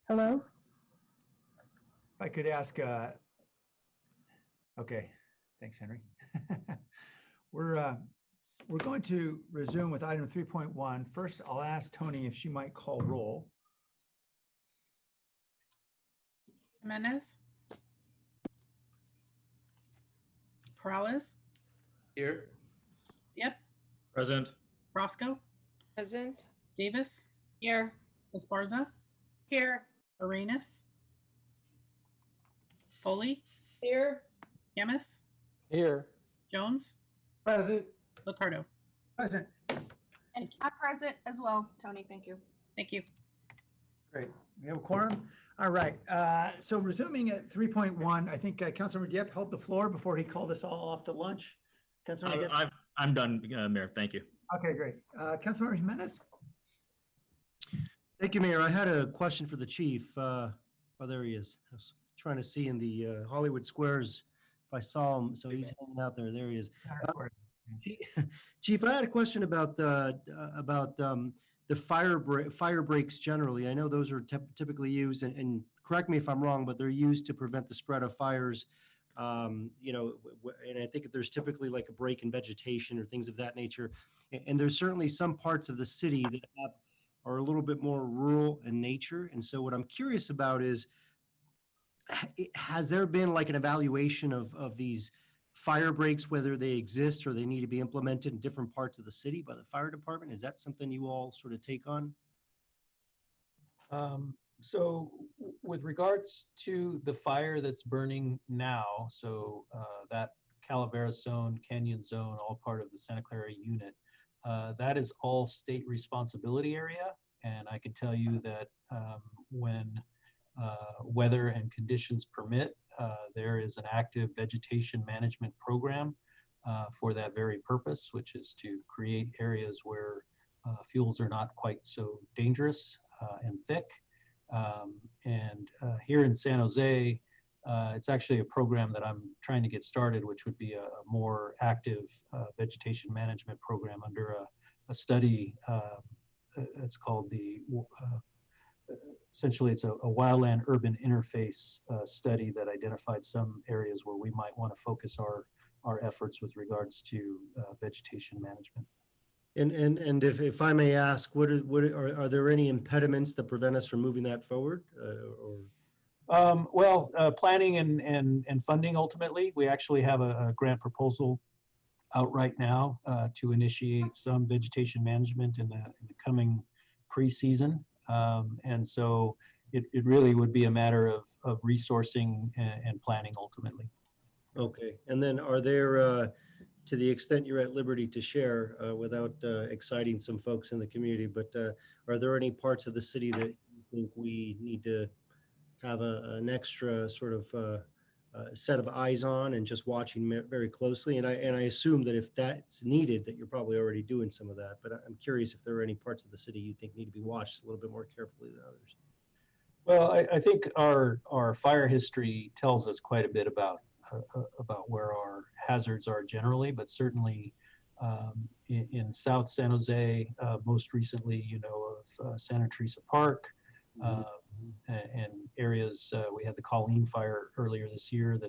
Hello? If I could ask, okay, thanks, Henry. We're going to resume with item 3.1. First, I'll ask Tony if she might call roll. Jimenez. Perales. Here. Yep. Present. Roscoe. Present. Davis. Here. Esparza. Here. Arenas. Foley. Here. Yamis. Here. Jones. Present. Licardo. Present. And I'm present as well, Tony. Thank you. Thank you. Great. We have a quorum. All right. So resuming at 3.1, I think Councilmember Dieppe held the floor before he called us all off to lunch. Councilmember Dieppe. I'm done, Mayor. Thank you. Okay, great. Councilmember Jimenez. Thank you, Mayor. I had a question for the chief. Oh, there he is. I was trying to see in the Hollywood Squares if I saw him. So he's hanging out there. There he is. Chief, I had a question about the fire breaks generally. I know those are typically used, and correct me if I'm wrong, but they're used to prevent the spread of fires. And I think there's typically like a break in vegetation or things of that nature. And there's certainly some parts of the city that are a little bit more rural in nature. And so what I'm curious about is, has there been like an evaluation of these fire breaks, whether they exist or they need to be implemented in different parts of the city by the fire department? Is that something you all sort of take on? So with regards to the fire that's burning now, so that Calaveras zone, Canyon zone, all part of the Santa Clara unit, that is all state responsibility area. And I can tell you that when weather and conditions permit, there is an active vegetation management program for that very purpose, which is to create areas where fuels are not quite so dangerous and thick. And here in San Jose, it's actually a program that I'm trying to get started, which would be a more active vegetation management program under a study. It's called essentially it's a wildland urban interface study that identified some areas where we might want to focus our efforts with regards to vegetation management. And if I may ask, are there any impediments that prevent us from moving that forward? Planning and funding ultimately. We actually have a grant proposal out right now to initiate some vegetation management in the coming pre-season. And so it really would be a matter of resourcing and planning ultimately. Okay. And then are there, to the extent you're at liberty to share without exciting some folks in the community, but are there any parts of the city that you think we need to have an extra sort of set of eyes on and just watching very closely? And I assume that if that's needed, that you're probably already doing some of that, but I'm curious if there are any parts of the city you think need to be watched a little bit more carefully than others. Well, I think our fire history tells us quite a bit about where our hazards are generally, but certainly in South San Jose, most recently, of Santa Teresa Park, and areas. We had the Colleen fire earlier this year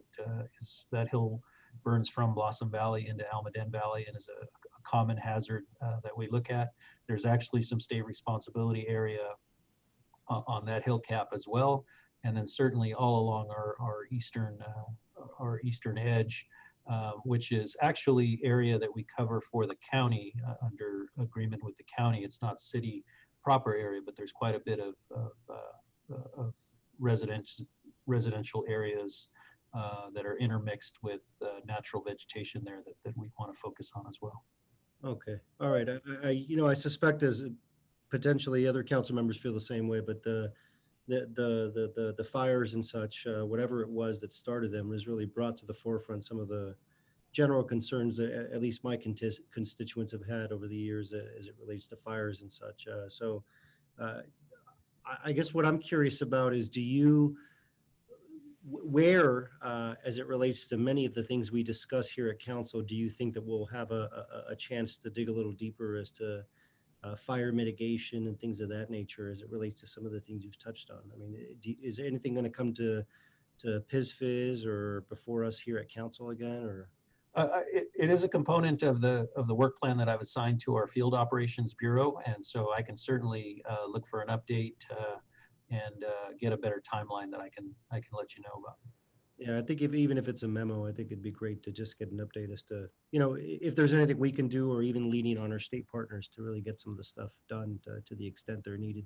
that hill burns from Blossom Valley into Almaden Valley and is a common hazard that we look at. There's actually some state responsibility area on that hill cap as well. And then certainly all along our eastern edge, which is actually area that we cover for the county under agreement with the county. It's not city proper area, but there's quite a bit of residential areas that are intermixed with natural vegetation there that we want to focus on as well. Okay. All right. I suspect as potentially other council members feel the same way, but the fires and such, whatever it was that started them, was really brought to the forefront some of the general concerns that at least my constituents have had over the years as it relates to fires and such. So I guess what I'm curious about is, where, as it relates to many of the things we discuss here at council, do you think that we'll have a chance to dig a little deeper as to fire mitigation and things of that nature as it relates to some of the things you've touched on? I mean, is there anything going to come to PISFIS or before us here at council again, or? It is a component of the work plan that I've assigned to our Field Operations Bureau, and so I can certainly look for an update and get a better timeline that I can let you know about. Yeah, I think even if it's a memo, I think it'd be great to just get an update as to, you know, if there's anything we can do, or even leaning on our state partners to really get some of the stuff done to the extent they're needed.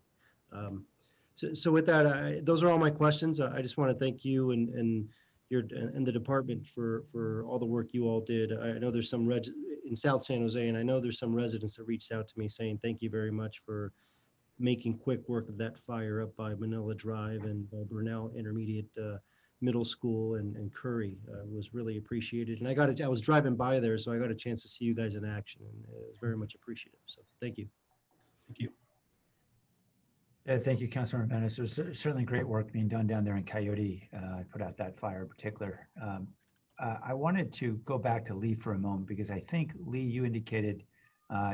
So with that, those are all my questions. I just want to thank you and the department for all the work you all did. I know there's some in South San Jose, and I know there's some residents that reached out to me saying thank you very much for making quick work of that fire up by Manila Drive and Burnell Intermediate Middle School and Curry. Was really appreciated. And I was driving by there, so I got a chance to see you guys in action, and it was very much appreciative. So thank you. Thank you. Yeah, thank you, Councilor Menace. There's certainly great work being done down there in Coyote. Put out that fire in particular. I wanted to go back to Lee for a moment because I think, Lee, you indicated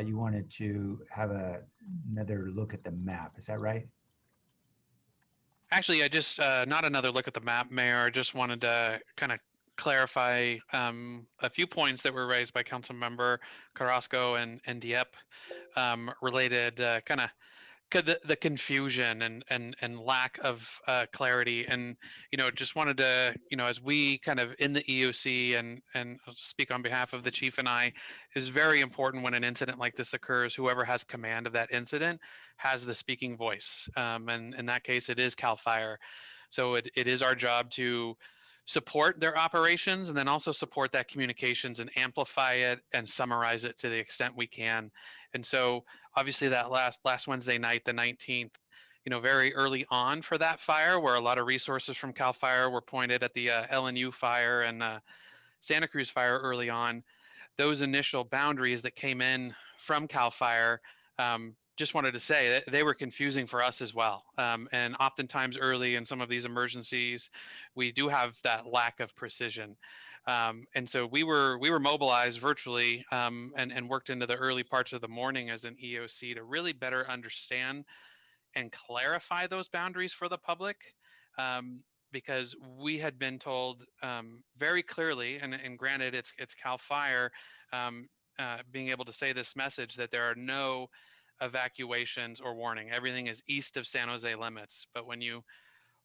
you wanted to have another look at the map. Is that right? Actually, I just, not another look at the map, Mayor. I just wanted to kind of clarify a few points that were raised by Councilmember Carrasco and Dieppe related kind of the confusion and lack of clarity. And, you know, just wanted to, you know, as we kind of in the EOC and I'll speak on behalf of the chief and I, is very important when an incident like this occurs, whoever has command of that incident has the speaking voice. And in that case, it is CAL FIRE. So it is our job to support their operations and then also support that communications and amplify it and summarize it to the extent we can. And so obviously that last Wednesday night, the 19th, you know, very early on for that fire, where a lot of resources from CAL FIRE were pointed at the LNU fire and Santa Cruz fire early on, those initial boundaries that came in from CAL FIRE, just wanted to say that they were confusing for us as well. And oftentimes early in some of these emergencies, we do have that lack of precision. And so we were mobilized virtually and worked into the early parts of the morning as an EOC to really better understand and clarify those boundaries for the public. Because we had been told very clearly, and granted it's CAL FIRE being able to say this message, that there are no evacuations or warning. Everything is east of San Jose limits. But when you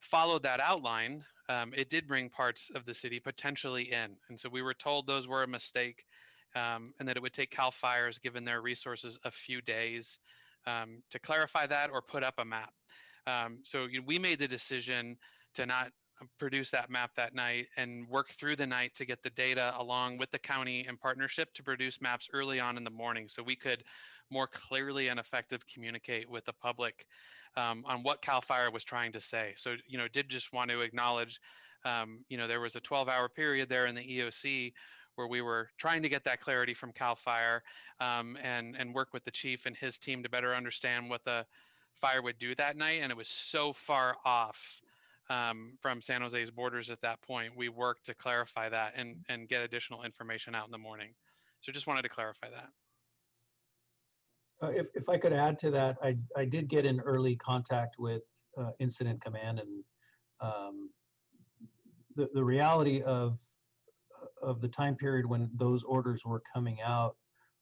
followed that outline, it did bring parts of the city potentially in. And so we were told those were a mistake and that it would take CAL FIRE's, given their resources, a few days to clarify that or put up a map. So we made the decision to not produce that map that night and work through the night to get the data along with the county in partnership to produce maps early on in the morning so we could more clearly and effective communicate with the public on what CAL FIRE was trying to say. So, you know, did just want to acknowledge, you know, there was a 12-hour period there in the EOC where we were trying to get that clarity from CAL FIRE and work with the chief and his team to better understand what the fire would do that night. And it was so far off from San Jose's borders at that point. We worked to clarify that and get additional information out in the morning. So just wanted to clarify that. If I could add to that, I did get in early contact with Incident Command, and the reality of the time period when those orders were coming out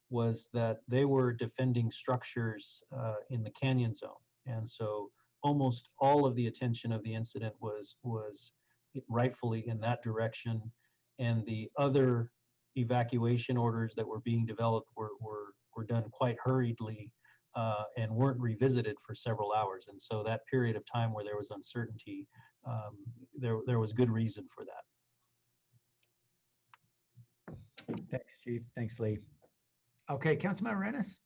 was that they were defending structures in the canyon zone, and so almost all of the attention of the incident was rightfully in that direction, and the other evacuation orders that were being developed were done quite hurriedly and weren't revisited for several hours. And so that period of time where there was uncertainty, there was good reason for that. Thanks, Chief. Thanks, Lee. Okay, Councilmember Rennes.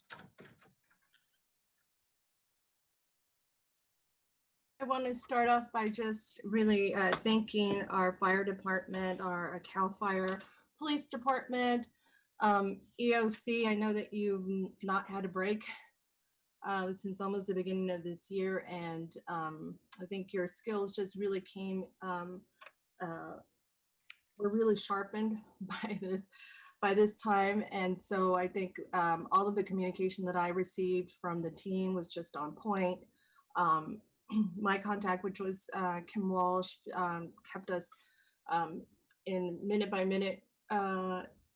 I want to start off by just really thanking our fire department, our CAL FIRE police department, EOC. I know that you've not had a break since almost the beginning of this year, and I think your skills just really were really sharpened by this by this time. And so I think all of the communication that I received from the team was just on point. My contact, which was Kim Walsh, kept us in minute by minute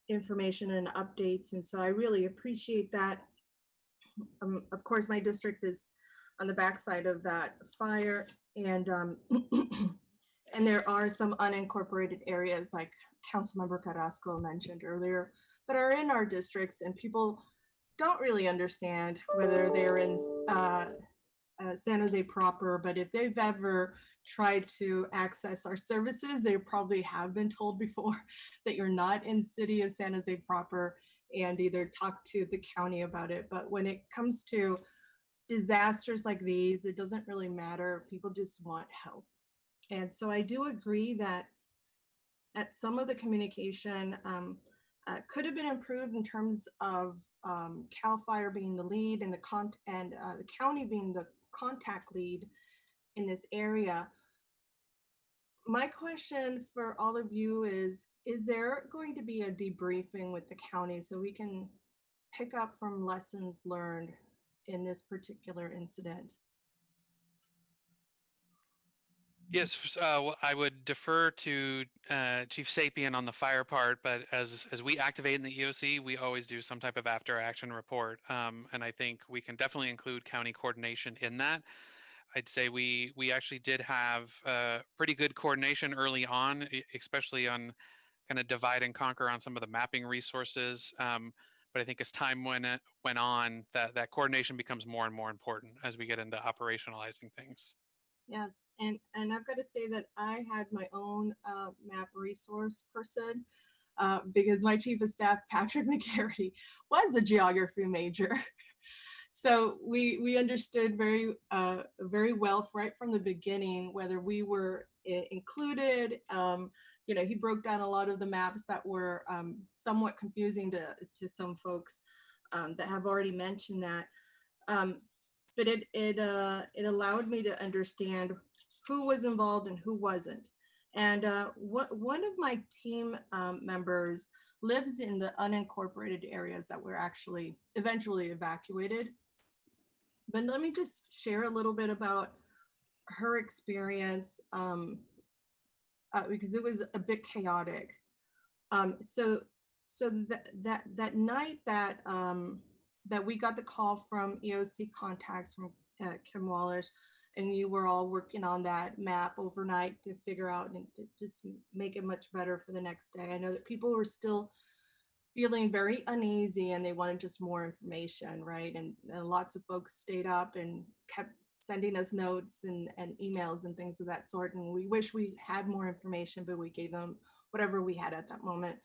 information and updates. And so I really appreciate that. Of course, my district is on the backside of that fire, and and there are some unincorporated areas, like Councilmember Carrasco mentioned earlier, that are in our districts, and people don't really understand whether they're in San Jose proper, but if they've ever tried to access our services, they probably have been told before that you're not in city of San Jose proper, and either talk to the county about it. But when it comes to disasters like these, it doesn't really matter. People just want help. And so I do agree that at some of the communication could have been improved in terms of CAL FIRE being the lead and the county being the contact lead in this area. My question for all of you is there going to be a debriefing with the county so we can pick up from lessons learned in this particular incident? Yes, I would defer to Chief Sapien on the fire part, but as we activate in the EOC, we always do some type of after action report. And I think we can definitely include county coordination in that. I'd say we actually did have pretty good coordination early on, especially on kind of divide and conquer on some of the mapping resources. But I think as time went on, that coordination becomes more and more important as we get into operationalizing things. Yes, and I've got to say that I had my own map resource person because my chief of staff, Patrick McGarity, was a geography major. So we understood very well right from the beginning whether we were included. You know, he broke down a lot of the maps that were somewhat confusing to some folks that have already mentioned that. But it allowed me to understand who was involved and who wasn't. And one of my team members lives in the unincorporated areas that were actually eventually evacuated. But let me just share a little bit about her experience because it was a bit chaotic. So that night that we got the call from EOC contacts from Kim Walsh, and you were all working on that map overnight to figure out and to just make it much better for the next day. I know that people were still feeling very uneasy and they wanted just more information, right? And lots of folks stayed up and kept sending us notes and emails and things of that sort. And we wish we had more information, but we gave them whatever we had at that moment.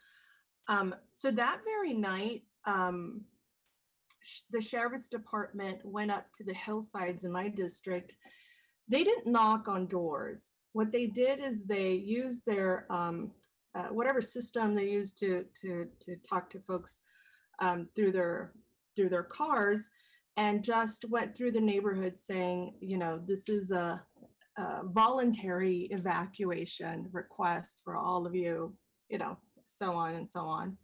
So that very night, the sheriff's department went up to the hillsides in my district. They didn't knock on doors. What they did is they used their whatever system they used to talk to folks through their cars, and just went through the neighborhood saying, you know, this is a voluntary evacuation request for all of you, you know, so on and so on.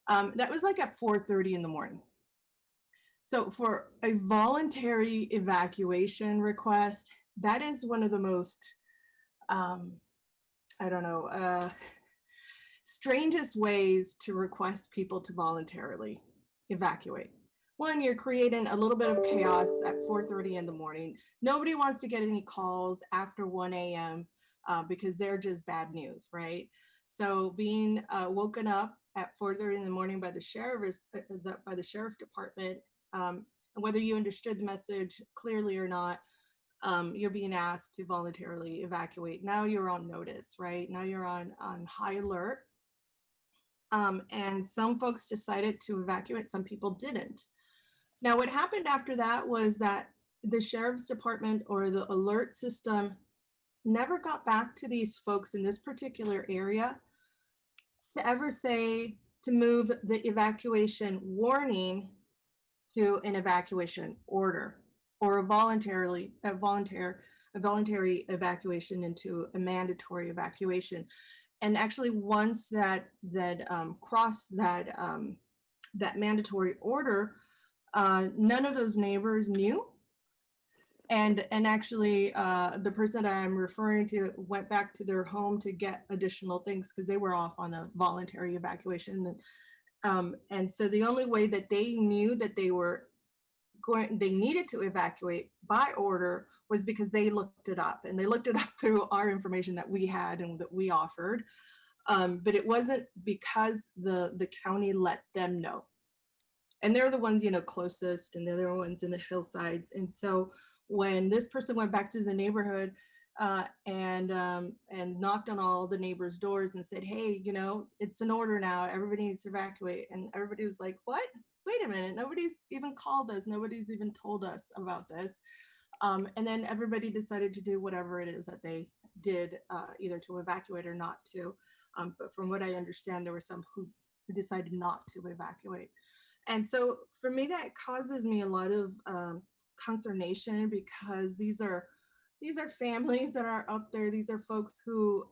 That was like at 4:30 in the morning. So for a voluntary evacuation request, that is one of the most, I don't know, strangest ways to request people to voluntarily evacuate. One, you're creating a little bit of chaos at 4:30 in the morning. Nobody wants to get any calls after 1 a.m. Because they're just bad news, right? So being woken up at 4:30 in the morning by the sheriff's department, and whether you understood the message clearly or not, you're being asked to voluntarily evacuate. Now you're on notice, right? Now you're on high alert. And some folks decided to evacuate, some people didn't. Now, what happened after that was that the sheriff's department or the alert system never got back to these folks in this particular area to ever say to move the evacuation warning to an evacuation order, or a voluntary evacuation into a mandatory evacuation. and actually once that crossed that mandatory order, none of those neighbors knew. And actually, the person that I'm referring to went back to their home to get additional things because they were off on a voluntary evacuation. And so the only way that they knew that they needed to evacuate by order was because they looked it up, and they looked it up through our information that we had and that we offered. But it wasn't because the county let them know. And they're the ones, closest, and they're the ones in the hillsides. And so when this person went back to the neighborhood and knocked on all the neighbors' doors and said, hey, it's an order now, everybody needs to evacuate. And everybody was like, what? Wait a minute, nobody's even called us. Nobody's even told us about this. And then everybody decided to do whatever it is that they did, either to evacuate or not to. But from what I understand, there were some who decided not to evacuate. And so for me, that causes me a lot of consternation, because these are families that are up there. These are folks who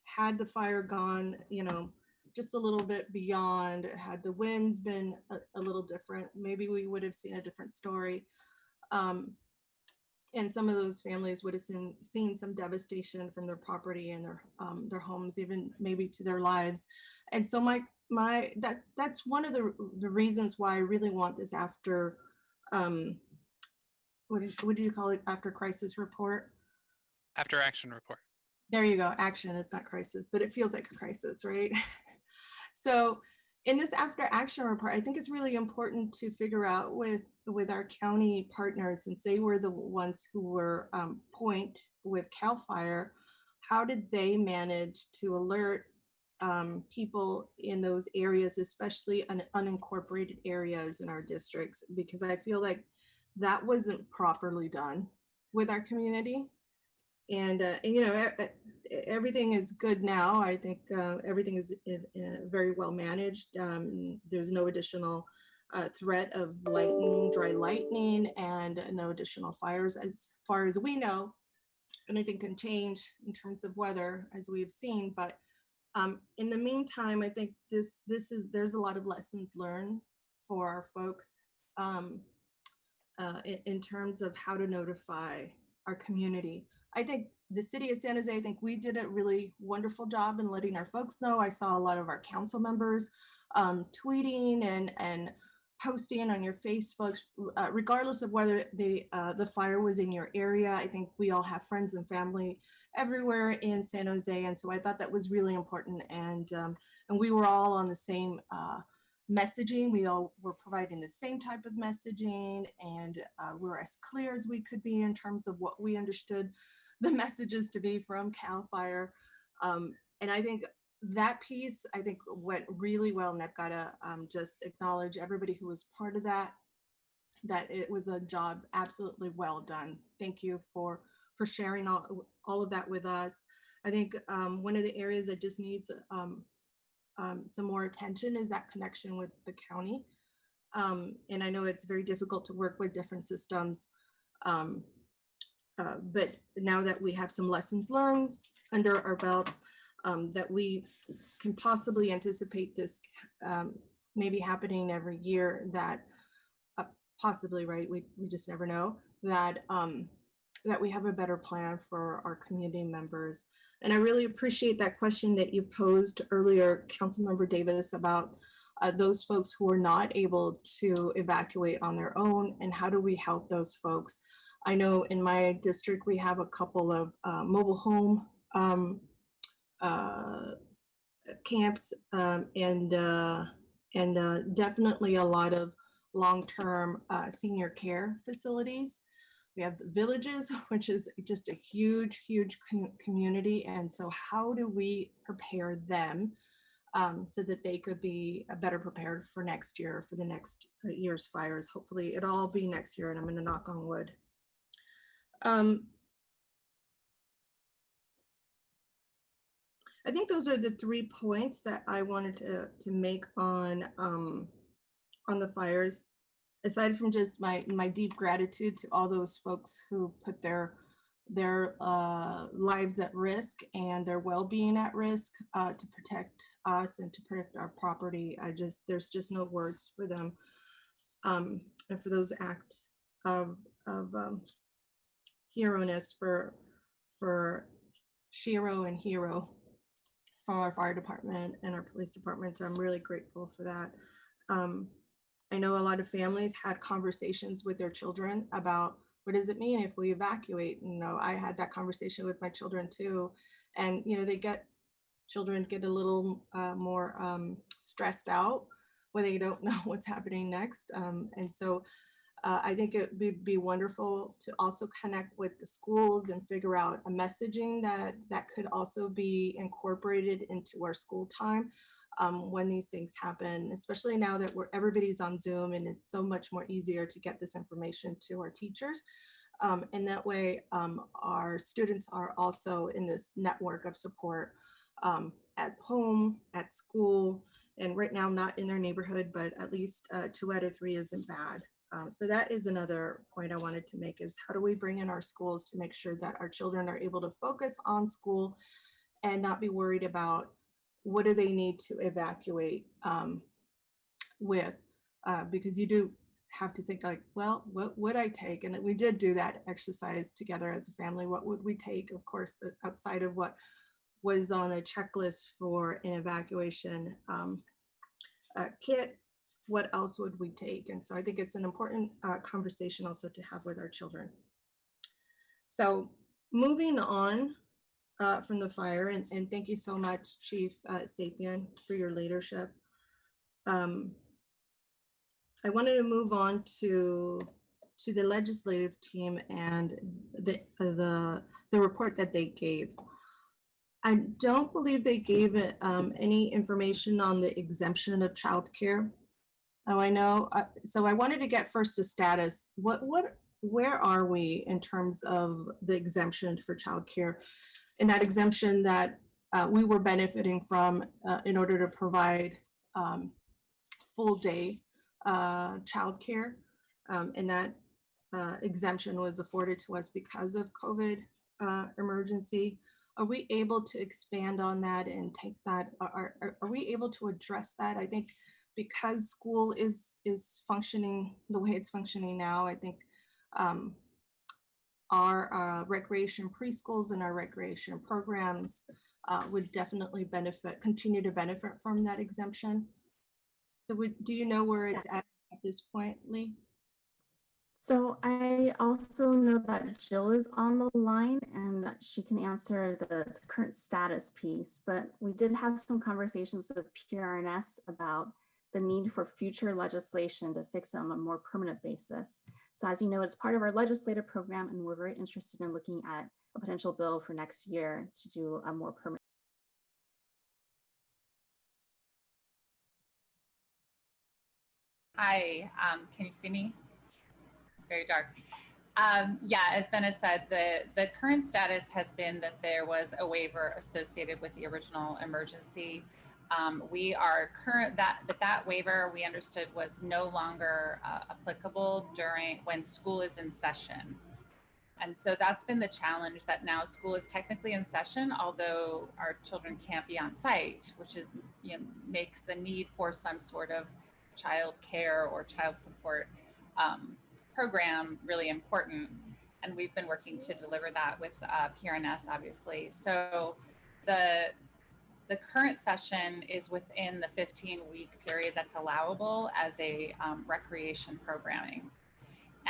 had the fire gone, just a little bit beyond, had the winds been a little different, maybe we would have seen a different story. And some of those families would have seen some devastation from their property and their homes, even maybe to their lives. And so that's one of the reasons why I really want this after what did you call it, after crisis report? After action report. There you go, action. It's not crisis, but it feels like a crisis, right? So in this after action report, I think it's really important to figure out with our county partners, since they were the ones who were point with CAL FIRE, how did they manage to alert people in those areas, especially unincorporated areas in our districts? Because I feel like that wasn't properly done with our community. And everything is good now. I think everything is very well managed. There's no additional threat of dry lightning, and no additional fires as far as we know. Anything can change in terms of weather, as we've seen. But in the meantime, I think there's a lot of lessons learned for our folks in terms of how to notify our community. I think the city of San Jose, I think we did a really wonderful job in letting our folks know. I saw a lot of our council members tweeting and posting on your Facebooks, regardless of whether the fire was in your area. I think we all have friends and family everywhere in San Jose, and so I thought that was really important. And we were all on the same messaging. We all were providing the same type of messaging, and we're as clear as we could be in terms of what we understood the messages to be from CAL FIRE. And I think that piece, went really well, and I've got to just acknowledge everybody who was part of that it was a job absolutely well done. Thank you for sharing all of that with us. I think one of the areas that just needs some more attention is that connection with the county. And I know it's very difficult to work with different systems, but now that we have some lessons learned under our belts, that we can possibly anticipate this maybe happening every year, that possibly, right, we just never know, that that we have a better plan for our community members. And I really appreciate that question that you posed earlier, Councilmember Davis, about those folks who are not able to evacuate on their own, and how do we help those folks? I know in my district, we have a couple of mobile home camps, and definitely a lot of long-term senior care facilities. We have the villages, which is just a huge, huge community. And so how do we prepare them so that they could be better prepared for next year, for the next year's fires? Hopefully it'll all be next year, and I'm going to knock on wood. I think those are the 3 points that I wanted to make on the fires. Aside from just my deep gratitude to all those folks who put their their lives at risk and their well-being at risk to protect us and to protect our property. There's just no words for them. And for those acts of hero-ness for Shiro and Hero from our fire department and our police department. So I'm really grateful for that. I know a lot of families had conversations with their children about what does it mean if we evacuate? You know, I had that conversation with my children too. And, you know, children get a little more stressed out when they don't know what's happening next. And so I think it would be wonderful to also connect with the schools and figure out a messaging that could also be incorporated into our school time when these things happen, especially now that everybody's on Zoom and it's so much more easier to get this information to our teachers. And that way our students are also in this network of support at home, at school, and right now not in their neighborhood, but at least 2 out of 3 isn't bad. So that is another point I wanted to make, is how do we bring in our schools to make sure that our children are able to focus on school and not be worried about what do they need to evacuate with, because you do have to think like, well, what would I take? And we did do that exercise together as a family. What would we take? Of course, outside of what was on a checklist for an evacuation kit, what else would we take? And so I think it's an important conversation also to have with our children. So moving on from the fire, and thank you so much, Chief Sapien, for your leadership. I wanted to move on to the legislative team and the report that they gave. I don't believe they gave any information on the exemption of childcare. Oh, I know. So I wanted to get first a status. Where are we in terms of the exemption for childcare, and that exemption that we were benefiting from in order to provide full day childcare, and that exemption was afforded to us because of COVID emergency. Are we able to expand on that and take that? Are we able to address that? I think because school is functioning the way it's functioning now, I think our recreation preschools and our recreation programs would definitely continue to benefit from that exemption. So do you know where it's at this point, Lee? So I also know that Jill is on the line and that she can answer the current status piece, but we did have some conversations with PRNS about the need for future legislation to fix it on a more permanent basis. So as you know, it's part of our legislative program, and we're very interested in looking at a potential bill for next year to do a more permanent. Hi, can you see me? Very dark. Yeah, as Ben has said, the current status has been that there was a waiver associated with the original emergency. We are that waiver we understood was no longer applicable when school is in session. And so that's been the challenge, that now school is technically in session, although our children can't be on site, which is, makes the need for some sort of child care or child support program really important. And we've been working to deliver that with PRNS, obviously. So the current session is within the 15-week period that's allowable as a recreation programming.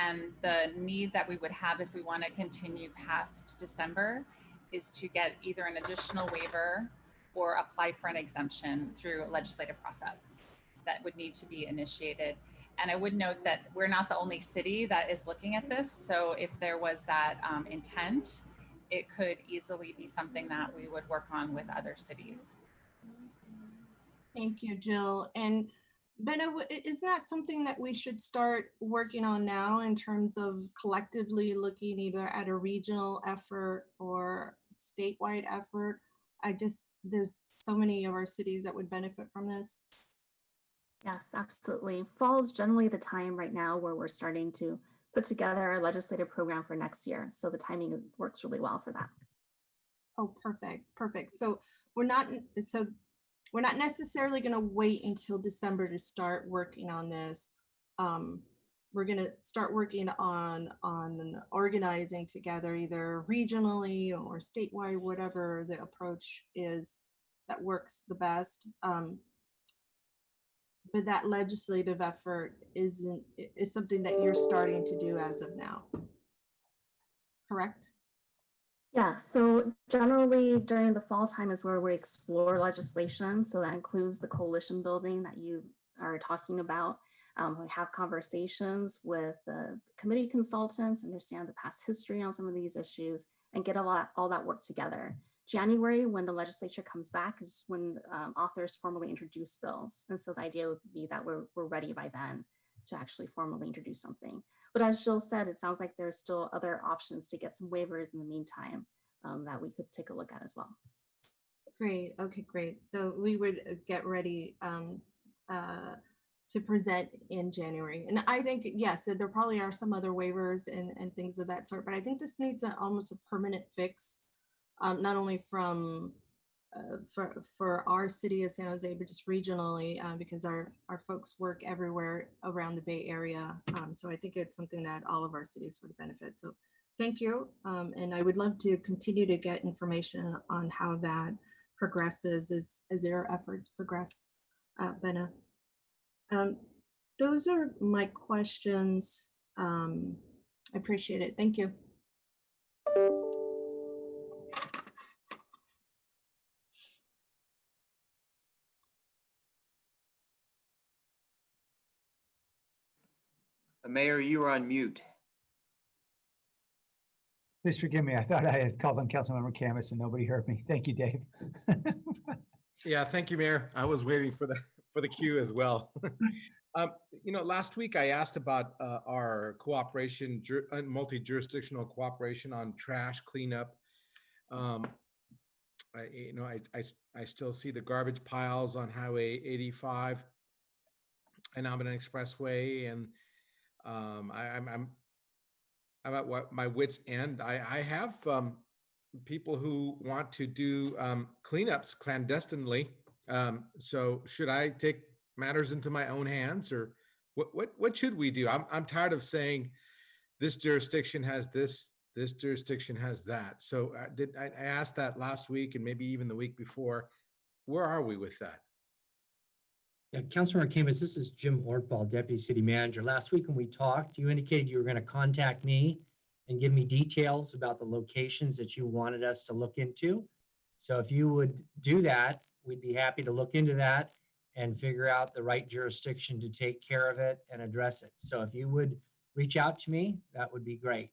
And the need that we would have if we want to continue past December is to get either an additional waiver or apply for an exemption through a legislative process that would need to be initiated. And I would note that we're not the only city that is looking at this. So if there was that intent, it could easily be something that we would work on with other cities. Thank you, Jill. And Benno, is that something that we should start working on now in terms of collectively looking either at a regional effort or statewide effort? There's so many of our cities that would benefit from this. Yes, absolutely. Fall is generally the time right now where we're starting to put together a legislative program for next year. So the timing works really well for that. Oh, perfect, perfect. So we're not necessarily going to wait until December to start working on this. We're going to start working on organizing together, either regionally or statewide, whatever the approach is that works the best. But that legislative effort is something that you're starting to do as of now, correct? Yeah, so generally during the fall time is where we explore legislation. So that includes the coalition building that you are talking about. We have conversations with the committee consultants, understand the past history on some of these issues, and get all that work together. January, when the legislature comes back, is when authors formally introduce bills. And so the idea would be that we're ready by then to actually formally introduce something. But as Jill said, it sounds like there's still other options to get some waivers in the meantime that we could take a look at as well. Great. Okay, great. So we would get ready to present in January. And I think, yes, there probably are some other waivers and things of that sort, but I think this needs almost a permanent fix, not only from for our city of San Jose, but just regionally, because our folks work everywhere around the Bay Area. So I think it's something that all of our cities would benefit. So thank you. And I would love to continue to get information on how that progresses as their efforts progress, Benna. Those are my questions. I appreciate it. Thank you. Mayor, you are on mute. Please forgive me. I thought I had called on Councilmember Camus and nobody heard me. Thank you, Dave. Yeah, thank you, Mayor. I was waiting for the queue as well. Last week I asked about our cooperation, multi-jurisdictional cooperation on trash cleanup. I still see the garbage piles on Highway 85 and Almaden Expressway, and I'm at my wit's end. I have people who want to do cleanups clandestinely. So should I take matters into my own hands, or what should we do? I'm tired of saying this jurisdiction has this jurisdiction has that. So I asked that last week and maybe even the week before. Where are we with that? Yeah, Councilmember Camus, this is Jim Ortball, Deputy City Manager. Last week when we talked, you indicated you were going to contact me and give me details about the locations that you wanted us to look into. So if you would do that, we'd be happy to look into that and figure out the right jurisdiction to take care of it and address it. So if you would reach out to me, that would be great.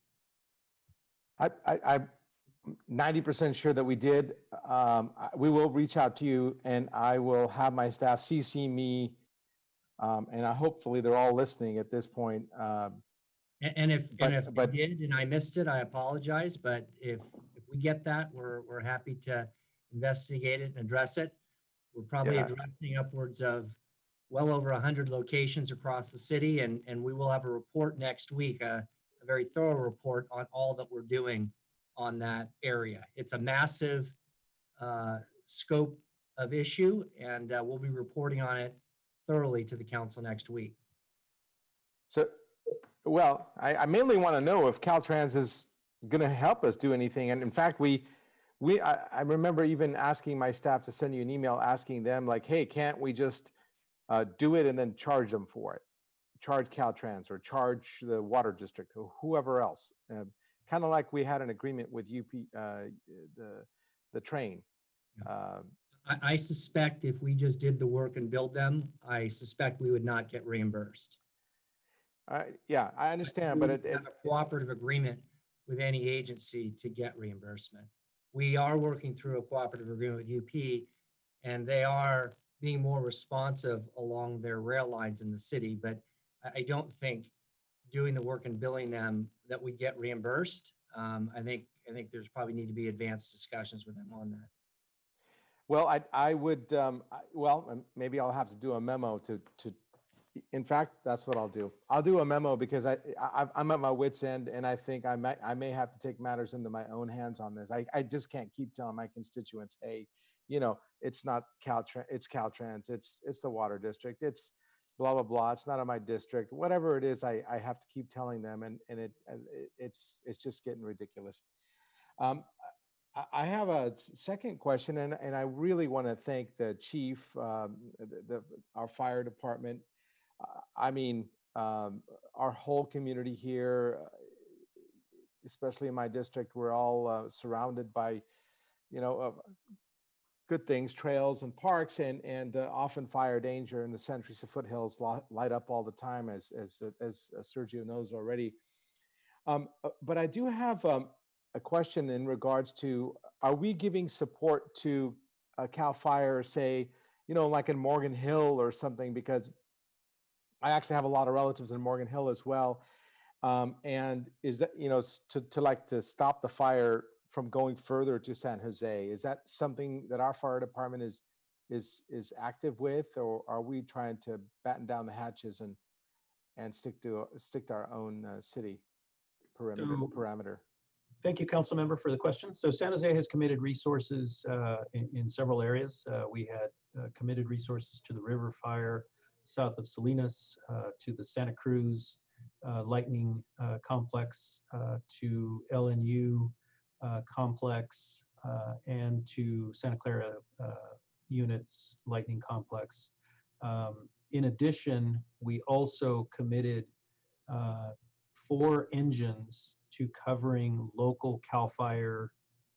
I'm 90% sure that we did. We will reach out to you, and I will have my staff CC me, and hopefully they're all listening at this point. And if I did and I missed it, I apologize. But if we get that, we're happy to investigate it and address it. We're probably addressing upwards of well over 100 locations across the city, and we will have a report next week, a very thorough report on all that we're doing on that area. It's a massive scope of issue, and we'll be reporting on it thoroughly to the council next week. So, well, I mainly want to know if Caltrans is going to help us do anything. And in fact, I remember even asking my staff to send you an email asking them like, hey, can't we just do it and then charge them for it? Charge Caltrans or charge the water district or whoever else. Kind of like we had an agreement with UP, the train. I suspect if we just did the work and billed them, I suspect we would not get reimbursed. Yeah, I understand, but it have a cooperative agreement with any agency to get reimbursement. We are working through a cooperative agreement with UP, and they are being more responsive along their rail lines in the city, but I don't think doing the work and billing them that we get reimbursed. I think there's probably need to be advanced discussions with them on that. Well, I would, well, maybe I'll have to do a memo to In fact, that's what I'll do. I'll do a memo because I'm at my wit's end, and I think I may have to take matters into my own hands on this. I just can't keep telling my constituents, hey, it's not Caltrans, it's Caltrans, it's the water district, it's blah blah blah. It's not in my district. Whatever it is, I have to keep telling them, and it's just getting ridiculous. I have a second question, and I really want to thank the chief, our fire department. I mean, our whole community here, especially in my district, we're all surrounded by, good things, trails and parks, and often fire danger, and the Centuries of Foothills light up all the time, as Sergio knows already. But I do have a question in regards to, are we giving support to CAL FIRE, say, like in Morgan Hill or something, because I actually have a lot of relatives in Morgan Hill as well. And is that, to stop the fire from going further to San Jose, is that something that our fire department is active with, or are we trying to batten down the hatches and stick to our own city parameter? Thank you, council member, for the question. So San Jose has committed resources in several areas. We had committed resources to the river fire south of Salinas, to the Santa Cruz lightning complex, to LNU complex, and to Santa Clara units lightning complex. In addition, we also committed 4 engines to covering local CAL FIRE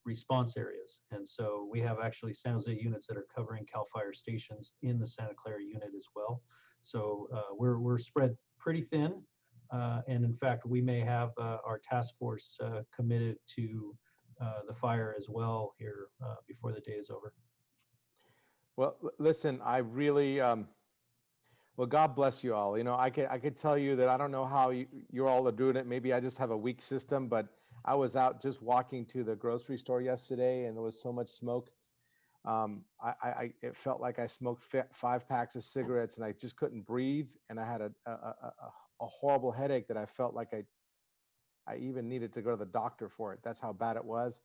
response areas. And so we have actually San Jose units that are covering CAL FIRE stations in the Santa Clara unit as well. So we're spread pretty thin. And in fact, we may have our task force committed to the fire as well here before the day is over. Well, listen, I really, well, God bless you all. I could tell you that I don't know how you all are doing it. Maybe I just have a weak system, but I was out just walking to the grocery store yesterday, and there was so much smoke. It felt like I smoked 5 packs of cigarettes, and I just couldn't breathe. And I had a horrible headache that I felt like I even needed to go to the doctor for it. That's how bad it was.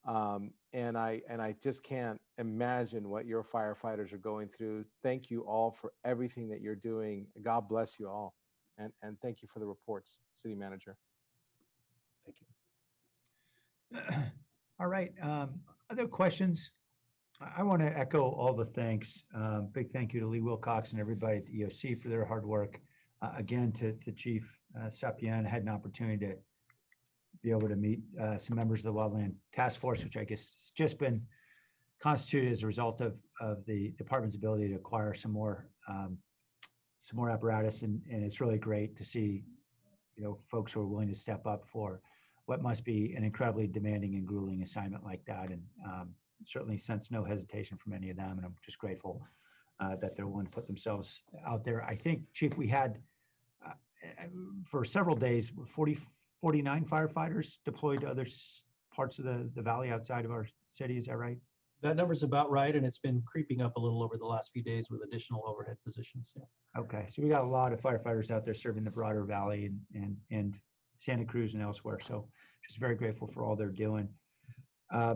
And I just can't imagine what your firefighters are going through. Thank you all for everything that you're doing. God bless you all. And thank you for the reports, City Manager. Thank you. All right. Other questions? I want to echo all the thanks. Big thank you to Lee Wilcox and everybody at the EOC for their hard work. Again, to Chief Sapien, I had an opportunity to be able to meet some members of the Wildland Task Force, which I guess has just been constituted as a result of the department's ability to acquire some more apparatus, and it's really great to see folks who are willing to step up for what must be an incredibly demanding and grueling assignment like that, and certainly sense no hesitation from any of them, and I'm just grateful that they're willing to put themselves out there. I think, Chief, we had for several days 49 firefighters deployed to other parts of the valley outside of our city. Is that right? That number's about right, and it's been creeping up a little over the last few days with additional overhead positions. Yeah. Okay, so we got a lot of firefighters out there serving the broader valley and Santa Cruz and elsewhere. So just very grateful for all they're doing. I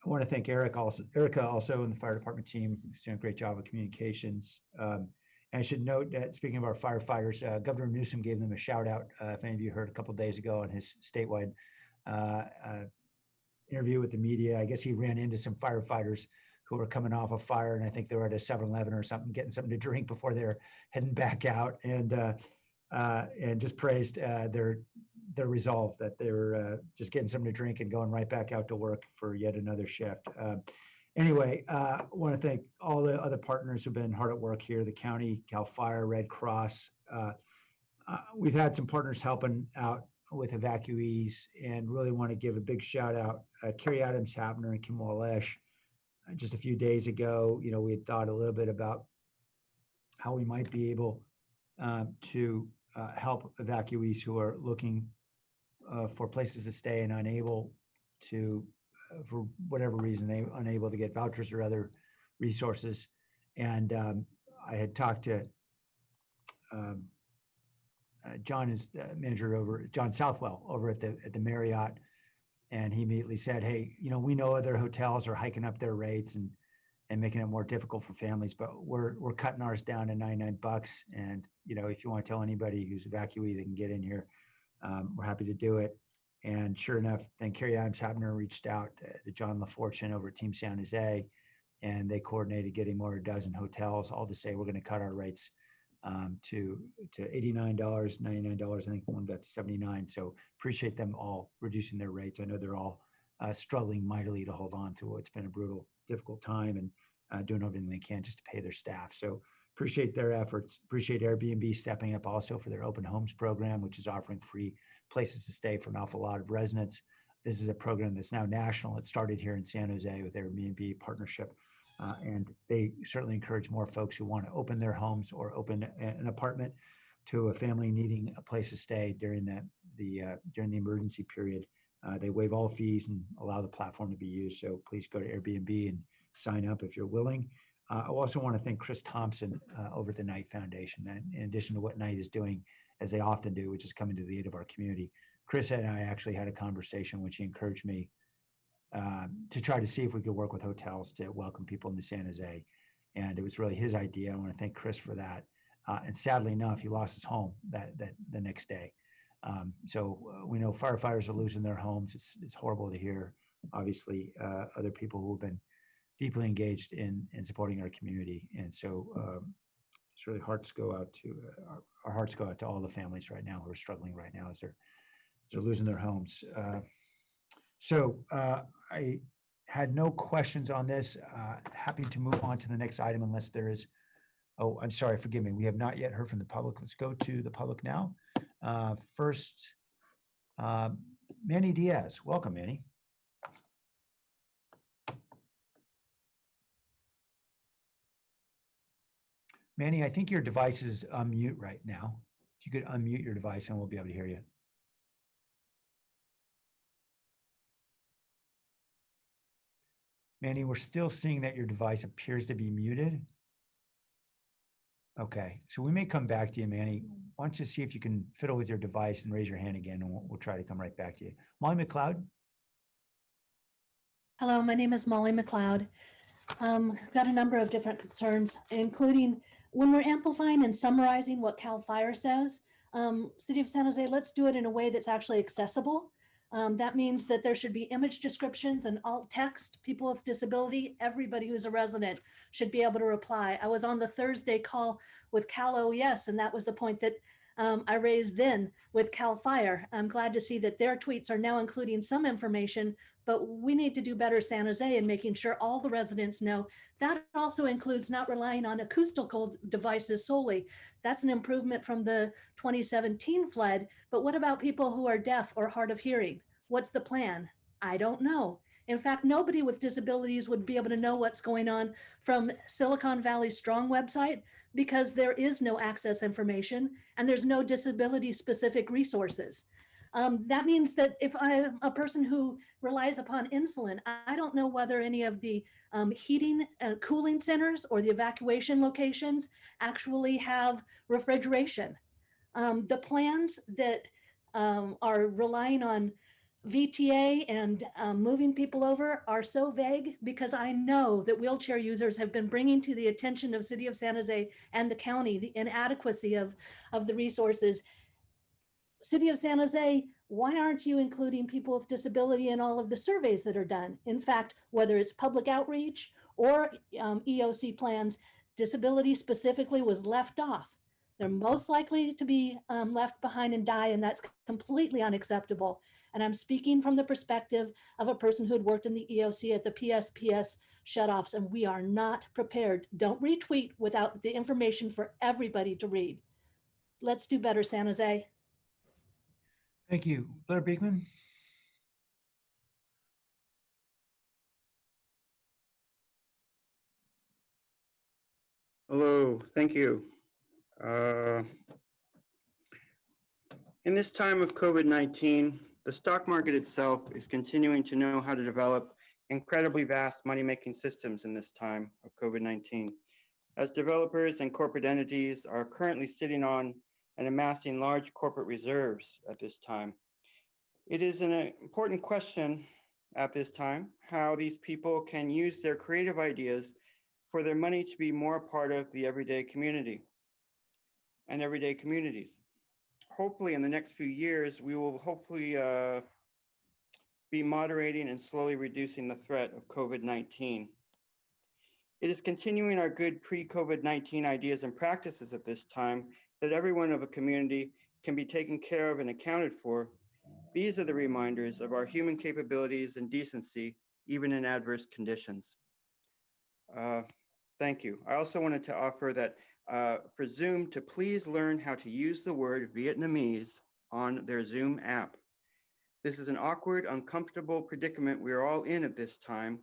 want to thank Erica also in the fire department team, who's doing a great job of communications. And I should note that, speaking of our firefighters, Governor Newsom gave them a shout out. If any of you heard a couple of days ago in his statewide interview with the media, I guess he ran into some firefighters who were coming off a fire, and I think they were at a 7-Eleven or something, getting something to drink before they're heading back out, and just praised their resolve that they were just getting something to drink and going right back out to work for yet another shift. Anyway, I want to thank all the other partners who've been hard at work here, the county, CAL FIRE, Red Cross. We've had some partners helping out with evacuees, and really want to give a big shout out. Carrie Adams Hapner and Kim Walesh, just a few days ago, we had thought a little bit about how we might be able to help evacuees who are looking for places to stay and unable to, for whatever reason, unable to get vouchers or other resources. And I had talked to John is the manager over, John Southwell over at the Marriott. And he immediately said, hey, we know other hotels are hiking up their rates and making it more difficult for families, but we're cutting ours down to $99. And, if you want to tell anybody who's evacuee they can get in here, we're happy to do it. And sure enough, then Carrie Adams Habner reached out to John LaFortune over at Team San Jose, and they coordinated getting more than a dozen hotels, all to say we're going to cut our rates to $89, $99. I think one got to $79. So appreciate them all reducing their rates. I know they're all struggling mightily to hold on to what's been a brutal, difficult time, and doing everything they can just to pay their staff. So appreciate their efforts. Appreciate Airbnb stepping up also for their open homes program, which is offering free places to stay for an awful lot of residents. This is a program that's now national. It started here in San Jose with Airbnb partnership. And they certainly encourage more folks who want to open their homes or open an apartment to a family needing a place to stay during during the emergency period. They waive all fees and allow the platform to be used. So please go to Airbnb and sign up if you're willing. I also want to thank Chris Thompson over at the Knight Foundation. And in addition to what Knight is doing, as they often do, which is coming to the aid of our community, Chris and I actually had a conversation when she encouraged me to try to see if we could work with hotels to welcome people into San Jose. And it was really his idea. I want to thank Chris for that. And sadly enough, he lost his home that the next day. So we know firefighters are losing their homes. It's horrible to hear. Obviously, other people who have been deeply engaged in supporting our community. And so it's really hearts go out to our hearts go out to all the families right now who are struggling right now as they're losing their homes. So I had no questions on this. Happy to move on to the next item unless there is. Oh, I'm sorry, forgive me. We have not yet heard from the public. Let's go to the public now. First, Manny Diaz. Welcome, Manny. Manny, I think your device is on mute right now. If you could unmute your device and we'll be able to hear you. Manny, we're still seeing that your device appears to be muted. Okay, so we may come back to you, Manny. Why don't you see if you can fiddle with your device and raise your hand again, and we'll try to come right back to you. Molly McLeod. Hello, my name is Molly McLeod. I've got a number of different concerns, including when we're amplifying and summarizing what CAL FIRE says, City of San Jose, let's do it in a way that's actually accessible. That means that there should be image descriptions and alt text. People with disability, everybody who's a resident should be able to reply. I was on the Thursday call with Cal OES, and that was the point that I raised then with CAL FIRE. I'm glad to see that their tweets are now including some information, but we need to do better San Jose in making sure all the residents know. That also includes not relying on acoustical devices solely. That's an improvement from the 2017 flood, but what about people who are deaf or hard of hearing? What's the plan? I don't know. In fact, nobody with disabilities would be able to know what's going on from Silicon Valley Strong website because there is no access information and there's no disability specific resources. That means that if I'm a person who relies upon insulin, I don't know whether any of the heating and cooling centers or the evacuation locations actually have refrigeration. The plans that are relying on VTA and moving people over are so vague because I know that wheelchair users have been bringing to the attention of City of San Jose and the county the inadequacy of the resources. City of San Jose, why aren't you including people with disability in all of the surveys that are done? In fact, whether it's public outreach or EOC plans, disability specifically was left off. They're most likely to be left behind and die, and that's completely unacceptable. And I'm speaking from the perspective of a person who had worked in the EOC at the PSPS shutoffs, and we are not prepared. Don't retweet without the information for everybody to read. Let's do better, San Jose. Thank you. Blair Beekman. Hello, thank you. In this time of COVID-19, the stock market itself is continuing to know how to develop incredibly vast money-making systems in this time of COVID-19. as developers and corporate entities are currently sitting on and amassing large corporate reserves at this time. It is an important question at this time how these people can use their creative ideas for their money to be more a part of the everyday community and everyday communities. Hopefully in the next few years, we will hopefully be moderating and slowly reducing the threat of COVID-19. It is continuing our good pre-COVID-19 ideas and practices at this time that everyone of a community can be taken care of and accounted for. These are the reminders of our human capabilities and decency, even in adverse conditions. Thank you. I also wanted to offer that for Zoom to please learn how to use the word Vietnamese on their Zoom app. This is an awkward, uncomfortable predicament we are all in at this time,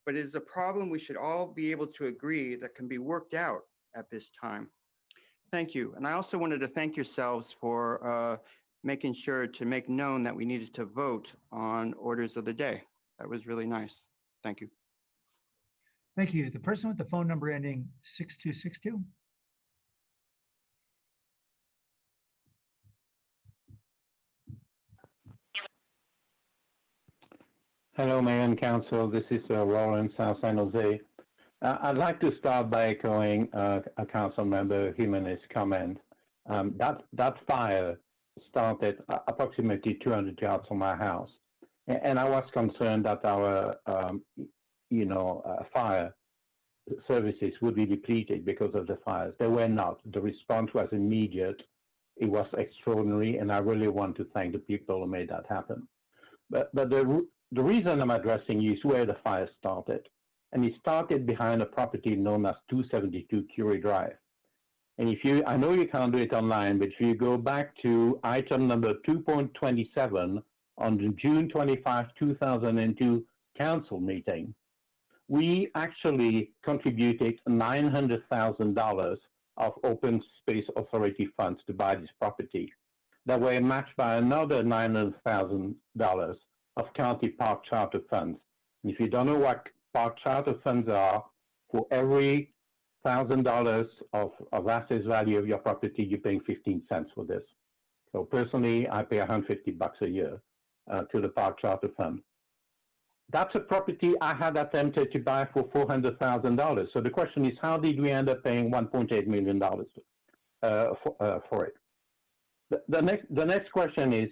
but it is a problem we should all be able to agree that can be worked out at this time. Thank you. And I also wanted to thank yourselves for making sure to make known that we needed to vote on orders of the day. That was really nice. Thank you. Thank you. The person with the phone number ending 6262. Hello, Mayor and Council. This is Roland, South San Jose. I'd like to start by echoing a council member Jimenez's comment. That fire started approximately 200 yards from my house, and I was concerned that our, fire services would be depleted because of the fires. They were not. The response was immediate. It was extraordinary, and I really want to thank the people who made that happen. But the reason I'm addressing you is where the fire started. And it started behind a property known as 272 Curie Drive. And I know you can't do it online, but if you go back to item number 2.27 on the June 25, 2002 council meeting, we actually contributed $900,000 of Open Space Authority funds to buy this property that were matched by another $900,000 of county park charter funds. And if you don't know what park charter funds are, for every $1,000 of asset value of your property, you're paying 15 cents for this. So personally, I pay $150 a year to the park charter fund. That's a property I had attempted to buy for $400,000. So the question is, how did we end up paying $1.8 million for it? The next question is,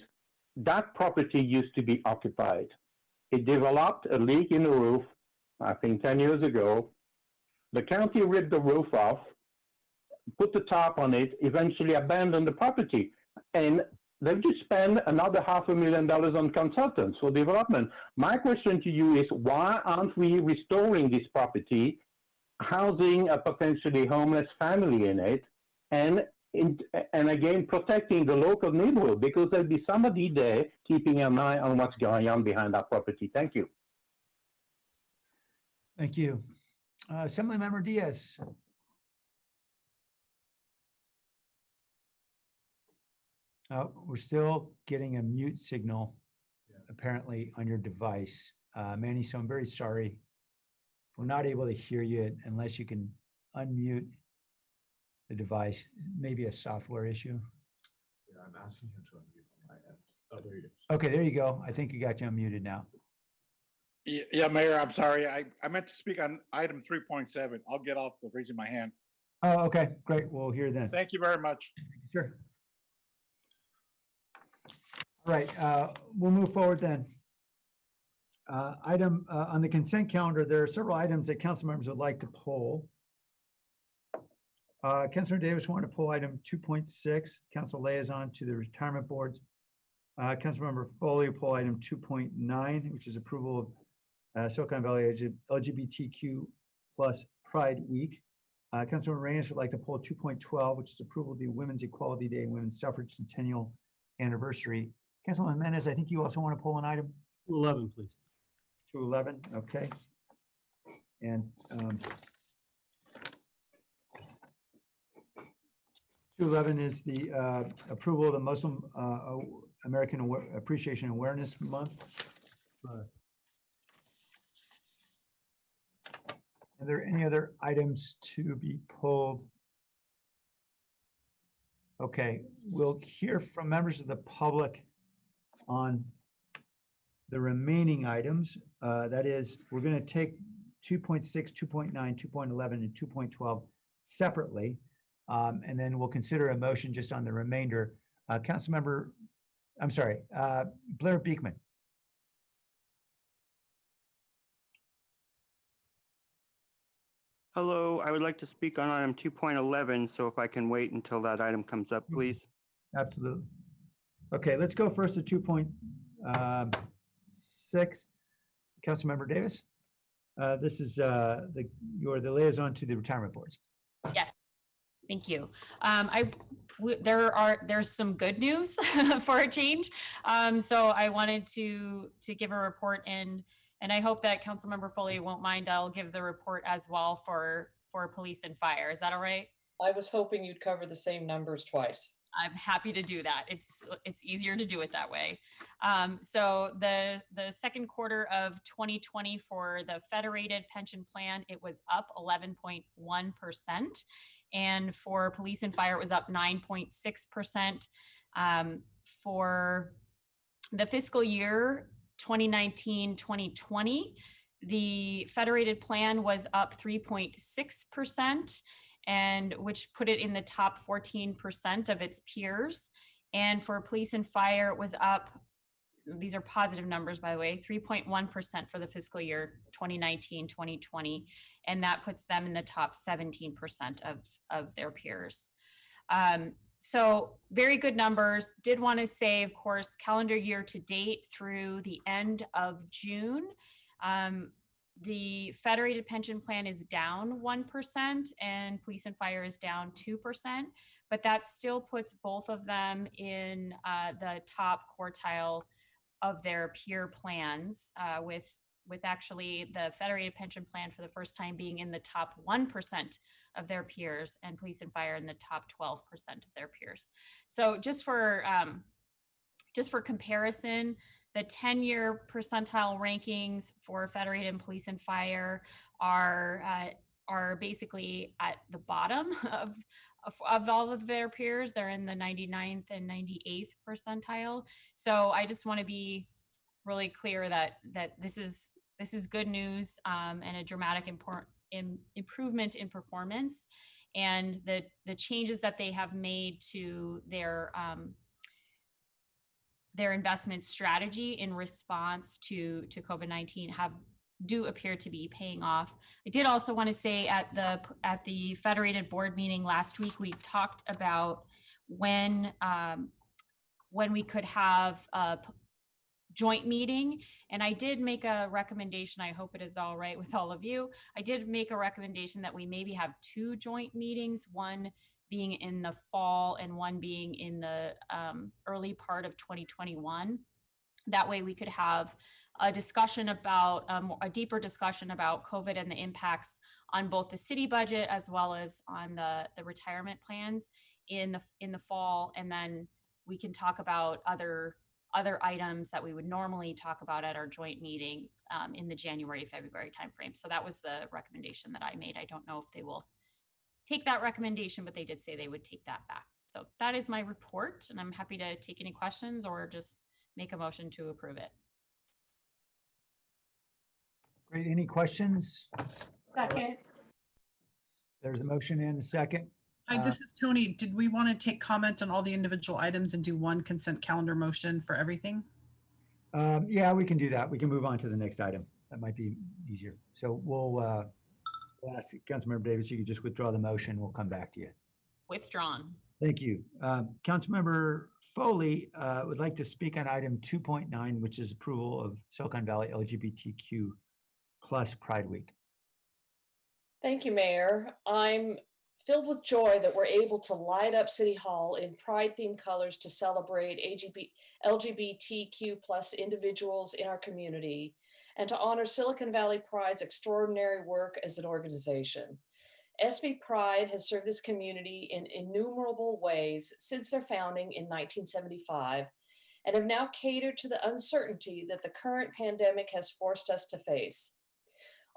that property used to be occupied. It developed a leak in the roof, I think 10 years ago. The county ripped the roof off, put the top on it, eventually abandoned the property. And they've just spent another $500,000 on consultants for development. My question to you is, why aren't we restoring this property, housing a potentially homeless family in it, and again, protecting the local neighborhood, because there'll be somebody there keeping an eye on what's going on behind that property. Thank you. Thank you. Assemblymember Diaz. We're still getting a mute signal, apparently, on your device. Manny, so I'm very sorry. We're not able to hear you unless you can unmute the device. Maybe a software issue. Yeah, I'm asking him to unmute on my end. Oh, there you go. Okay, there you go. I think you got you unmuted now. Yeah, Mayor, I'm sorry. I meant to speak on item 3.7. I'll get off of raising my hand. Oh, okay, great. We'll hear then. Thank you very much. Sure. All right, we'll move forward then. Item on the consent calendar, there are several items that council members would like to pull. Councilor Davis wanted to pull item 2.6, council liaison to the retirement boards. Councilmember Foley pull item 2.9, which is approval of Silicon Valley LGBTQ plus Pride Week. Councilmember Reyes would like to pull 2.12, which is approval of the Women's Equality Day and Women's Suffrage Centennial Anniversary. Councilman Mendes, I think you also want to pull an item. 211, please. 211, okay. And 211 is the approval of the Muslim American Appreciation Awareness Month. Are there any other items to be pulled? Okay, we'll hear from members of the public on the remaining items. That is, we're going to take 2.6, 2.9, 2.11, and 2.12 separately. And then we'll consider a motion just on the remainder. Councilmember, I'm sorry, Blair Beekman. Hello, I would like to speak on item 2.11, so if I can wait until that item comes up, please. Absolutely. Okay, let's go first to 2.6. Councilmember Davis. This is you're the liaison to the retirement boards. Yes, thank you. There's some good news for a change. So I wanted to give a report, and I hope that Councilmember Foley won't mind. I'll give the report as well for police and fire. Is that all right? I was hoping you'd cover the same numbers twice. I'm happy to do that. It's easier to do it that way. So the second quarter of 2020 for the federated pension plan, it was up 11.1%. And for police and fire, it was up 9.6%. For the fiscal year 2019-2020, the federated plan was up 3.6%, and which put it in the top 14% of its peers. And for police and fire, it was up, these are positive numbers, by the way, 3.1% for the fiscal year 2019-2020. And that puts them in the top 17% of their peers. So very good numbers. Did want to say, of course, calendar year to date through the end of June, the federated pension plan is down 1% and police and fire is down 2%, but that still puts both of them in the top quartile of their peer plans, with actually the federated pension plan for the first time being in the top 1% of their peers, and police and fire in the top 12% of their peers. So just for comparison, the 10-year percentile rankings for federated and police and fire are basically at the bottom of all of their peers. They're in the 99th and 98th percentile. So I just want to be really clear that this is good news, and a dramatic improvement in performance, and the changes that they have made to their investment strategy in response to COVID-19 do appear to be paying off. I did also want to say at the federated board meeting last week, we talked about when we could have a joint meeting, and I did make a recommendation. I hope it is all right with all of you. I did make a recommendation that we maybe have 2 joint meetings, one being in the fall and one being in the early part of 2021. That way we could have a discussion about a deeper discussion about COVID and the impacts on both the city budget as well as on the retirement plans in the fall, and then we can talk about other items that we would normally talk about at our joint meeting in the January-February timeframe. So that was the recommendation that I made. I don't know if they will take that recommendation, but they did say they would take that back. So that is my report, and I'm happy to take any questions or just make a motion to approve it. Great. Any questions? Second. There's a motion and a second. Hi, this is Tony. Did we want to take comment on all the individual items and do one consent calendar motion for everything? Yeah, we can do that. We can move on to the next item. That might be easier. So we'll ask Councilmember Davis, you can just withdraw the motion. We'll come back to you. Withdrawn. Thank you. Councilmember Foley would like to speak on item 2.9, which is approval of Silicon Valley LGBTQ+ Pride Week. Thank you, Mayor. I'm filled with joy that we're able to light up City Hall in pride-themed colors to celebrate LGBTQ+ individuals in our community and to honor Silicon Valley Pride's extraordinary work as an organization. SV Pride has served this community in innumerable ways since their founding in 1975 and have now catered to the uncertainty that the current pandemic has forced us to face.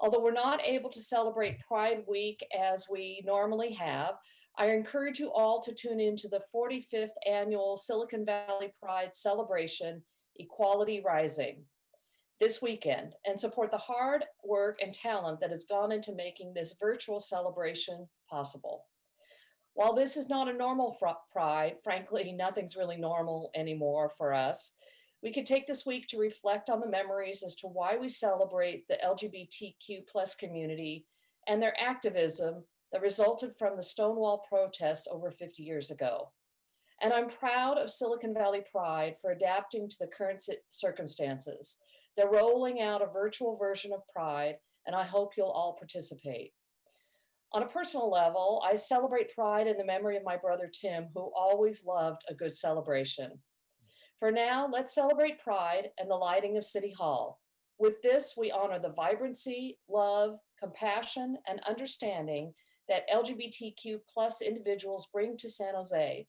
Although we're not able to celebrate Pride Week as we normally have, I encourage you all to tune into the 45th annual Silicon Valley Pride celebration, Equality Rising, this weekend, and support the hard work and talent that has gone into making this virtual celebration possible. While this is not a normal Pride, frankly, nothing's really normal anymore for us. We could take this week to reflect on the memories as to why we celebrate the LGBTQ plus community and their activism that resulted from the Stonewall protests over 50 years ago. And I'm proud of Silicon Valley Pride for adapting to the current circumstances. They're rolling out a virtual version of Pride, and I hope you'll all participate. On a personal level, I celebrate Pride in the memory of my brother Tim, who always loved a good celebration. For now, let's celebrate Pride and the lighting of City Hall. With this, we honor the vibrancy, love, compassion, and understanding that LGBTQ plus individuals bring to San Jose.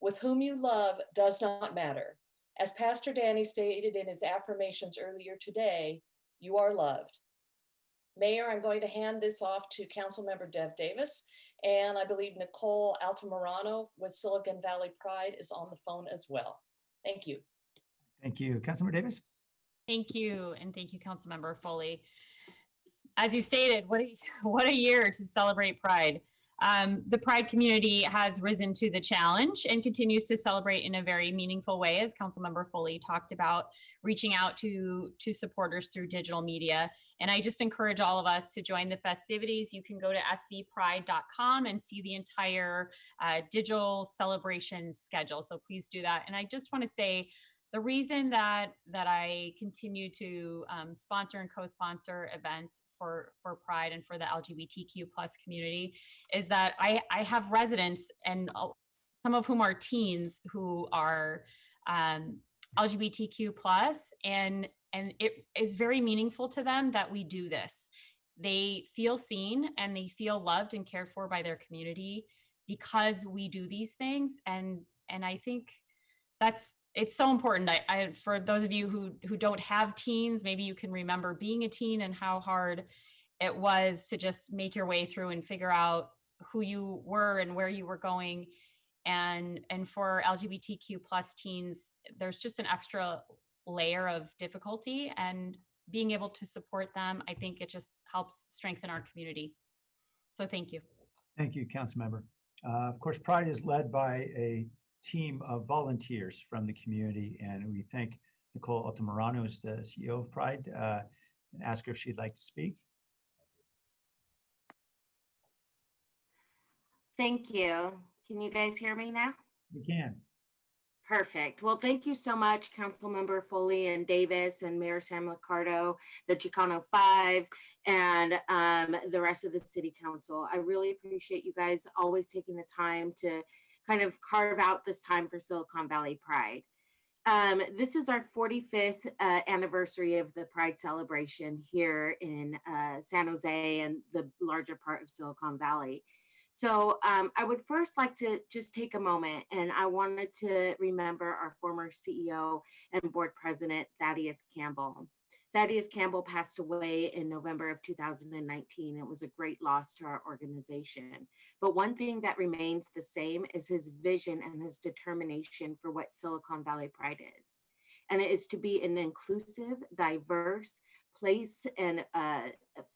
With whom you love does not matter. As Pastor Danny stated in his affirmations earlier today, you are loved. Mayor, I'm going to hand this off to Councilmember Dev Davis, and I believe Nicole Altamirano with Silicon Valley Pride is on the phone as well. Thank you. Thank you. Councilmember Davis? Thank you, and thank you, Councilmember Foley. As you stated, what a year to celebrate Pride. The Pride community has risen to the challenge and continues to celebrate in a very meaningful way, as Councilmember Foley talked about, reaching out to supporters through digital media. And I just encourage all of us to join the festivities. You can go to svpride.com and see the entire digital celebration schedule. So please do that. And I just want to say, the reason that I continue to sponsor and co-sponsor events for Pride and for the LGBTQ plus community is that I have residents, and some of whom are teens, who are LGBTQ plus, and it is very meaningful to them that we do this. They feel seen and they feel loved and cared for by their community because we do these things, and I think it's so important. I for those of you who don't have teens, maybe you can remember being a teen and how hard it was to just make your way through and figure out who you were and where you were going. And for LGBTQ plus teens, there's just an extra layer of difficulty, and being able to support them, I think it just helps strengthen our community. So thank you. Thank you, Councilmember. Of course, Pride is led by a team of volunteers from the community, and we thank Nicole Altamirano, who's the CEO of Pride, and ask her if she'd like to speak. Thank you. Can you guys hear me now? We can. Perfect. Well, thank you so much, Councilmember Foley and Davis and Mayor Sam Liccardo, the Chicano 5, and the rest of the City Council. I really appreciate you guys always taking the time to kind of carve out this time for Silicon Valley Pride. This is our 45th anniversary of the Pride celebration here in San Jose and the larger part of Silicon Valley. So I would first like to just take a moment, and I wanted to remember our former CEO and board president, Thaddeus Campbell. Thaddeus Campbell passed away in November of 2019. It was a great loss to our organization. But one thing that remains the same is his vision and his determination for what Silicon Valley Pride is. And it is to be an inclusive, diverse place and a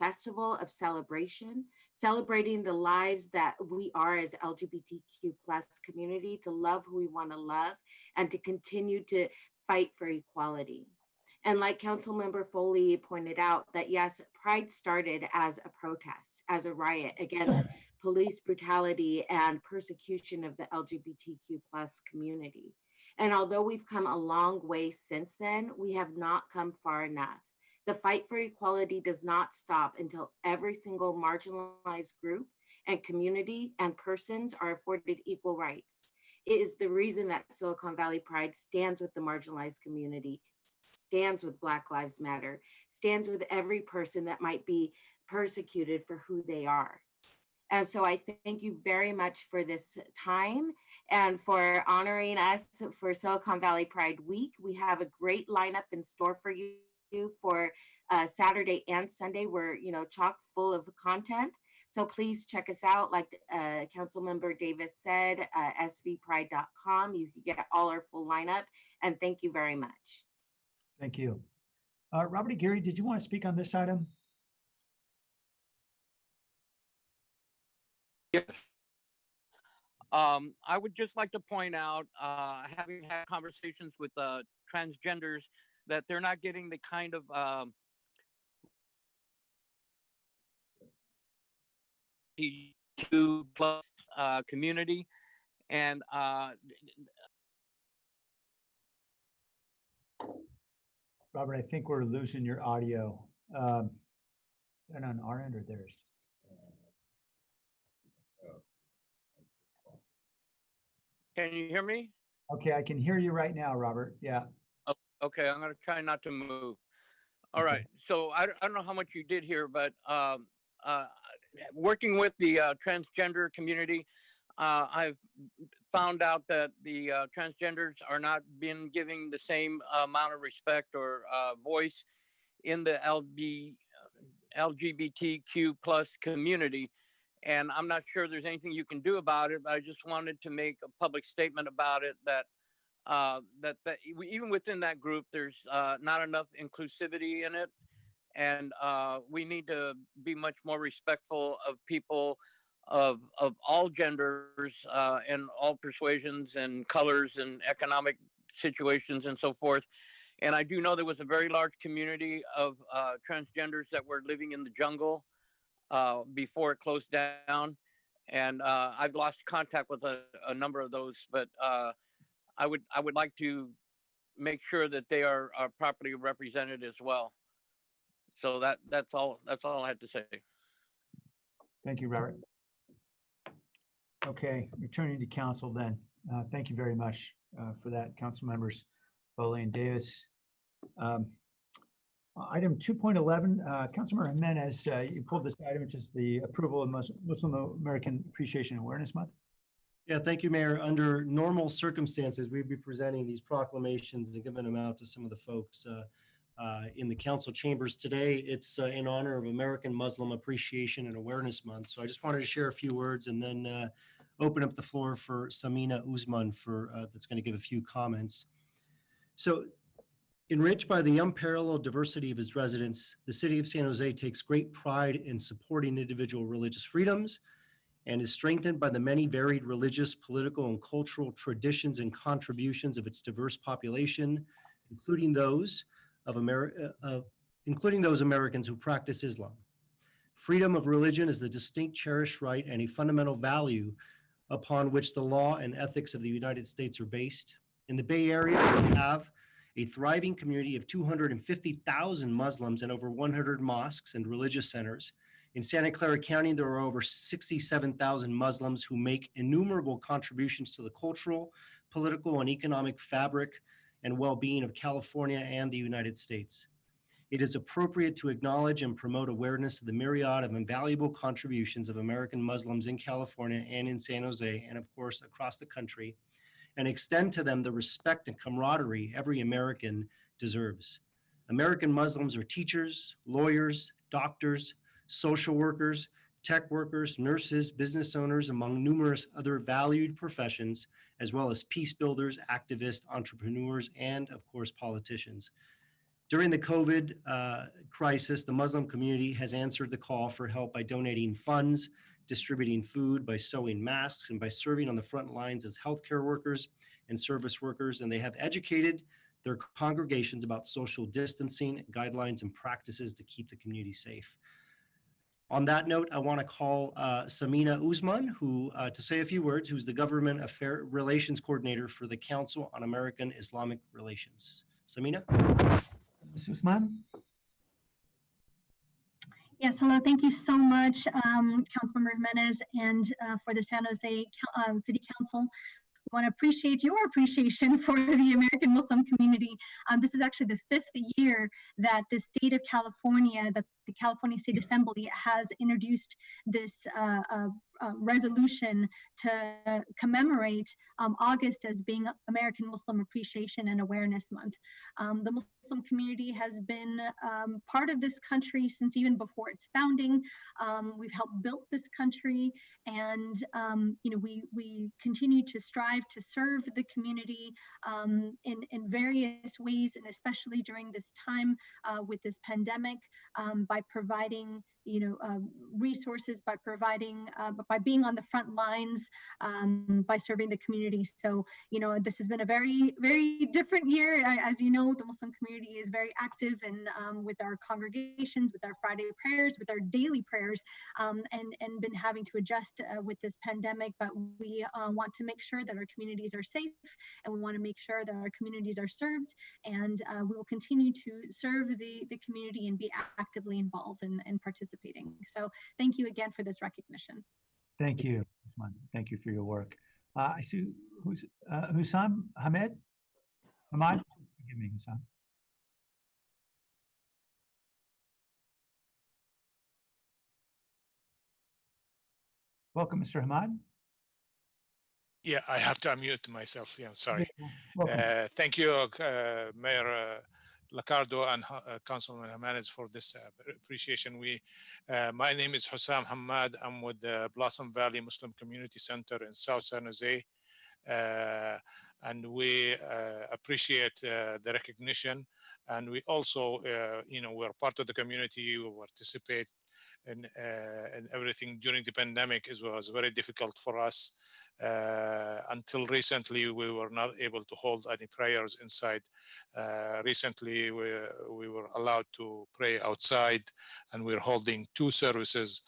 festival of celebration, celebrating the lives that we are as LGBTQ plus community, to love who we want to love, and to continue to fight for equality. And like Councilmember Foley pointed out, that yes, Pride started as a protest, as a riot against police brutality and persecution of the LGBTQ plus community. And although we've come a long way since then, we have not come far enough. The fight for equality does not stop until every single marginalized group and community and persons are afforded equal rights. It is the reason that Silicon Valley Pride stands with the marginalized community, stands with Black Lives Matter, stands with every person that might be persecuted for who they are. And so I thank you very much for this time and for honoring us for Silicon Valley Pride Week. We have a great lineup in store for you for Saturday and Sunday. We're, chock full of content. So please check us out. Like Councilmember Davis said, svpride.com. You can get all our full lineup. And thank you very much. Thank you. Robert and Gary, did you want to speak on this item? Yes. I would just like to point out, having had conversations with transgenders, that they're not getting the kind of LGBTQ plus community, and Robert, I think we're losing your audio. And on our end or theirs? Can you hear me? Okay, I can hear you right now, Robert. Yeah. Oh, okay, I'm gonna try not to move. All right, so I don't know how much you did here, but working with the transgender community, I've found out that the transgenders are not being given the same amount of respect or voice in the LGBTQ plus community. And I'm not sure there's anything you can do about it, but I just wanted to make a public statement about it, that even within that group, there's not enough inclusivity in it. And we need to be much more respectful of people of all genders and all persuasions and colors and economic situations and so forth. And I do know there was a very large community of transgenders that were living in the jungle before it closed down. And I've lost contact with a number of those, but I would like to make sure that they are properly represented as well. So that's all I had to say. Thank you, Robert. Okay, returning to council then. Thank you very much for that, council members Foley and Davis. Item 2.11, Councilmember Jimenez, you pulled this item, which is the approval of Muslim American Appreciation Awareness Month. Yeah, thank you, Mayor. Under normal circumstances, we'd be presenting these proclamations and giving them out to some of the folks in the council chambers today. It's in honor of American Muslim Appreciation and Awareness Month. So I just wanted to share a few words and then open up the floor for Samina Usman that's going to give a few comments. So, enriched by the unparalleled diversity of its residents, the city of San Jose takes great pride in supporting individual religious freedoms and is strengthened by the many varied religious, political, and cultural traditions and contributions of its diverse population, including those Americans who practice Islam. Freedom of religion is the distinct, cherished right and a fundamental value upon which the law and ethics of the United States are based. In the Bay Area, we have a thriving community of 250,000 Muslims and over 100 mosques and religious centers. In Santa Clara County, there are over 67,000 Muslims who make innumerable contributions to the cultural, political, and economic fabric and well-being of California and the United States. It is appropriate to acknowledge and promote awareness of the myriad of invaluable contributions of American Muslims in California and in San Jose, and of course, across the country, and extend to them the respect and camaraderie every American deserves. American Muslims are teachers, lawyers, doctors, social workers, tech workers, nurses, business owners, among numerous other valued professions, as well as peace builders, activists, entrepreneurs, and of course, politicians. During the COVID crisis, the Muslim community has answered the call for help by donating funds, distributing food, by sewing masks, and by serving on the front lines as healthcare workers and service workers. And they have educated their congregations about social distancing, guidelines, and practices to keep the community safe. On that note, I want to call Samina Usman, who to say a few words, who's the Government Affairs Relations Coordinator for the Council on American Islamic Relations. Samina? Ms. Usman? Yes, hello. Thank you so much, Councilmember Jimenez, and for the San Jose City Council. We want to appreciate your appreciation for the American Muslim community. This is actually the 5th year that the state of California, that the California State Assembly has introduced this resolution to commemorate August as being American Muslim Appreciation and Awareness Month. The Muslim community has been part of this country since even before its founding. We've helped build this country, and we continue to strive to serve the community in various ways, and especially during this time with this pandemic, by providing resources, by providing, by being on the front lines, by serving the community. So, this has been a very, very different year. As you know, the Muslim community is very active and with our congregations, with our Friday prayers, with our daily prayers, and been having to adjust with this pandemic. But we want to make sure that our communities are safe, and we want to make sure that our communities are served, and we will continue to serve the community and be actively involved and participating. So thank you again for this recognition. Thank you. Thank you for your work. I see Hussam Hamad. Forgive me, Hussam. Welcome, Mr. Hamad. Yeah, I have to unmute myself. Yeah, sorry. Welcome. Thank you, Mayor Lacardo and Councilman Jimenez for this appreciation. My name is Hussam Hamad. I'm with the Blossom Valley Muslim Community Center in South San Jose. And we appreciate the recognition. And we also, we're part of the community. We participate in everything during the pandemic. It was very difficult for us. Until recently, we were not able to hold any prayers inside. Recently, we were allowed to pray outside, and we're holding 2 services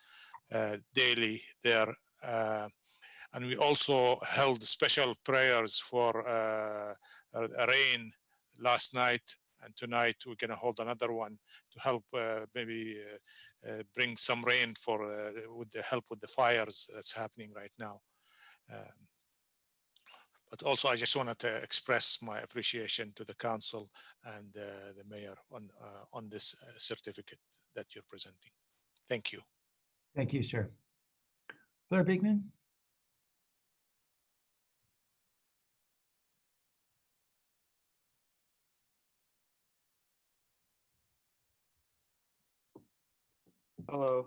daily there. And we also held special prayers for rain last night, and tonight we're going to hold another one to help maybe bring some rain for with the help with the fires that's happening right now. But also, I just wanted to express my appreciation to the council and the mayor on this certificate that you're presenting. Thank you. Thank you, sir. Blair Bigman. Hello.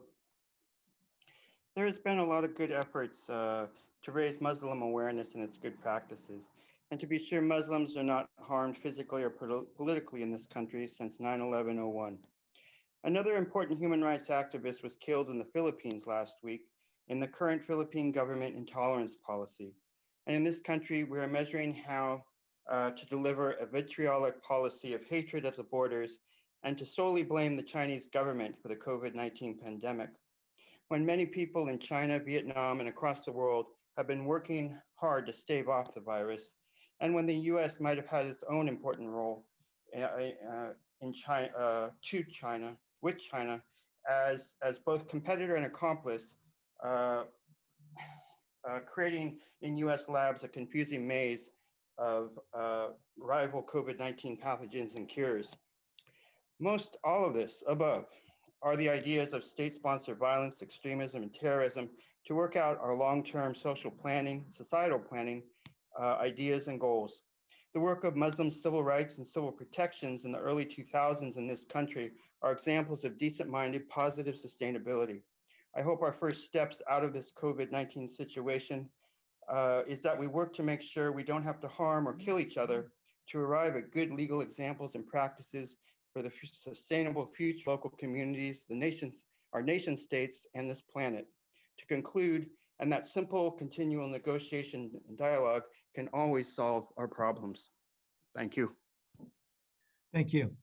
There has been a lot of good efforts to raise Muslim awareness and its good practices. And to be sure, Muslims are not harmed physically or politically in this country since 9/11/01. Another important human rights activist was killed in the Philippines last week in the current Philippine government intolerance policy. And in this country, we are measuring how to deliver a vitriolic policy of hatred at the borders and to solely blame the Chinese government for the COVID-19 pandemic, when many people in China, Vietnam, and across the world have been working hard to stave off the virus, and when the US might have had its own important role in China, with China, as both competitor and accomplice, creating in US labs a confusing maze of rival COVID-19 pathogens and cures. Most all of this above are the ideas of state-sponsored violence, extremism, and terrorism to work out our long-term social planning, societal planning, ideas and goals. The work of Muslim civil rights and civil protections in the early 2000s in this country are examples of decent-minded, positive sustainability. I hope our first steps out of this COVID-19 situation is that we work to make sure we don't have to harm or kill each other to arrive at good legal examples and practices for the sustainable future local communities, our nation states, and this planet. To conclude, and that simple continual negotiation and dialogue can always solve our problems. Thank you. Thank you.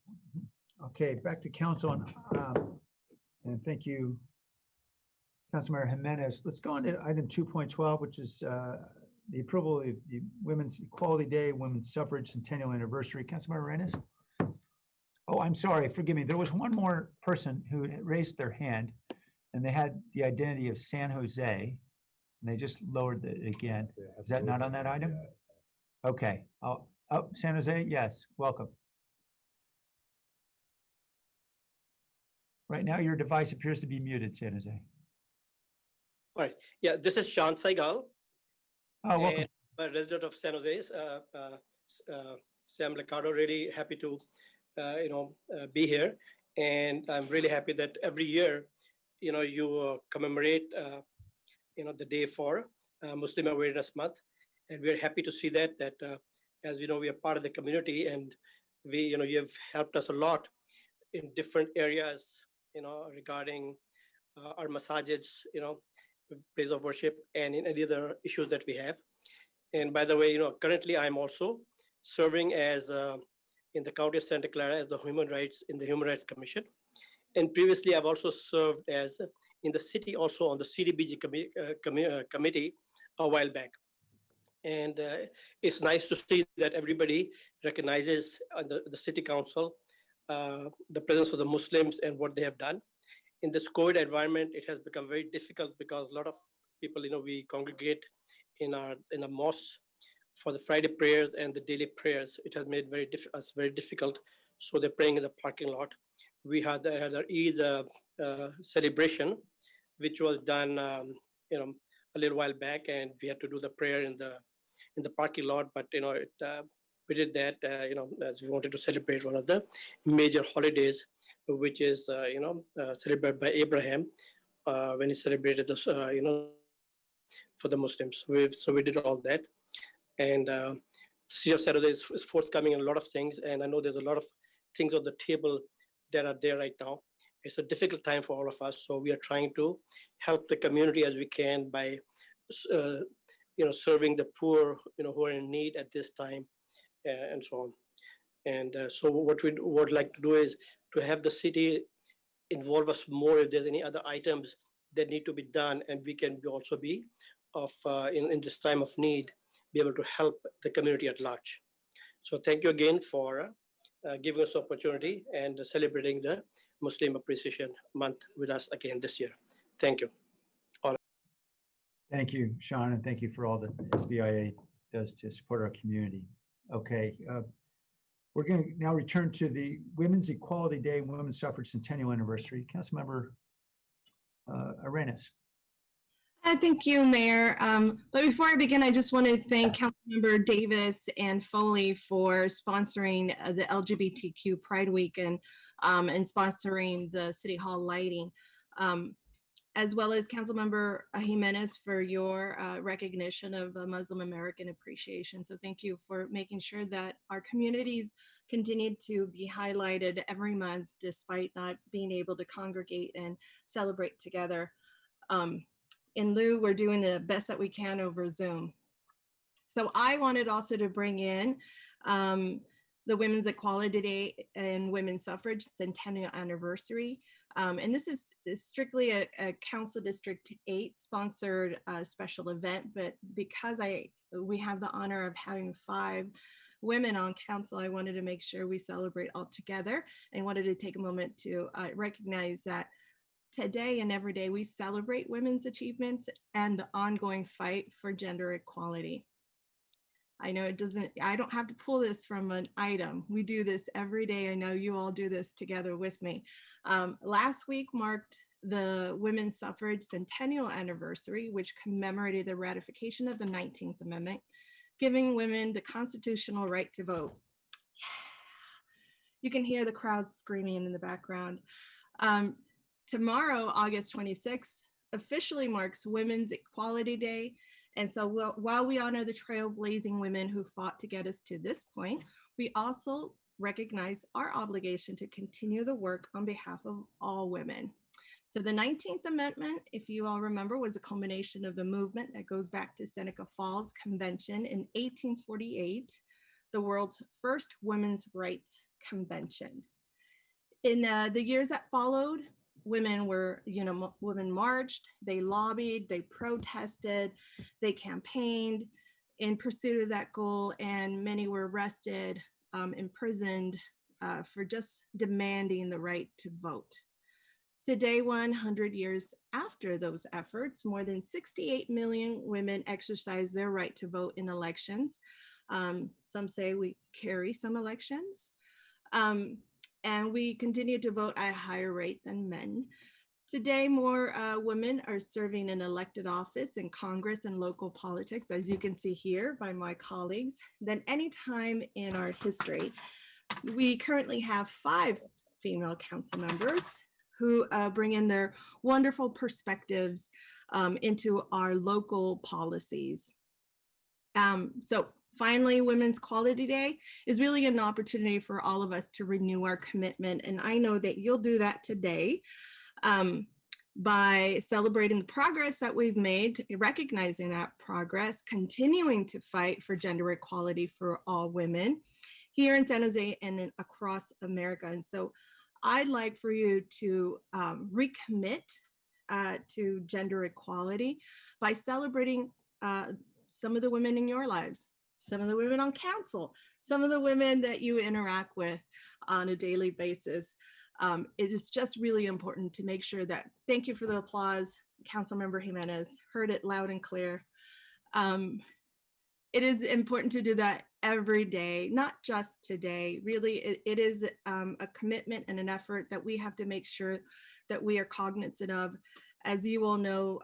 Okay, back to council, and thank you, Councilmember Jimenez. Let's go on to item 2.12, which is the approval of the Women's Equality Day, Women's Suffrage Centennial Anniversary. Councilmember Arenas? Oh, I'm sorry, forgive me. There was one more person who had raised their hand, and they had the identity of San Jose, and they just lowered it again. Is that not on that item? Okay. Oh, San Jose, yes, welcome. Right now, your device appears to be muted, San Jose. All right. Yeah, this is Sean Saigal. Oh, welcome. And I'm a resident of San Jose. Sam Liccardo, really happy to, be here. And I'm really happy that every year, you commemorate, the day for Muslim Awareness Month. And we're happy to see that, as you know, we are part of the community and you have helped us a lot in different areas, regarding our masajids, place of worship and in any other issues that we have. And by the way, currently I'm also serving as in the County of Santa Clara as the Human Rights in the Human Rights Commission. And previously I've also served as in the city also on the CDBG committee a while back. And it's nice to see that everybody recognizes the city council, the presence of the Muslims and what they have done. In this COVID environment, it has become very difficult because a lot of people, we congregate in the mosques for the Friday prayers and the daily prayers. It has made us very difficult. So they're praying in the parking lot. We had our Eid celebration, which was done, a little while back, and we had to do the prayer in the parking lot. But we did that, as we wanted to celebrate one of the major holidays, which is celebrated by Abraham when he celebrated this, for the Muslims. So we did all that, and City of San Jose is forthcoming in a lot of things, and I know there's a lot of things on the table that are there right now. It's a difficult time for all of us, so we are trying to help the community as we can by, serving the poor, who are in need at this time, and so on. And so what we would like to do is to have the city involve us more if there's any other items that need to be done, and we can also be of in this time of need, be able to help the community at large. So thank you again for giving us the opportunity and celebrating the Muslim Appreciation Month with us again this year. Thank you. Thank you, Sean, and thank you for all that SBIA does to support our community. Okay, we're going to now return to the Women's Equality Day and Women's Suffrage Centennial Anniversary. Councilmember Arenas. Thank you, Mayor. But before I begin, I just want to thank Councilmember Davis and Foley for sponsoring the LGBTQ Pride Week and sponsoring the City Hall lighting, as well as Councilmember Jimenez for your recognition of Muslim American appreciation. So thank you for making sure that our communities continue to be highlighted every month, despite not being able to congregate and celebrate together. In lieu, we're doing the best that we can over Zoom. So I wanted also to bring in the Women's Equality Day and Women's Suffrage Centennial Anniversary. And this is strictly a Council District 8 sponsored special event, but because we have the honor of having 5 women on council, I wanted to make sure we celebrate all together and wanted to take a moment to recognize that today and every day we celebrate women's achievements and the ongoing fight for gender equality. I know I don't have to pull this from an item. We do this every day. I know you all do this together with me. Last week marked the Women's Suffrage Centennial Anniversary, which commemorated the ratification of the 19th Amendment, giving women the constitutional right to vote. You can hear the crowd screaming in the background. Tomorrow, August 26th, officially marks Women's Equality Day. And so while we honor the trailblazing women who fought to get us to this point, we also recognize our obligation to continue the work on behalf of all women. So the 19th Amendment, if you all remember, was a culmination of the movement that goes back to Seneca Falls Convention in 1848, the world's first women's rights convention. In the years that followed, women marched, they lobbied, they protested, they campaigned in pursuit of that goal, and many were arrested, imprisoned for just demanding the right to vote. Today, 100 years after those efforts, more than 68 million women exercise their right to vote in elections. Some say we carry some elections. and we continue to vote at a higher rate than men. Today, more women are serving in elected office in Congress and local politics, as you can see here by my colleagues, than any time in our history. We currently have 5 female council members who bring in their wonderful perspectives into our local policies. So finally, Women's Quality Day is really an opportunity for all of us to renew our commitment. And I know that you'll do that today by celebrating the progress that we've made, recognizing that progress, continuing to fight for gender equality for all women here in San Jose and then across America. And so I'd like for you to recommit to gender equality by celebrating some of the women in your lives, some of the women on council, some of the women that you interact with on a daily basis. It is just really important to make sure that, thank you for the applause, Councilmember Jimenez, heard it loud and clear. It is important to do that every day, not just today. Really, it is a commitment and an effort that we have to make sure that we are cognizant of. As you all know,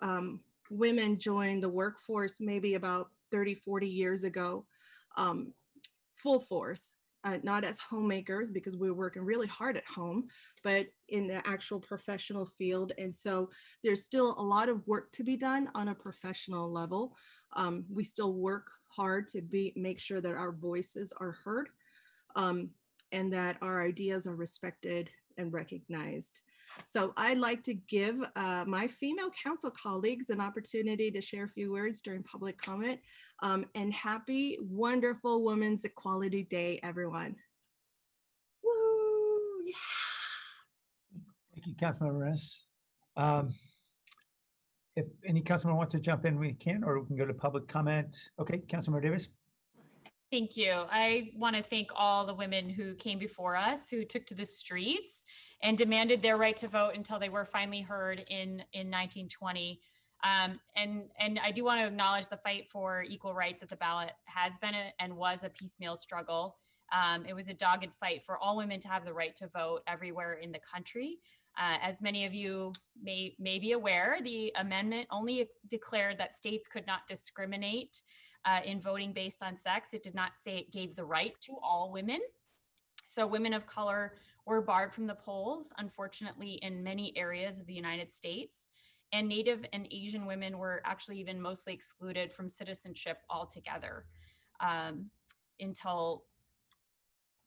women joined the workforce maybe about 30, 40 years ago, full force. Not as homemakers because we were working really hard at home, but in the actual professional field. And so there's still a lot of work to be done on a professional level. We still work hard to make sure that our voices are heard and that our ideas are respected and recognized. So I'd like to give my female council colleagues an opportunity to share a few words during public comment. And happy, wonderful Women's Equality Day, everyone. Woo! Yeah. Thank you, Councilmember Rennes. If any councilman wants to jump in, we can, or we can go to public comment. Okay, Councilmember Davis. Thank you. I want to thank all the women who came before us, who took to the streets and demanded their right to vote until they were finally heard in 1920. And I do want to acknowledge the fight for equal rights at the ballot has been and was a piecemeal struggle. It was a dogged fight for all women to have the right to vote everywhere in the country. As many of you may be aware, the amendment only declared that states could not discriminate in voting based on sex. It did not say it gave the right to all women. So women of color were barred from the polls, unfortunately, in many areas of the United States. And Native and Asian women were actually even mostly excluded from citizenship altogether until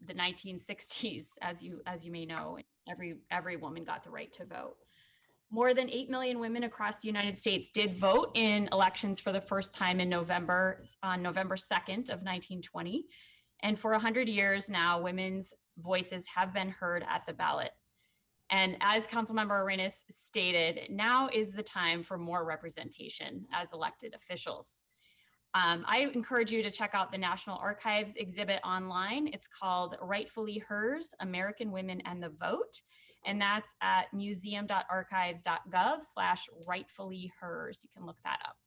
the 1960s, as you may know. Every woman got the right to vote. More than 8 million women across the United States did vote in elections for the first time in November, on November 2nd of 1920. And for 100 years now, women's voices have been heard at the ballot. And as Councilmember Arenas stated, now is the time for more representation as elected officials. I encourage you to check out the National Archives exhibit online. It's called Rightfully Hers, American Women and the Vote. And that's at museum.archives.gov/rightfullyhers. You can look that up.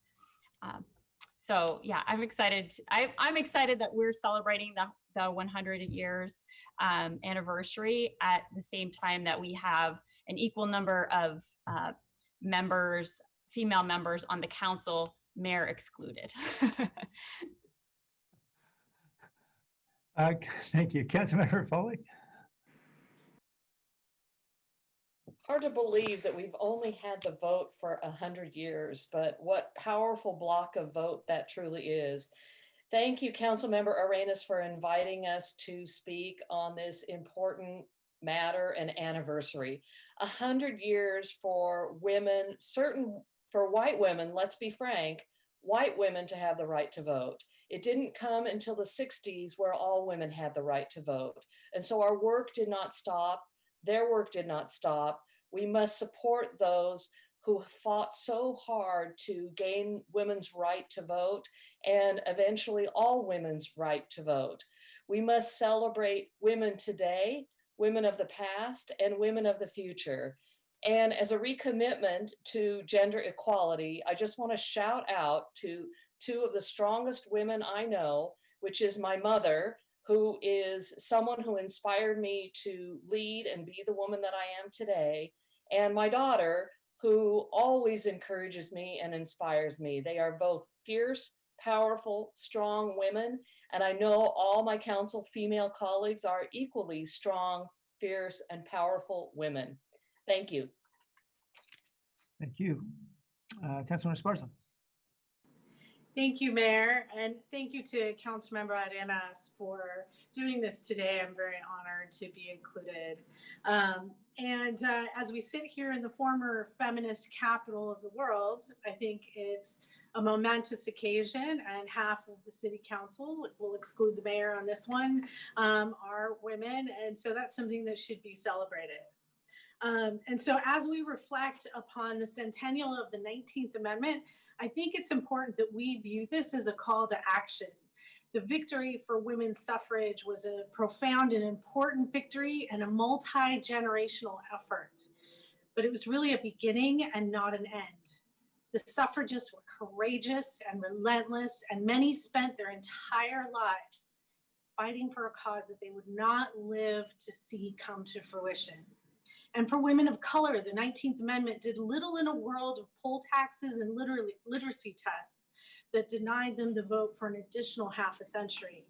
So yeah, I'm excited. I'm excited that we're celebrating the 100 years anniversary at the same time that we have an equal number of members, female members on the council, mayor excluded. Thank you. Councilmember Foley. Hard to believe that we've only had the vote for 100 years, but what powerful block of vote that truly is. Thank you, Councilmember Arenas, for inviting us to speak on this important matter and anniversary. 100 years for women, for white women, let's be frank, white women to have the right to vote. It didn't come until the 60s where all women had the right to vote. And so our work did not stop. Their work did not stop. We must support those who fought so hard to gain women's right to vote and eventually all women's right to vote. We must celebrate women today, women of the past, and women of the future. And as a recommitment to gender equality, I just want to shout out to two of the strongest women I know, which is my mother, who is someone who inspired me to lead and be the woman that I am today, and my daughter, who always encourages me and inspires me. They are both fierce, powerful, strong women, and I know all my council female colleagues are equally strong, fierce, and powerful women. Thank you. Thank you. Councilmember Esparza. Thank you, Mayor, and thank you to Councilmember Arenas for doing this today. I'm very honored to be included. As we sit here in the former feminist capital of the world, I think it's a momentous occasion, and half of the city council, will exclude the mayor on this one, are women, and so that's something that should be celebrated. And so as we reflect upon the centennial of the 19th Amendment, I think it's important that we view this as a call to action. The victory for women's suffrage was a profound and important victory and a multi-generational effort, but it was really a beginning and not an end. The suffragists were courageous and relentless, and many spent their entire lives fighting for a cause that they would not live to see come to fruition. And for women of color, the 19th Amendment did little in a world of poll taxes and literacy tests that denied them the vote for an additional half a century.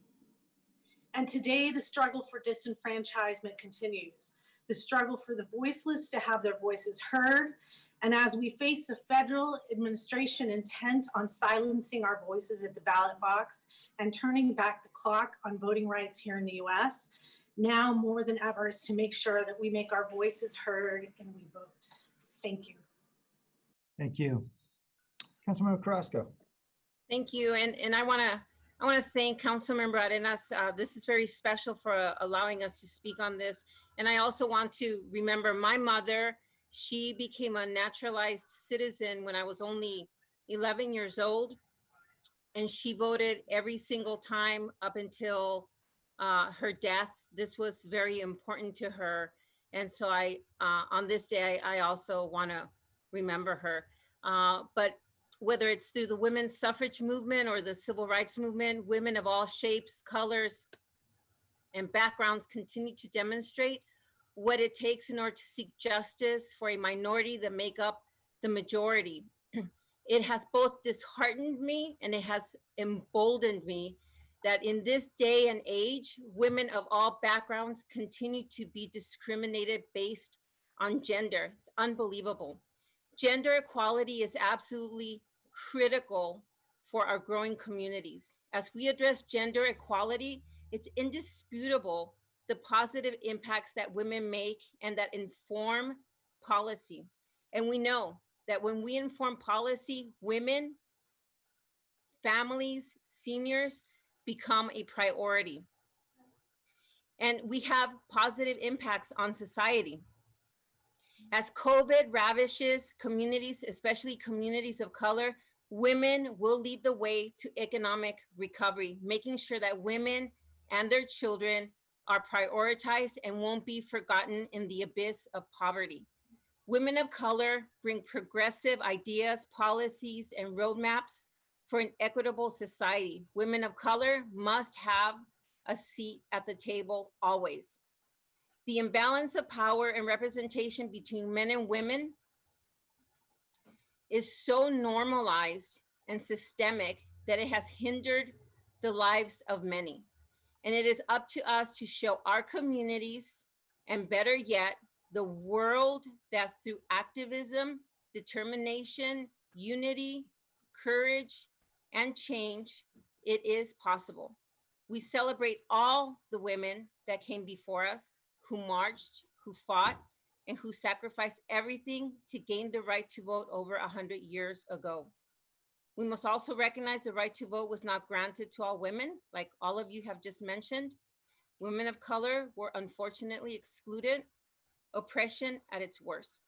And today, the struggle for disenfranchisement continues. The struggle for the voiceless to have their voices heard. And as we face a federal administration intent on silencing our voices at the ballot box and turning back the clock on voting rights here in the US, now more than ever is to make sure that we make our voices heard and we vote. Thank you. Thank you. Councilmember Carrasco. Thank you, and I want to thank Councilmember Arenas. This is very special for allowing us to speak on this, and I also want to remember my mother. She became a naturalized citizen when I was only 11 years old, and she voted every single time up until her death. This was very important to her, and so on this day I also want to remember her. But whether it's through the women's suffrage movement or the civil rights movement, women of all shapes, colors, and backgrounds continue to demonstrate what it takes in order to seek justice for a minority that make up the majority. It has both disheartened me and it has emboldened me that in this day and age, women of all backgrounds continue to be discriminated based on gender. It's unbelievable. Gender equality is absolutely critical for our growing communities. As we address gender equality, it's indisputable the positive impacts that women make and that inform policy. And we know that when we inform policy, women, families, seniors become a priority. And we have positive impacts on society. As COVID ravishes communities, especially communities of color, women will lead the way to economic recovery, making sure that women and their children are prioritized and won't be forgotten in the abyss of poverty. Women of color bring progressive ideas, policies, and roadmaps for an equitable society. Women of color must have a seat at the table always. The imbalance of power and representation between men and women is so normalized and systemic that it has hindered the lives of many. And it is up to us to show our communities, and better yet, the world, that through activism, determination, unity, courage, and change, it is possible. We celebrate all the women that came before us, who marched, who fought, and who sacrificed everything to gain the right to vote over 100 years ago. We must also recognize the right to vote was not granted to all women, like all of you have just mentioned. Women of color were unfortunately excluded, oppression at its worst.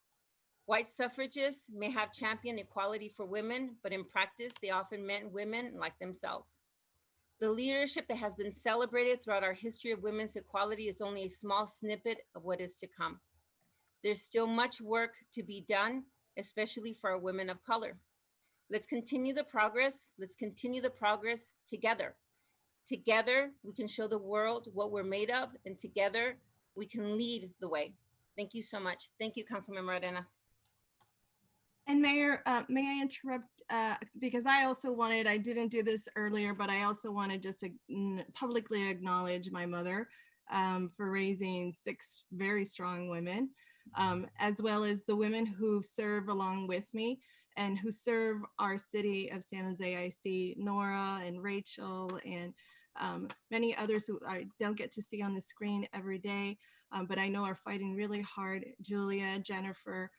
White suffragists may have championed equality for women, but in practice, they often meant women like themselves. The leadership that has been celebrated throughout our history of women's equality is only a small snippet of what is to come. There's still much work to be done, especially for our women of color. Let's continue the progress. Let's continue the progress together. Together, we can show the world what we're made of, and together, we can lead the way. Thank you so much. Thank you, Councilmember Arenas. And Mayor, may I interrupt? Because I didn't do this earlier, but I also want to just publicly acknowledge my mother for raising 6 very strong women, as well as the women who serve along with me and who serve our city of San Jose. I see Nora and Rachel and many others who I don't get to see on the screen every day, but I know are fighting really hard. Julia, Jennifer,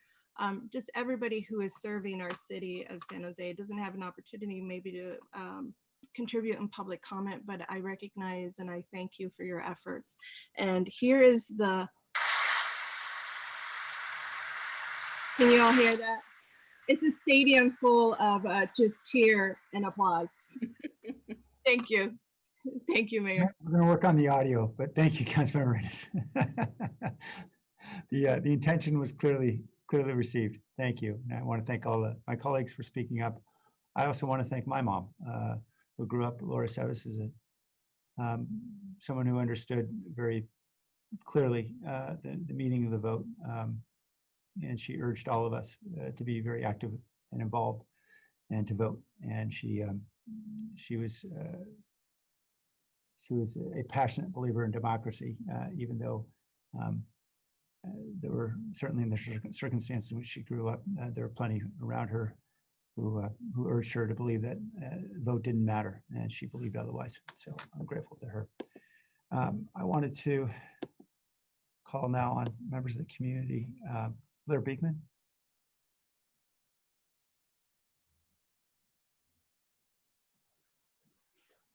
just everybody who is serving our city of San Jose doesn't have an opportunity maybe to contribute in public comment, but I recognize and I thank you for your efforts. And here is the, can you all hear that? It's a stadium full of just cheer and applause. Thank you. Thank you, Mayor. We're going to work on the audio, but thank you, Councilmember Arenas. The intention was clearly received. Thank you. And I want to thank all my colleagues for speaking up. I also want to thank my mom, who grew up, Laura Sevis, as someone who understood very clearly the meaning of the vote. And she urged all of us to be very active and involved and to vote. And she was a passionate believer in democracy, even though there were certainly in the circumstances in which she grew up, there were plenty around her who urged her to believe that vote didn't matter, and she believed otherwise. So I'm grateful to her. I wanted to call now on members of the community. Blair Beekman.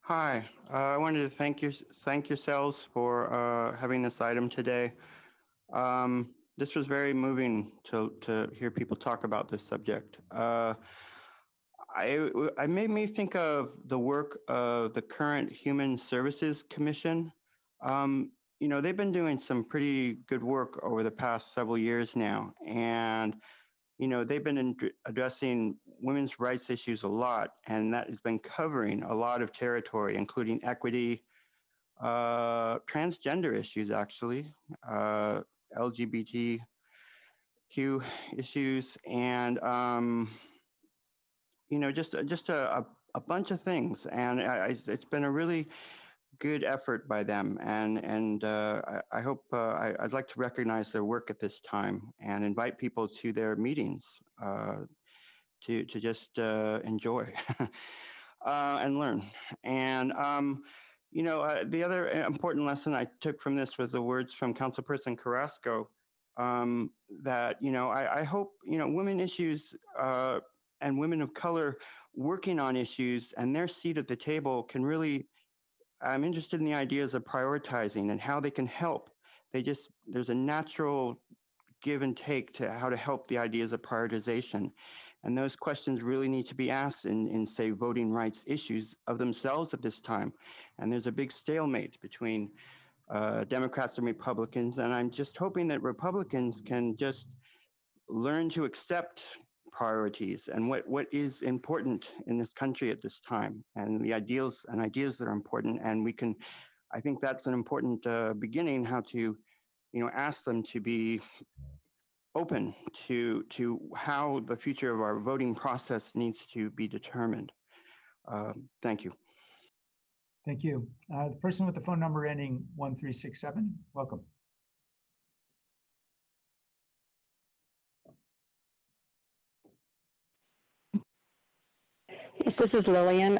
Hi, I wanted to thank yourselves for having this item today. This was very moving to hear people talk about this subject. It made me think of the work of the current Human Services Commission. You know, they've been doing some pretty good work over the past several years now. And, you know, they've been addressing women's rights issues a lot, and that has been covering a lot of territory, including equity, transgender issues, actually, LGBTQ issues, and, you know, just a bunch of things. And it's been a really good effort by them, and I hope I'd like to recognize their work at this time and invite people to their meetings to just enjoy and learn. And you know, the other important lesson I took from this was the words from Councilperson Carrasco, that, you know, I hope, you know, women issues and women of color working on issues and their seat at the table can really, I'm interested in the ideas of prioritizing and how they can help. There's a natural give and take to how to help the ideas of prioritization. And those questions really need to be asked in say, voting rights issues of themselves at this time. And there's a big stalemate between Democrats and Republicans. And I'm just hoping that Republicans can just learn to accept priorities and what is important in this country at this time, and the ideals that are important. And we can, I think that's an important beginning, how to, you know, ask them to be open to how the future of our voting process needs to be determined. Thank you. Thank you. The person with the phone number ending 1367, welcome. Yes, this is Lillian,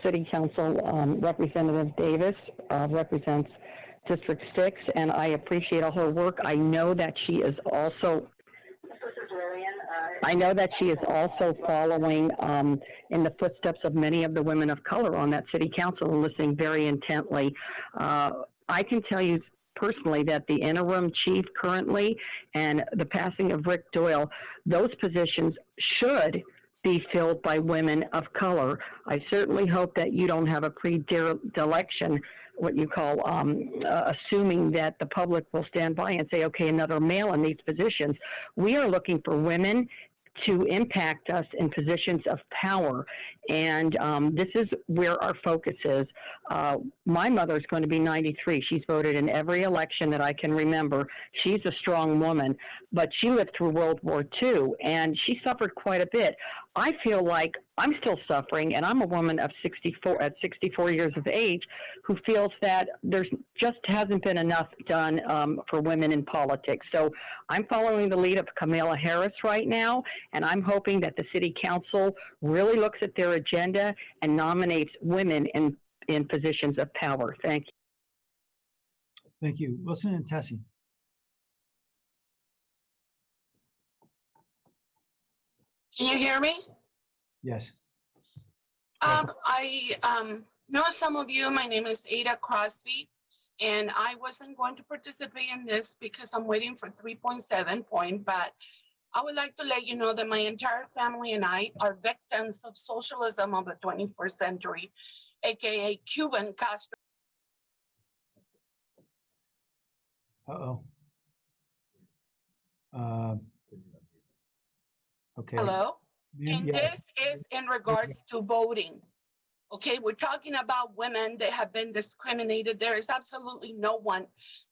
City Council Representative Davis, represents District 6, and I appreciate all her work. I know that she is also following in the footsteps of many of the women of color on that city council and listening very intently. I can tell you personally that the interim chief currently and the passing of Rick Doyle, those positions should be filled by women of color. I certainly hope that you don't have a predilection, what you call assuming that the public will stand by and say, okay, another male in these positions. We are looking for women to impact us in positions of power. And this is where our focus is. My mother is going to be 93. She's voted in every election that I can remember. She's a strong woman, but she lived through World War II, and she suffered quite a bit. I feel like I'm still suffering, and I'm a woman of 64 years of age who feels that there's just hasn't been enough done for women in politics. So I'm following the lead of Kamala Harris right now, and I'm hoping that the city council really looks at their agenda and nominates women in positions of power. Thank you. Thank you. Wilson and Tessie. Can you hear me? Yes. I know some of you. My name is Ada Crosby, and I wasn't going to participate in this because I'm waiting for 3.7 point, but I would like to let you know that my entire family and I are victims of socialism of the 21st century, aka Cuban Castro. Uh-oh. Okay. Hello? Ma'am, And yes. this is in regards to voting. Okay, we're talking about women that have been discriminated. There is absolutely no one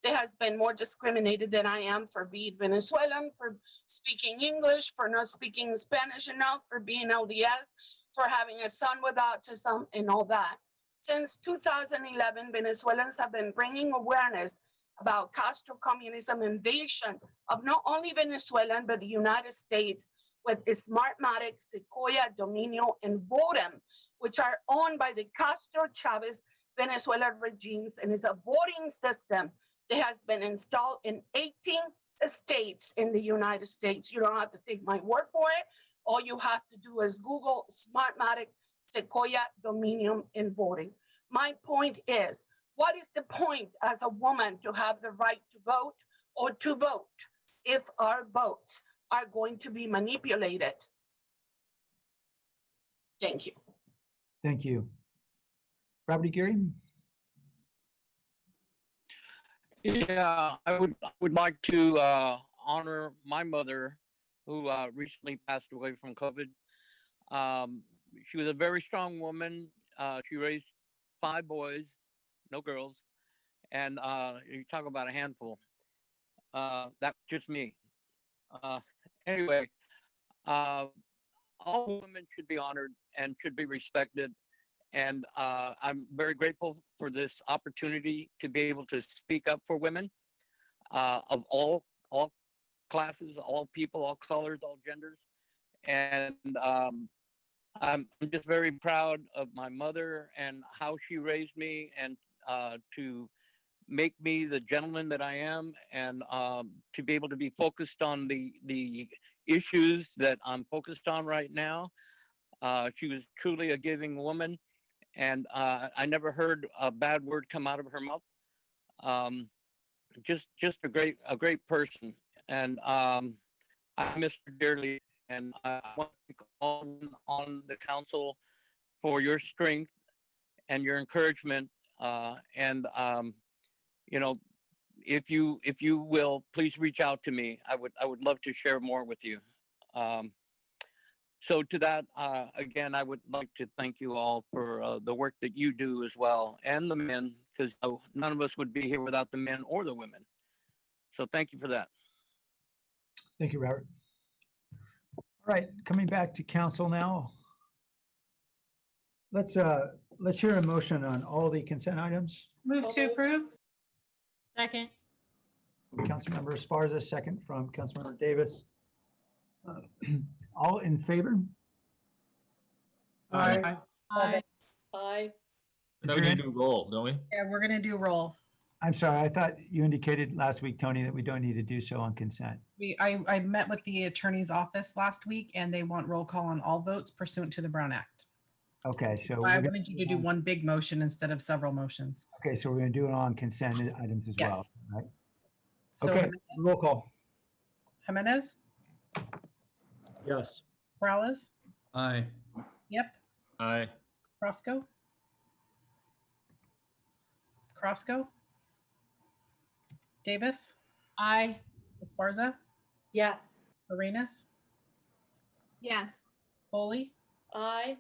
that has been more discriminated than I am for being Venezuelan, for speaking English, for not speaking Spanish enough, for being LDS, for having a son with autism and all that. Since 2011, Venezuelans have been bringing awareness about Castro communism invasion of not only Venezuela, but the United States with Smartmatic, Sequoia, Dominio, and Votem, which are owned by the Castro Chavez Venezuela regimes, and is a voting system that has been installed in 18 states in the United States. You don't have to take my word for it. All you have to do is Google Smartmatic, Sequoia, Dominion, and voting. My point is, what is the point as a woman to have the right to vote or to vote if our votes are going to be manipulated? Thank you. Thank you. Robert Geary? Yeah, I would like to honor my mother, who recently passed away from COVID. She was a very strong woman. She raised 5 boys, no girls, and you talk about a handful. That's just me. Anyway, all women should be honored and should be respected. And I'm very grateful for this opportunity to be able to speak up for women of all classes, all people, all colors, all genders. And I'm just very proud of my mother and how she raised me, and to make me the gentleman that I am, and to be able to be focused on the issues that I'm focused on right now. She was truly a giving woman, and I never heard a bad word come out of her mouth. Just a great person, and I miss her dearly. And I want to thank all on the council for your strength and your encouragement. And you know, if you will, please reach out to me. I would love to share more with you. So to that, again, I would like to thank you all for the work that you do as well, and the men, because none of us would be here without the men or the women. So thank you for that. Thank you, Robert. All right, coming back to council now. Let's hear a motion on all the consent items. Move to approve. Second. Councilmember Esparza, second from Councilmember Davis. All in favor? Aye. Aye. Now we need to do roll, don't we? Yeah, we're gonna do roll. I'm sorry, I thought you indicated last week, Tony, that we don't need to do so on consent. I met with the attorney's office last week, and they want roll call on all votes pursuant to the Brown Act. Okay, so I wanted you to do one big motion instead of several motions. Okay, so we're going to do it on consent items as well, right? So Okay, roll call. Jimenez, Yes. Morales, Aye. yep, Aye. Crosco, Davis, Aye. Esparza, Yes. Arenas, Yes. Foley, Aye.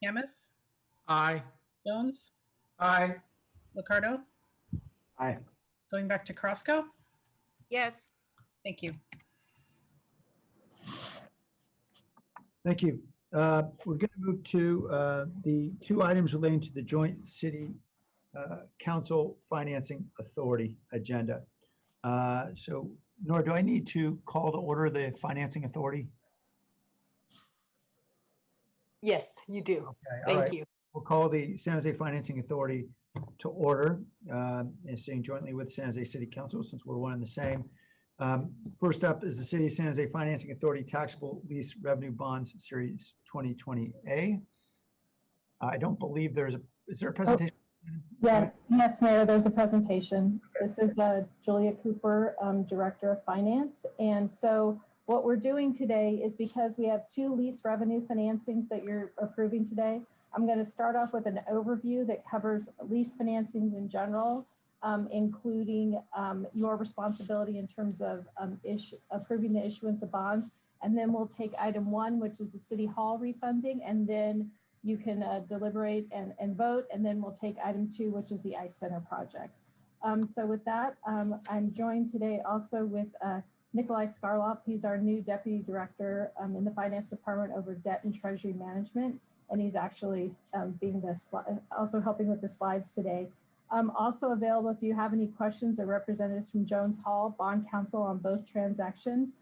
Yamas, Aye. Jones, Aye. Ricardo. Aye. Going back to Crosco. Yes. Thank you. Thank you. We're going to move to the two items relating to the Joint City Council Financing Authority agenda. So, Nora, do I need to call to order the Financing Authority? Yes, you do. Okay, all Thank right. you. We'll call the San Jose Financing Authority to order, and sitting jointly with San Jose City Council, since we're one and the same. First up is the City of San Jose Financing Authority Taxable Lease Revenue Bonds Series 2020A. I don't believe is there a presentation? Yeah, yes, Mayor, there's a presentation. This is Julia Cooper, Director of Finance. And so what we're doing today is, because we have two lease revenue financings that you're approving today, I'm going to start off with an overview that covers lease financings in general, including your responsibility in terms of approving the issuance of bonds. And then we'll take item 1, which is the City Hall refunding, and then you can deliberate and vote, and then we'll take item 2, which is the ICE Center project. So with that, I'm joined today also with Nikolai Skarloff. He's our new Deputy Director in the Finance Department over Debt and Treasury Management, and he's actually also helping with the slides today. Also available if you have any questions, are representatives from Jones Hall, bond counsel on both transactions.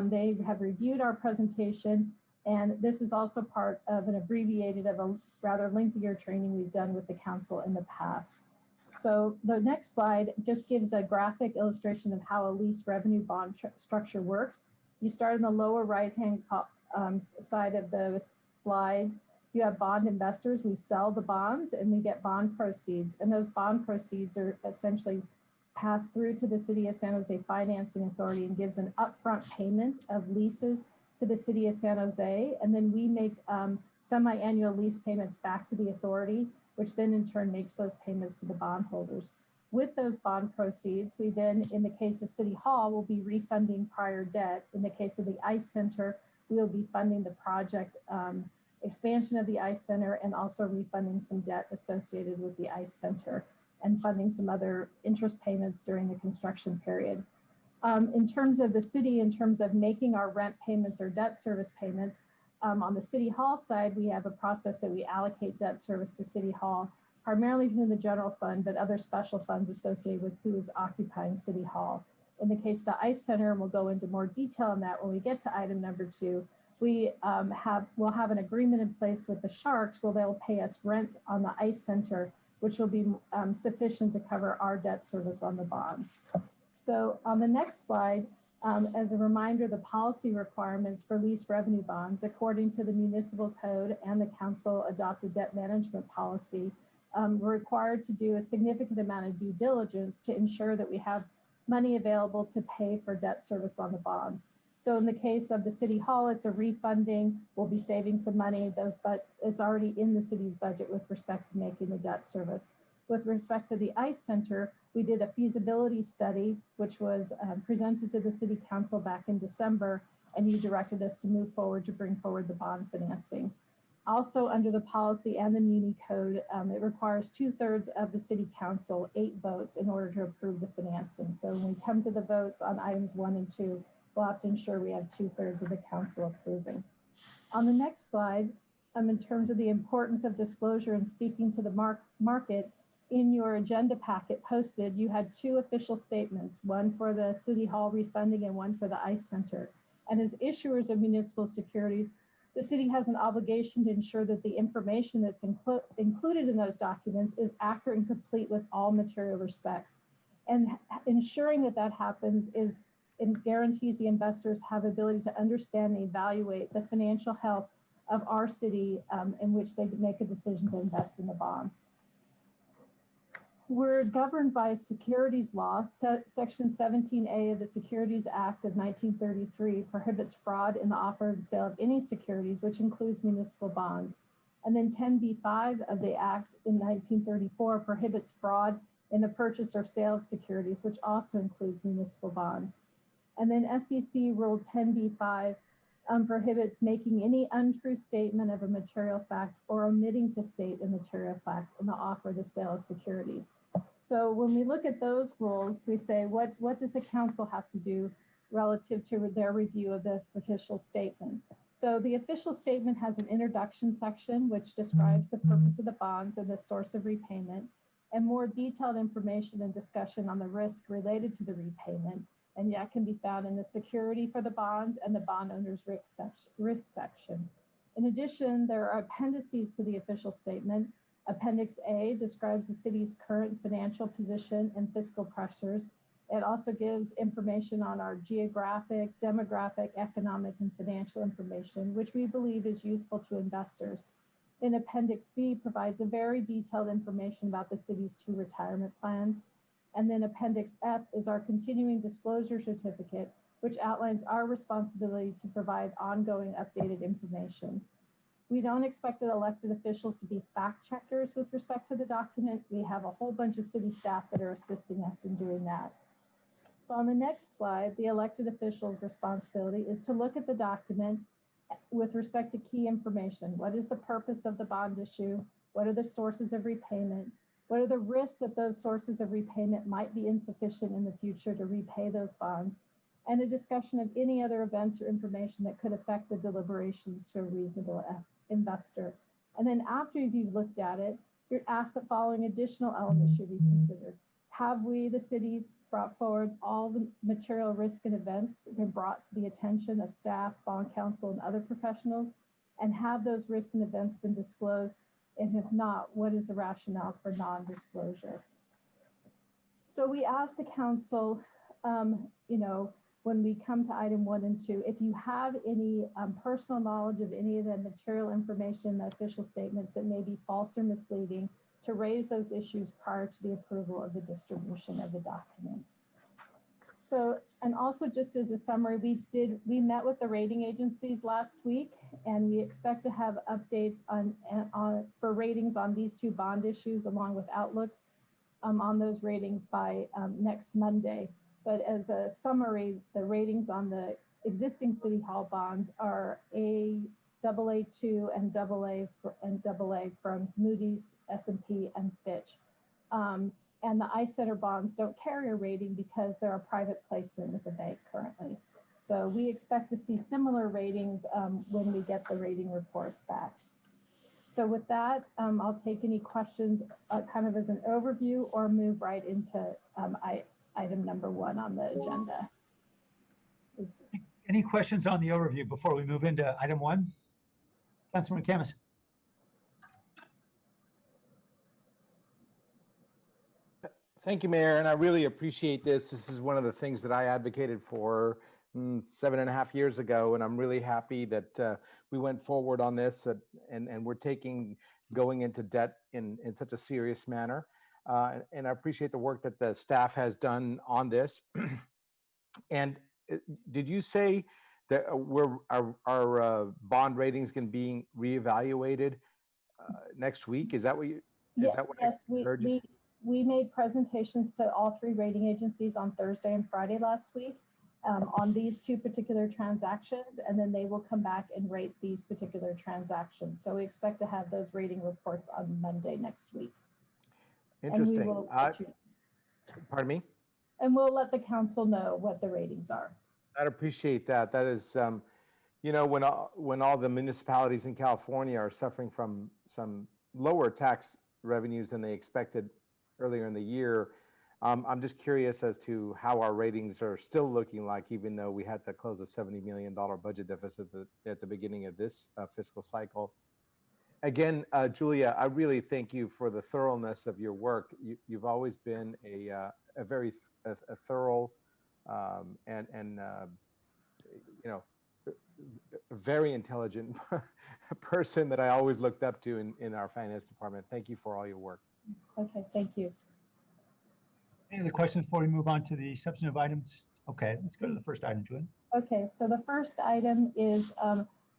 They have reviewed our presentation, and this is also part of an abbreviated of a rather lengthier training we've done with the council in the past. So the next slide just gives a graphic illustration of how a lease revenue bond structure works. You start in the lower right-hand side of the slides. You have bond investors. We sell the bonds and we get bond proceeds. And those bond proceeds are essentially passed through to the City of San Jose Financing Authority and gives an upfront payment of leases to the City of San Jose. And then we make semi-annual lease payments back to the authority, which then in turn makes those payments to the bondholders. With those bond proceeds, we then, in the case of City Hall, will be refunding prior debt. In the case of the ICE Center, we will be funding the project expansion of the ICE Center, and also refunding some debt associated with the ICE Center, and funding some other interest payments during the construction period. In terms of the city, in terms of making our rent payments or debt service payments, on the City Hall side, we have a process that we allocate debt service to City Hall, primarily from the general fund, but other special funds associated with who is occupying City Hall. In the case of the ICE Center, and we'll go into more detail on that when we get to item number 2, we'll have an agreement in place with the Sharks where they'll pay us rent on the ICE Center, which will be sufficient to cover our debt service on the bonds. So on the next slide, as a reminder, the policy requirements for lease revenue bonds, according to the municipal code and the council adopted debt management policy, we're required to do a significant amount of due diligence to ensure that we have money available to pay for debt service on the bonds. So in the case of the City Hall, it's a refunding. We'll be saving some money, but it's already in the city's budget with respect to making the debt service. With respect to the ICE Center, we did a feasibility study, which was presented to the City Council back in December, and you directed us to move forward to bring forward the bond financing. Also, under the policy and the Muni Code, it requires 2/3 of the City Council, 8 votes, in order to approve the financing. So when we come to the votes on items 1 and 2, we'll have to ensure we have 2/3 of the council approving. On the next slide, in terms of the importance of disclosure and speaking to the market, in your agenda packet posted, you had 2 official statements, one for the City Hall refunding and one for the ICE Center. And as issuers of municipal securities, the city has an obligation to ensure that the information that's included in those documents is accurate and complete with all material respects. And ensuring that that happens and guarantees the investors have ability to understand and evaluate the financial health of our city in which they make a decision to invest in the bonds. We're governed by securities law. Section 17A of the Securities Act of 1933 prohibits fraud in the offer and sale of any securities, which includes municipal bonds. And then 10b-5 of the Act in 1934 prohibits fraud in the purchase or sale of securities, which also includes municipal bonds. And then SEC Rule 10b-5 prohibits making any untrue statement of a material fact or omitting to state a material fact in the offer or the sale of securities. So when we look at those rules, we say, what does the council have to do relative to their review of the official statement? So the official statement has an introduction section, which describes the purpose of the bonds and the source of repayment, and more detailed information and discussion on the risk related to the repayment. And that can be found in the security for the bonds and the bond owner's risk section. In addition, there are appendices to the official statement. Appendix A describes the city's current financial position and fiscal pressures. It also gives information on our geographic, demographic, economic, and financial information, which we believe is useful to investors. Then Appendix B provides a very detailed information about the city's 2 retirement plans. And then Appendix F is our continuing disclosure certificate, which outlines our responsibility to provide ongoing updated information. We don't expect elected officials to be fact checkers with respect to the document. We have a whole bunch of city staff that are assisting us in doing that. So on the next slide, the elected official's responsibility is to look at the document with respect to key information. What is the purpose of the bond issue? What are the sources of repayment? What are the risks that those sources of repayment might be insufficient in the future to repay those bonds? And a discussion of any other events or information that could affect the deliberations to a reasonable investor. And then after you've looked at it, you're asked the following additional elements should be considered. Have we, the city, brought forward all the material risk and events that have been brought to the attention of staff, bond counsel, and other professionals? And have those risks and events been disclosed? And if not, what is the rationale for non-disclosure? So we asked the council, when we come to item 1 and 2, if you have any personal knowledge of any of the material information, the official statements that may be false or misleading, to raise those issues prior to the approval of the distribution of the document. So, and also just as a summary, we met with the rating agencies last week, and we expect to have updates for ratings on these 2 bond issues along with outlooks on those ratings by next Monday. But as a summary, the ratings on the existing City Hall bonds are AA2 and AA from Moody's, S&P, and Fitch. And the ICE Center bonds don't carry a rating because they're a private placement with the bank currently. So we expect to see similar ratings when we get the rating reports back. So with that, I'll take any questions kind of as an overview or move right into item number 1 on the agenda. Any questions on the overview before we move into item 1? Councilman Camus. Thank you, Mayor, and I really appreciate this. This is one of the things that I advocated for 7.5 years ago, and I'm really happy that we went forward on this and we're going into debt in such a serious manner. And I appreciate the work that the staff has done on this. And did you say that our bond ratings can be reevaluated next week? Is that what you? Yes, we made presentations to all 3 rating agencies on Thursday and Friday last week on these 2 particular transactions, and then they will come back and rate these particular transactions. So we expect to have those rating reports on Monday next week. Interesting. Pardon me? And we'll let the council know what the ratings are. I'd appreciate that. That is, when all the municipalities in California are suffering from some lower tax revenues than they expected earlier in the year, I'm just curious as to how our ratings are still looking like, even though we had to close a $70 million budget deficit at the beginning of this fiscal cycle. Again, Julia, I really thank you for the thoroughness of your work. You've always been a very thorough and very intelligent person that I always looked up to in our finance department. Thank you for all your work. Okay, thank you. Any other questions before we move on to the substantive items? Okay, let's go to the first item, Julian. Okay, so the first item is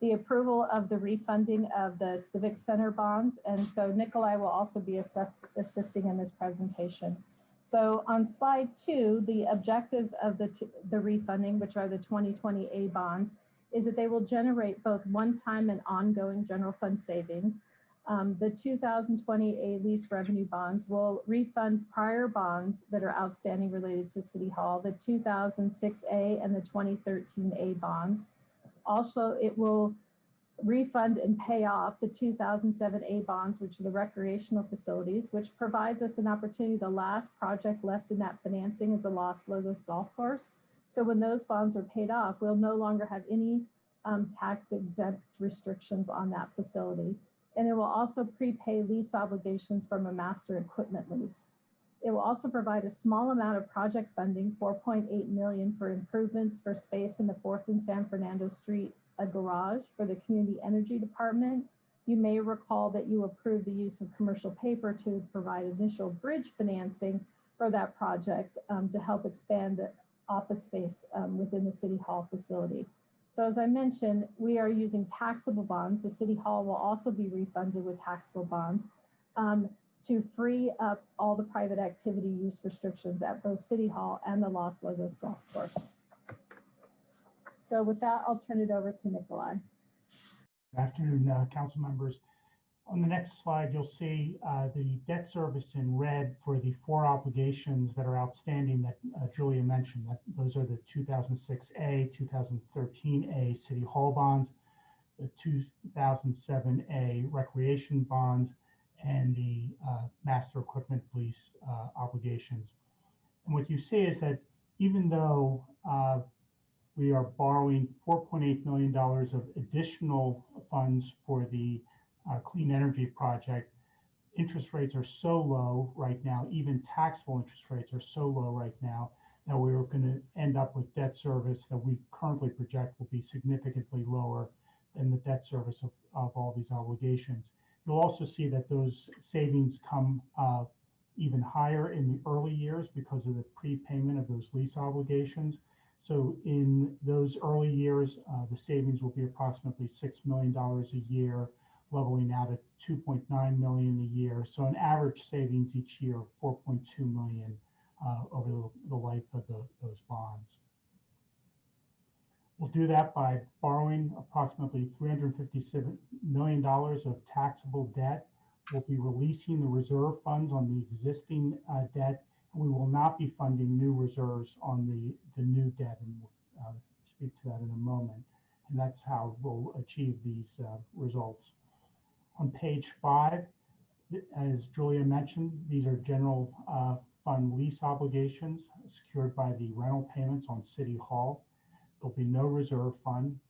the approval of the refunding of the Civic Center bonds. And so Nikolai will also be assisting in this presentation. So on slide 2, the objectives of the refunding, which are the 2020 A bonds, is that they will generate both one-time and ongoing general fund savings. The 2020 lease revenue bonds will refund prior bonds that are outstanding related to City Hall, the 2006A and the 2013A bonds. Also, it will refund and pay off the 2007A bonds, which are the recreational facilities, which provides us an opportunity. The last project left in that financing is the Los Logos Golf Course. So when those bonds are paid off, we'll no longer have any tax exempt restrictions on that facility. And it will also prepay lease obligations from a master equipment lease. It will also provide a small amount of project funding, $4.8 million, for improvements for space in the 4th and San Fernando Street, a garage for the Community Energy Department. You may recall that you approved the use of commercial paper to provide initial bridge financing for that project to help expand the office space within the City Hall facility. So as I mentioned, we are using taxable bonds. The City Hall will also be refunded with taxable bonds to free up all the private activity use restrictions at both City Hall and the Los Logos Golf Course. So with that, I'll turn it over to Nikolai. Good afternoon, council members. On the next slide, you'll see the debt service in red for the 4 obligations that are outstanding that Julia mentioned. Those are the 2006A, 2013A City Hall bonds, the 2007A recreation bonds, and the master equipment lease obligations. And what you see is that even though we are borrowing $4.8 million of additional funds for the clean energy project, interest rates are so low right now, even taxable interest rates are so low right now, that we're going to end up with debt service that we currently project will be significantly lower than the debt service of all these obligations. You'll also see that those savings come even higher in the early years because of the prepayment of those lease obligations. So in those early years, the savings will be approximately $6 million a year, leveling out at $2.9 million a year. So an average savings each year of $4.2 million over the life of those bonds. We'll do that by borrowing approximately $357 million of taxable debt. We'll be releasing the reserve funds on the existing debt. We will not be funding new reserves on the new debt, and we'll speak to that in a moment. And that's how we'll achieve these results. On page 5, as Julia mentioned, these are general fund lease obligations secured by the rental payments on City Hall. There'll be no reserve fund,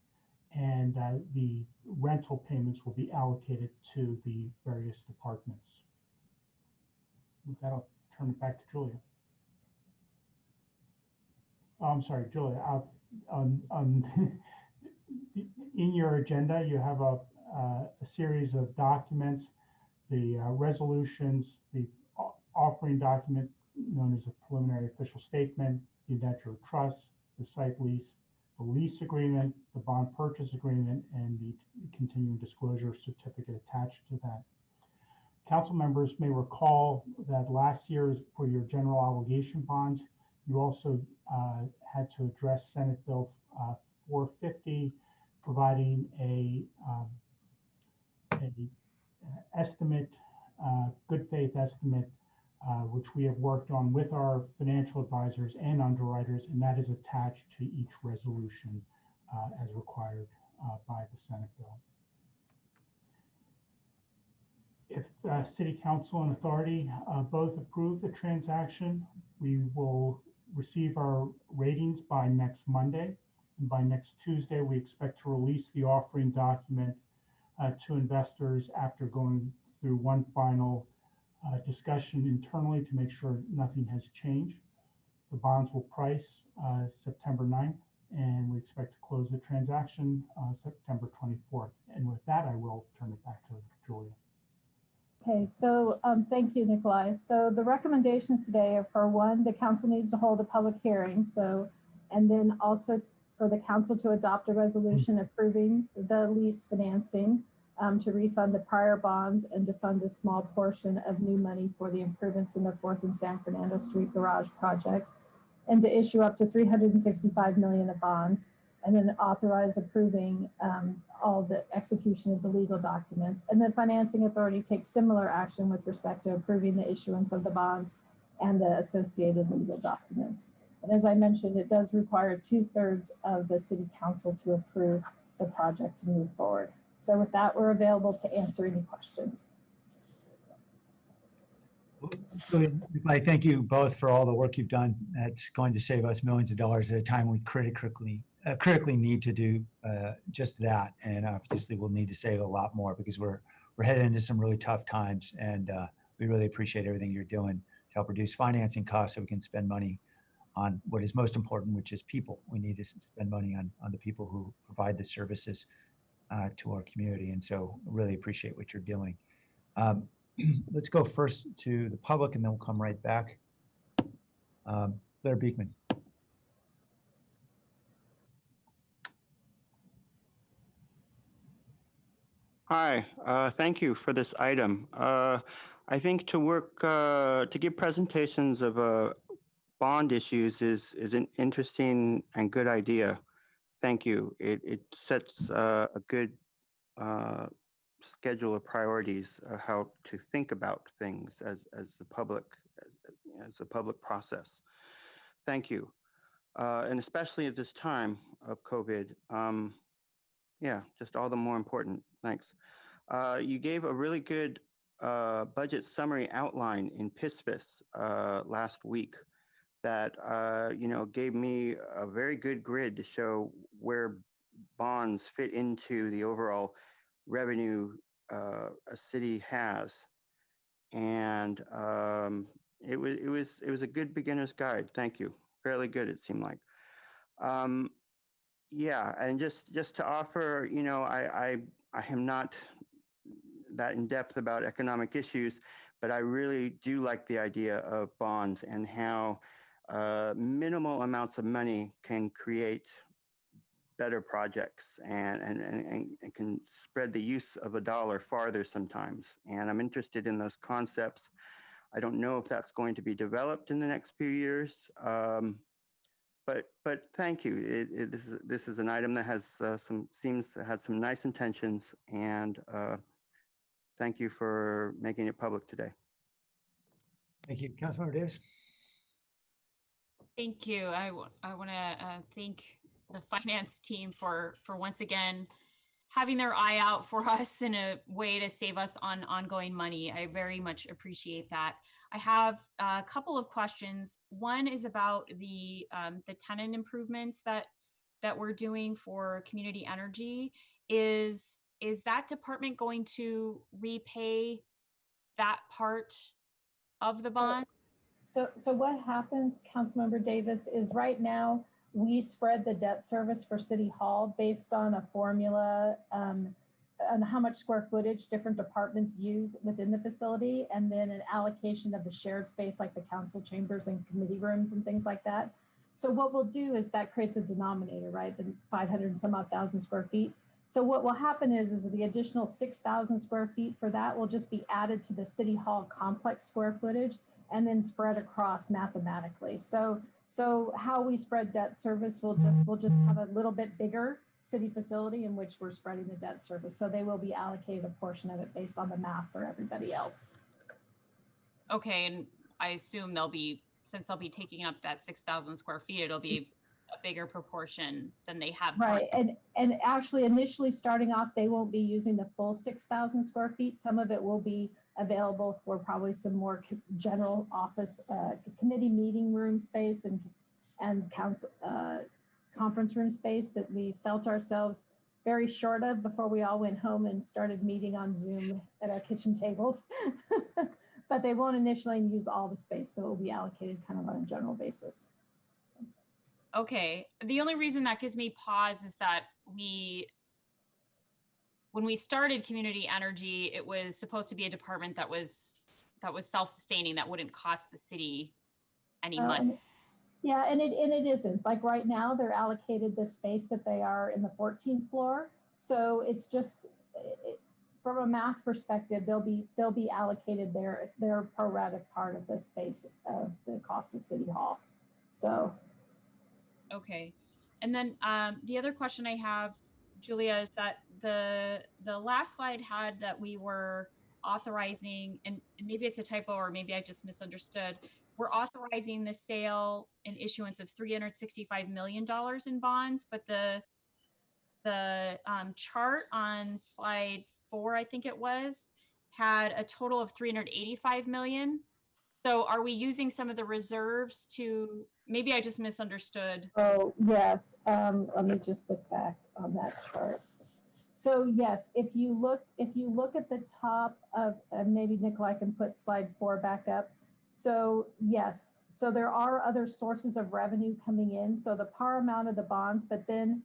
and the rental payments will be allocated to the various departments. With that, I'll turn it back to Julia. Oh, I'm sorry, Julia. In your agenda, you have a series of documents, the resolutions, the offering document known as a preliminary official statement, the indenture of trust, the site lease, the lease agreement, the bond purchase agreement, and the continuing disclosure certificate attached to that. Council members may recall that last year, for your general obligation bonds, you also had to address Senate Bill 450, providing a estimate, good faith estimate, which we have worked on with our financial advisors and underwriters, and that is attached to each resolution as required by the Senate bill. If City Council and Authority both approve the transaction, we will receive our ratings by next Monday. And by next Tuesday, we expect to release the offering document to investors after going through one final discussion internally to make sure nothing has changed. The bonds will price September 9th, and we expect to close the transaction September 24th. And with that, I will turn it back to Julia. Okay, so thank you, Nikolai. So the recommendations today are, for one, the council needs to hold a public hearing. So, and then also for the council to adopt a resolution approving the lease financing to refund the prior bonds and to fund a small portion of new money for the improvements in the 4th and San Fernando Street garage project, and to issue up to $365 million of bonds. and then authorize approving all the execution of the legal documents. And the financing authority takes similar action with respect to approving the issuance of the bonds and the associated legal documents. And as I mentioned, it does require 2/3 of the city council to approve the project to move forward. So with that, we're available to answer any questions. I thank you both for all the work you've done. That's going to save us millions of dollars at a time we critically need to do just that. And obviously we'll need to save a lot more because we're headed into some really tough times. And we really appreciate everything you're doing to help reduce financing costs so we can spend money on what is most important, which is people. We need to spend money on the people who provide the services to our community. And so really appreciate what you're doing. Let's go first to the public and then we'll come right back. Blair Beekman. Hi, thank you for this item. I think to give presentations of bond issues is an interesting and good idea. Thank you. It sets a good schedule of priorities, how to think about things as a public process. Thank you. And especially at this time of COVID, yeah, just all the more important. Thanks. You gave a really good budget summary outline in PISFIS last week that gave me a very good grid to show where bonds fit into the overall revenue a city has, and it was a good beginner's guide. Thank you. Fairly good, it seemed like. Yeah, and just to offer, I am not that in depth about economic issues, but I really do like the idea of bonds and how minimal amounts of money can create better projects and can spread the use of a dollar farther sometimes. And I'm interested in those concepts. I don't know if that's going to be developed in the next few years, but thank you. This is an item that has seems to have some nice intentions, and thank you for making it public today. Thank you, Councilmember Davis. Thank you. I want to thank the finance team for once again having their eye out for us in a way to save us on ongoing money. I very much appreciate that. I have a couple of questions. One is about the tenant improvements that we're doing for community energy. Is that department going to repay that part of the bond? So what happens, Councilmember Davis, is right now we spread the debt service for City Hall based on a formula on how much square footage different departments use within the facility, and then an allocation of the shared space like the council chambers and committee rooms and things like that. So what we'll do is that creates a denominator, right? The 500 and some odd thousand square feet. So what will happen is the additional 6,000 square feet for that will just be added to the City Hall complex square footage and then spread across mathematically. So how we spread debt service, we'll just have a little bit bigger city facility in which we're spreading the debt service. So they will be allocated a portion of it based on the math for everybody else. Okay, and I assume since they'll be taking up that 6,000 square feet, it'll be a bigger proportion than they have. Right, and actually initially starting off, they won't be using the full 6,000 square feet. Some of it will be available for probably some more general office committee meeting room space and council conference room space that we felt ourselves very short of before we all went home and started meeting on Zoom at our kitchen tables. But they won't initially use all the space, so it will be allocated kind of on a general basis. Okay, the only reason that gives me pause is that when we started community energy, it was supposed to be a department that was self-sustaining, that wouldn't cost the city any money. Yeah, and it isn't. Like right now, they're allocated the space that they are in the 14th floor. So it's just from a math perspective, they'll be allocated their prorated part of the space of the cost of City Hall. So. Okay. And then the other question I have, Julia, is that the last slide had that we were authorizing, and maybe it's a typo or maybe I just misunderstood. We're authorizing the sale and issuance of $365 million in bonds, but the chart on slide 4, I think it was, had a total of 385 million. So are we using some of the reserves to, maybe I just misunderstood. Oh, yes. Let me just look back on that chart. So yes, if you look at the top of, maybe Nikolai can put slide 4 back up. So yes, so there are other sources of revenue coming in. So the par amount of the bonds, but then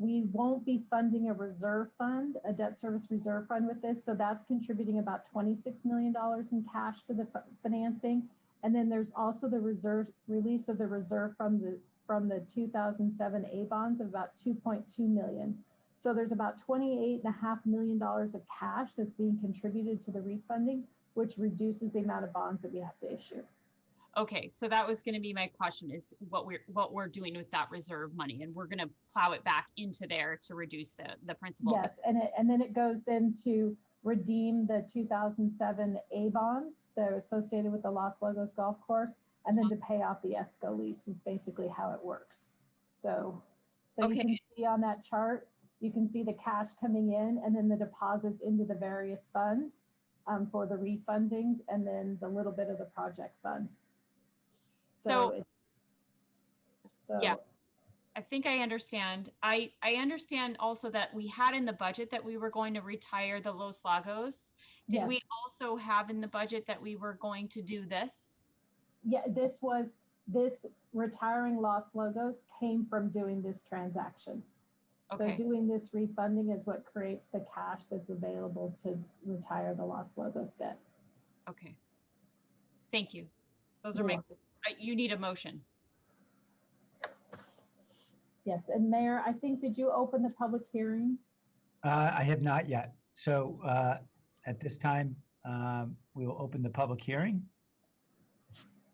we won't be funding a reserve fund, a debt service reserve fund with this. So that's contributing about $26 million in cash to the financing. And then there's also the reserve release of the reserve from the 2007 A bonds of about 2.2 million. So there's about $28.5 million of cash that's being contributed to the refunding, which reduces the amount of bonds that we have to issue. Okay, so that was going to be my question, is what we're doing with that reserve money, and we're going to plow it back into there to reduce the principal. Yes, and then it goes then to redeem the 2007 A bonds that are associated with the Los Lagos Golf Course, and then to pay off the ESCO lease is basically how it works. So Okay. You can see on that chart, you can see the cash coming in and then the deposits into the various funds for the refundings, and then the little bit of the project fund. So yeah, I think I understand. I understand also that we had in the budget that we were going to retire the Los Lagos. Did we Yes. also have in the budget that we were going to do this? Yeah, this retiring Los Logos came from doing this transaction. Okay. So doing this refunding is what creates the cash that's available to retire the Los Logos debt. Okay. Thank you. Those are You're my, welcome. you need a motion. Yes, and Mayor, I think, did you open the public hearing? I have not yet. So at this time, we will open the public hearing.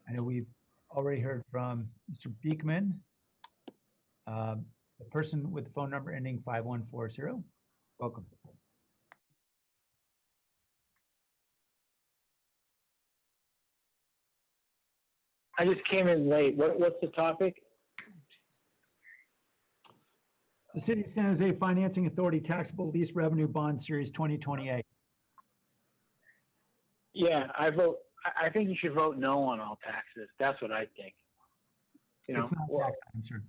I know we've already heard from Mr. Beekman, the person with the phone number ending 5140. Welcome. I just came in late. What's the topic? The City of San Jose Financing Authority Taxable Lease Revenue Bond Series 2028. Yeah, I think you should vote no on all taxes. That's what I think. You know, It's not tax time, sir.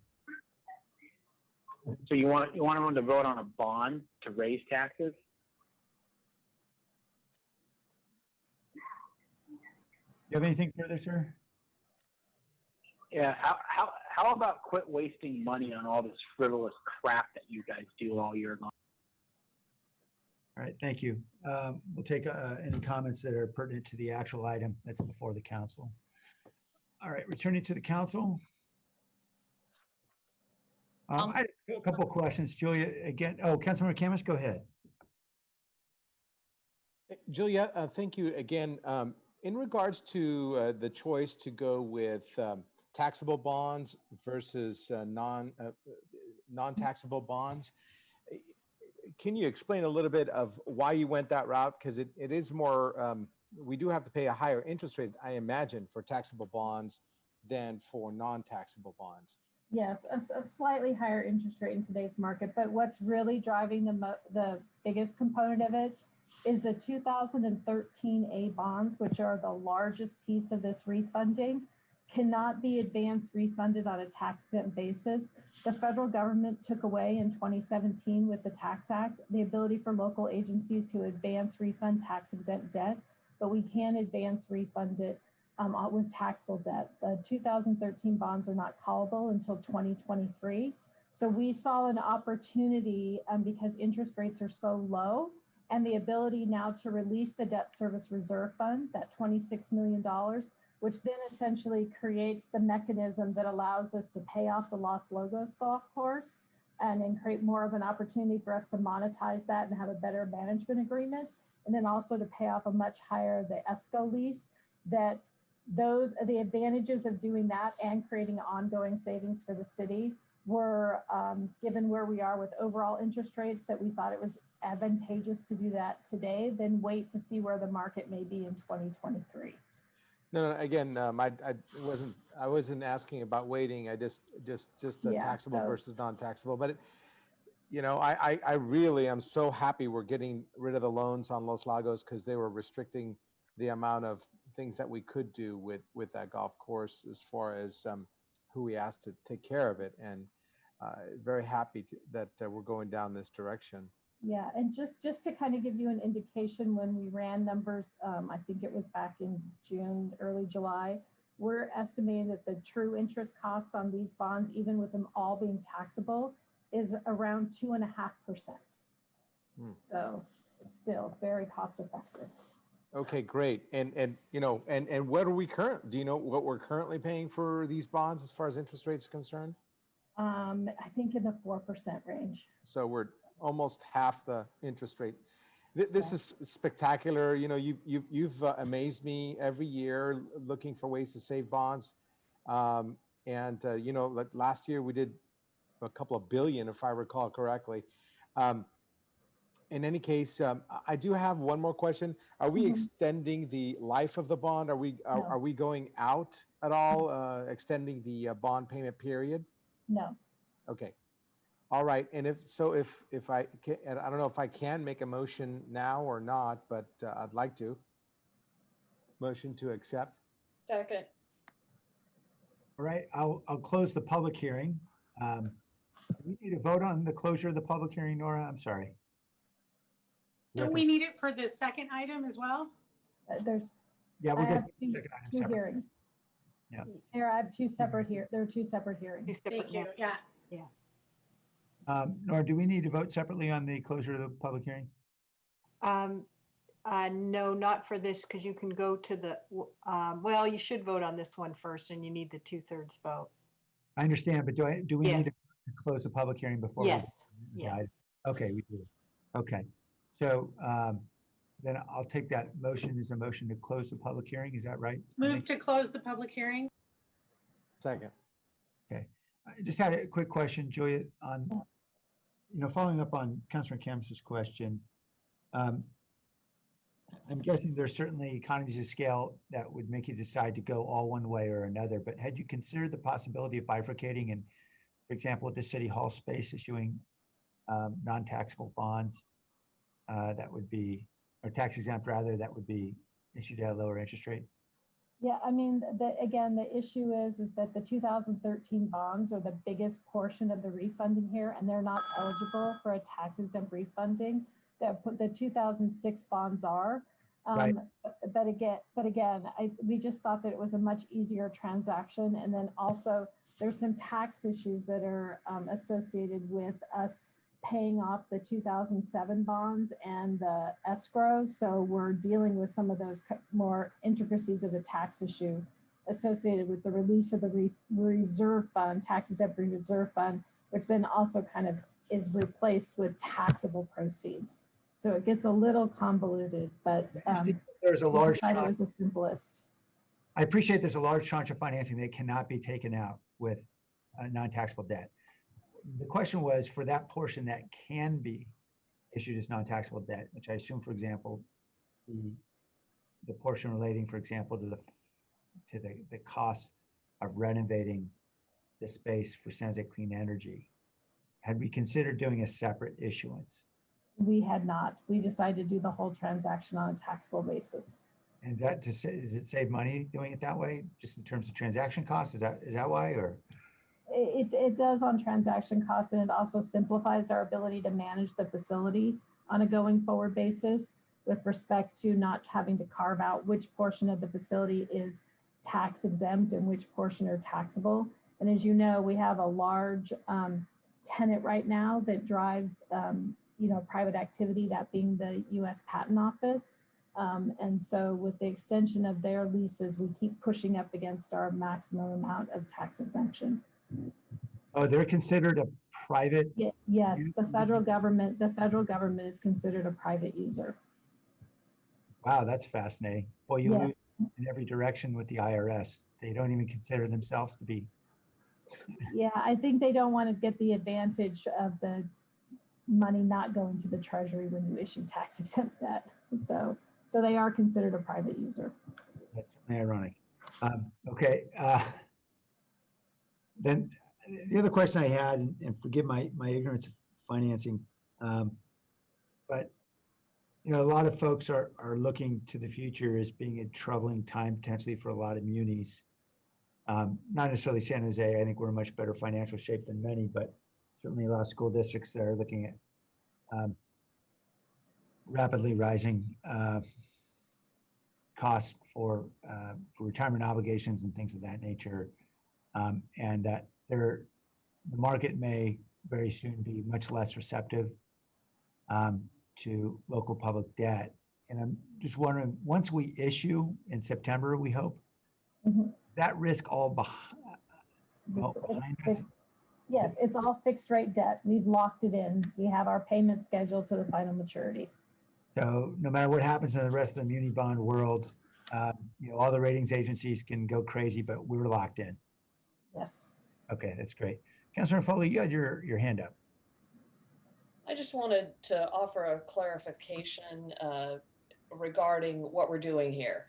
so you want everyone to vote on a bond to raise taxes? You have anything further, sir? Yeah. How about quit wasting money on all this frivolous crap that you guys do all year long? All right, thank you. We'll take any comments that are pertinent to the actual item that's before the council. All right, returning to the council. I had a couple of questions, Julia. Again, Councilmember Camus, go ahead. Julia, thank you again. In regards to the choice to go with taxable bonds versus non-taxable bonds, can you explain a little bit of why you went that route? Because it is more, we do have to pay a higher interest rate, I imagine, for taxable bonds than for non-taxable bonds. Yes, a slightly higher interest rate in today's market, but what's really driving the biggest component of it is the 2013 A bonds, which are the largest piece of this refunding, cannot be advanced refunded on a tax-exempt basis. The federal government took away in 2017 with the Tax Act the ability for local agencies to advance refund tax-exempt debt, but we can advance refund it with taxable debt. The 2013 bonds are not callable until 2023. So we saw an opportunity because interest rates are so low, and the ability now to release the debt service reserve fund, that $26 million, which then essentially creates the mechanism that allows us to pay off the Los Lagos Golf Course and then create more of an opportunity for us to monetize that and have a better management agreement. And then also to pay off a much higher, the ESCO lease, that those are the advantages of doing that and creating ongoing savings for the city were, given where we are with overall interest rates, that we thought it was advantageous to do that today than wait to see where the market may be in 2023. No, again, I wasn't asking about waiting. I just the Yeah, taxable so- versus non-taxable. But I really am so happy we're getting rid of the loans on Los Lagos, because they were restricting the amount of things that we could do with that golf course as far as who we asked to take care of it. And very happy that we're going down this direction. Yeah, and just to kind of give you an indication, when we ran numbers, I think it was back in June, early July, we're estimating that the true interest cost on these bonds, even with them all being taxable, is around 2.5%. So still very cost effective. Okay, great. And what are we do you know what we're currently paying for these bonds as far as interest rates are concerned? I think in the 4% range. So we're almost half the interest rate. This is spectacular. You've amazed me every year looking for ways to save bonds. Like last year we did a couple of billion, if I recall correctly. In any case, I do have one more question. Are we extending the life of the bond? Are we going out at all, extending the bond payment period? No. Okay. All right. And if I can, and I don't know if I can make a motion now or not, but I'd like to. Motion to accept. Second. All right, I'll close the public hearing. Do we need to vote on the closure of the public hearing, Nora? I'm sorry. Don't we need it for the second item as well? Yeah, I we're have just two hearings. Yeah. Here, I have two separate there are two separate hearings. Thank you. Yeah. Nora, do we need to vote separately on the closure of the public hearing? No, not for this, because you can go to the, well, you should vote on this one first, and you need the 2/3 vote. I understand, but do we Yeah. need to close the public hearing before? Yes. Yeah. Okay, we do. Okay. So then I'll take that motion as a motion to close the public hearing. Is that right? Move to close the public hearing. Second. Okay. I just had a quick question, Julia, on, following up on Councilor Kemp's question. I'm guessing there's certainly economies of scale that would make you decide to go all one way or another, but had you considered the possibility of bifurcating and, for example, with the city hall space, issuing non-taxable bonds that would be, or tax exempt rather, that would be issued at a lower interest rate? Yeah, I mean, the issue is that the 2013 bonds are the biggest portion of the refunding here, and they're not eligible for a tax exempt refunding. The 2006 bonds are. Right. But again, we just thought that it was a much easier transaction. And then also there's some tax issues that are associated with us paying off the 2007 bonds and the escrow. So we're dealing with some of those more intricacies of the tax issue associated with the release of the reserve fund, tax exempt reserve fund, which then also kind of is replaced with taxable proceeds. So it gets a little convoluted, but there's a large it was the simplest. I appreciate there's a large tranche of financing that cannot be taken out with non-taxable debt. The question was for that portion that can be issued as non-taxable debt, which I assume, for example, the portion relating, for example, to the cost of renovating the space for San Jose Clean Energy. Had we considered doing a separate issuance? We had not. We decided to do the whole transaction on a taxable basis. And does it save money doing it that way, just in terms of transaction costs? Is that why, or? It does on transaction costs, and it also simplifies our ability to manage the facility on a going forward basis with respect to not having to carve out which portion of the facility is tax exempt and which portion are taxable. And as you know, we have a large tenant right now that drives private activity, that being the U.S. Patent Office. And so with the extension of their leases, we keep pushing up against our maximum amount of tax exemption. Oh, they're considered a private? Yes, the federal government is considered a private user. Wow, that's fascinating. Boy, you Yes. lose in every direction with the IRS. They don't even consider themselves to be Yeah, I think they don't want to get the advantage of the money not going to the treasury when you issue tax exempt debt. So they are considered a private user. That's certainly ironic. Okay. Then the other question I had, and forgive my ignorance of financing, but you know, a lot of folks are looking to the future as being a troubling time potentially for a lot of munis. Not necessarily San Jose. I think we're in much better financial shape than many, but certainly a lot of school districts that are looking at rapidly rising costs for retirement obligations and things of that nature, and that the market may very soon be much less receptive to local public debt. And I'm just wondering, once we issue in September, we hope, that risk all behind us? Yes, it's all fixed rate debt. We've locked it in. We have our payment scheduled to the final maturity. So no matter what happens in the rest of the muni bond world, you know, all the ratings agencies can go crazy, but we're locked in. Yes. Okay, that's great. Councilor Foley, you had your hand up. I just wanted to offer a clarification regarding what we're doing here.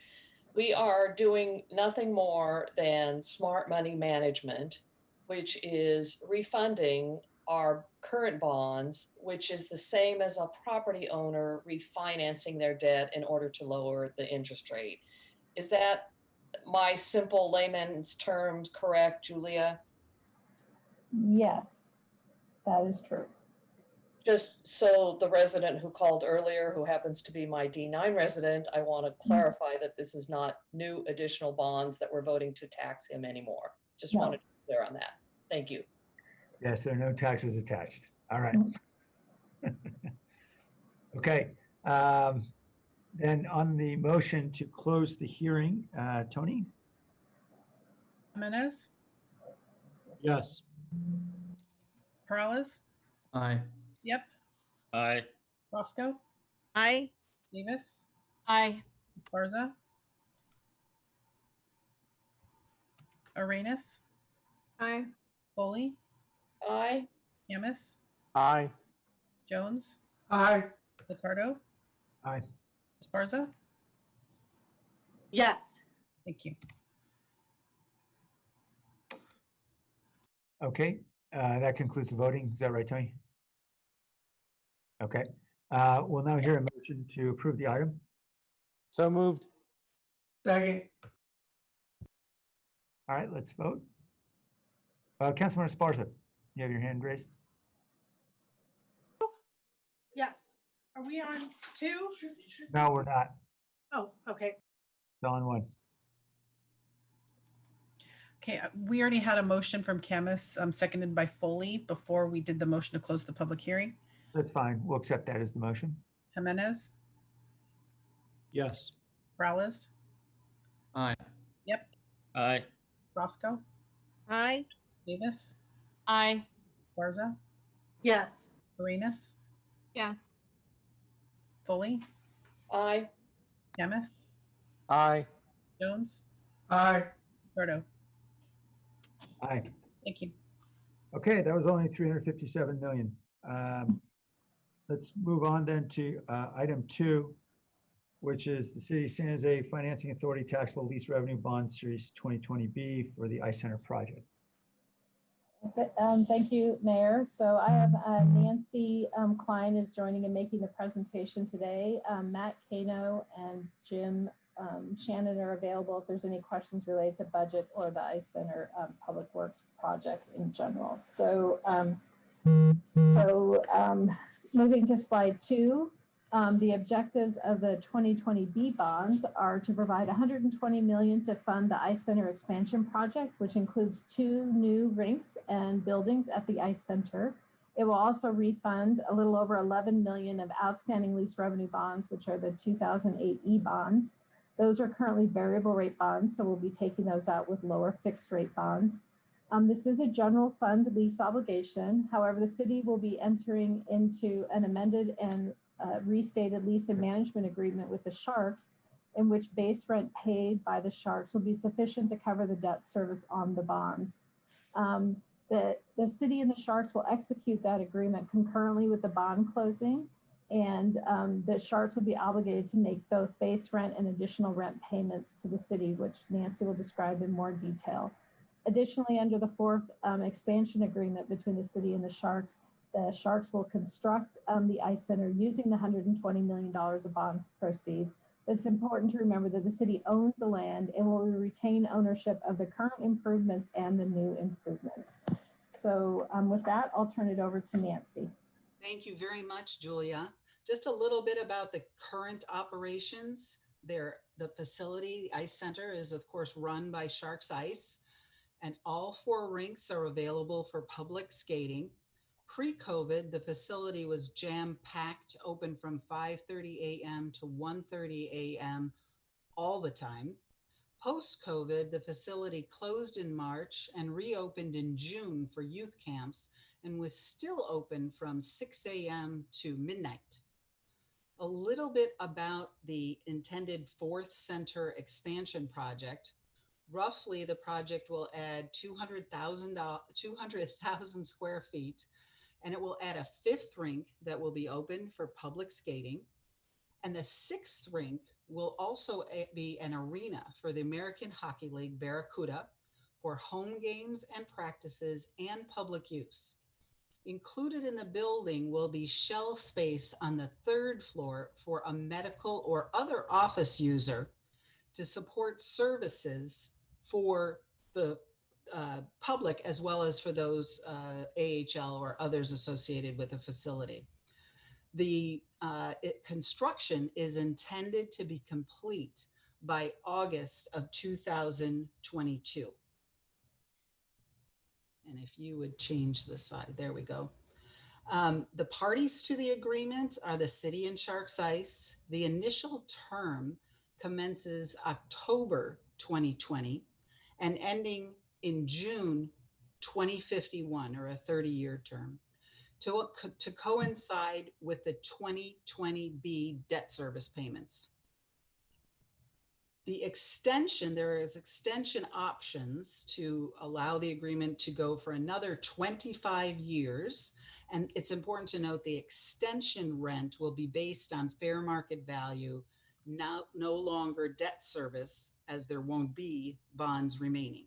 We are doing nothing more than smart money management, which is refunding our current bonds, which is the same as a property owner refinancing their debt in order to lower the interest rate. Is that my simple layman's terms correct, Julia? Yes, that is true. Just so the resident who called earlier, who happens to be my D9 resident, I want to clarify that this is not new additional bonds that we're voting to tax him anymore. Just wanted to be clear on that. Thank you. Yes, there are no taxes attached. All right. Okay. Then on the motion to close the hearing, Tony? Jimenez, Yes. Peralez, Aye. yep, Aye. Roscoe, Aye. Davis, Aye. Esparza, Arenas, Aye. Foley, Aye. Yamis, Aye. Jones, Aye. Ricardo, Aye. Esparza. Yes. Thank you. Okay, that concludes the voting. Is that right, Tony? Okay. We'll now hear a motion to approve the item. So moved. Second. All right, let's vote. Councilman Esparza, you have your hand raised. Yes. Are we on 2? No, we're not. Oh, okay. It's on 1. Okay, we already had a motion from Camus, seconded by Foley before we did the motion to close the public hearing. That's fine. We'll accept that as the motion. Jimenez, Yes. Peralez, Aye. yep, Aye. Roscoe, Aye. Davis, Aye. Garza, Yes. Arenas, Yes. Foley, Aye. Camus, Aye. Jones, Aye. Ricardo. Aye. Thank you. Okay, that was only 357 million. Let's move on then to item 2, which is the City of San Jose Financing Authority Taxable Lease Revenue Bond Series 2020B for the Ice Center project. Thank you, Mayor. So I have Nancy Klein is joining and making the presentation today. Matt Kano and Jim Shannon are available if there's any questions related to budget or the Ice Center Public Works project in general. So, moving to slide 2, the objectives of the 2020B bonds are to provide $120 million to fund the Ice Center expansion project, which includes 2 new rinks and buildings at the Ice Center. It will also refund a little over $11 million of outstanding lease revenue bonds, which are the 2008 E bonds. Those are currently variable rate bonds, so we'll be taking those out with lower fixed rate bonds. This is a general fund lease obligation. However, the city will be entering into an amended and restated lease and management agreement with the Sharks, in which base rent paid by the Sharks will be sufficient to cover the debt service on the bonds. The city and the Sharks will execute that agreement concurrently with the bond closing, and the Sharks will be obligated to make both base rent and additional rent payments to the city, which Nancy will describe in more detail. Additionally, under the fourth expansion agreement between the city and the Sharks will construct the ice center using the $120 million of bond proceeds. It's important to remember that the city owns the land and will retain ownership of the current improvements and the new improvements. So with that, I'll turn it over to Nancy. Thank you very much, Julia. Just a little bit about the current operations. The facility, the Ice Center, is of course run by Sharks Ice, and all 4 rinks are available for public skating. Pre-COVID, the facility was jam-packed, open from 5:30 a.m. to 1:30 a.m. all the time. Post-COVID, the facility closed in March and reopened in June for youth camps and was still open from 6 a.m. to midnight. A little bit about the intended 4th center expansion project. Roughly, the project will add 200,000 square feet, and it will add a 5th rink that will be open for public skating. And the 6th rink will also be an arena for the American Hockey League Barracuda for home games and practices and public use. Included in the building will be shell space on the 3rd floor for a medical or other office user to support services for the public, as well as for those AHL or others associated with the facility. The construction is intended to be complete by August of 2022. And if you would change the side, there we go. The parties to the agreement are the city and Sharks Ice. The initial term commences October 2020 and ending in June 2051, or a 30-year term, to coincide with the 2020B debt service payments. The extension, there is extension options to allow the agreement to go for another 25 years. And it's important to note the extension rent will be based on fair market value, no longer debt service, as there won't be bonds remaining.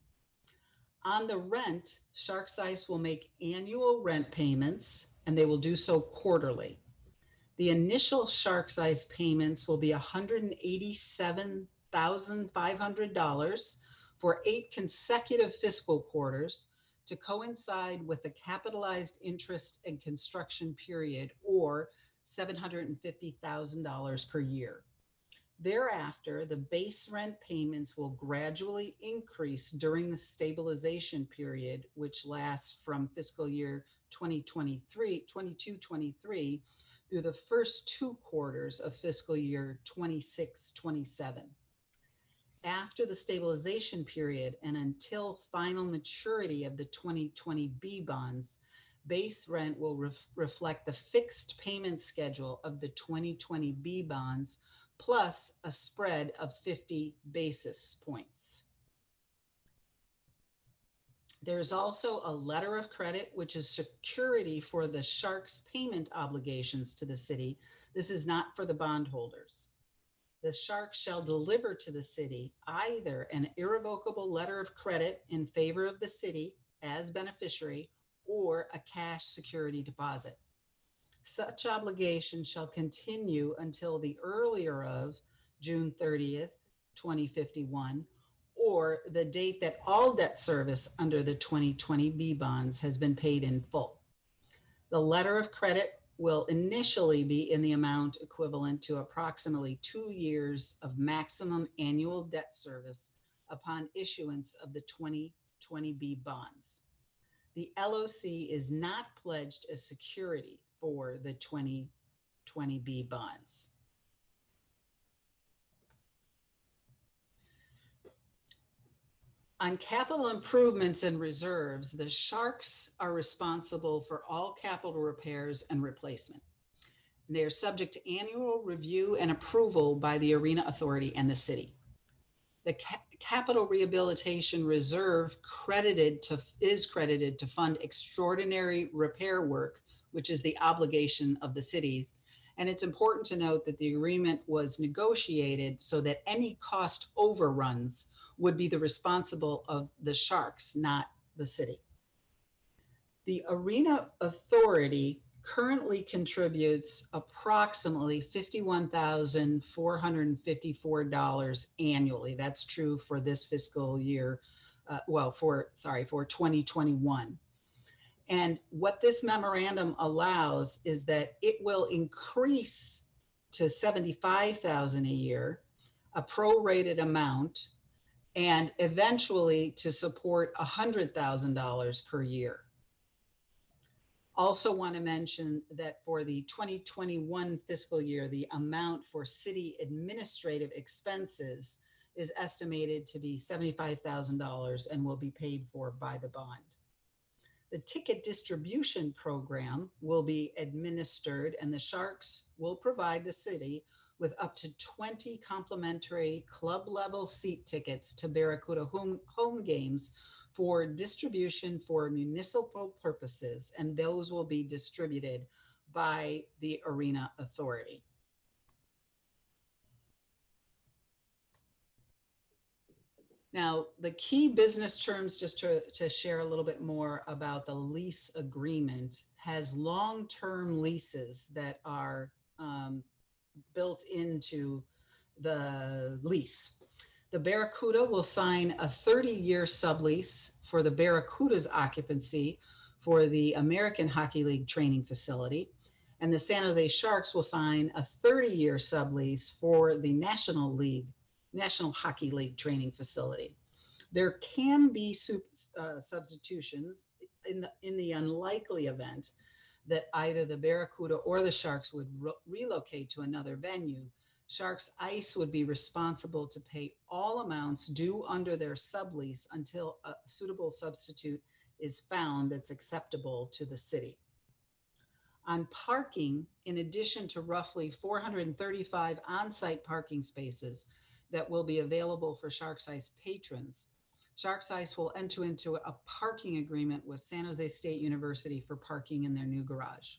On the rent, Sharks Ice will make annual rent payments, and they will do so quarterly. The initial Sharks Ice payments will be $187,500 for 8 consecutive fiscal quarters to coincide with the capitalized interest and construction period, or $750,000 per year. Thereafter, the base rent payments will gradually increase during the stabilization period, which lasts from fiscal year 22-23 through the first 2 quarters of fiscal year 26-27. After the stabilization period and until final maturity of the 2020B bonds, base rent will reflect the fixed payment schedule of the 2020B bonds plus a spread of 50 basis points. There's also a letter of credit, which is security for the Sharks payment obligations to the city. This is not for the bondholders. The Sharks shall deliver to the city either an irrevocable letter of credit in favor of the city as beneficiary or a cash security deposit. Such obligation shall continue until the earlier of June 30th, 2051, or the date that all debt service under the 2020B bonds has been paid in full. The letter of credit will initially be in the amount equivalent to approximately 2 years of maximum annual debt service upon issuance of the 2020B bonds. The LOC is not pledged as security for the 2020B bonds. On capital improvements and reserves, the Sharks are responsible for all capital repairs and replacement. They are subject to annual review and approval by the Arena Authority and the city. The capital rehabilitation reserve is credited to fund extraordinary repair work, which is the obligation of the cities. And it's important to note that the agreement was negotiated so that any cost overruns would be the responsible of the Sharks, not the city. The Arena Authority currently contributes approximately $51,454 annually. That's true for this fiscal year, for 2021. And what this memorandum allows is that it will increase to $75,000 a year, a prorated amount, and eventually to support $100,000 per year. Also want to mention that for the 2021 fiscal year, the amount for city administrative expenses is estimated to be $75,000 and will be paid for by the bond. The ticket distribution program will be administered, and the Sharks will provide the city with up to 20 complimentary club level seat tickets to Barracuda home games for distribution for municipal purposes, and those will be distributed by the Arena Authority. Now, the key business terms, just to share a little bit more about the lease agreement, has long-term leases that are built into the lease. The Barracuda will sign a 30-year sublease for the Barracuda's occupancy for the American Hockey League training facility, and the San Jose Sharks will sign a 30-year sublease for the National Hockey League training facility. There can be substitutions in the unlikely event that either the Barracuda or the Sharks would relocate to another venue. Sharks Ice would be responsible to pay all amounts due under their sublease until a suitable substitute is found that's acceptable to the city. On parking, in addition to roughly 435 on-site parking spaces that will be available for Sharks Ice patrons, Sharks Ice will enter into a parking agreement with San Jose State University for parking in their new garage.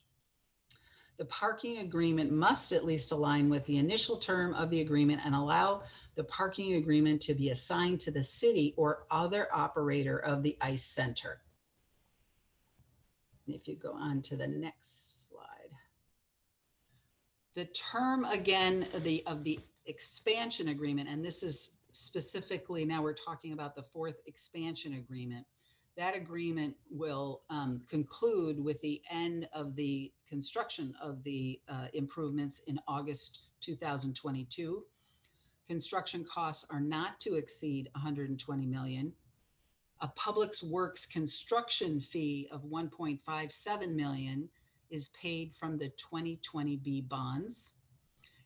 The parking agreement must at least align with the initial term of the agreement and allow the parking agreement to be assigned to the city or other operator of the ice center. If you go on to the next slide. The term again of the expansion agreement, and this is specifically, now we're talking about the fourth expansion agreement. That agreement will conclude with the end of the construction of the improvements in August 2022. Construction costs are not to exceed $120 million. A Public Works construction fee of $1.57 million is paid from the 2020B bonds,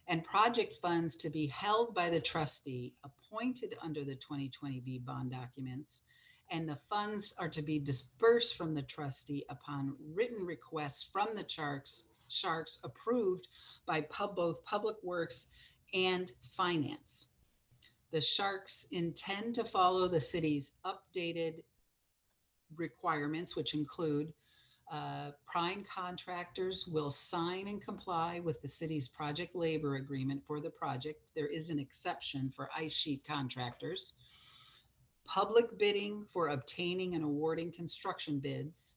and project funds to be held by the trustee appointed under the 2020B bond documents, and the funds are to be dispersed from the trustee upon written requests from the Sharks approved by both Public Works and Finance. The Sharks intend to follow the city's updated requirements, which include prime contractors will sign and comply with the city's project labor agreement for the project. There is an exception for ice sheet contractors. Public bidding for obtaining and awarding construction bids,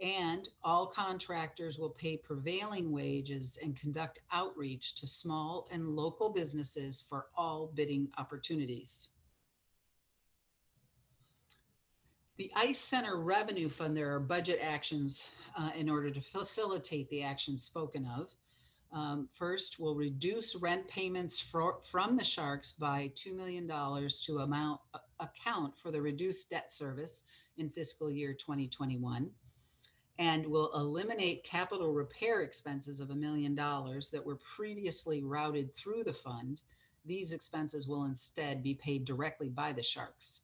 and all contractors will pay prevailing wages and conduct outreach to small and local businesses for all bidding opportunities. The Ice Center Revenue Fund, there are budget actions in order to facilitate the actions spoken of. First, we'll reduce rent payments from the Sharks by $2 million to account for the reduced debt service in fiscal year 2021. And will eliminate capital repair expenses of $1 million that were previously routed through the fund. These expenses will instead be paid directly by the Sharks.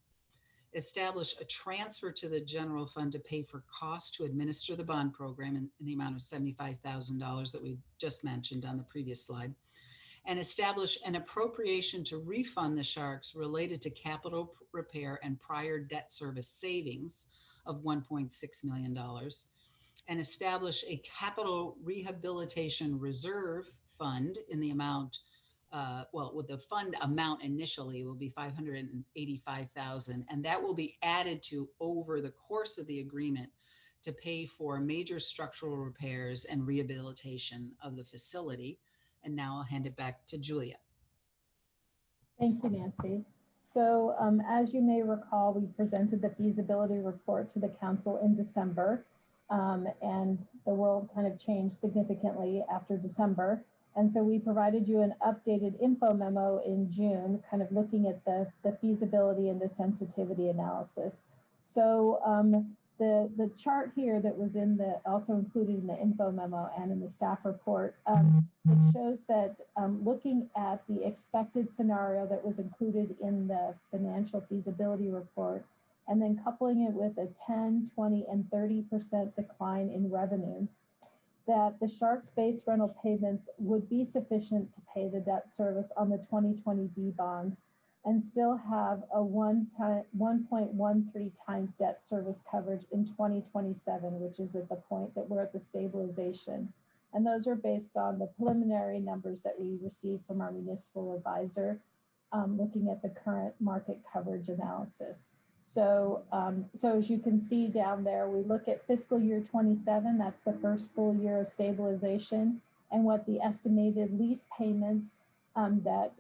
Establish a transfer to the general fund to pay for costs to administer the bond program in the amount of $75,000 that we just mentioned on the previous slide. and establish an appropriation to refund the Sharks related to capital repair and prior debt service savings of $1.6 million, and establish a capital rehabilitation reserve fund in the amount, with the fund amount initially will be $585,000, and that will be added to over the course of the agreement to pay for major structural repairs and rehabilitation of the facility. And now I'll hand it back to Julia. Thank you, Nancy. So as you may recall, we presented the feasibility report to the council in December, and the world kind of changed significantly after December. And so we provided you an updated info memo in June, kind of looking at the feasibility and the sensitivity analysis. So the chart here that was also included in the info memo and in the staff report, it shows that looking at the expected scenario that was included in the financial feasibility report, and then coupling it with a 10, 20, and 30% decline in revenue, that the Sharks base rental payments would be sufficient to pay the debt service on the 2020B bonds and still have a 1.13 times debt service coverage in 2027, which is at the point that we're at the stabilization. And those are based on the preliminary numbers that we received from our municipal advisor, looking at the current market coverage analysis. So, as you can see down there, we look at fiscal year 27, that's the first full year of stabilization, and what the estimated lease payments that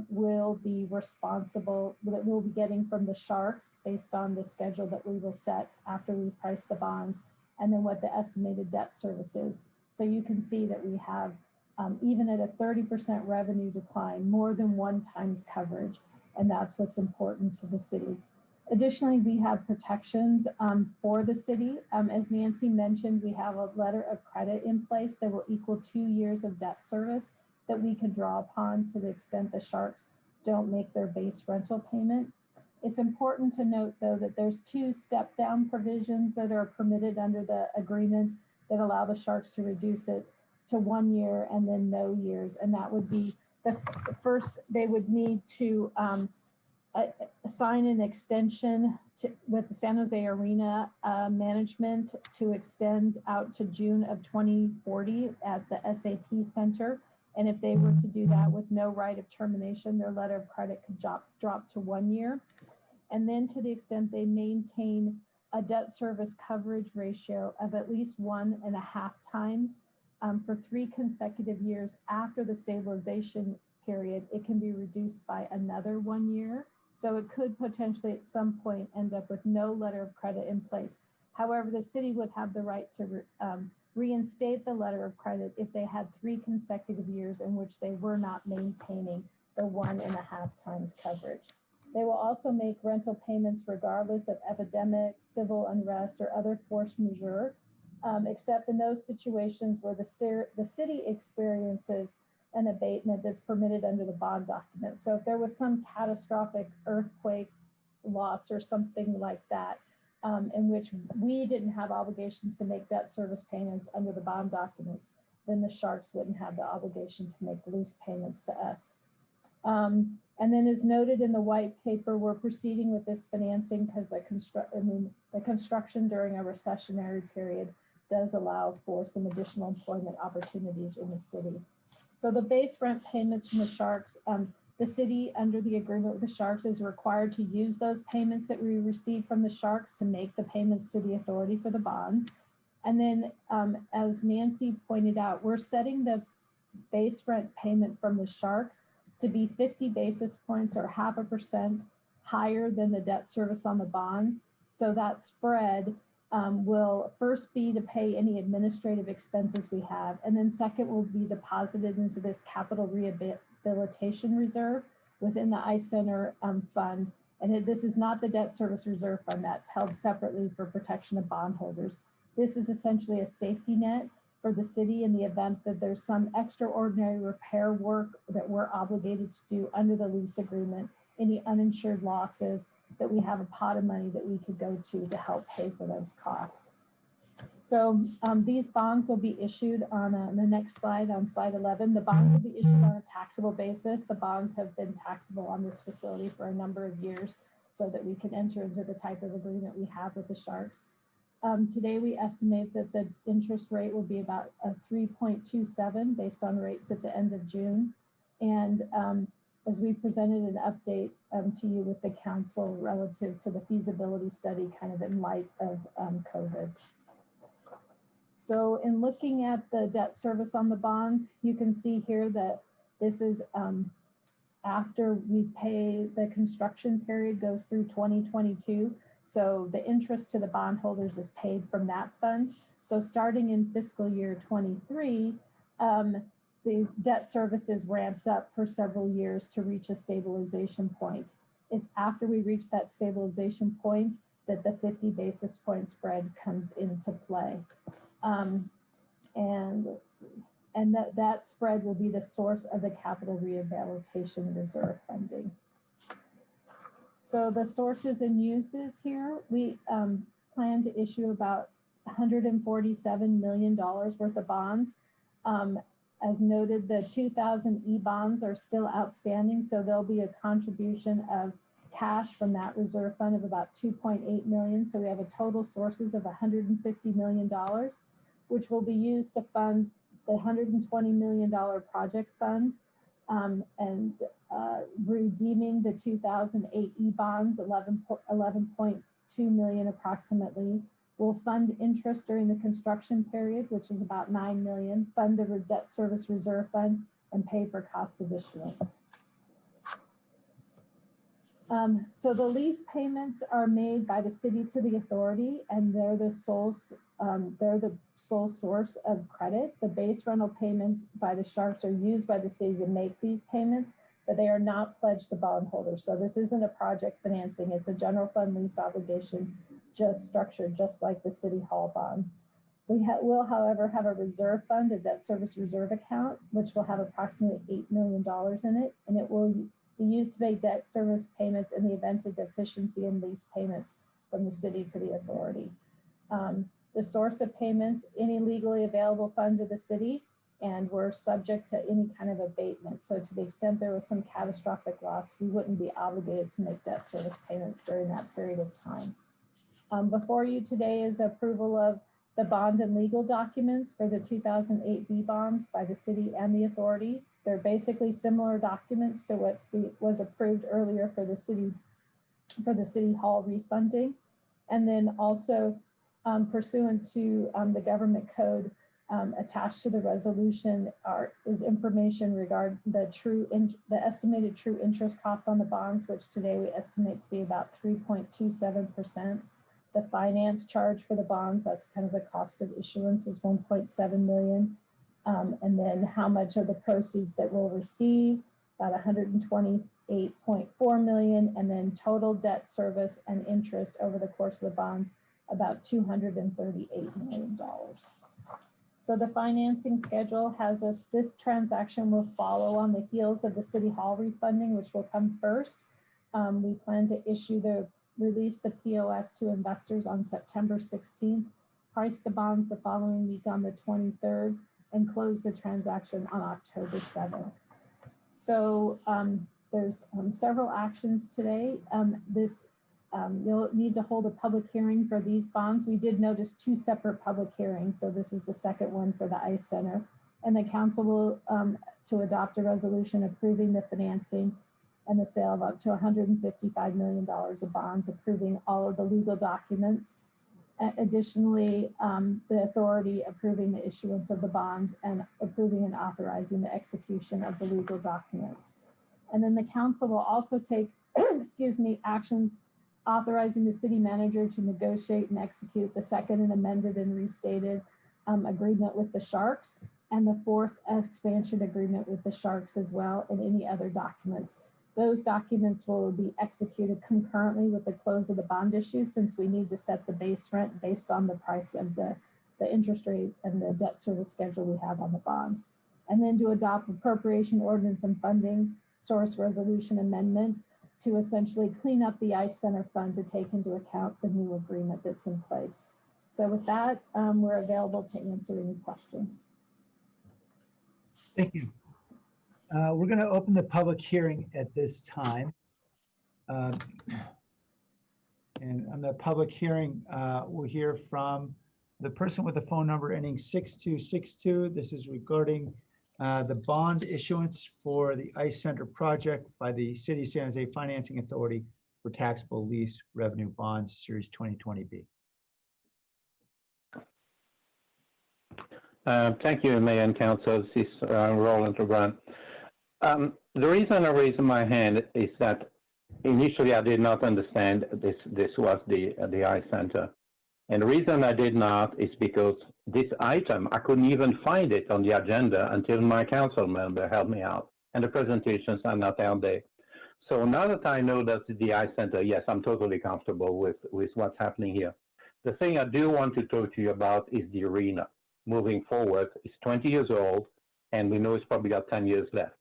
will be responsible, that we'll be getting from the Sharks based on the schedule that we will set after we price the bonds, and then what the estimated debt service is. So you can see that we have, even at a 30% revenue decline, more than 1 times coverage, and that's what's important to the city. Additionally, we have protections for the city. As Nancy mentioned, we have a letter of credit in place that will equal 2 years of debt service that we can draw upon to the extent the Sharks don't make their base rental payment. It's important to note, though, that there's 2 step-down provisions that are permitted under the agreement that allow the Sharks to reduce it to 1 year and then no years. And that would be the first, they would need to sign an extension with the San Jose Arena management to extend out to June of 2040 at the SAP Center. And if they were to do that with no right of termination, their letter of credit could drop to 1 year. And then to the extent they maintain a debt service coverage ratio of at least 1.5 times for 3 consecutive years after the stabilization period, it can be reduced by another 1 year. So it could potentially at some point end up with no letter of credit in place. However, the city would have the right to reinstate the letter of credit if they had 3 consecutive years in which they were not maintaining the 1.5 times coverage. They will also make rental payments regardless of epidemic, civil unrest, or other force majeure, except in those situations where the city experiences an abatement that's permitted under the bond document. So if there was some catastrophic earthquake loss or something like that, in which we didn't have obligations to make debt service payments under the bond documents, then the Sharks wouldn't have the obligation to make lease payments to us. And then as noted in the white paper, we're proceeding with this financing because the construction during a recessionary period does allow for some additional employment opportunities in the city. So the base rent payments from the Sharks, the city under the agreement with the Sharks is required to use those payments that we receive from the Sharks to make the payments to the authority for the bonds. And then as Nancy pointed out, we're setting the base rent payment from the Sharks to be 50 basis points or 0.5% higher than the debt service on the bonds. So that spread will first be to pay any administrative expenses we have, and then second will be deposited into this capital rehabilitation reserve within the I-Center fund. And this is not the debt service reserve fund that's held separately for protection of bondholders. This is essentially a safety net for the city in the event that there's some extraordinary repair work that we're obligated to do under the lease agreement, any uninsured losses, that we have a pot of money that we could go to help pay for those costs. So these bonds will be issued on the next slide, on slide 11. The bonds will be issued on a taxable basis. The bonds have been taxable on this facility for a number of years so that we can enter into the type of agreement we have with the Sharks. Today, we estimate that the interest rate will be about a 3.27 based on rates at the end of June. And as we presented an update to you with the council relative to the feasibility study, kind of in light of COVID. So in looking at the debt service on the bonds, you can see here that this is after we pay, the construction period goes through 2022. So the interest to the bondholders is paid from that fund. So starting in fiscal year 23, the debt service is ramped up for several years to reach a stabilization point. It's after we reach that stabilization point that the 50 basis point spread comes into play. And let's see, and that spread will be the source of the capital rehabilitation reserve funding. So the sources and uses here, we plan to issue about $147 million worth of bonds. As noted, the 2000 E-bonds are still outstanding, so there'll be a contribution of cash from that reserve fund of about 2.8 million. So we have a total sources of $150 million, which will be used to fund the $120 million project fund and redeeming the 2008 E-bonds, 11.2 million approximately. Will fund interest during the construction period, which is about 9 million, fund a debt service reserve fund, and pay for cost of issuance. So the lease payments are made by the city to the authority, and they're the sole source of credit. The base rental payments by the Sharks are used by the city to make these payments, but they are not pledged to bondholders. So this isn't a project financing; it's a general fund lease obligation, just structured just like the city hall bonds. We will, however, have a reserve fund, a debt service reserve account, which will have approximately $8 million in it, and it will be used to pay debt service payments in the event of deficiency in lease payments from the city to the authority. The source of payments, any legally available funds of the city, and we're subject to any kind of abatement. So to the extent there was some catastrophic loss, we wouldn't be obligated to make debt service payments during that period of time. Before you today is approval of the bond and legal documents for the 2008 B bonds by the city and the authority. They're basically similar documents to what was approved earlier for the city hall refunding. And then also pursuant to the government code attached to the resolution is information regarding the estimated true interest cost on the bonds, which today we estimate to be about 3.27%. The finance charge for the bonds, that's kind of the cost of issuance, is 1.7 million. And then how much of the proceeds that we'll receive, about 128.4 million, and then total debt service and interest over the course of the bonds, about $238 million. So the financing schedule has us, this transaction will follow on the heels of the city hall refunding, which will come first. We plan to release the POS to investors on September 16th, price the bonds the following week on the 23rd, and close the transaction on October 7th. So there's several actions today. You'll need to hold a public hearing for these bonds. We did notice 2 separate public hearings, so this is the second one for the ICE Center. And the council will to adopt a resolution approving the financing and the sale of up to $155 million of bonds, approving all of the legal documents. Additionally, the authority approving the issuance of the bonds and approving and authorizing the execution of the legal documents. And then the council will also take, actions authorizing the city manager to negotiate and execute the second and amended and restated agreement with the Sharks, and the 4th expansion agreement with the Sharks as well, and any other documents. Those documents will be executed concurrently with the close of the bond issue, since we need to set the base rent based on the price of the interest rate and the debt service schedule we have on the bonds. And then to adopt appropriation ordinance and funding source resolution amendments to essentially clean up the ICE Center fund to take into account the new agreement that's in place. So with that, we're available to answer any questions. Thank you. We're going to open the public hearing at this time. And on the public hearing, we'll hear from the person with the phone number ending 6262. This is regarding the bond issuance for the ICE Center project by the City of San Jose Financing Authority for taxable lease revenue bonds, Series 2020B. Thank you, Mayor and Council. This is Roland Lebrun. The reason I raised my hand is that initially I did not understand this was the ICE Center. And the reason I did not is because this item, I couldn't even find it on the agenda until my council member helped me out. And the presentations are not out there. So now that I know that's the ICE Center, yes, I'm totally comfortable with what's happening here. The thing I do want to talk to you about is the arena. Moving forward, it's 20 years old, and we know it's probably got 10 years left.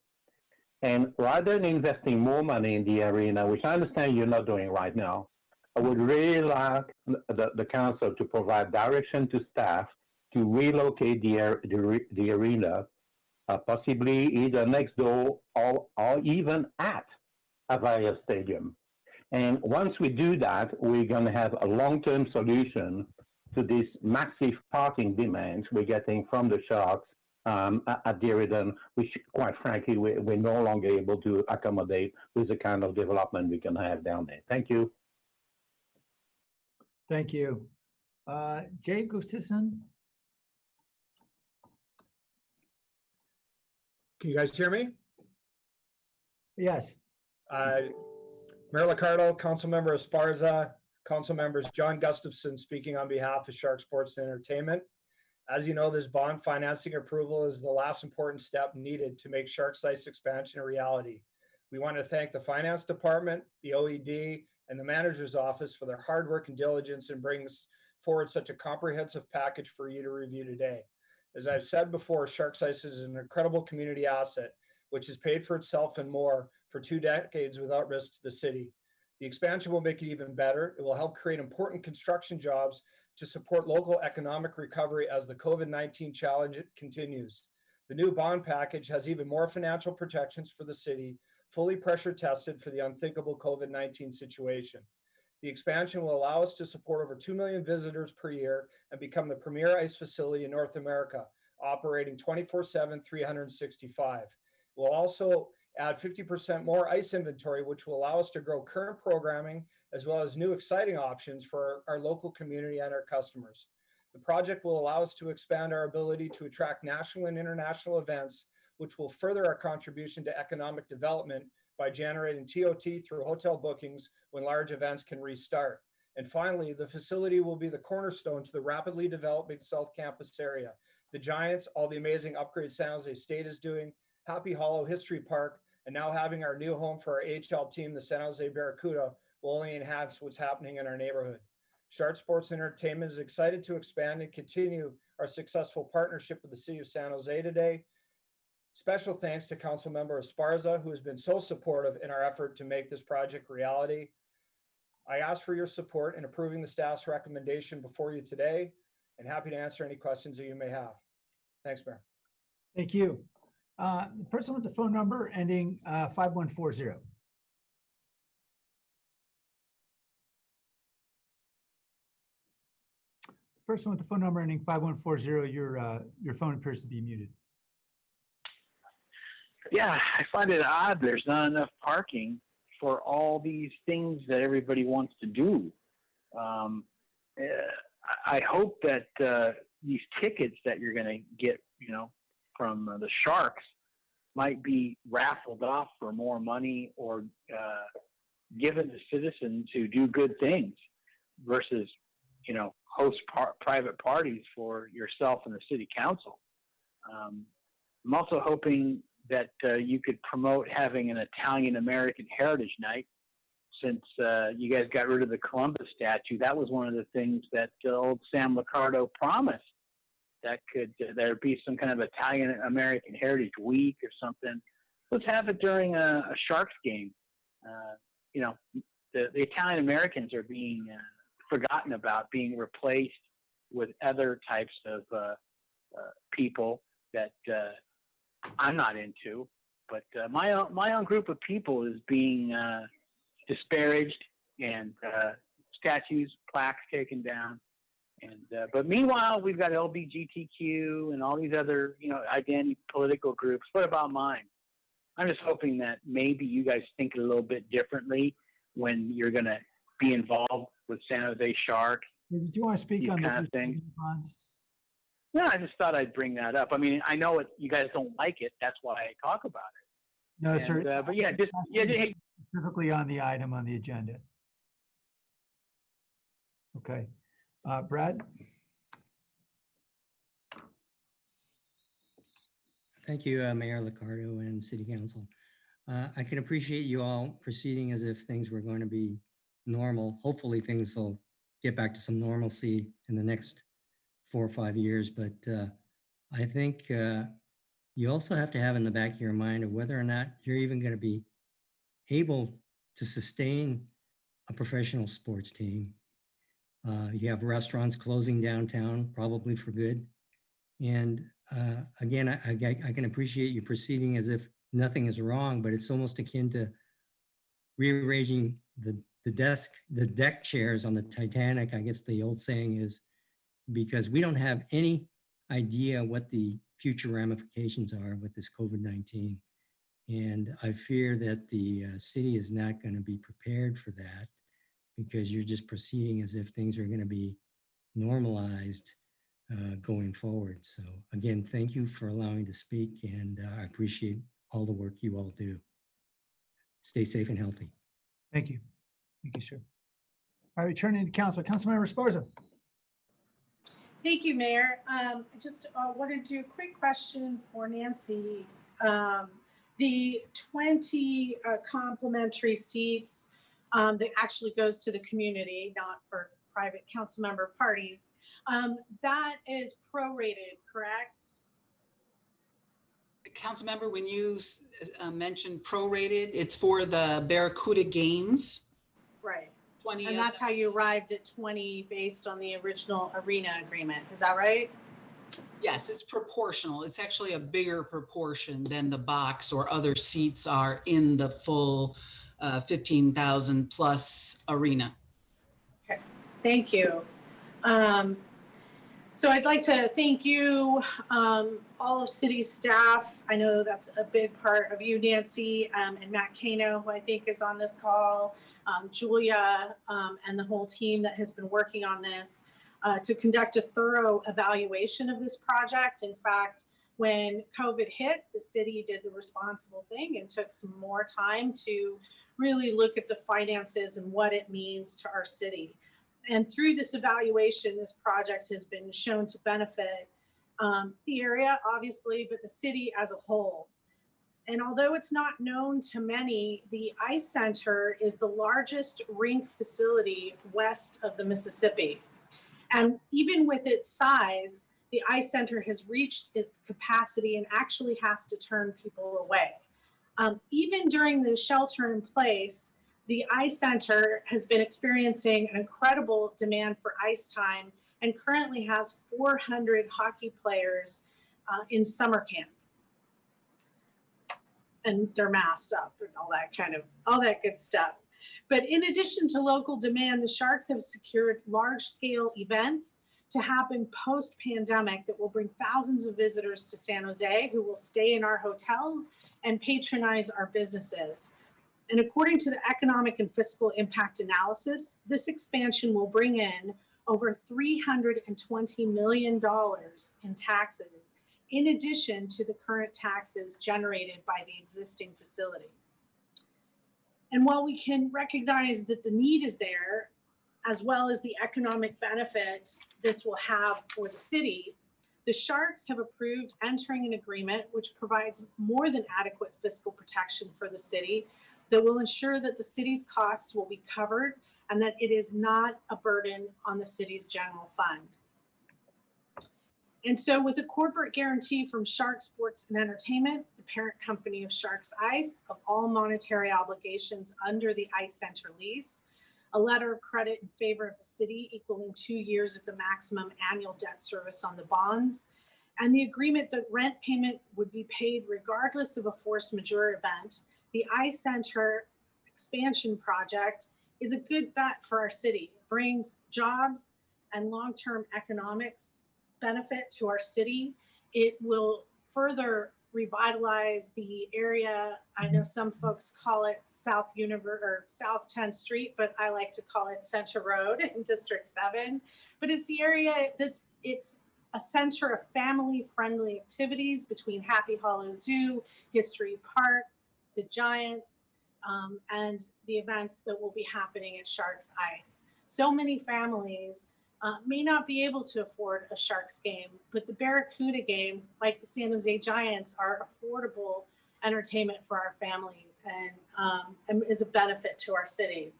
And rather than investing more money in the arena, which I understand you're not doing right now, I would really like the council to provide direction to staff to relocate the arena, possibly either next door or even at Avaya Stadium. And once we do that, we're going to have a long-term solution to these massive parking demands we're getting from the Sharks at the arena, which quite frankly, we're no longer able to accommodate with the kind of development we can have down there. Thank you. Thank you. Jay Gustafson. Can you guys hear me? Yes. Mayor Liccardo, Councilmember Esparza, Council members John Gustafson speaking on behalf of Shark Sports and Entertainment. As you know, this bond financing approval is the last important step needed to make Shark's Ice expansion a reality. We want to thank the Finance Department, the OED, and the Manager's Office for their hard work and diligence in bringing forward such a comprehensive package for you to review today. As I've said before, Shark's Ice is an incredible community asset, which has paid for itself and more for 2 decades without risk to the city. The expansion will make it even better. It will help create important construction jobs to support local economic recovery as the COVID-19 challenge continues. The new bond package has even more financial protections for the city, fully pressure tested for the unthinkable COVID-19 situation. The expansion will allow us to support over 2 million visitors per year and become the premier ice facility in North America, operating 24/7, 365. We'll also add 50% more ice inventory, which will allow us to grow current programming as well as new exciting options for our local community and our customers. The project will allow us to expand our ability to attract national and international events, which will further our contribution to economic development by generating TOT through hotel bookings when large events can restart. And finally, the facility will be the cornerstone to the rapidly developing South Campus area. The Giants, all the amazing upgrades San Jose State is doing, Happy Hollow History Park, and now having our new home for our AHL team, the San Jose Barracuda, will only enhance what's happening in our neighborhood. Shark Sports Entertainment is excited to expand and continue our successful partnership with the City of San Jose today. Special thanks to Councilmember Esparza, who has been so supportive in our effort to make this project reality. I ask for your support in approving the staff's recommendation before you today, and happy to answer any questions that you may have. Thanks, Mayor. Thank you. The person with the phone number ending 5140. Person with the phone number ending 5140, your phone appears to be muted. Yeah, I find it odd there's not enough parking for all these things that everybody wants to do. I hope that these tickets that you're going to get, from the Sharks might be raffled off for more money or given to citizens who do good things versus, host private parties for yourself and the city council. I'm also hoping that you could promote having an Italian-American Heritage Night since you guys got rid of the Columbus statue. That was one of the things that old Sam Liccardo promised, that there'd be some kind of Italian-American Heritage Week or something. Let's have it during a Sharks game. The Italian-Americans are being forgotten about, being replaced with other types of people that I'm not into. But my own group of people is being disparaged and statues, plaques taken down. And but meanwhile, we've got LGBTQ and all these other, identity political groups. What about mine? I'm just hoping that maybe you guys think a little bit differently when you're going to be involved with San Jose Shark. Did you want to speak These on kind the of things. bonds? Yeah, I just thought I'd bring that up. I mean, I know you guys don't like it. That's why I talk about it. No, And, sir. but yeah, hey, Specifically on the item on the agenda. Okay. Brad? Thank you, Mayor Liccardo and City Council. I can appreciate you all proceeding as if things were going to be normal. Hopefully things will get back to some normalcy in the next 4 or 5 years. But I think you also have to have in the back of your mind of whether or not you're even going to be able to sustain a professional sports team. You have restaurants closing downtown, probably for good. And again, I can appreciate you proceeding as if nothing is wrong, but it's almost akin to rearranging the deck chairs on the Titanic. I guess the old saying is, because we don't have any idea what the future ramifications are with this COVID-19. And I fear that the city is not going to be prepared for that, because you're just proceeding as if things are going to be normalized going forward. So again, thank you for allowing me to speak, and I appreciate all the work you all do. Stay safe and healthy. Thank you. Thank you, sir. All right, returning to council. Councilmember Esparza. Thank you, Mayor. I just wanted to do a quick question for Nancy. The 20 complimentary seats that actually goes to the community, not for private council member parties, that is prorated, correct? Council member, when you mentioned prorated, it's for the Barracuda games. Right. 20 And that's how you arrived at 20 based on the original arena agreement. Is that right? Yes, it's proportional. It's actually a bigger proportion than the box or other seats are in the full 15,000 plus arena. Okay, thank you. So I'd like to thank you, all of city staff. I know that's a big part of you, Nancy, and Matt Kano, who I think is on this call, Julia, and the whole team that has been working on this to conduct a thorough evaluation of this project. In fact, when COVID hit, the city did the responsible thing and took some more time to really look at the finances and what it means to our city. And through this evaluation, this project has been shown to benefit the area, obviously, but the city as a whole. And although it's not known to many, the Ice Center is the largest rink facility west of the Mississippi. And even with its size, the Ice Center has reached its capacity and actually has to turn people away. Even during the shelter in place, the Ice Center has been experiencing an incredible demand for ice time and currently has 400 hockey players in summer camp. And they're masked up and all that good stuff. But in addition to local demand, the Sharks have secured large-scale events to happen post-pandemic that will bring thousands of visitors to San Jose who will stay in our hotels and patronize our businesses. And according to the economic and fiscal impact analysis, this expansion will bring in over $320 million in taxes, in addition to the current taxes generated by the existing facility. And while we can recognize that the need is there, as well as the economic benefit this will have for the city, the Sharks have approved entering an agreement which provides more than adequate fiscal protection for the city that will ensure that the city's costs will be covered and that it is not a burden on the city's general fund. And so with a corporate guarantee from Shark Sports and Entertainment, the parent company of Sharks Ice, of all monetary obligations under the Ice Center lease, a letter of credit in favor of the city equaling 2 years of the maximum annual debt service on the bonds, and the agreement that rent payment would be paid regardless of a force majeure event. The iCenter expansion project is a good bet for our city. It brings jobs and long-term economics benefit to our city. It will further revitalize the area. I know some folks call it South 10th Street, but I like to call it Center Road in District 7. But it's the area it's a center of family-friendly activities between Happy Hollow Zoo, History Park, the Giants, and the events that will be happening at Sharks Ice. So many families may not be able to afford a Sharks game, but the Barracuda game, like the San Jose Giants, are affordable entertainment for our families and is a benefit to our city.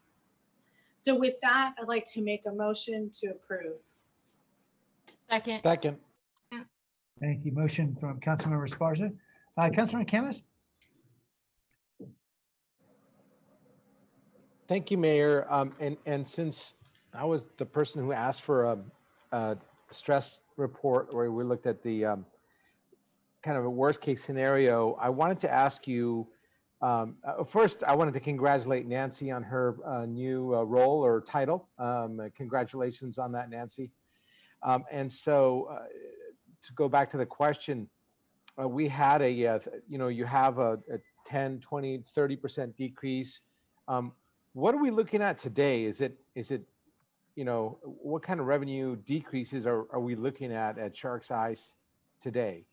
So with that, I'd like to make a motion to approve. Second. Second. Thank you. Motion from Councilmember Esparza. Councilmember Camas? Thank you, Mayor. And since I was the person who asked for a stress report where we looked at the kind of a worst case scenario, I wanted to ask you, first, I wanted to congratulate Nancy on her new role or title. Congratulations on that, Nancy. And so to go back to the question, we had you have a 10, 20, 30% decrease. What are we looking at today? Is it, what kind of revenue decreases are we looking at Sharks Ice today?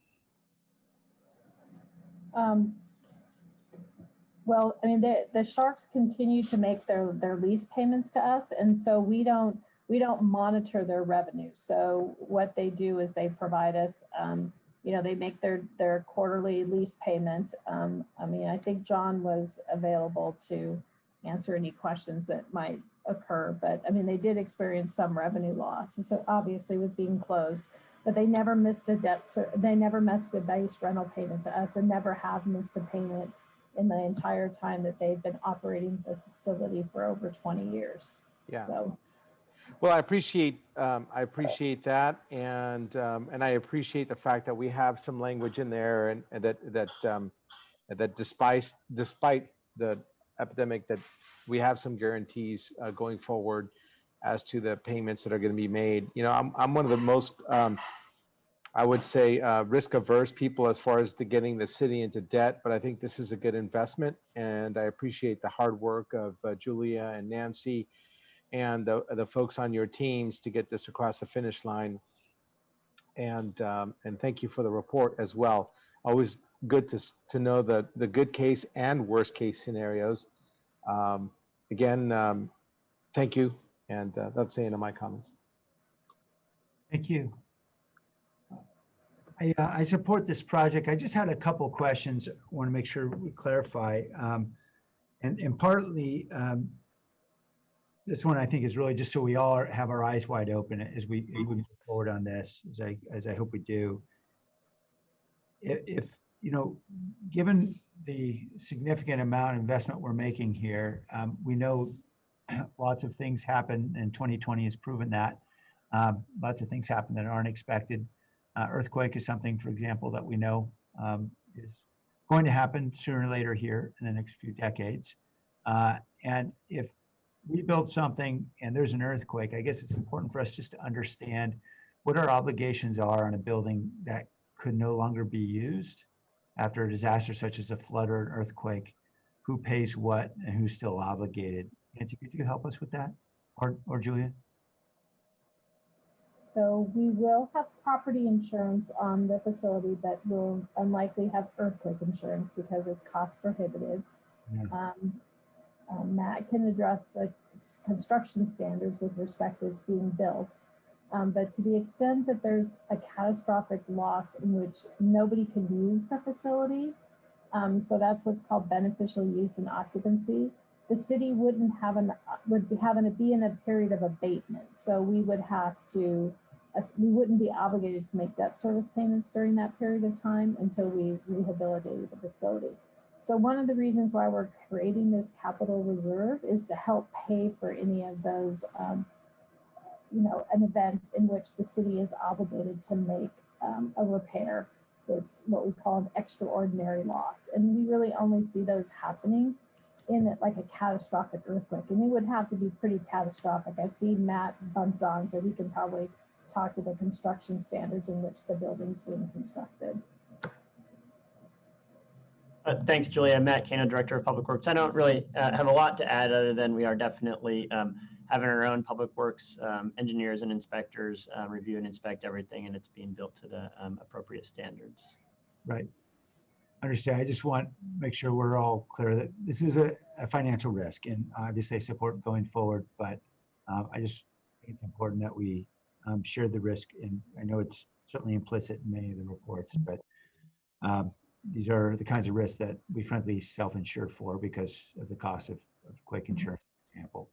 Well, I mean, the Sharks continue to make their lease payments to us, and so we don't monitor their revenue. So what they do is they provide us, they make their quarterly lease payment. I mean, I think John was available to answer any questions that might occur, but I mean, they did experience some revenue loss. So obviously with being closed, but they never missed they never missed a base rental payment to us and never have missed a payment in the entire time that they've been operating the facility for over 20 years. Yeah. So. Well, I appreciate that, and I appreciate the fact that we have some language in there, and that despite the epidemic, that we have some guarantees going forward as to the payments that are going to be made. I'm one of the most I would say risk averse people as far as getting the city into debt, but I think this is a good investment, and I appreciate the hard work of Julia and Nancy and the folks on your teams to get this across the finish line. And thank you for the report as well. Always good to know the good case and worst case scenarios. Again, thank you, and that's the end of my comments. Thank you. I support this project. I just had a couple of questions. I want to make sure we clarify. And partly, this one I think is really just so we all have our eyes wide open as we move forward on this, as I hope we do. If given the significant amount of investment we're making here, we know lots of things happen, and 2020 has proven that. Lots of things happen that aren't expected. Earthquake is something, for example, that we know is going to happen sooner or later here in the next few decades. And if we build something and there's an earthquake, I guess it's important for us just to understand what our obligations are on a building that could no longer be used after a disaster such as a flood or an earthquake. Who pays what and who's still obligated? Nancy, could you help us with that? Or Julia? So we will have property insurance on the facility, but will unlikely have earthquake insurance because it's cost prohibitive. Yeah. Matt can address the construction standards with respect to it's being built. But to the extent that there's a catastrophic loss in which nobody can use the facility, so that's what's called beneficial use and occupancy, the city would be in a period of abatement. So we would have to, we wouldn't be obligated to make debt service payments during that period of time until we rehabilitated the facility. So one of the reasons why we're creating this capital reserve is to help pay for any of those, an event in which the city is obligated to make a repair. It's what we call an extraordinary loss. And we really only see those happening in like a catastrophic earthquake. And it would have to be pretty catastrophic. I see Matt bumped on, so we can probably talk to the construction standards in which the building's being constructed. Thanks, Julia. Matt Cano, Director of Public Works. I don't really have a lot to add other than we are definitely having our own Public Works engineers and inspectors review and inspect everything, and it's being built to the appropriate standards. Right. Understand. I just want to make sure we're all clear that this is a financial risk, and obviously I support going forward, but I just think it's important that we share the risk. And I know it's certainly implicit in many of the reports, but these are the kinds of risks that we frankly self-insure for because of the cost of quake insurance, for example.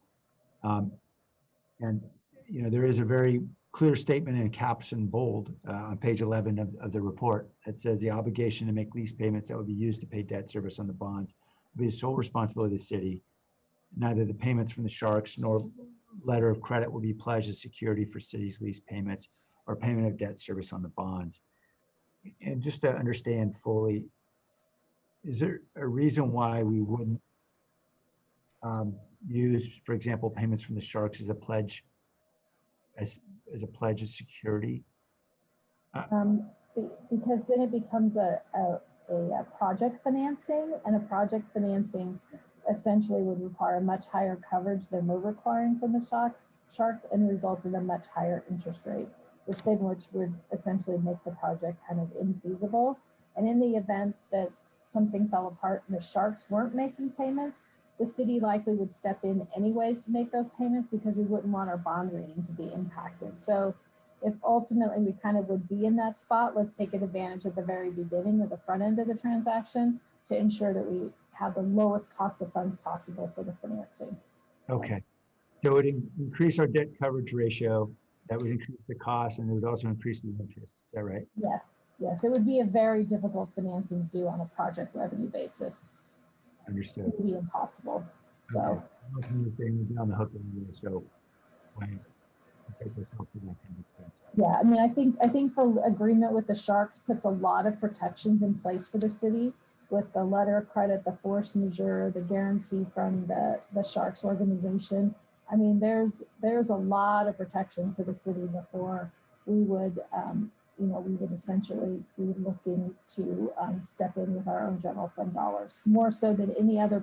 And there is a very clear statement in caps and bold on page 11 of the report that says the obligation to make lease payments that would be used to pay debt service on the bonds will be the sole responsibility of the city. Neither the payments from the Sharks nor letter of credit will be pledged as security for city's lease payments or payment of debt service on the bonds. And just to understand fully, is there a reason why we wouldn't use, for example, payments from the Sharks as a pledge, as a pledge of security? Because then it becomes a project financing, and a project financing essentially would require much higher coverage than we're requiring from the Sharks and result in a much higher interest rate, which would essentially make the project kind of infeasible. And in the event that something fell apart and the Sharks weren't making payments, the city likely would step in anyways to make those payments because we wouldn't want our bond rating to be impacted. So if ultimately we kind of would be in that spot, let's take advantage at the very beginning of the front end of the transaction to ensure that we have the lowest cost of funds possible for the financing. Okay. So it would increase our debt coverage ratio, that would increase the cost, and it would also increase the interest. Is that right? Yes. It would be a very difficult financing to do on a project revenue basis. Understood. It would be impossible. So. Okay. They would be on the hook anyway, so when I take this help for that kind of expense. Yeah, I mean, I think the agreement with the Sharks puts a lot of protections in place for the city with the letter of credit, the force majeure, the guarantee from the Sharks organization. I mean, there's a lot of protection to the city before we would, we would essentially be looking to step in with our own general fund dollars, more so than any other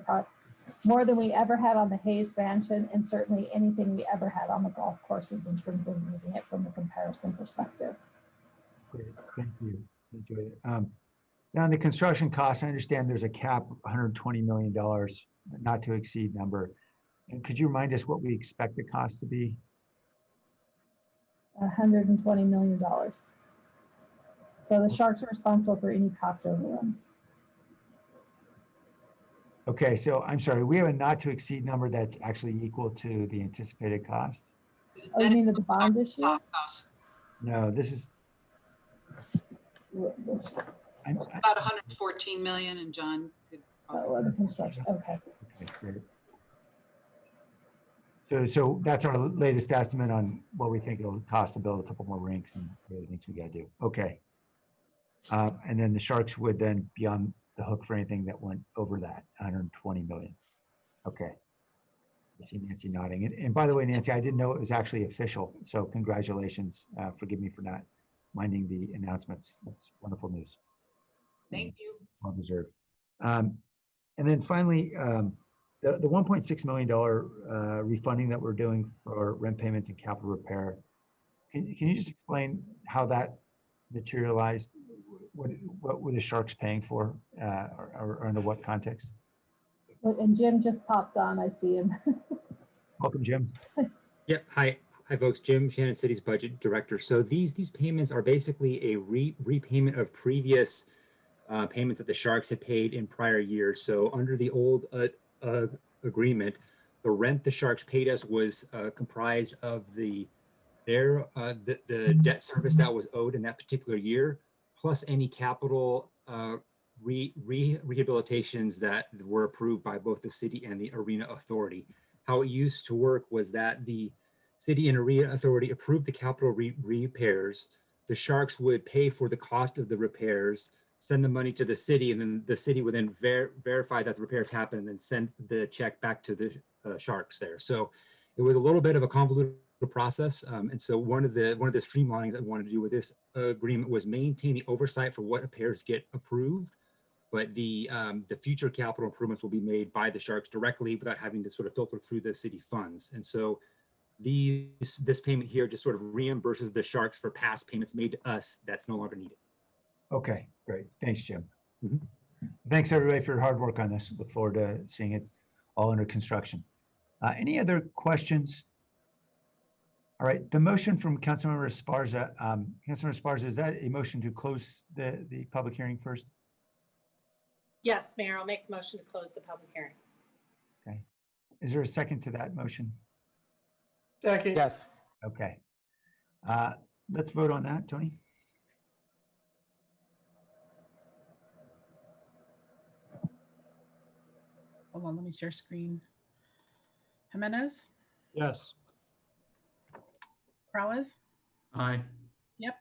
more than we ever had on the Hayes mansion, and certainly anything we ever had on the golf courses in terms of using it from a comparison perspective. Great, thank you. Enjoy it. Now, on the construction costs, I understand there's a cap, $120 million, not to exceed number. And could you remind us what we expect the cost to be? $120 million. So the Sharks are responsible for any cost overruns. Okay, so I'm sorry, we have a not to exceed number that's actually equal to the anticipated cost? Oh, you mean the bond issue? No, this is. About 114 million, and John could. Oh, the construction, okay. Okay, great. So that's our latest estimate on what we think it'll cost to build a couple more rinks and the other things we gotta do. Okay. And then the Sharks would then be on the hook for anything that went over that 120 million. Okay. I see Nancy nodding. And by the way, Nancy, I didn't know it was actually official. So congratulations. Forgive me for not minding the announcements. That's wonderful news. Thank you. Well deserved. And then finally, the $1.6 million refunding that we're doing for rent payments and capital repair. Can you just explain how that materialized? What were the Sharks paying for, or under what context? And Jim just popped on. I see him. Welcome, Jim. Yep. Hi, folks. Jim, Shannon City's budget director. So these payments are basically a repayment of previous payments that the Sharks had paid in prior years. So under the old agreement, the rent the Sharks paid us was comprised of the debt service that was owed in that particular year, plus any capital rehabilitations that were approved by both the city and the arena authority. How it used to work was that the city and arena authority approved the capital repairs. The Sharks would pay for the cost of the repairs, send the money to the city, and then the city would then verify that the repairs happened and then send the check back to the Sharks there. So it was a little bit of a convoluted process. And so one of the streamlinings that we wanted to do with this agreement was maintain the oversight for what repairs get approved, but the future capital improvements will be made by the Sharks directly without having to sort of filter through the city funds. And so this payment here just sort of reimburses the Sharks for past payments made to us that's no longer needed. Okay, great. Thanks, Jim. Mhm. Thanks, everybody, for your hard work on this. Look forward to seeing it all under construction. Any other questions? All right, the motion from Councilmember Esparza. Councilmember Esparza, is that a motion to close the public hearing first? Yes, Mayor, I'll make the motion to close the public hearing. Okay. Is there a second to that motion? Second. Yes. Okay. Let's vote on that, Tony. Hold on, let me share screen. Jimenez, Yes. Peralez, Aye. Yep,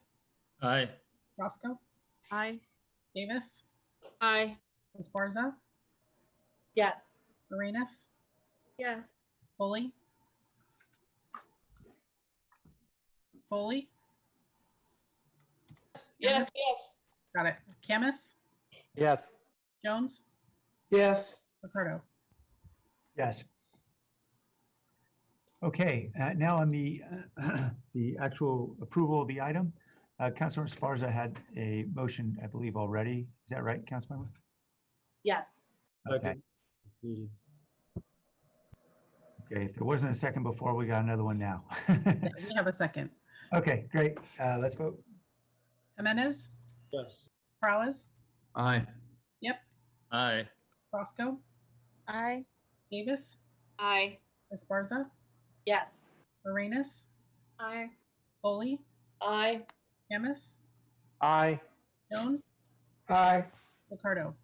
Aye. Roscoe, Aye. Davis, Aye. Esparza, Yes. Arenas, Yes. Foley, Yes, yes. got it. Camus, Yes. Jones, Yes. Ricardo. Yes. Okay, now on the actual approval of the item, Councilor Esparza had a motion, I believe, already. Is that right, Councilmember? Yes. Okay. Needed. Okay, if there wasn't a second before, we got another one now. Yeah, we have a second. Okay, great. Let's vote. Jimenez, Yes. Peralez, Aye. Yep, Aye. Roscoe, Aye. Davis, Aye. Esparza, Yes. Arenas, Aye. Foley, Aye. Camus, Aye. Jones, Aye. Ricardo.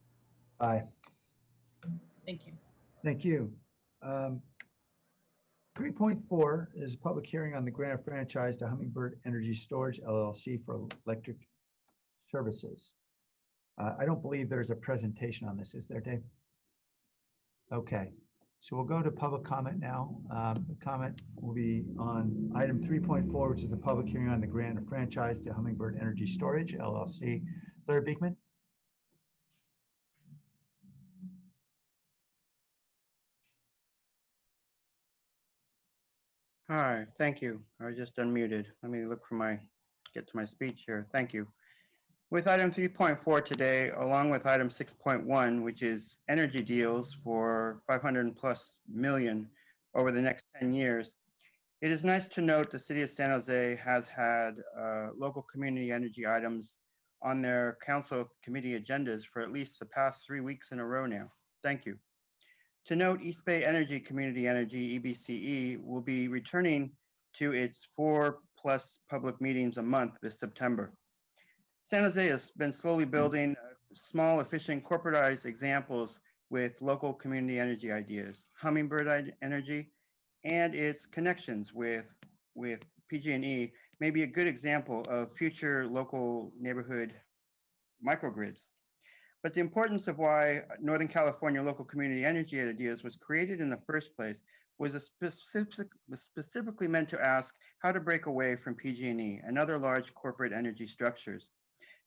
Aye. Thank you. Thank you. 3.4 is a public hearing on the grant of franchise to Hummingbird Energy Storage LLC for electric services. I don't believe there's a presentation on this, is there, Dave? Okay, so we'll go to public comment now. The comment will be on item 3.4, which is a public hearing on the grant of franchise to Hummingbird Energy Storage LLC. Larry Beekman? Hi, thank you. I was just unmuted. Let me look for get to my speech here. Thank you. With item 3.4 today, along with item 6.1, which is energy deals for 500+ million over the next 10 years, it is nice to note the city of San Jose has had local community energy items on their council committee agendas for at least the past 3 weeks in a row now. Thank you. To note, East Bay Energy Community Energy, EBCE, will be returning to its 4+ public meetings a month this September. San Jose has been slowly building small, efficient, corporatized examples with local community energy ideas. Hummingbird Energy and its connections with PG&E may be a good example of future local neighborhood microgrids. But the importance of why Northern California Local Community Energy Ideas was created in the first place was specifically meant to ask how to break away from PG&E and other large corporate energy structures.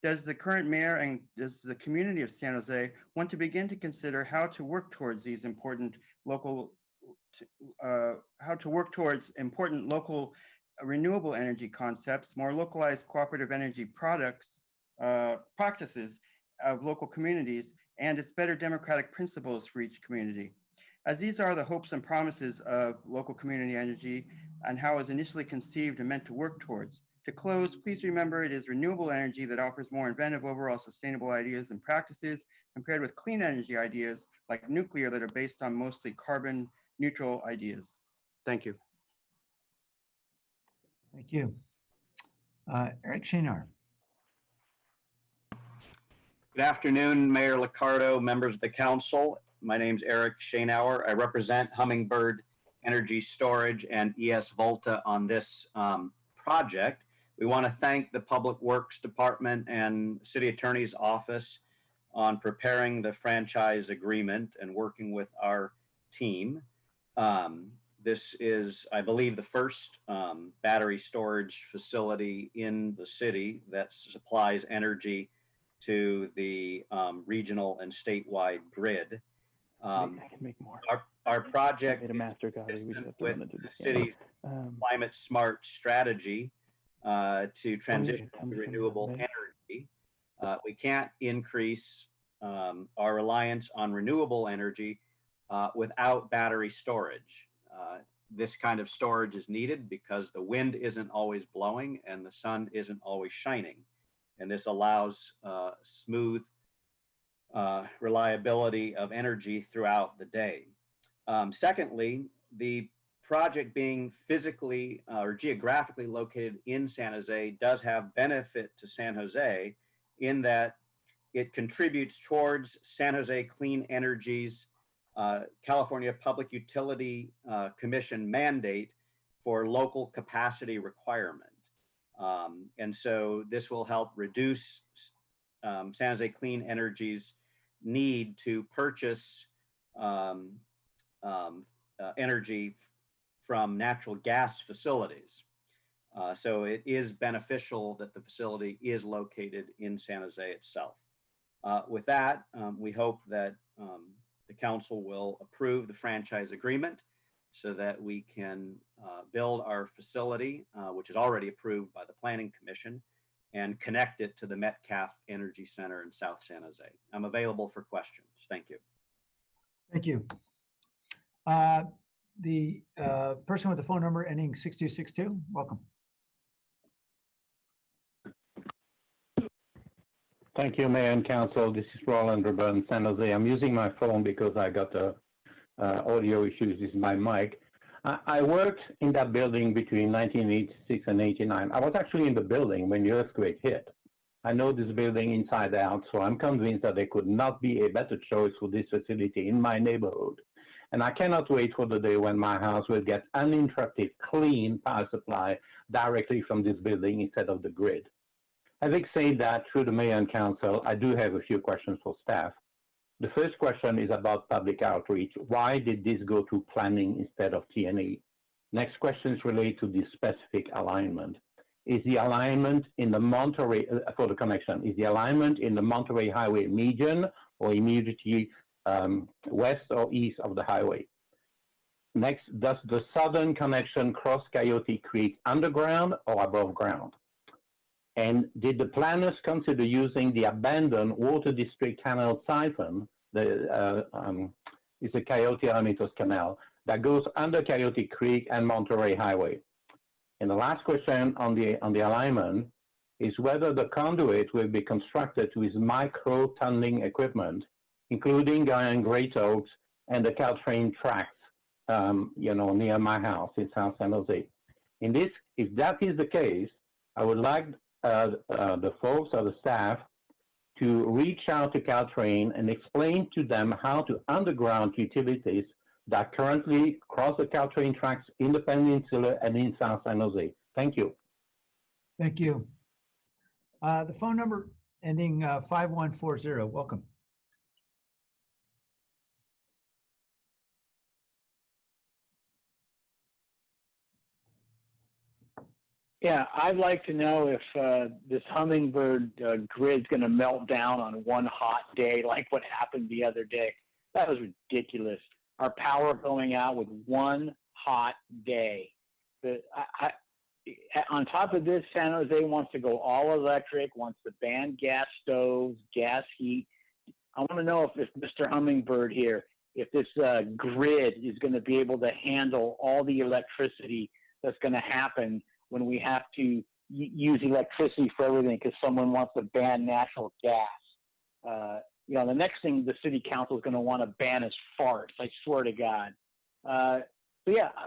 Does the current mayor and does the community of San Jose want to begin to consider how to work towards these important local, renewable energy concepts, more localized cooperative energy practices of local communities, and its better democratic principles for each community? As these are the hopes and promises of local community energy and how it was initially conceived and meant to work towards. To close, please remember it is renewable energy that offers more inventive, overall sustainable ideas and practices compared with clean energy ideas like nuclear that are based on mostly carbon neutral ideas. Thank you. Thank you. Eric Shinar. Good afternoon, Mayor Liccardo, members of the council. My name's Eric Schoenauer. I represent Hummingbird Energy Storage and ES Volta on this project. We want to thank the Public Works Department and City Attorney's Office on preparing the franchise agreement and working with our team. This is, I believe, the first battery storage facility in the city that supplies energy to the regional and statewide grid. I can make more. Our project I made a master copy. We just have to with run it through the the scanner. city's climate smart strategy to transition to renewable energy. We can't increase our reliance on renewable energy without battery storage. This kind of storage is needed because the wind isn't always blowing and the sun isn't always shining. And this allows smooth reliability of energy throughout the day. Secondly, the project being physically or geographically located in San Jose does have benefit to San Jose in that it contributes towards San Jose Clean Energy's California Public Utility Commission mandate for local capacity requirement. And so this will help reduce San Jose Clean Energy's need to purchase energy from natural gas facilities. So it is beneficial that the facility is located in San Jose itself. With that, we hope that the council will approve the franchise agreement so that we can build our facility, which is already approved by the Planning Commission, and connect it to the Metcalf Energy Center in South San Jose. I'm available for questions. Thank you. Thank you. The person with the phone number ending 6262, welcome. Thank you, Mayor and Council. This is Roland Urban, San Jose. I'm using my phone because I got audio issues with my mic. I worked in that building between 1986 and 89. I was actually in the building when the earthquake hit. I know this building inside out, so I'm convinced that there could not be a better choice for this facility in my neighborhood. And I cannot wait for the day when my house will get uninterrupted, clean power supply directly from this building instead of the grid. Having said that, through the Mayor and Council, I do have a few questions for staff. The first question is about public outreach. Why did this go to planning instead of T&E? Next questions relate to the specific alignment. Is the alignment in the Monterey, for the connection, is the alignment in the Monterey Highway median or immediately west or east of the highway? Next, does the southern connection cross Coyote Creek underground or above ground? And did the planners consider using the abandoned Water District Canal siphon, it's a Coyote Alamitos Canal, that goes under Coyote Creek and Monterey Highway? And the last question on the alignment is whether the conduit will be constructed with micro-tunneling equipment, including Great Oaks and the Caltrain tracks, near my house in South San Jose. If that is the case, I would like the folks or the staff to reach out to Caltrain and explain to them how to underground utilities that currently cross the Caltrain tracks in the peninsula and in South San Jose. Thank you. Thank you. The phone number ending 5140, welcome. Yeah, I'd like to know if this Hummingbird grid's going to melt down on one hot day like what happened the other day. That was ridiculous. Our power going out with one hot day. On top of this, San Jose wants to go all electric, wants to ban gas stoves, gas heat. I want to know if Mr. Hummingbird here, if this grid is going to be able to handle all the electricity that's going to happen when we have to use electricity for everything because someone wants to ban natural gas. The next thing the city council is going to want to ban is farts. I swear to God.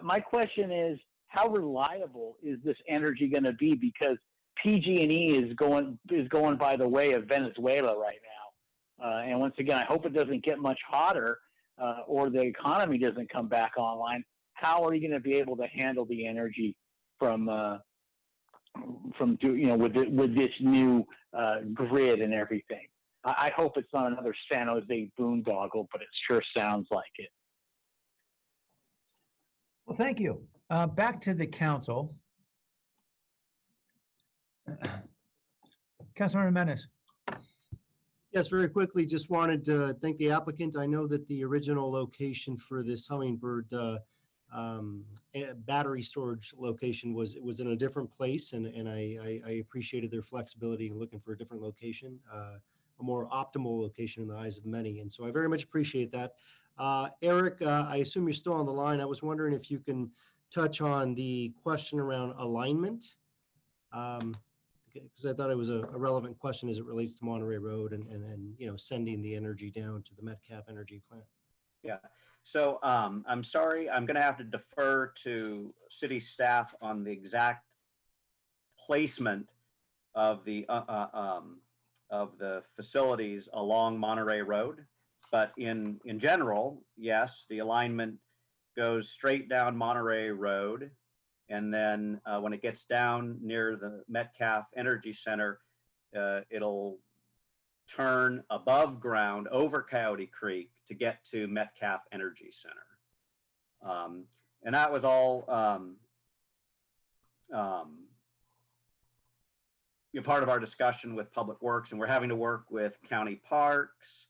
My question is, how reliable is this energy going to be? Because PG&E is going by the way of Venezuela right now. And once again, I hope it doesn't get much hotter or the economy doesn't come back online. How are you going to be able to handle the energy from with this new grid and everything? I hope it's not another San Jose boondoggle, but it sure sounds like it. Well, thank you. Back to the council. Councilmember Menace. Yes, very quickly, just wanted to thank the applicant. I know that the original location for this Hummingbird battery storage location was in a different place, and I appreciated their flexibility in looking for a different location, a more optimal location in the eyes of many. And so I very much appreciate that. Eric, I assume you're still on the line. I was wondering if you can touch on the question around alignment. Because I thought it was a relevant question as it relates to Monterey Road and sending the energy down to the Metcalf energy plant. Yeah. So I'm sorry, I'm going to have to defer to city staff on the exact placement of the facilities along Monterey Road, but in general, yes, the alignment goes straight down Monterey Road. And then when it gets down near the Metcalf Energy Center, it'll turn above ground over Coyote Creek to get to Metcalf Energy Center. And that was all part of our discussion with Public Works, and we're having to work with county parks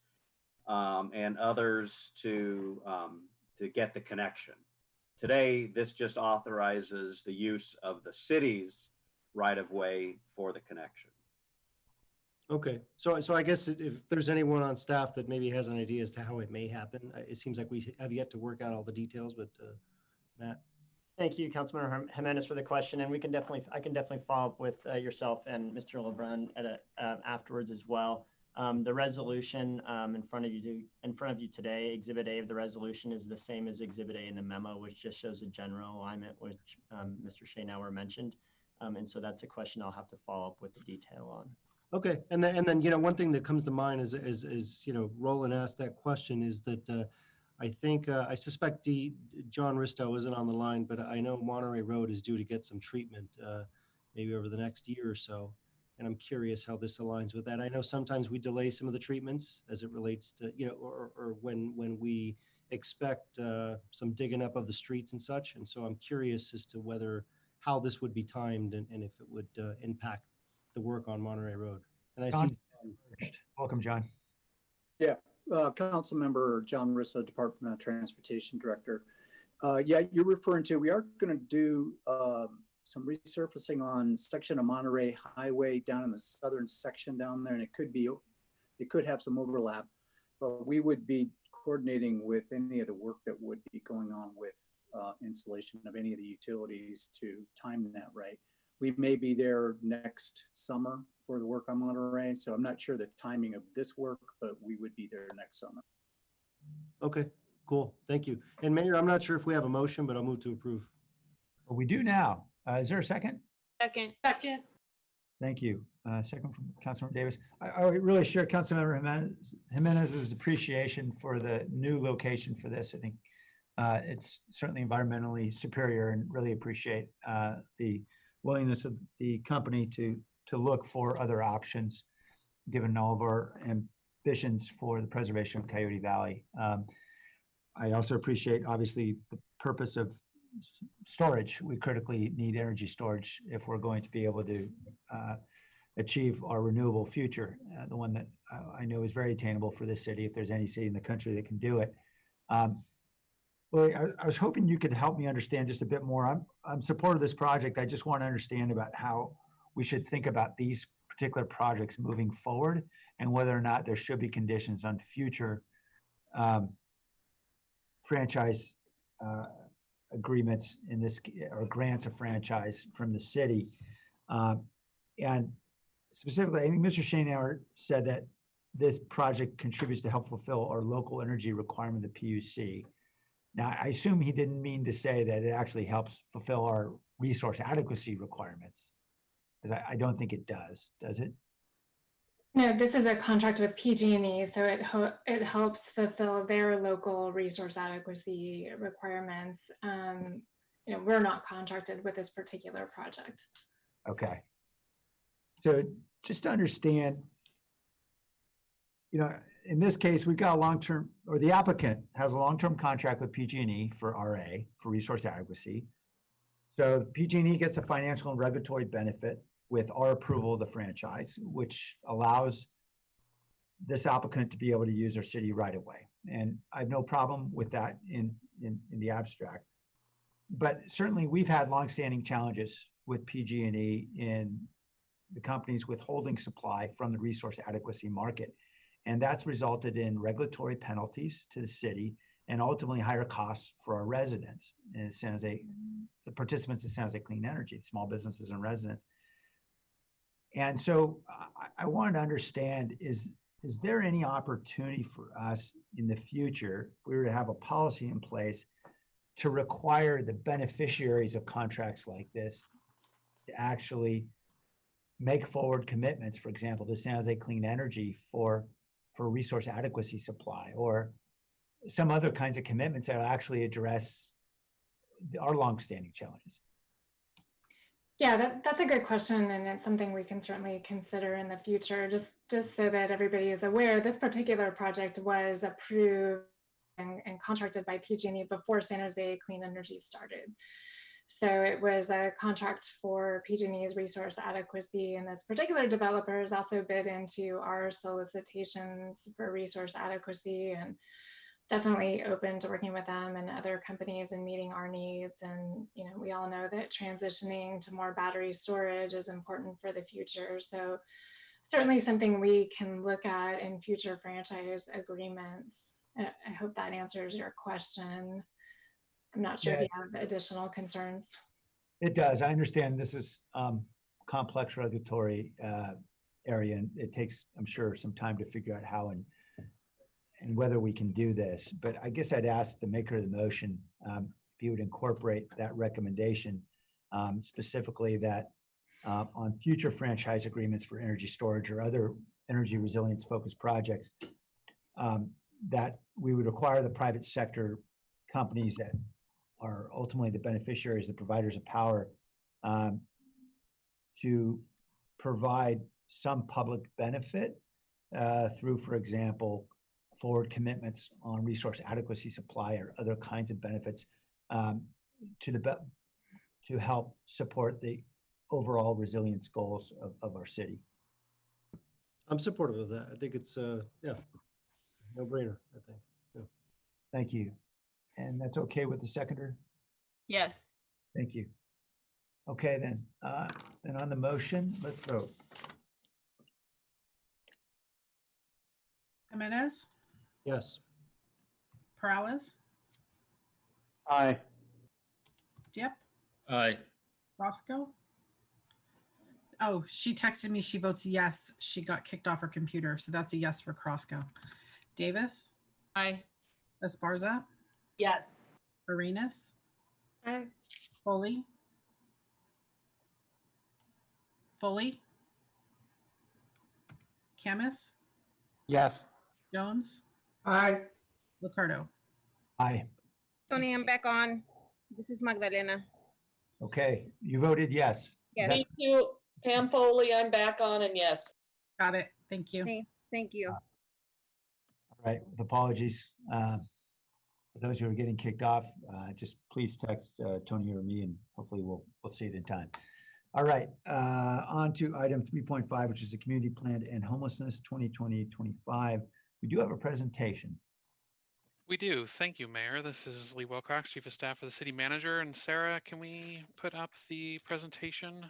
and others to get the connection. Today, this just authorizes the use of the city's right-of-way for the connection. Okay, so I guess if there's anyone on staff that maybe has an idea as to how it may happen, it seems like we have yet to work out all the details, but Matt. Thank you, Councilmember Jimenez, for the question, and I can definitely follow up with yourself and Mr. LeBrun afterwards as well. The resolution in front of you today, Exhibit A of the resolution, is the same as Exhibit A in the memo, which just shows a general alignment, which Mr. Shaynauer mentioned, and so that's a question I'll have to follow up with the detail on. Okay, and then one thing that comes to mind is Roland asked that question is that I think I suspect John Risto isn't on the line, but I know Monterey Road is due to get some treatment maybe over the next year or so. And I'm curious how this aligns with that. I know sometimes we delay some of the treatments as it relates to, or when we expect some digging up of the streets and such. And so I'm curious as to how this would be timed and if it would impact the work on Monterey Road. And I John, see. Welcome, John. Yeah, Council Member John Risso, Department of Transportation Director. Yeah, you're referring to, we are going to do some resurfacing on section of Monterey Highway down in the southern section down there, and it could have some overlap, but we would be coordinating with any of the work that would be going on with installation of any of the utilities to time that right. We may be there next summer for the work on Monterey, so I'm not sure the timing of this work, but we would be there next summer. Okay, cool, thank you. And Mayor, I'm not sure if we have a motion, but I'll move to approve. Well, we do now. Is there a second? Second. Thank you. Second from Councilmember Davis. I really share Councilmember Jimenez's appreciation for the new location for this. I think it's certainly environmentally superior, and really appreciate the willingness of the company to look for other options, given all of our ambitions for the preservation of Coyote Valley. I also appreciate, obviously, the purpose of storage. We critically need energy storage if we're going to be able to achieve our renewable future, the one that I know is very attainable for this city, if there's any city in the country that can do it. Well, I was hoping you could help me understand just a bit more. I'm supportive of this project. I just want to understand about how we should think about these particular projects moving forward, and whether or not there should be conditions on future franchise agreements in this, or grants of franchise from the city. And specifically, I think Mr. Shaynauer said that this project contributes to help fulfill our local energy requirement, the PUC. Now, I assume he didn't mean to say that it actually helps fulfill our resource adequacy requirements, because I don't think it does it? No, this is a contract with PG&E, so it helps fulfill their local resource adequacy requirements. We're not contracted with this particular project. Okay. So just to understand, in this case, we've got a long-term, or the applicant has a long-term contract with PG&E for RA, for resource adequacy. So PG&E gets a financial and regulatory benefit with our approval of the franchise, which allows this applicant to be able to use their city right away. And I have no problem with that in the abstract. But certainly we've had longstanding challenges with PG&E in the companies withholding supply from the resource adequacy market. And that's resulted in regulatory penalties to the city and ultimately higher costs for our residents in San Jose, the participants in San Jose Clean Energy, small businesses and residents. And so I wanted to understand, is there any opportunity for us in the future, if we were to have a policy in place, to require the beneficiaries of contracts like this to actually make forward commitments, for example, to San Jose Clean Energy for resource adequacy supply, or some other kinds of commitments that will actually address our longstanding challenges? Yeah, that's a good question, and it's something we can certainly consider in the future. Just so that everybody is aware, this particular project was approved and contracted by PG&E before San Jose Clean Energy started. So it was a contract for PG&E's resource adequacy, and this particular developer has also bid into our solicitations for resource adequacy, and definitely open to working with them and other companies and meeting our needs. And we all know that transitioning to more battery storage is important for the future. So certainly something we can look at in future franchise agreements. I hope that answers your question. I'm not sure if you have additional concerns. It does. I understand this is complex regulatory area, and it takes, I'm sure, some time to figure out how and whether we can do this. But I guess I'd ask the maker of the motion if he would incorporate that recommendation, specifically that on future franchise agreements for energy storage or other energy resilience focused projects, that we would require the private sector companies that are ultimately the beneficiaries, the providers of power, to provide some public benefit through, for example, forward commitments on resource adequacy supply or other kinds of benefits to help support the overall resilience goals of our city. I'm supportive of that. I think it's no brainer, I think. Yeah. Thank you. And that's okay with the seconder? Yes. Thank you. Okay, then on the motion, let's vote. Jimenez, Yes. Perales, Aye. Diep, Aye. Roscoe. Oh, she texted me. She votes yes. She got kicked off her computer. So that's a yes for Croscoe. Davis, Aye. Esparza, Yes. Arenas, Aye. Foley, Camus, Yes. Jones, Aye. Ricardo. Aye. Tony, I'm back on. This is Magdalena. Okay, you voted yes. Yes. Thank you, Pam Foley. I'm back on, and yes. Got it. Thank you. Thank you. All right, with apologies. For those who are getting kicked off, just please text Tony or me, and hopefully we'll see it in time. All right, on to item 3.5, which is the Community Plan to End Homelessness 2020-25. We do have a presentation. We do. Thank you, Mayor. This is Lee Wilcox, Chief of Staff for the City Manager. And Sarah, can we put up the presentation?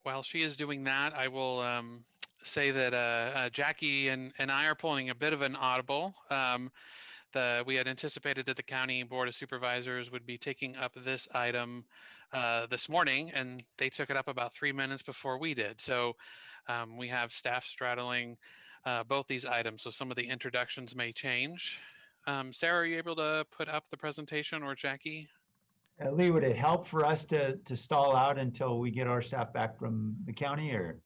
While she is doing that, I will say that Jackie and I are pulling a bit of an audible. We had anticipated that the County Board of Supervisors would be taking up this item this morning, and they took it up about 3 minutes before we did. So we have staff straddling both these items, so some of the introductions may change. Sarah, are you able to put up the presentation, or Jackie? Lee, would it help for us to stall out until we get our staff back from the county, or?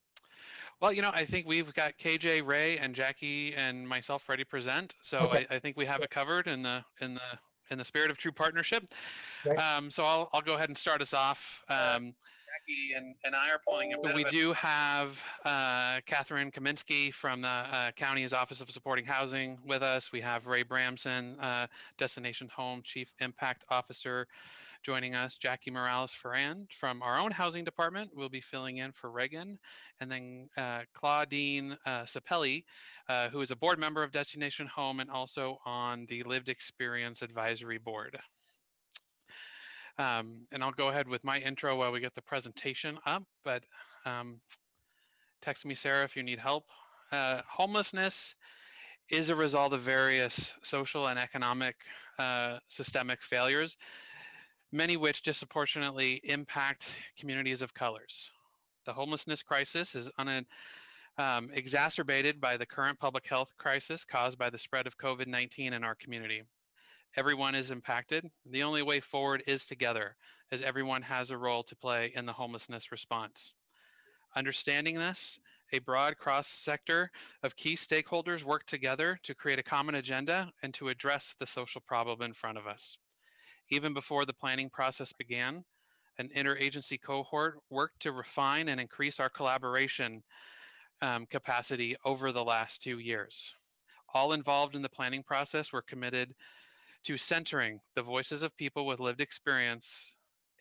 Well, I think we've got KJ, Ray, and Jackie and myself ready to present. So Okay. I think we have it covered in the spirit of true partnership. Great. So I'll go ahead and start us off. Jackie and I are pulling a bit. We do have Catherine Kaminsky from the county's Office of Supporting Housing with us. We have Ray Bramson, Destination Home Chief Impact Officer, joining us. Jackie Morales-Ferrand from our own housing department will be filling in for Reagan. And then Claudine Sapelli, who is a board member of Destination Home and also on the Lived Experience Advisory Board. And I'll go ahead with my intro while we get the presentation up, but text me, Sarah, if you need help. Homelessness is a result of various social and economic systemic failures, many which disproportionately impact communities of colors. The homelessness crisis is exacerbated by the current public health crisis caused by the spread of COVID-19 in our community. Everyone is impacted. The only way forward is together, as everyone has a role to play in the homelessness response. Understanding this, a broad cross-sector of key stakeholders work together to create a common agenda and to address the social problem in front of us. Even before the planning process began, an interagency cohort worked to refine and increase our collaboration capacity over the last 2 years. All involved in the planning process were committed to centering the voices of people with lived experience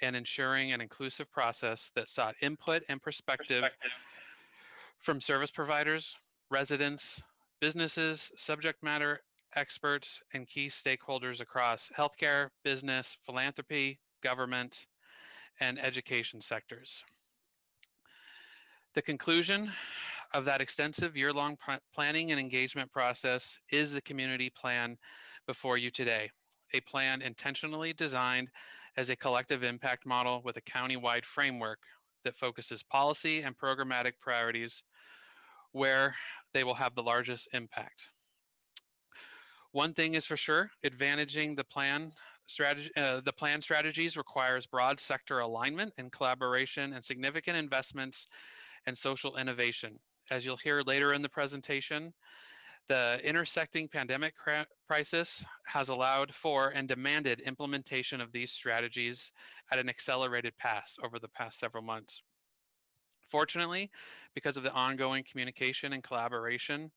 and ensuring an inclusive process that sought input and perspective from service providers, residents, businesses, subject matter experts, and key stakeholders across healthcare, business, philanthropy, government, and education sectors. The conclusion of that extensive year-long planning and engagement process is the community plan before you today, a plan intentionally designed as a collective impact model with a county-wide framework that focuses policy and programmatic priorities where they will have the largest impact. One thing is for sure, advantaging the plan strategies requires broad sector alignment and collaboration and significant investments and social innovation. As you'll hear later in the presentation, the intersecting pandemic crisis has allowed for and demanded implementation of these strategies at an accelerated pace over the past several months. Fortunately, because of the ongoing communication and collaboration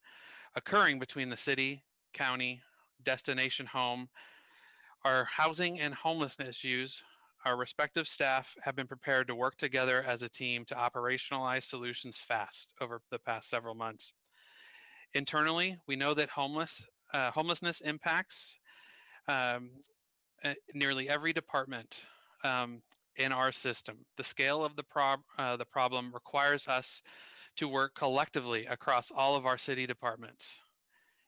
occurring between the city, county, Destination Home, our housing and homelessness issues, our respective staff have been prepared to work together as a team to operationalize solutions fast over the past several months. Internally, we know that homelessness impacts nearly every department in our system. The scale of the problem requires us to work collectively across all of our city departments.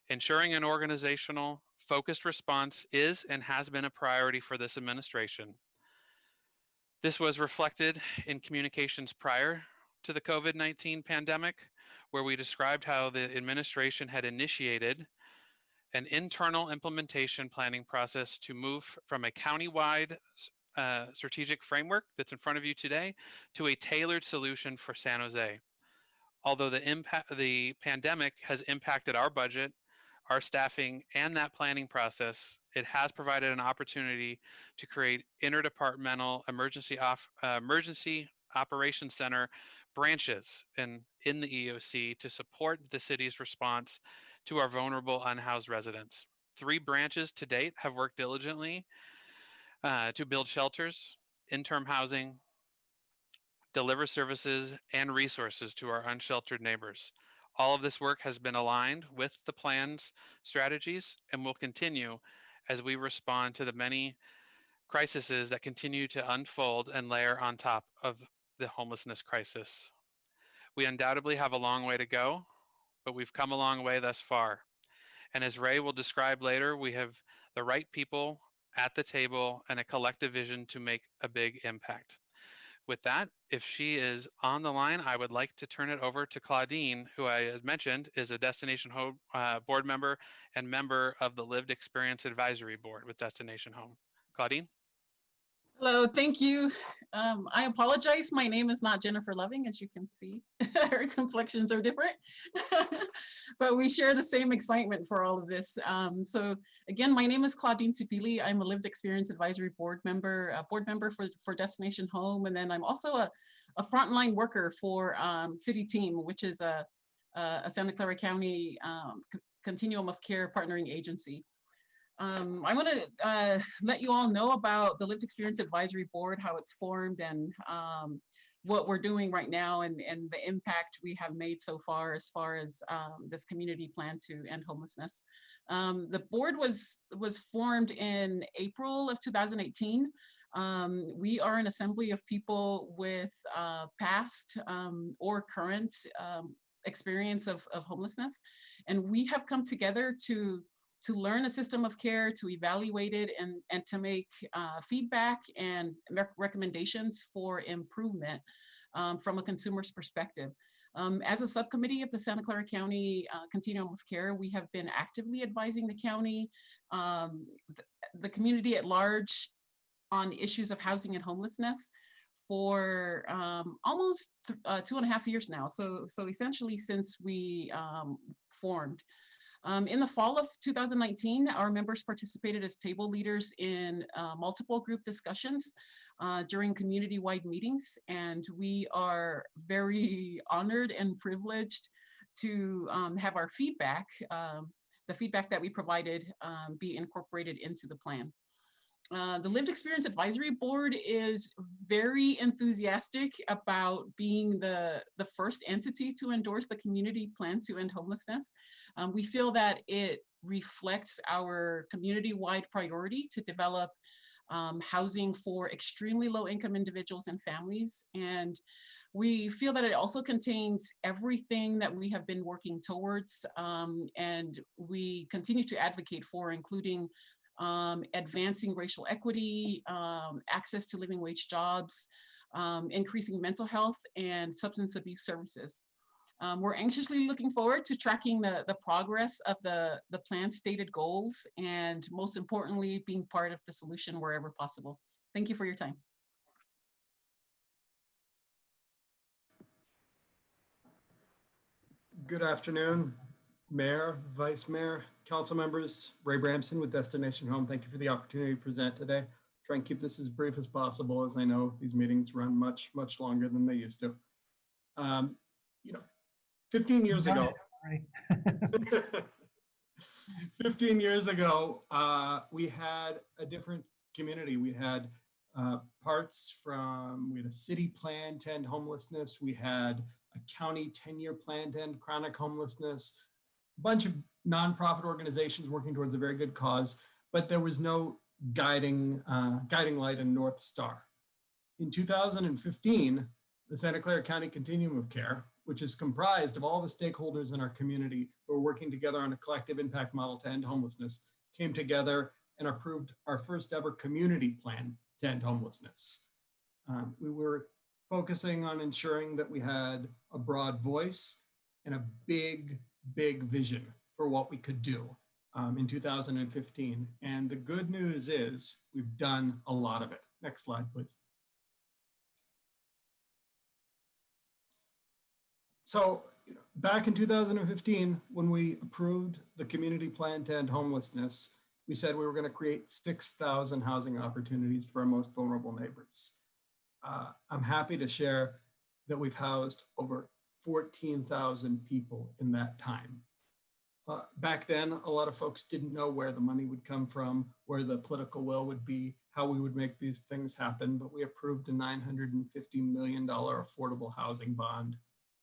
Ensuring an organizational, focused response is and has been a priority for this administration. This was reflected in communications prior to the COVID-19 pandemic, where we described how the administration had initiated an internal implementation planning process to move from a county-wide strategic framework that's in front of you today to a tailored solution for San Jose. Although the pandemic has impacted our budget, our staffing, and that planning process, it has provided an opportunity to create interdepartmental emergency operations center branches in the EOC to support the city's response to our vulnerable unhoused residents. 3 branches to date have worked diligently to build shelters, interim housing, deliver services and resources to our unsheltered neighbors. All of this work has been aligned with the plan's strategies and will continue as we respond to the many crises that continue to unfold and layer on top of the homelessness crisis. We undoubtedly have a long way to go, but we've come a long way thus far. And as Ray will describe later, we have the right people at the table and a collective vision to make a big impact. With that, if she is on the line, I would like to turn it over to Claudine, who I mentioned is a Destination Home board member and member of the Lived Experience Advisory Board with Destination Home. Claudine? Hello, thank you. I apologize. My name is not Jennifer Loving, as you can see. Our complexions are different, but we share the same excitement for all of this. So again, my name is Claudine Cipilli. I'm a lived experience advisory board member for Destination Home. And then I'm also a frontline worker for City Team, which is a Santa Clara County Continuum of Care partnering agency. I want to let you all know about the Lived Experience Advisory Board, how it's formed, and what we're doing right now, and the impact we have made so far as this community plan to end homelessness. The board was formed in April of 2018. We are an assembly of people with past or current experience of homelessness, and we have come together to learn a system of care, to evaluate it, and to make feedback and recommendations for improvement from a consumer's perspective. As a subcommittee of the Santa Clara County Continuum of Care, we have been actively advising the county, the community at large, on issues of housing and homelessness for almost 2.5 years now. So essentially since we formed. In the fall of 2019, our members participated as table leaders in multiple group discussions during community-wide meetings, and we are very honored and privileged to have our feedback, the feedback that we provided, be incorporated into the plan. The Lived Experience Advisory Board is very enthusiastic about being the first entity to endorse the community plan to end homelessness. We feel that it reflects our community-wide priority to develop housing for extremely low-income individuals and families. And we feel that it also contains everything that we have been working towards, and we continue to advocate for, including advancing racial equity, access to living wage jobs, increasing mental health and substance abuse services. We're anxiously looking forward to tracking the progress of the plan's stated goals, and most importantly, being part of the solution wherever possible. Thank you for your time. Good afternoon, Mayor, Vice Mayor, council members. Ray Bramson with Destination Home. Thank you for the opportunity to present today. Try and keep this as brief as possible, as I know these meetings run much longer than they used to. 15 years ago, 15 years ago, we had a different community. We had we had a city plan to end homelessness. We had a county 10-year plan to end chronic homelessness, a bunch of nonprofit organizations working towards a very good cause, but there was no guiding light and North Star. In 2015, the Santa Clara County Continuum of Care, which is comprised of all the stakeholders in our community who are working together on a collective impact model to end homelessness, came together and approved our first ever community plan to end homelessness. We were focusing on ensuring that we had a broad voice and a big vision for what we could do in 2015. And the good news is we've done a lot of it. Next slide, please. So back in 2015, when we approved the community plan to end homelessness, we said we were going to create 6,000 housing opportunities for our most vulnerable neighbors. I'm happy to share that we've housed over 14,000 people in that time. Back then, a lot of folks didn't know where the money would come from, where the political will would be, how we would make these things happen, but we approved a $950 million affordable housing bond.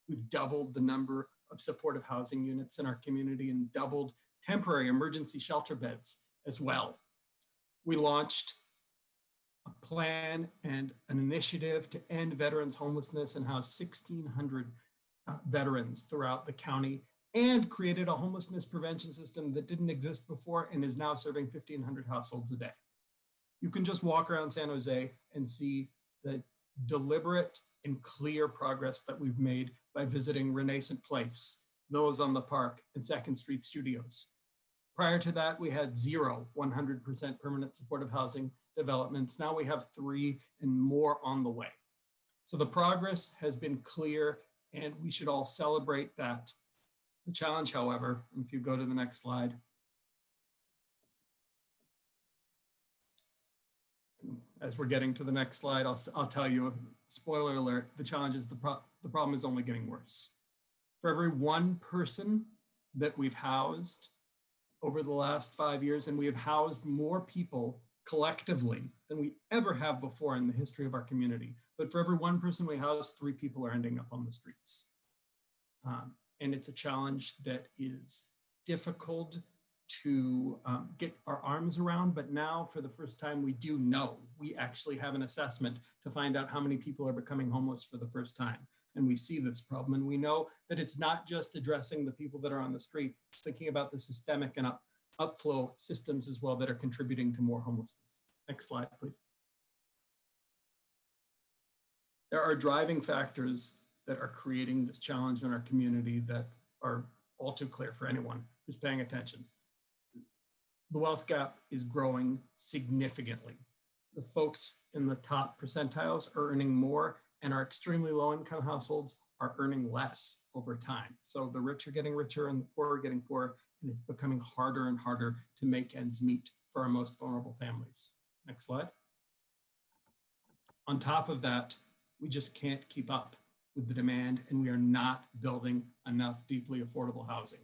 We've doubled the number of supportive housing units in our community and doubled temporary emergency shelter beds as well. We launched a plan and an initiative to end veterans homelessness and house 1,600 veterans throughout the county, and created a homelessness prevention system that didn't exist before and is now serving 1,500 households a day. You can just walk around San Jose and see the deliberate and clear progress that we've made by visiting Renaissance Place, Villas on the Park, and Second Street Studios. Prior to that, we had 100% permanent supportive housing developments. Now we have 3 and more on the way. So the progress has been clear, and we should all celebrate that. The challenge, however, if you go to the next slide, as we're getting to the next slide, I'll tell you, spoiler alert, the challenge is the problem is only getting worse. For every 1 person that we've housed over the last 5 years, and we have housed more people collectively than we ever have before in the history of our community. But for every 1 person we house, 3 people are ending up on the streets. And it's a challenge that is difficult to get our arms around, but now for the first time we do know. We actually have an assessment to find out how many people are becoming homeless for the first time. And we see this problem, and we know that it's not just addressing the people that are on the streets, it's thinking about the systemic and upflow systems as well that are contributing to more homelessness. Next slide, please. There are driving factors that are creating this challenge in our community that are all too clear for anyone who's paying attention. The wealth gap is growing significantly. The folks in the top percentiles are earning more, and our extremely low income households are earning less over time. So the rich are getting richer and the poor are getting poorer, and it's becoming harder and harder to make ends meet for our most vulnerable families. Next slide. On top of that, we just can't keep up with the demand, and we are not building enough deeply affordable housing.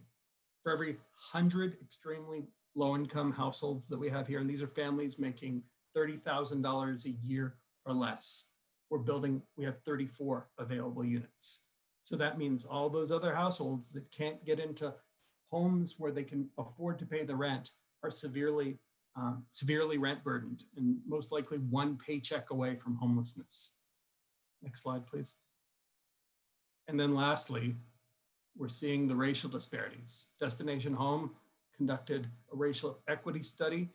For every 100 extremely low-income households that we have here, and these are families making $30,000 a year or less, we have 34 available units. So that means all those other households that can't get into homes where they can afford to pay the rent are severely rent burdened, and most likely 1 paycheck away from homelessness. Next slide, please. And then lastly, we're seeing the racial disparities. Destination Home conducted a racial equity study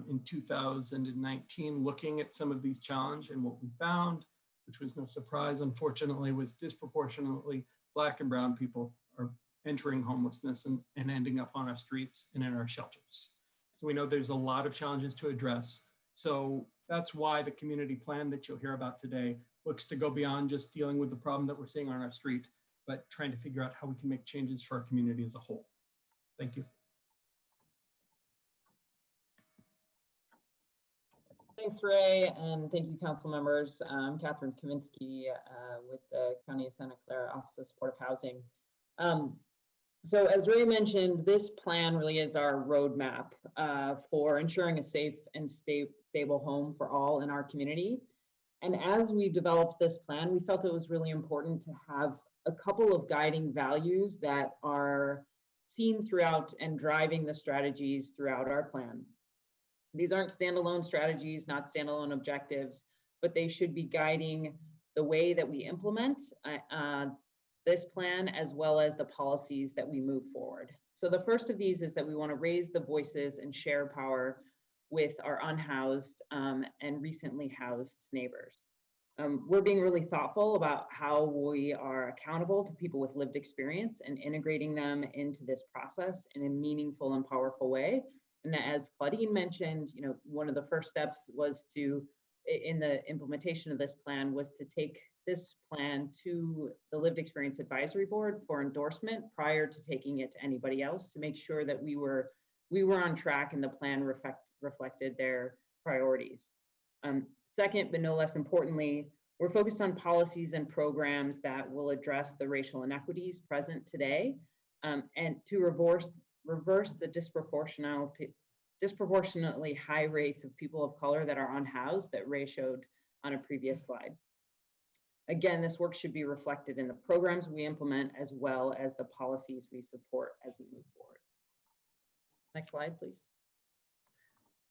in 2019, looking at some of these challenges, and what we found, which was no surprise, unfortunately, was disproportionately Black and brown people are entering homelessness and ending up on our streets and in our shelters. So we know there's a lot of challenges to address. So that's why the community plan that you'll hear about today looks to go beyond just dealing with the problem that we're seeing on our street, but trying to figure out how we can make changes for our community as a whole. Thank you. Thanks, Ray, and thank you, council members. I'm Catherine Kaminsky with the County of Santa Clara Office of Supportive Housing. So as Ray mentioned, this plan really is our roadmap for ensuring a safe and stable home for all in our community. And as we developed this plan, we felt it was really important to have a couple of guiding values that are seen throughout and driving the strategies throughout our plan. These aren't standalone strategies, not standalone objectives, but they should be guiding the way that we implement this plan, as well as the policies that we move forward. So the first of these is that we want to raise the voices and share power with our unhoused and recently housed neighbors. We're being really thoughtful about how we are accountable to people with lived experience and integrating them into this process in a meaningful and powerful way. And as Claudine mentioned, one of the first steps was in the implementation of this plan was to take this plan to the Lived Experience Advisory Board for endorsement prior to taking it to anybody else, to make sure that we were on track and the plan reflected their priorities. Second, but no less importantly, we're focused on policies and programs that will address the racial inequities present today and to reverse the disproportionately high rates of people of color that are unhoused that Ray showed on a previous slide. Again, this work should be reflected in the programs we implement as well as the policies we support as we move forward. Next slide, please.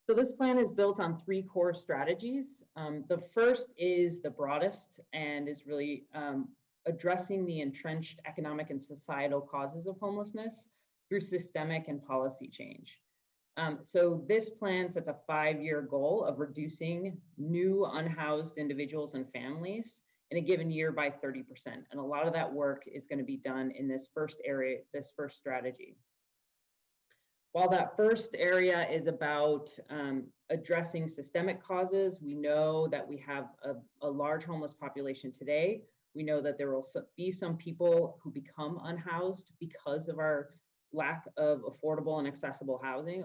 So this plan is built on 3 core strategies. The first is the broadest and is really addressing the entrenched economic and societal causes of homelessness through systemic and policy change. So this plan sets a 5-year goal of reducing new unhoused individuals and families in a given year by 30%. And a lot of that work is going to be done in this first area, this first strategy. While that first area is about addressing systemic causes, we know that we have a large homeless population today. We know that there will be some people who become unhoused because of our lack of affordable and accessible housing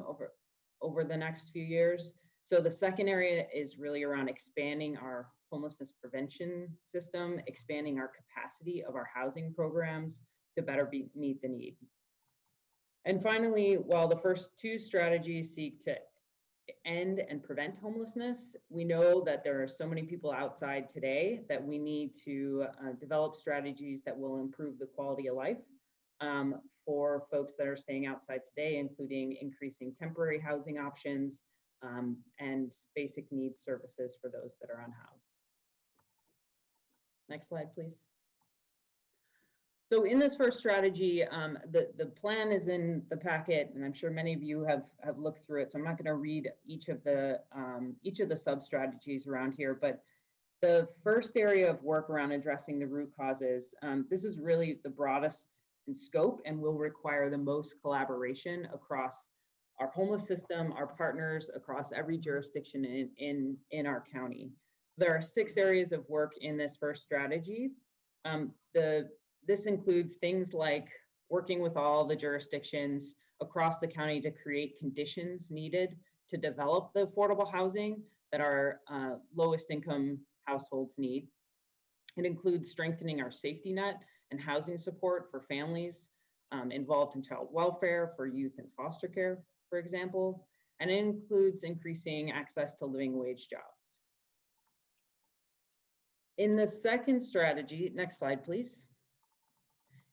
over the next few years. So the second area is really around expanding our homelessness prevention system, expanding our capacity of our housing programs to better meet the need. And finally, while the first two strategies seek to end and prevent homelessness, we know that there are so many people outside today that we need to develop strategies that will improve the quality of life for folks that are staying outside today, including increasing temporary housing options and basic needs services for those that are unhoused. Next slide, please. So in this first strategy, the plan is in the packet, and I'm sure many of you have looked through it. So I'm not going to read each of the sub strategies around here, but the first area of work around addressing the root causes, this is really the broadest in scope and will require the most collaboration across our homeless system, our partners across every jurisdiction in our county. There are 6 areas of work in this first strategy. This includes things like working with all the jurisdictions across the county to create conditions needed to develop the affordable housing that our lowest income households need. It includes strengthening our safety net and housing support for families involved in child welfare, for youth and foster care, for example. And it includes increasing access to living wage jobs. In the second strategy, next slide, please.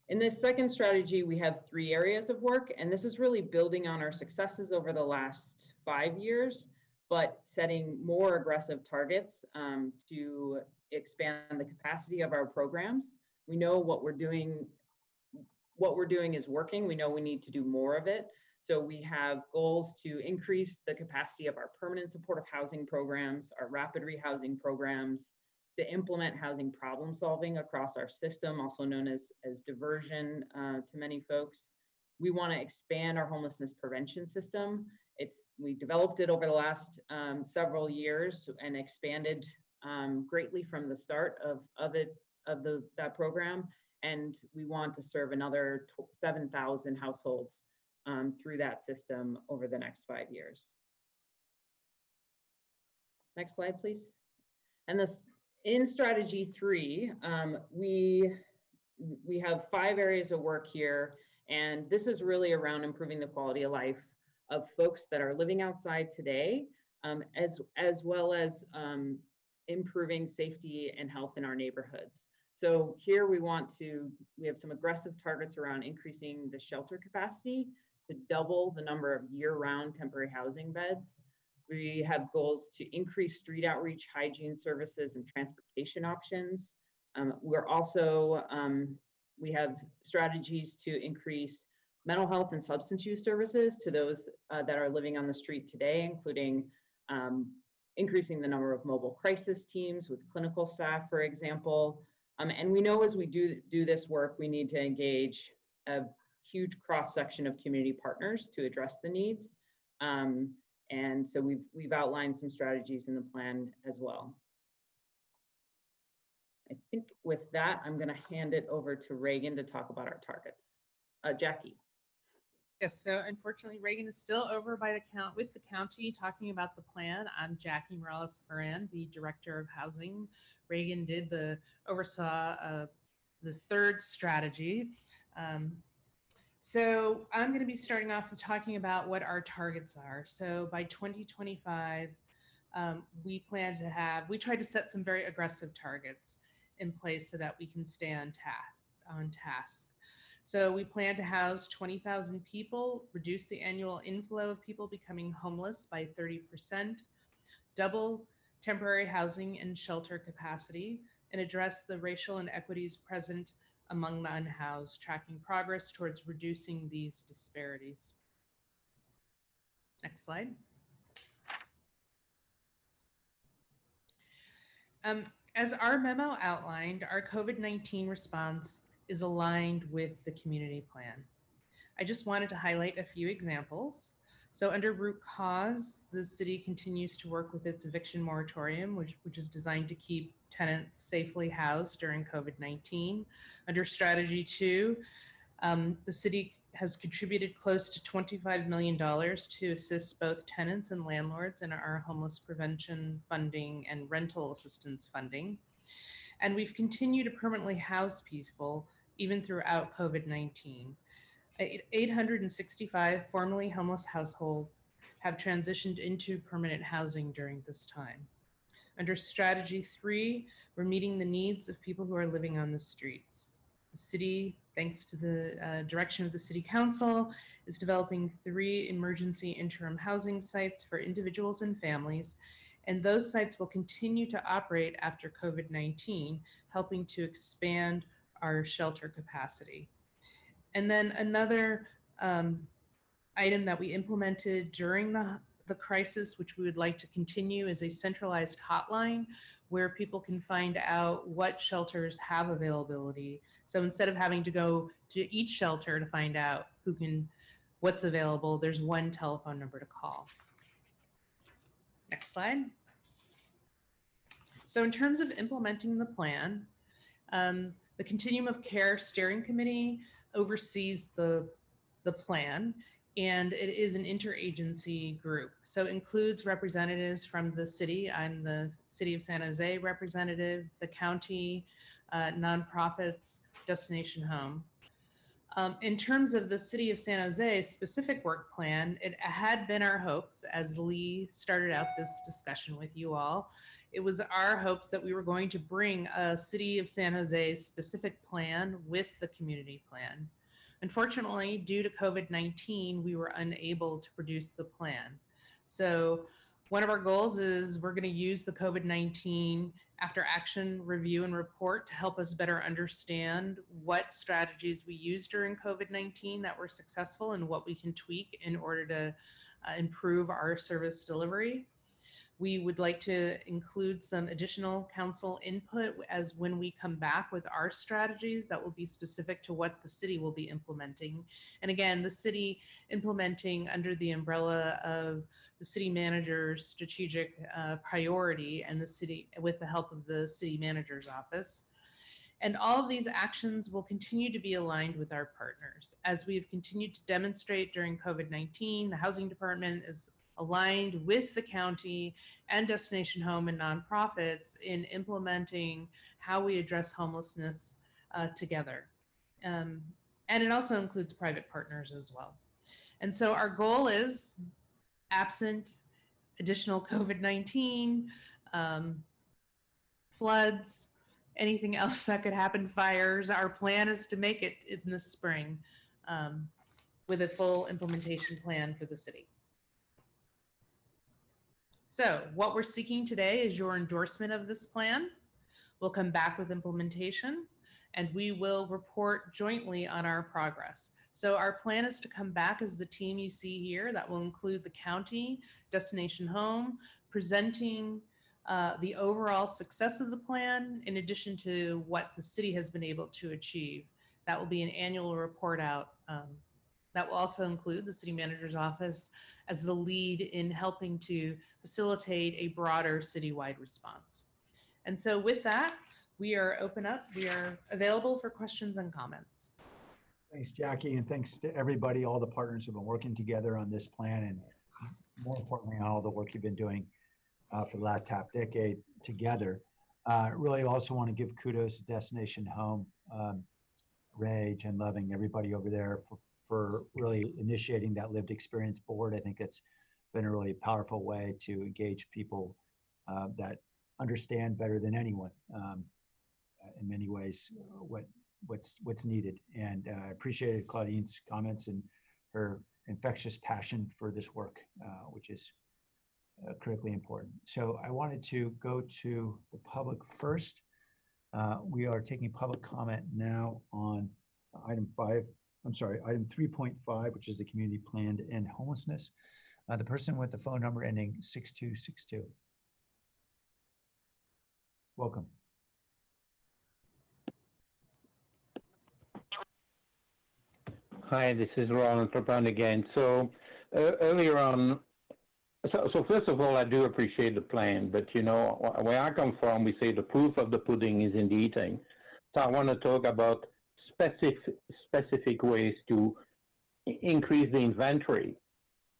In this second strategy, we have 3 areas of work, and this is really building on our successes over the last 5 years, but setting more aggressive targets to expand the capacity of our programs. We know what we're doing is working. We know we need to do more of it. So we have goals to increase the capacity of our permanent supportive housing programs, our rapid rehousing programs, to implement housing problem solving across our system, also known as diversion to many folks. We want to expand our homelessness prevention system. We developed it over the last several years and expanded greatly from the start of that program. And we want to serve another 7,000 households through that system over the next 5 years. Next slide, please. And in strategy 3, we have 5 areas of work here, and this is really around improving the quality of life of folks that are living outside today, as well as improving safety and health in our neighborhoods. So here we have some aggressive targets around increasing the shelter capacity to double the number of year-round temporary housing beds. We have goals to increase street outreach, hygiene services, and transportation options. We have strategies to increase mental health and substance use services to those that are living on the street today, including increasing the number of mobile crisis teams with clinical staff, for example. And we know as we do this work, we need to engage a huge cross-section of community partners to address the needs. And so we've outlined some strategies in the plan as well. I think with that, I'm going to hand it over to Reagan to talk about our targets. Jackie. Yes, so unfortunately, Reagan is still over by with the county talking about the plan. I'm Jackie Morales-Ferran, the Director of Housing. Reagan oversaw the 3rd strategy. So I'm going to be starting off with talking about what our targets are. So by 2025, we tried to set some very aggressive targets in place so that we can stay on task. So we plan to house 20,000 people, reduce the annual inflow of people becoming homeless by 30%, double temporary housing and shelter capacity, and address the racial inequities present among the unhoused, tracking progress towards reducing these disparities. Next slide. As our memo outlined, our COVID-19 response is aligned with the community plan. I just wanted to highlight a few examples. So under root cause, the city continues to work with its eviction moratorium, which is designed to keep tenants safely housed during COVID-19. Under strategy 2, the city has contributed close to $25 million to assist both tenants and landlords in our homeless prevention funding and rental assistance funding. And we've continued to permanently house people even throughout COVID-19. 865 formerly homeless households have transitioned into permanent housing during this time. Under strategy 3, we're meeting the needs of people who are living on the streets. The city, thanks to the direction of the city council, is developing 3 emergency interim housing sites for individuals and families, and those sites will continue to operate after COVID-19, helping to expand our shelter capacity. And then another item that we implemented during the crisis, which we would like to continue, is a centralized hotline where people can find out what shelters have availability. So instead of having to go to each shelter to find out what's available, there's one telephone number to call. Next slide. So in terms of implementing the plan, the Continuum of Care Steering Committee oversees the plan, and it is an interagency group. So it includes representatives from the city. I'm the City of San Jose representative, the county, nonprofits, Destination Home. In terms of the City of San Jose's specific work plan, it had been our hopes, as Lee started out this discussion with you all, it was our hopes that we were going to bring a City of San Jose's specific plan with the community plan. Unfortunately, due to COVID-19, we were unable to produce the plan. So one of our goals is we're going to use the COVID-19 after action review and report to help us better understand what strategies we used during COVID-19 that were successful and what we can tweak in order to improve our service delivery. We would like to include some additional council input as when we come back with our strategies that will be specific to what the city will be implementing. And again, the city implementing under the umbrella of the city manager's strategic priority and the city with the help of the city manager's office. And all of these actions will continue to be aligned with our partners. As we've continued to demonstrate during COVID-19, the housing department is aligned with the county and Destination Home and nonprofits in implementing how we address homelessness together. And it also includes private partners as well. And so our goal is, absent additional COVID-19, floods, anything else that could happen, fires, our plan is to make it in the spring with a full implementation plan for the city. So what we're seeking today is your endorsement of this plan. We'll come back with implementation and we will report jointly on our progress. So our plan is to come back as the team you see here that will include the county, Destination Home, presenting the overall success of the plan in addition to what the city has been able to achieve. That will be an annual report out. That will also include the city manager's office as the lead in helping to facilitate a broader citywide response. And so with that, we are available for questions and comments. Thanks, Jackie, and thanks to everybody, all the partners who've been working together on this plan, and more importantly, on all the work you've been doing for the last half decade together. Really also want to give kudos to Destination Home, Ray, Jen Loving, everybody over there for really initiating that lived experience board. I think it's been a really powerful way to engage people that understand better than anyone in many ways what's needed. And I appreciated Claudine's comments and her infectious passion for this work, which is critically important. So I wanted to go to the public first. We are taking public comment now on item 3.5, which is the community plan to end homelessness. The person with the phone number ending 6262. Welcome. Hi, this is Roland Trappan again. So earlier on, so first of all, I do appreciate the plan, but you know, where I come from, we say the proof of the pudding is in the eating. So I want to talk about specific ways to increase the inventory,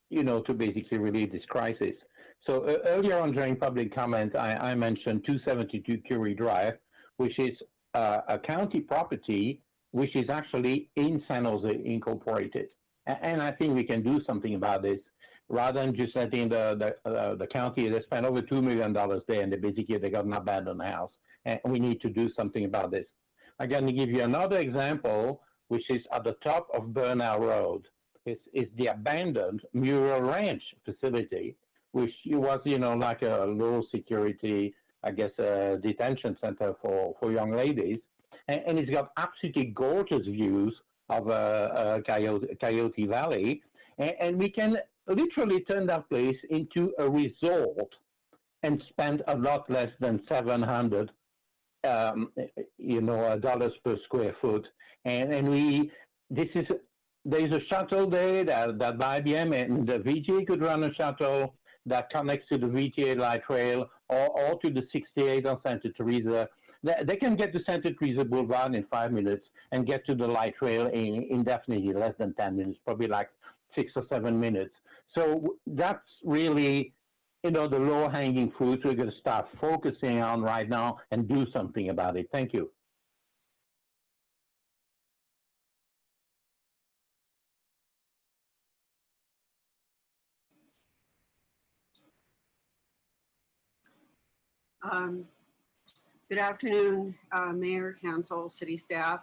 you know, to basically relieve this crisis. So earlier on during public comment, I mentioned 272 Curie Drive, which is a county property, which is actually in San Jose Incorporated. And I think we can do something about this rather than just letting the county, they spent over $2 million there and they got an abandoned house. And we need to do something about this. I'm going to give you another example, which is at the top of Bernal Road. It's the abandoned Mural Ranch facility, which was, you know, like a low security, I guess, detention center for young ladies. And it's got absolutely gorgeous views of Coyote Valley. And we can literally turn that place into a resort and spend a lot less than $700 dollars per square foot. And there's a shuttle there that IBM and the VGA could run a shuttle that connects to the VGA light rail or to the 68 on Santa Teresa. They can get to Santa Teresa Boulevard in 5 minutes and get to the light rail in definitely less than 10 minutes, probably like 6 or 7 minutes. So that's really, you know, the low-hanging fruit we're going to start focusing on right now and do something about it. Thank you. Good afternoon, Mayor, Council, City staff.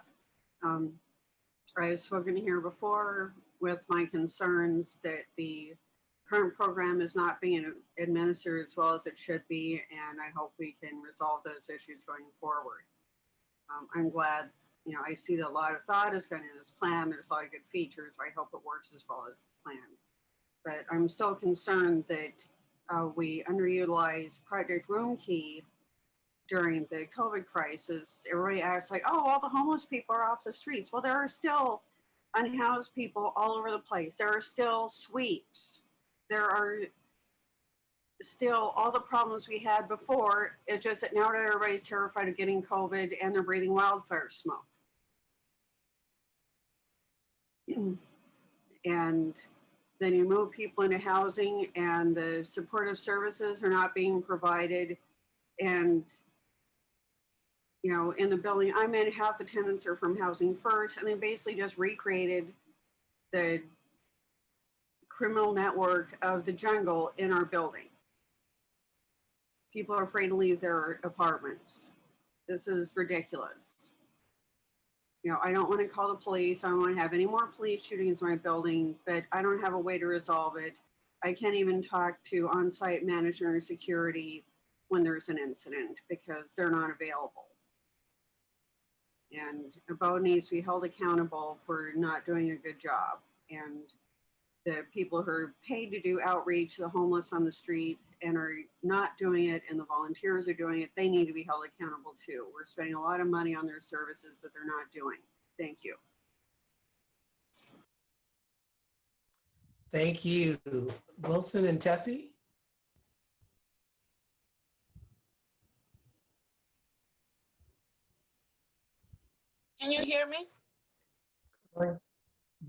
I've spoken here before with my concerns that the current program is not being administered as well as it should be, and I hope we can resolve those issues going forward. I'm glad, you know, I see that a lot of thought is going into this plan. There's a lot of good features. I hope it works as well as planned. But I'm still concerned that we underutilize Project Room Key during the COVID crisis. Everybody acts like, oh, all the homeless people are off the streets. Well, there are still unhoused people all over the place. There are still sweeps. There are still all the problems we had before. It's just that now that everybody's terrified of getting COVID and they're breathing wildfire smoke. And then you move people into housing and the supportive services are not being provided. And you know, in the building I'm in, half the tenants are from Housing First, and they basically just recreated the criminal network of the jungle in our building. People are afraid to leave their apartments. This is ridiculous. You know, I don't want to call the police. I don't want to have any more police shootings in my building, but I don't have a way to resolve it. I can't even talk to on-site manager or security when there's an incident because they're not available. And Abode needs to be held accountable for not doing a good job. And the people who are paid to do outreach to the homeless on the street and are not doing it, and the volunteers are doing it, they need to be held accountable too. We're spending a lot of money on their services that they're not doing. Thank you. Thank you. Wilson and Tessie? Can you hear me?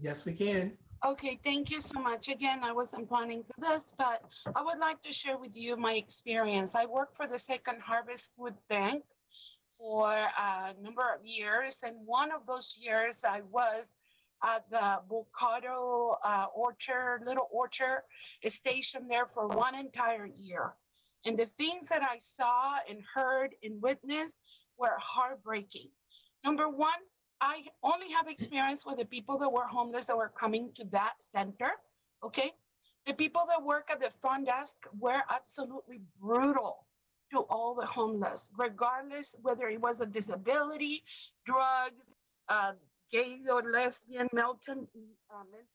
Yes, we can. Okay, thank you so much. Again, I wasn't planning for this, but I would like to share with you my experience. I worked for the Second Harvest Food Bank for a number of years, and one of those years I was at the Bocado little orchard, stationed there for one entire year. And the things that I saw and heard and witnessed were heartbreaking. Number one, I only have experience with the people that were homeless that were coming to that center, okay? The people that work at the front desk were absolutely brutal to all the homeless, regardless whether it was a disability, drugs, gay or lesbian, mental illness,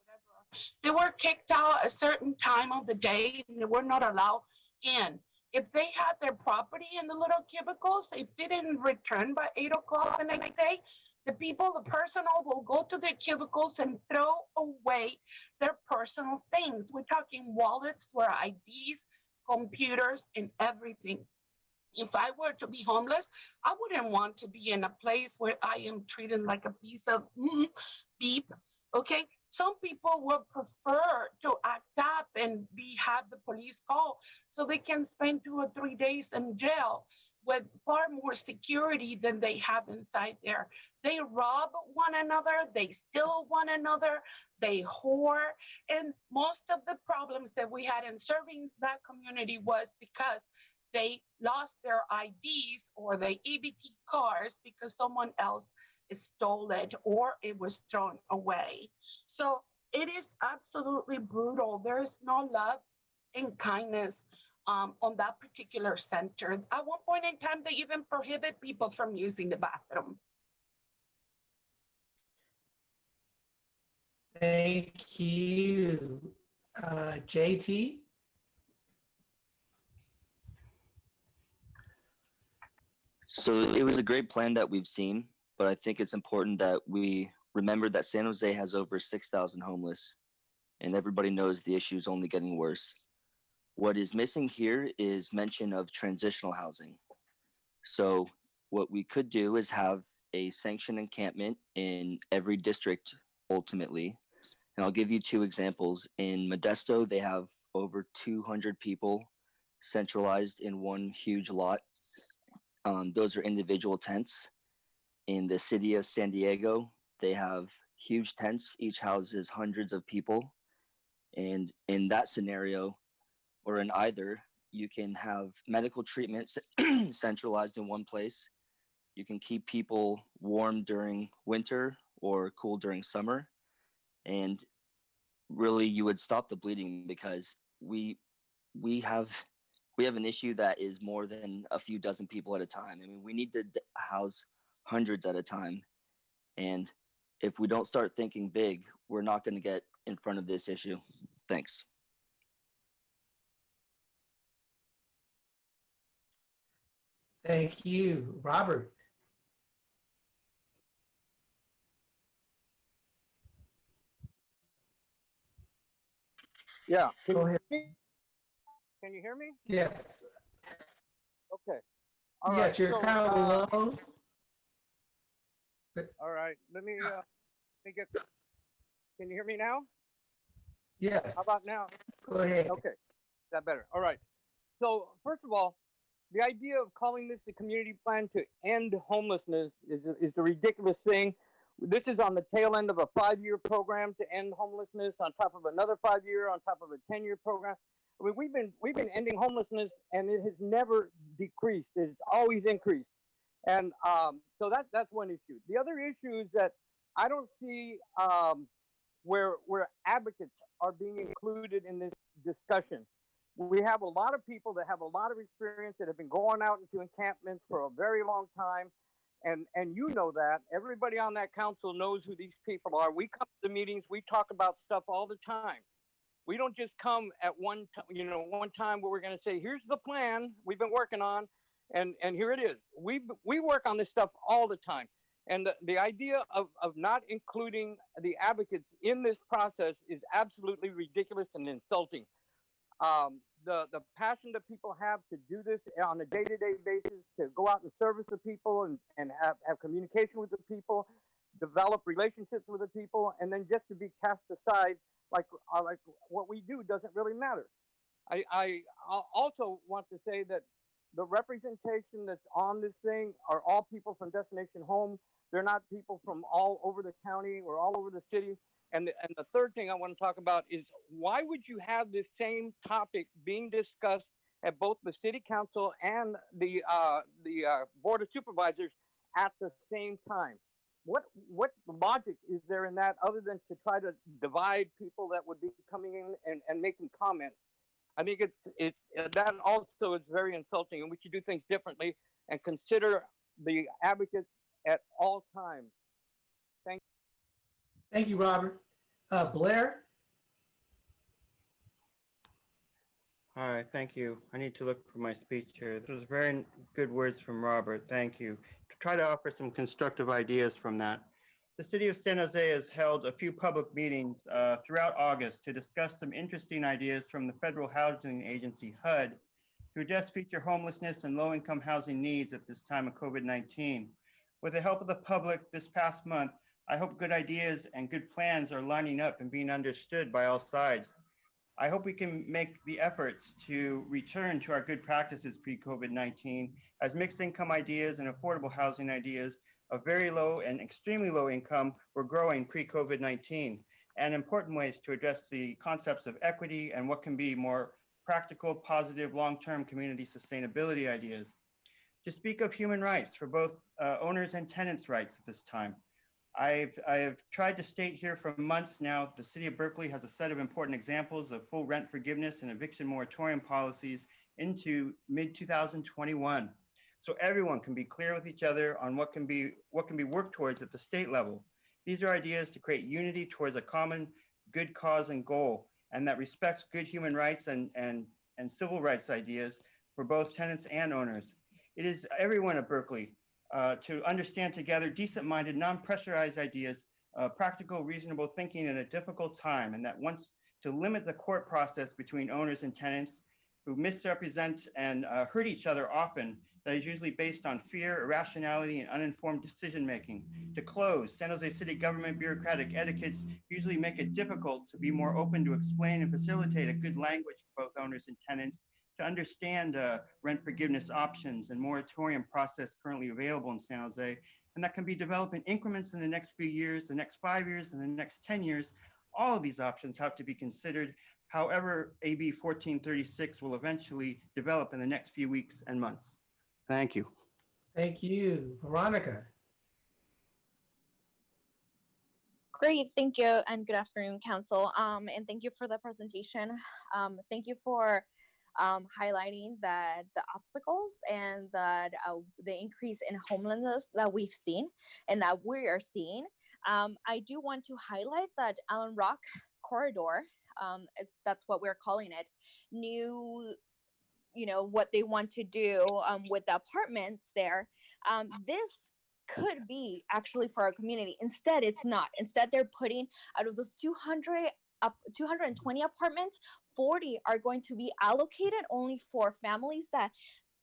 whatever. They were kicked out a certain time of the day and they were not allowed in. If they had their property in the little cubicles, if they didn't return by 8 o'clock the next day, The people, the personal, will go to their cubicles and throw away their personal things. We're talking wallets, their IDs, computers, and everything. If I were to be homeless, I wouldn't want to be in a place where I am treated like a piece of beep. Okay. Some people would prefer to act up and have the police call so they can spend 2 or 3 days in jail with far more security than they have inside there. They rob one another, they steal one another, they whore. And most of the problems that we had in serving that community was because they lost their IDs or their EBT cards because someone else stole it or it was thrown away. So it is absolutely brutal. There is no love and kindness on that particular center. At one point in time, they even prohibit people from using the bathroom. Thank you. JT? So it was a great plan that we've seen, but I think it's important that we remember that San Jose has over 6,000 homeless, and everybody knows the issue is only getting worse. What is missing here is mention of transitional housing. So what we could do is have a sanctioned encampment in every district ultimately. And I'll give you 2 examples. In Modesto, they have over 200 people centralized in one huge lot. Those are individual tents. In the city of San Diego, they have huge tents, each houses hundreds of people. And in that scenario, or in either, you can have medical treatment centralized in one place. You can keep people warm during winter or cool during summer. And really, you would stop the bleeding because we have an issue that is more than a few dozen people at a time. I mean, we need to house hundreds at a time. And if we don't start thinking big, we're not going to get in front of this issue. Thanks. Thank you. Robert? Yeah. Go ahead. Can you hear me? Yes. Okay. Yes, you're kind of low. All right. Let me get. Can you hear me now? Yes. How about now? Go ahead. Okay. Is that better? All right. So first of all, the idea of calling this a community plan to end homelessness is a ridiculous thing. This is on the tail end of a 5-year program to end homelessness, on top of another 5-year, on top of a 10-year program. I mean, we've been ending homelessness, and it has never decreased. It's always increased, and so that's one issue. The other issue is that I don't see where advocates are being included in this discussion. We have a lot of people that have a lot of experience that have been going out into encampments for a very long time. And you know that. Everybody on that council knows who these people are. We come to the meetings, we talk about stuff all the time. We don't just come at one time where we're going to say, here's the plan we've been working on, and here it is. We work on this stuff all the time. And the idea of not including the advocates in this process is absolutely ridiculous and insulting. The passion that people have to do this on a day-to-day basis, to go out and service the people and have communication with the people, develop relationships with the people, and then just to be cast aside like what we do doesn't really matter. I also want to say that the representation that's on this thing are all people from Destination Home. They're not people from all over the county or all over the city. And the third thing I want to talk about is, why would you have this same topic being discussed at both the city council and the board of supervisors at the same time? What logic is there in that, other than to try to divide people that would be coming in and making comments? I think it's that also is very insulting, and we should do things differently and consider the advocates at all times. Thank you, Robert. Blair? Hi, thank you. I need to look for my speech here. Those very good words from Robert. Thank you. try to offer some constructive ideas from that. The city of San Jose has held a few public meetings throughout August to discuss some interesting ideas from the Federal Housing Agency, HUD, to address future homelessness and low-income housing needs at this time of COVID-19. With the help of the public this past month, I hope good ideas and good plans are lining up and being understood by all sides. I hope we can make the efforts to return to our good practices pre-COVID-19, as mixed income ideas and affordable housing ideas of very low and extremely low income were growing pre-COVID-19, and important ways to address the concepts of equity and what can be more practical, positive, long-term community sustainability ideas. To speak of human rights for both owners and tenants' rights at this time. I have tried to state here for months now, the city of Berkeley has a set of important examples of full rent forgiveness and eviction moratorium policies into mid-2021. So everyone can be clear with each other on what can be worked towards at the state level. These are ideas to create unity towards a common good cause and goal, and that respects good human rights and civil rights ideas for both tenants and owners. It is everyone at Berkeley to understand together decent-minded, non-pressurized ideas, practical, reasonable thinking in a difficult time, and that wants to limit the court process between owners and tenants who misrepresent and hurt each other often, that is usually based on fear, irrationality, and uninformed decision-making. To close, San Jose City government bureaucratic etiquettes usually make it difficult to be more open to explain and facilitate a good language for both owners and tenants, to understand rent forgiveness options and moratorium process currently available in San Jose, and that can be developed in increments in the next few years, the next 5 years, and the next 10 years. All of these options have to be considered, however AB 1436 will eventually develop in the next few weeks and months. Thank you. Thank you. Veronica. Great, thank you, and good afternoon, Council. And thank you for the presentation. Thank you for highlighting that the obstacles and that the increase in homelessness that we've seen and that we are seeing. I do want to highlight that Allen Rock corridor, that's what we're calling it, new, what they want to do with the apartments there. This could be actually for our community. Instead, it's not. Instead, they're putting out of those 220 apartments, 40 are going to be allocated only for families that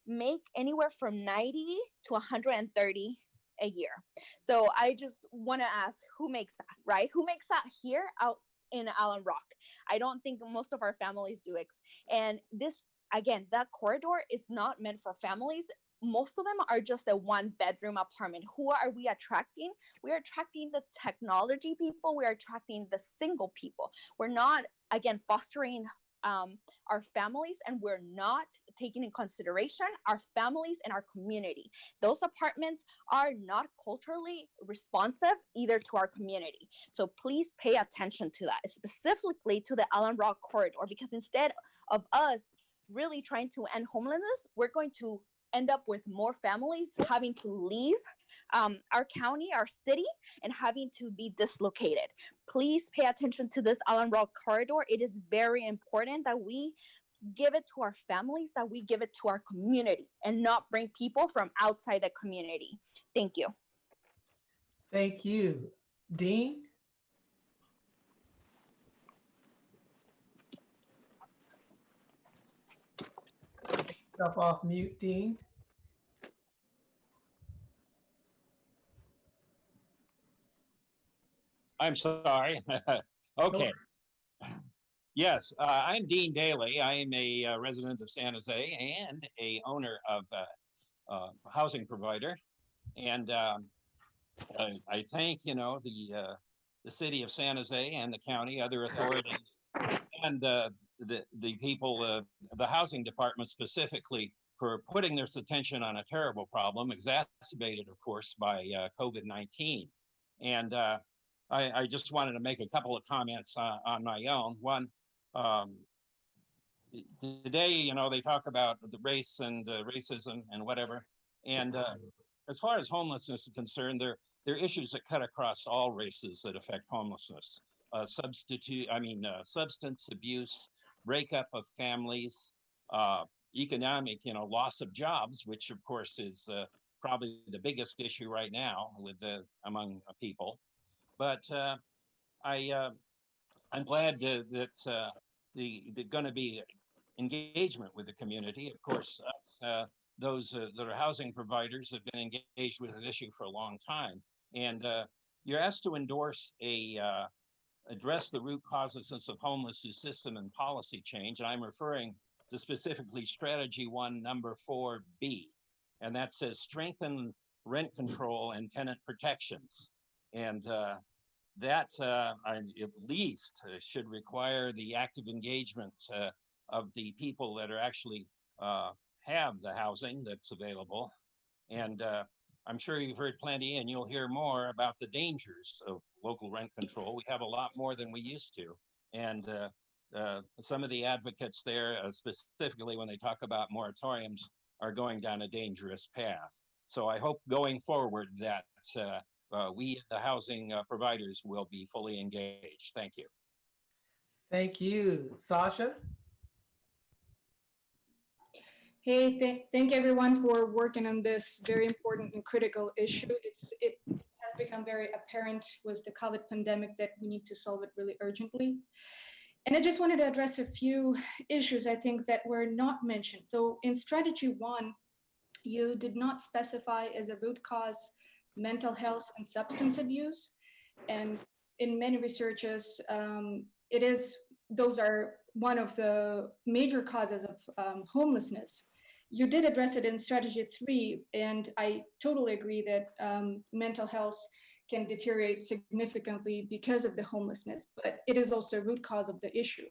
make anywhere from 90 to 130 a year. So I just want to ask, who makes that, right? Who makes that here out in Allen Rock? I don't think most of our families do it. And this, again, that corridor is not meant for families. Most of them are just a 1-bedroom apartment. Who are we attracting? We are attracting the technology people. We are attracting the single people. We're not, again, fostering our families, and we're not taking in consideration our families and our community. Those apartments are not culturally responsive either to our community. So please pay attention to that, specifically to the Allen Rock corridor, because instead of us really trying to end homelessness, we're going to end up with more families having to leave our county, our city, and having to be dislocated. Please pay attention to this Allen Rock corridor. It is very important that we give it to our families, that we give it to our community, and not bring people from outside the community. Thank you. Thank you. Dean? Stuff off mute, Dean. I'm sorry. Okay. Yes, I'm Dean Daly. I am a resident of San Jose and a owner of a housing provider. And I thank, the city of San Jose and the county, other authorities, and the people, the housing department specifically, for putting this attention on a terrible problem, exacerbated, of course, by COVID-19. And I just wanted to make a couple of comments on my own. One, today, they talk about the race and racism and whatever. And as far as homelessness is concerned, there are issues that cut across all races that affect homelessness. Substance abuse, breakup of families, economic, loss of jobs, which of course is probably the biggest issue right now with among people. But I'm glad that the going to be engagement with the community. Of course, those that are housing providers have been engaged with an issue for a long time. And you're asked to endorse address the root causes of homelessness system and policy change. And I'm referring to specifically strategy 1, number 4B. And that says strengthen rent control and tenant protections. And that at least should require the active engagement of the people that are actually have the housing that's available. And I'm sure you've heard plenty, and you'll hear more about the dangers of local rent control. We have a lot more than we used to. And some of the advocates there, specifically when they talk about moratoriums, are going down a dangerous path. So I hope going forward that we, the housing providers, will be fully engaged. Thank you. Thank you. Sasha? Hey, thank everyone for working on this very important and critical issue. It has become very apparent with the COVID pandemic that we need to solve it really urgently. And I just wanted to address a few issues I think that were not mentioned. So in strategy 1, you did not specify as a root cause mental health and substance abuse. And in many researches, those are one of the major causes of homelessness. You did address it in strategy 3, and I totally agree that mental health can deteriorate significantly because of the homelessness, but it is also a root cause of the issue.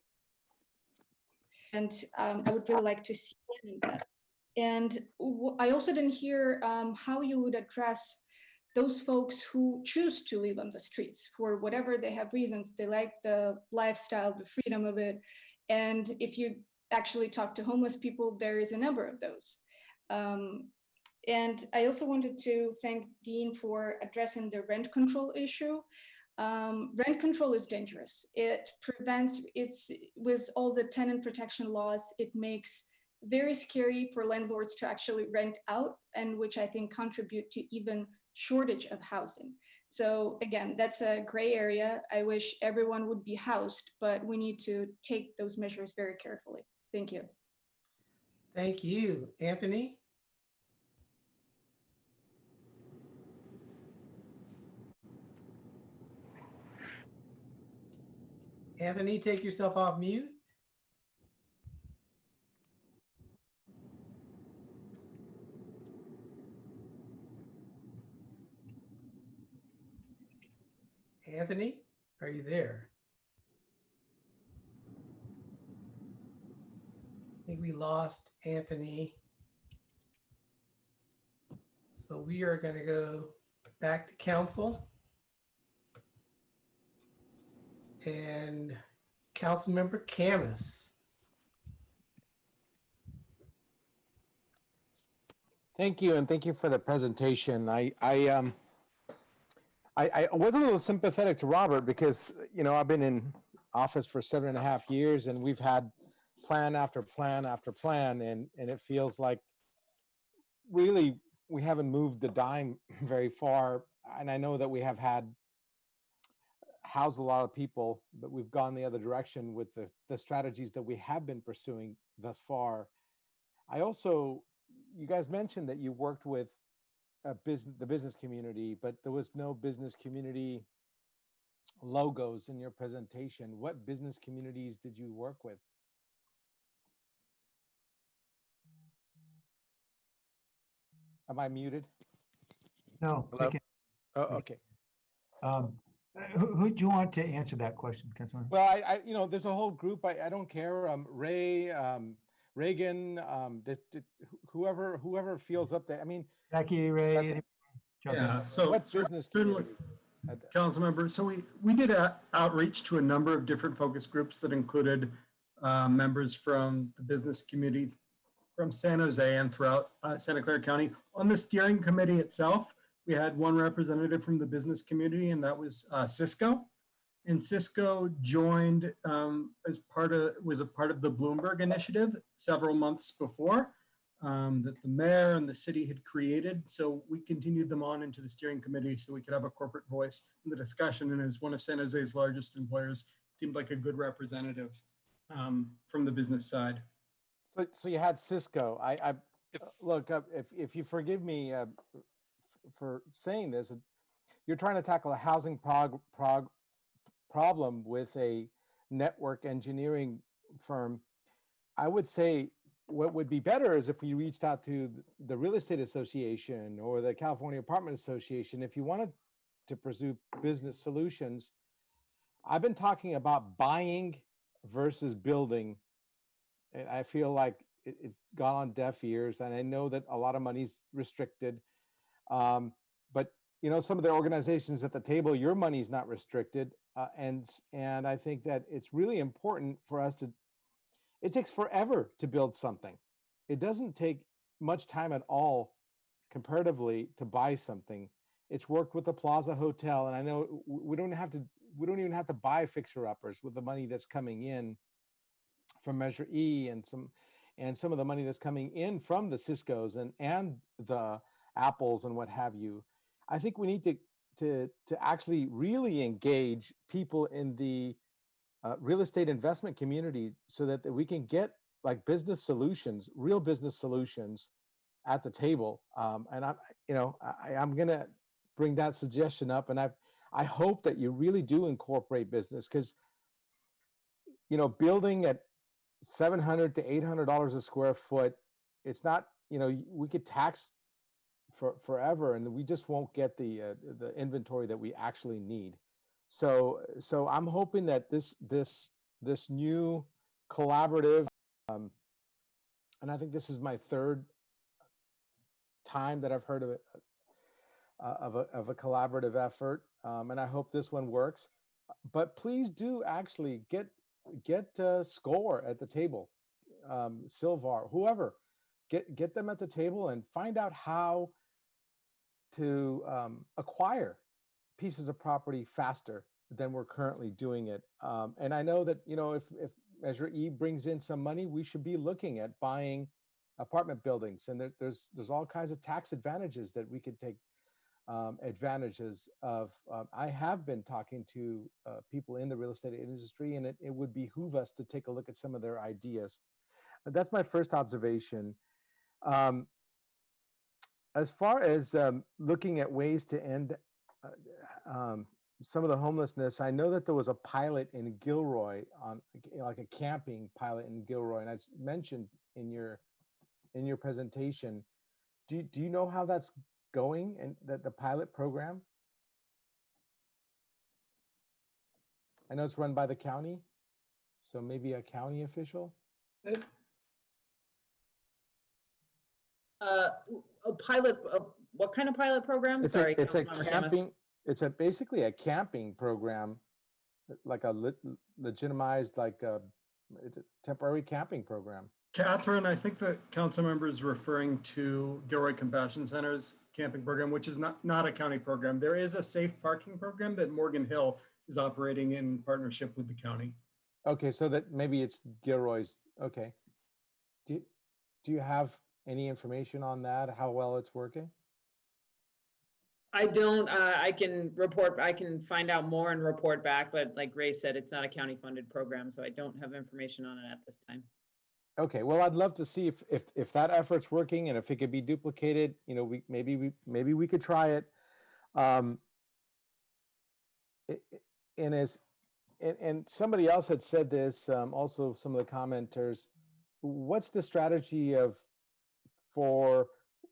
And I would really like to see that. And I also didn't hear how you would address those folks who choose to live on the streets for whatever they have reasons. They like the lifestyle, the freedom of it. And if you actually talk to homeless people, there is a number of those. And I also wanted to thank Dean for addressing the rent control issue. Rent control is dangerous. It prevents, with all the tenant protection laws, it makes very scary for landlords to actually rent out, and which I think contribute to even shortage of housing. So again, that's a gray area. I wish everyone would be housed, but we need to take those measures very carefully. Thank you. Thank you. Anthony? Anthony, take yourself off mute. Anthony, are you there? I think we lost Anthony. So we are going to go back to council. And Councilmember Camus. Thank you, and thank you for the presentation. I was a little sympathetic to Robert because, you know, I've been in office for 7.5 years, and we've had plan after plan after plan, and it feels like really we haven't moved the dime very far. And I know that we have housed a lot of people, but we've gone the other direction with the strategies that we have been pursuing thus far. I also, you guys mentioned that you worked with the business community, but there was no business community logos in your presentation. What business communities did you work with? Am I muted? No. Hello? Oh, okay. Who do you want to answer that question, Councilman? Well, I you know, there's a whole group. I don't care. Ray, Reagan, whoever feels up there. I mean, Jackie, Ray. Yeah. So what business? Certainly, council member. So we did an outreach to a number of different focus groups that included members from the business community from San Jose and throughout Santa Clara County. On the steering committee itself, we had one representative from the business community, and that was Cisco. And Cisco joined was a part of the Bloomberg initiative several months before. that the mayor and the city had created. So we continued them on into the steering committee so we could have a corporate voice in the discussion. And as one of San Jose's largest employers, seemed like a good representative from the business side. So you had Cisco. Look, if you forgive me for saying this, you're trying to tackle a housing problem with a network engineering firm. I would say what would be better is if we reached out to the Real Estate Association or the California Apartment Association. If you wanted to pursue business solutions, I've been talking about buying versus building. And I feel like it's gone on deaf ears. And I know that a lot of money's restricted. But you know, some of the organizations at the table, your money's not restricted. And I think that it's really important for us to, it takes forever to build something. It doesn't take much time at all comparatively to buy something. It's worked with the Plaza Hotel. And I know we don't even have to buy fixer-uppers with the money that's coming in from Measure E and some of the money that's coming in from the Ciscos and the Apples and what have you. I think we need to actually really engage people in the real estate investment community so that we can get like business solutions, real business solutions at the table. And I'm going to bring that suggestion up. And I hope that you really do incorporate business, because, you know, building at $700 to $800 a square foot, it's not, you know, we could tax for forever and we just won't get the inventory that we actually need. So I'm hoping that this new collaborative, and I think this is my third time that I've heard of it, of a collaborative effort, and I hope this one works. But please do actually get SCORE at the table, Silvar, whoever, get them at the table and find out how to acquire pieces of property faster than we're currently doing it. And I know that, you know, if Measure E brings in some money, we should be looking at buying apartment buildings. And there's all kinds of tax advantages that we could take advantages of. I have been talking to people in the real estate industry, and it would behoove us to take a look at some of their ideas. That's my first observation. As far as looking at ways to end some of the homelessness, I know that there was a pilot in Gilroy, on like a camping pilot in Gilroy, and I mentioned in your presentation. Do you know how that's going, and that the pilot program? I know it's run by the county, so maybe a county official. A pilot, what kind of pilot program? Sorry, It's a Councilmember Hamas. camping. It's basically a camping program, like a legitimized, like it's a temporary camping program. Catherine, I think the council member is referring to Gilroy Compassion Center's camping program, which is not a county program. There is a safe parking program that Morgan Hill is operating in partnership with the county. Okay, so that maybe it's Gilroy's. Okay. Do you have any information on that, how well it's working? I don't, I can find out more and report back, but like Ray said, it's not a county funded program, so I don't have information on it at this time. Okay, well, I'd love to see if that effort's working and if it could be duplicated. You know, maybe we could try it. And somebody else had said this. Also, some of the commenters. What's the strategy for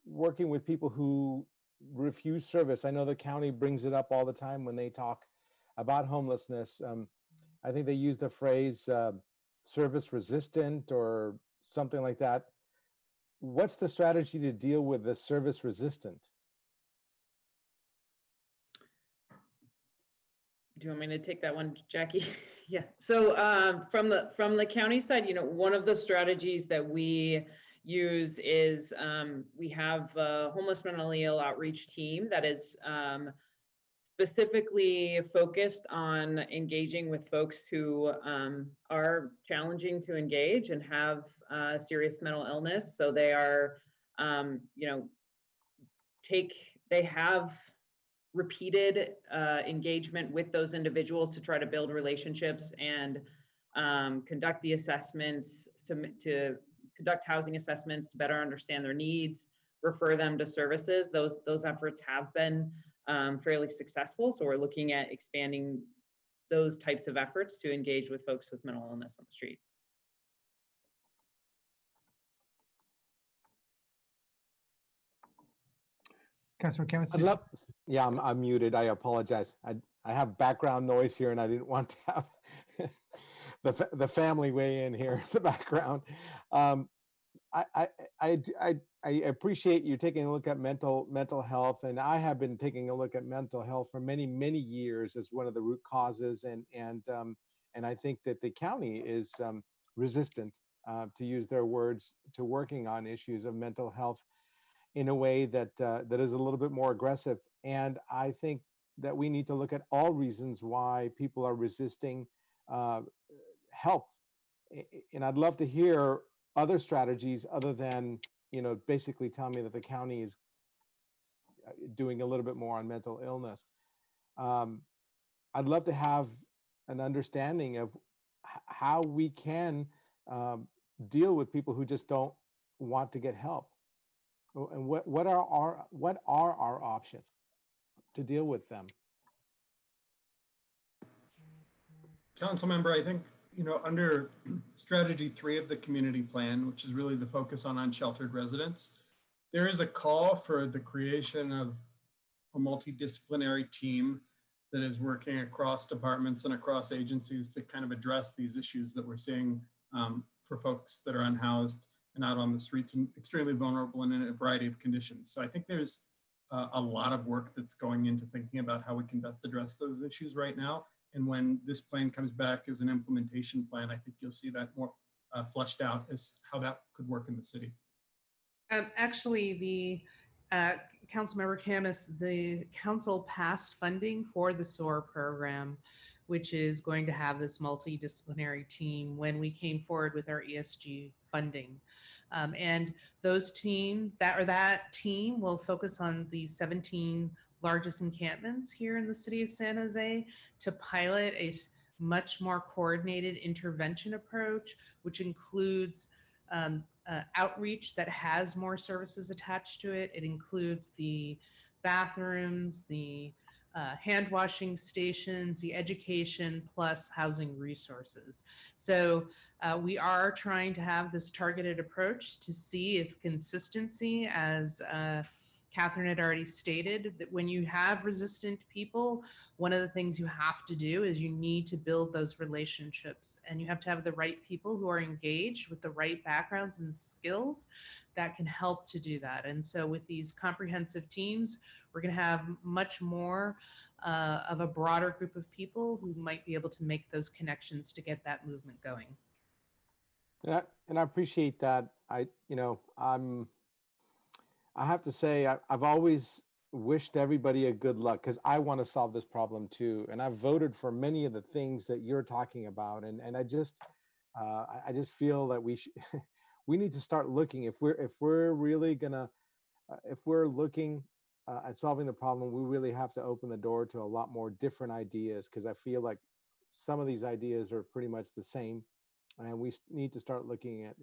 working with people who refuse service? I know the county brings it up all the time when they talk about homelessness. I think they use the phrase service resistant or something like that. What's the strategy to deal with the service resistant? Do you want me to take that one, Jackie? Yeah. So from the county side, you know, one of the strategies that we use is we have a homeless mentally ill outreach team that is specifically focused on engaging with folks who are challenging to engage and have serious mental illness. So they are, you know, they have repeated engagement with those individuals to try to build relationships and conduct the assessments, to conduct housing assessments to better understand their needs, refer them to services. Those efforts have been fairly successful. So we're looking at expanding those types of efforts to engage with folks with mental illness on the street. Councilor Camus, I'd love, yeah, I'm muted. I apologize. I have background noise here and I didn't want to have the family weigh in here in the background. I appreciate you taking a look at mental health, and I have been taking a look at mental health for many years as one of the root causes, and I think that the county is resistant, to use their words, to working on issues of mental health in a way that that is a little bit more aggressive. And I think that we need to look at all reasons why people are resisting help. And I'd love to hear other strategies other than, you know, basically tell me that the county is doing a little bit more on mental illness. I'd love to have an understanding of how we can deal with people who just don't want to get help. And what are our options to deal with them? Council member, I think, you know, under strategy 3 of the community plan, which is really the focus on unsheltered residents, there is a call for the creation of a multidisciplinary team that is working across departments and across agencies to kind of address these issues that we're seeing for folks that are unhoused and out on the streets and extremely vulnerable and in a variety of conditions. So I think there's a lot of work that's going into thinking about how we can best address those issues right now. And when this plan comes back as an implementation plan, I think you'll see that more fleshed out as how that could work in the city. Actually, the Councilmember Camus, the council passed funding for the SOAR program, which is going to have this multidisciplinary team when we came forward with our ESG funding. And those teams, that team will focus on the 17 largest encampments here in the city of San Jose to pilot a much more coordinated intervention approach, which includes outreach that has more services attached to it. It includes the bathrooms, the hand washing stations, the education, plus housing resources. So we are trying to have this targeted approach to see if consistency, as Catherine had already stated, that when you have resistant people, one of the things you have to do is you need to build those relationships, and you have to have the right people who are engaged with the right backgrounds and skills that can help to do that. And so with these comprehensive teams, we're going to have much more of a broader group of people who might be able to make those connections to get that movement going. And I appreciate that. I have to say, I've always wished everybody a good luck because I want to solve this problem too. And I've voted for many of the things that you're talking about. And I just feel that we need to start looking, if we're really gonna, if we're looking at solving the problem, we really have to open the door to a lot more different ideas, because I feel like some of these ideas are pretty much the same. And we need to start looking at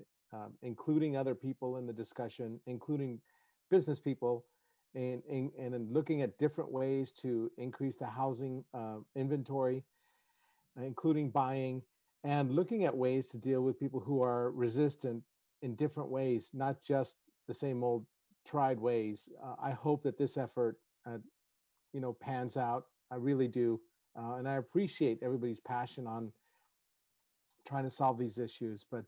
including other people in the discussion, including business people, and looking at different ways to increase the housing inventory, including buying, and looking at ways to deal with people who are resistant in different ways, not just the same old tried ways. I hope that this effort, pans out. I really do. And I appreciate everybody's passion on trying to solve these issues. But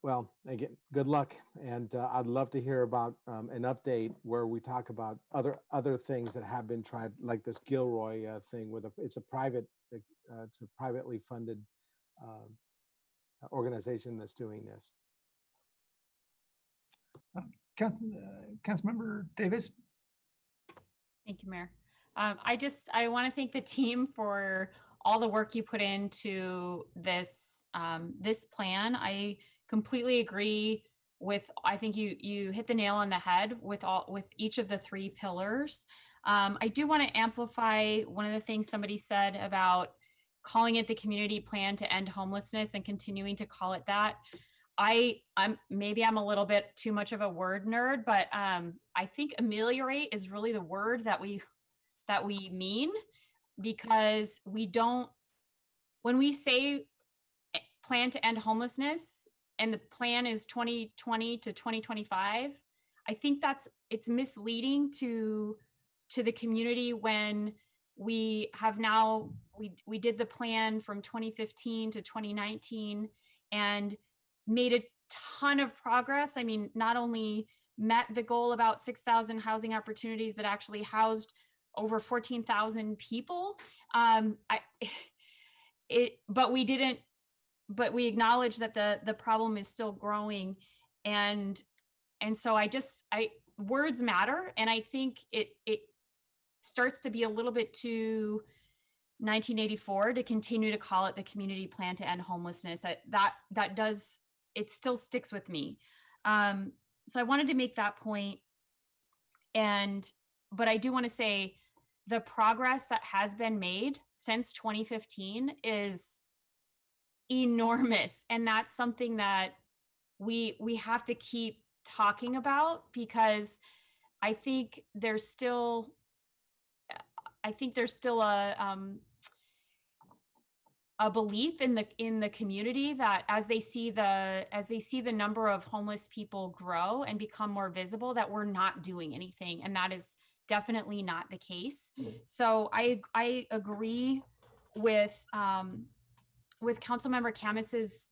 well, again, good luck. And I'd love to hear about an update where we talk about other things that have been tried, like this Gilroy thing with it's a privately funded organization that's doing this. Councilmember Davis. Thank you, Mayor. I want to thank the team for all the work you put into this this plan. I completely agree with. I think you hit the nail on the head with each of the three pillars. I do want to amplify one of the things somebody said about calling it the community plan to end homelessness and continuing to call it that. I'm maybe I'm a little bit too much of a word nerd, but I think ameliorate is really the word that we mean, because we don't, when we say plan to end homelessness and the plan is 2020 to 2025, I think it's misleading to the community when we have now, we did the plan from 2015 to 2019 and made a ton of progress. I mean, not only met the goal about 6,000 housing opportunities, but actually housed over 14,000 people. But we didn't, but we acknowledge that the problem is still growing. And so words matter. And I think it starts to be a little bit too 1984 to continue to call it the community plan to end homelessness. That does, it still sticks with me. So I wanted to make that point. But I do want to say the progress that has been made since 2015 is enormous. And that's something that we have to keep talking about, because I think there's still a belief in the community that as they see the number of homeless people grow and become more visible, that we're not doing anything, and that is definitely not the case. So I agree with Councilmember Kamis's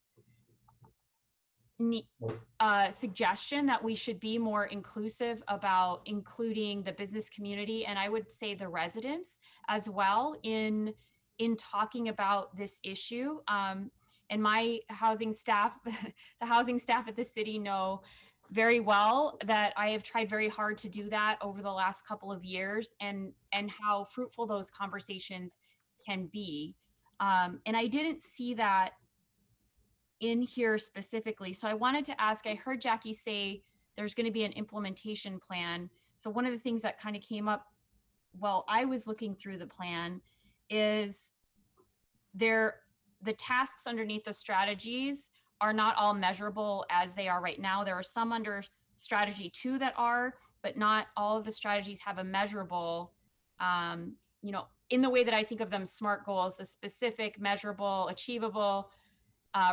suggestion that we should be more inclusive about including the business community, and I would say the residents as well in talking about this issue. And my housing staff, the housing staff at the city know very well that I have tried very hard to do that over the last couple of years, and how fruitful those conversations can be. And I didn't see that in here specifically. So I wanted to ask, I heard Jackie say there's going to be an implementation plan. So one of the things that kind of came up while I was looking through the plan is the tasks underneath the strategies are not all measurable as they are right now. There are some under strategy 2 that are, but not all of the strategies have a measurable, in the way that I think of them, SMART goals, the specific, measurable, achievable,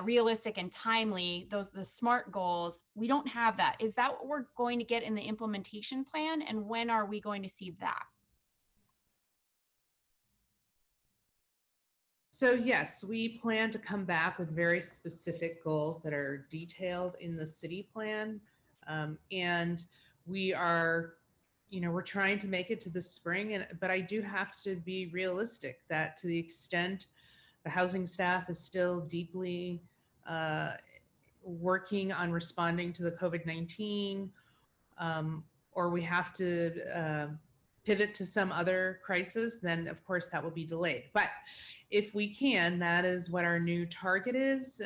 realistic, and timely. The SMART goals, we don't have that. Is that what we're going to get in the implementation plan? And when are we going to see that? So yes, we plan to come back with very specific goals that are detailed in the city plan. And we are, we're trying to make it to the spring, but I do have to be realistic that to the extent the housing staff is still deeply working on responding to the COVID-19, or we have to pivot to some other crisis, then of course that will be delayed. But if we can, that is what our new target is,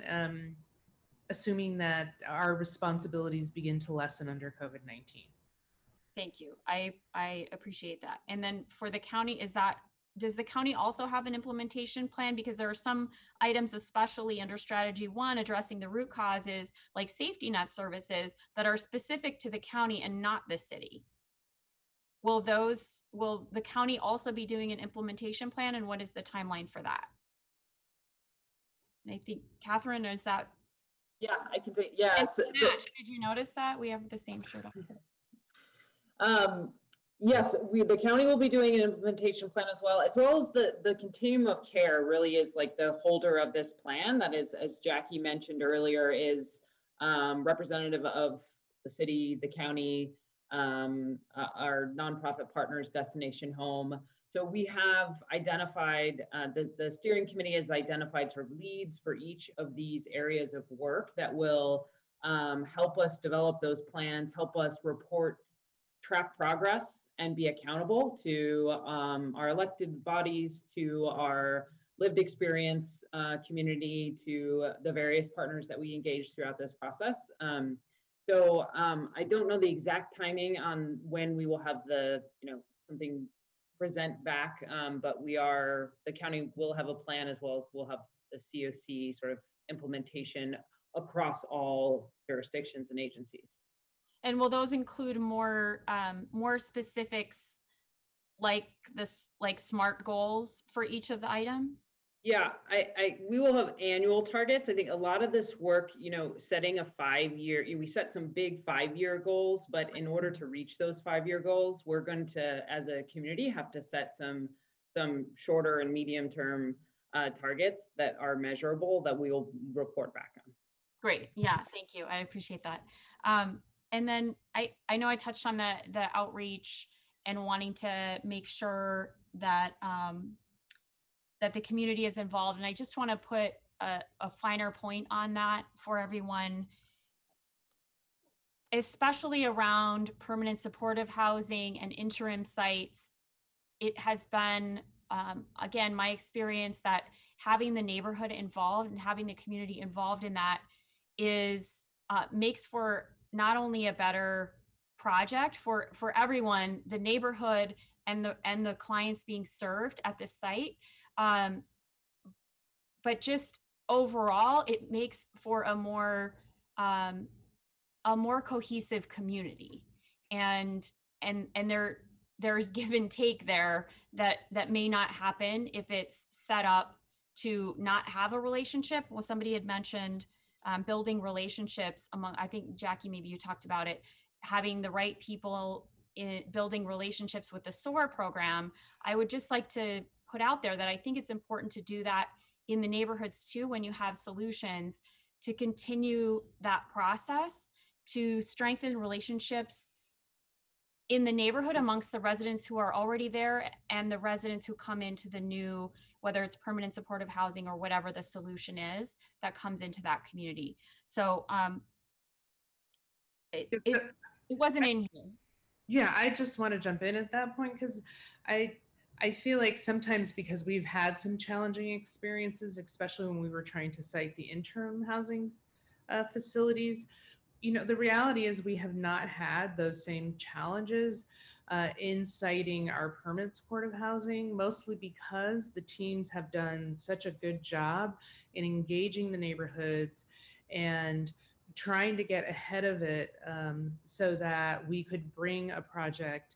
assuming that our responsibilities begin to lessen under COVID-19. Thank you. I appreciate that. And then for the county, does the county also have an implementation plan? Because there are some items, especially under strategy 1, addressing the root causes like safety net services, that are specific to the county and not the city. Will the county also be doing an implementation plan, and what is the timeline for that? And I think Catherine, is that? Yeah, I can take, yes. Did you notice that we have the same shirt on? Yes, the county will be doing an implementation plan as well as the continuum of care really is like the holder of this plan. That is, as Jackie mentioned earlier, is representative of the city, the county, our nonprofit partners, Destination Home. So we have identified, the steering committee has identified sort of leads for each of these areas of work that will help us develop those plans, help us track progress and be accountable to our elected bodies, to our lived experience community, to the various partners that we engage throughout this process. I don't know the exact timing on when we will have the, something present back, but the county will have a plan, as well as we'll have the COC sort of implementation across all jurisdictions and agencies. And will those include more specifics like SMART goals for each of the items? Yeah, we will have annual targets. I think a lot of this work, setting a 5-year, we set some big 5-year goals, but in order to reach those 5-year goals, we're going to, as a community, have to set some shorter and medium term targets that are measurable that we will report back on. Great. Yeah, thank you. I appreciate that. And then I know I touched on the outreach and wanting to make sure that that the community is involved. And I just want to put a finer point on that for everyone, especially around permanent supportive housing and interim sites. It has been, again, my experience that having the neighborhood involved and having the community involved in that is makes for not only a better project for everyone, the neighborhood and the clients being served at the site, but just overall, it makes for a more cohesive community, and there's give and take there that may not happen if it's set up to not have a relationship. Well, somebody had mentioned building relationships among, I think Jackie, maybe you talked about it, having the right people in building relationships with the SOAR program. I would just like to put out there that I think it's important to do that in the neighborhoods too, when you have solutions, to continue that process to strengthen relationships in the neighborhood amongst the residents who are already there and the residents who come into the new, whether it's permanent supportive housing or whatever the solution is that comes into that community. So it wasn't in here. Yeah, I just want to jump in at that point because I feel like sometimes, because we've had some challenging experiences, especially when we were trying to site the interim housing facilities, the reality is we have not had those same challenges in citing our permanent supportive housing, mostly because the teams have done such a good job in engaging the neighborhoods and trying to get ahead of it, so that we could bring a project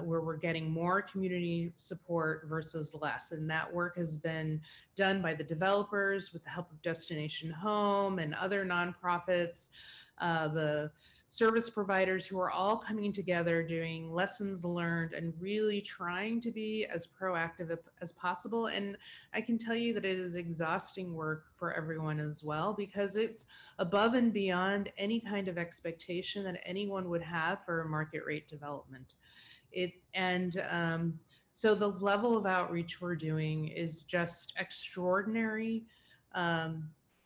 where we're getting more community support versus less. And that work has been done by the developers with the help of Destination Home and other nonprofits, the service providers, who are all coming together, doing lessons learned and really trying to be as proactive as possible. And I can tell you that it is exhausting work for everyone as well, because it's above and beyond any kind of expectation that anyone would have for a market rate development. So the level of outreach we're doing is just extraordinary,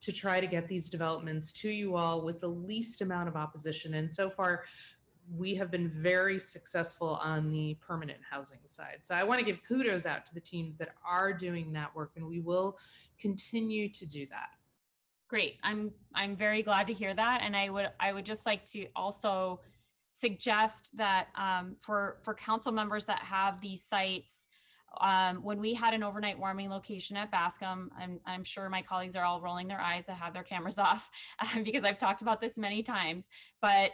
to try to get these developments to you all with the least amount of opposition. And so far, we have been very successful on the permanent housing side. So I want to give kudos out to the teams that are doing that work, and we will continue to do that. Great. I'm very glad to hear that. And I would just like to also suggest that for council members that have these sites, when we had an overnight warming location at Bascom, I'm sure my colleagues are all rolling their eyes that have their cameras off because I've talked about this many times, but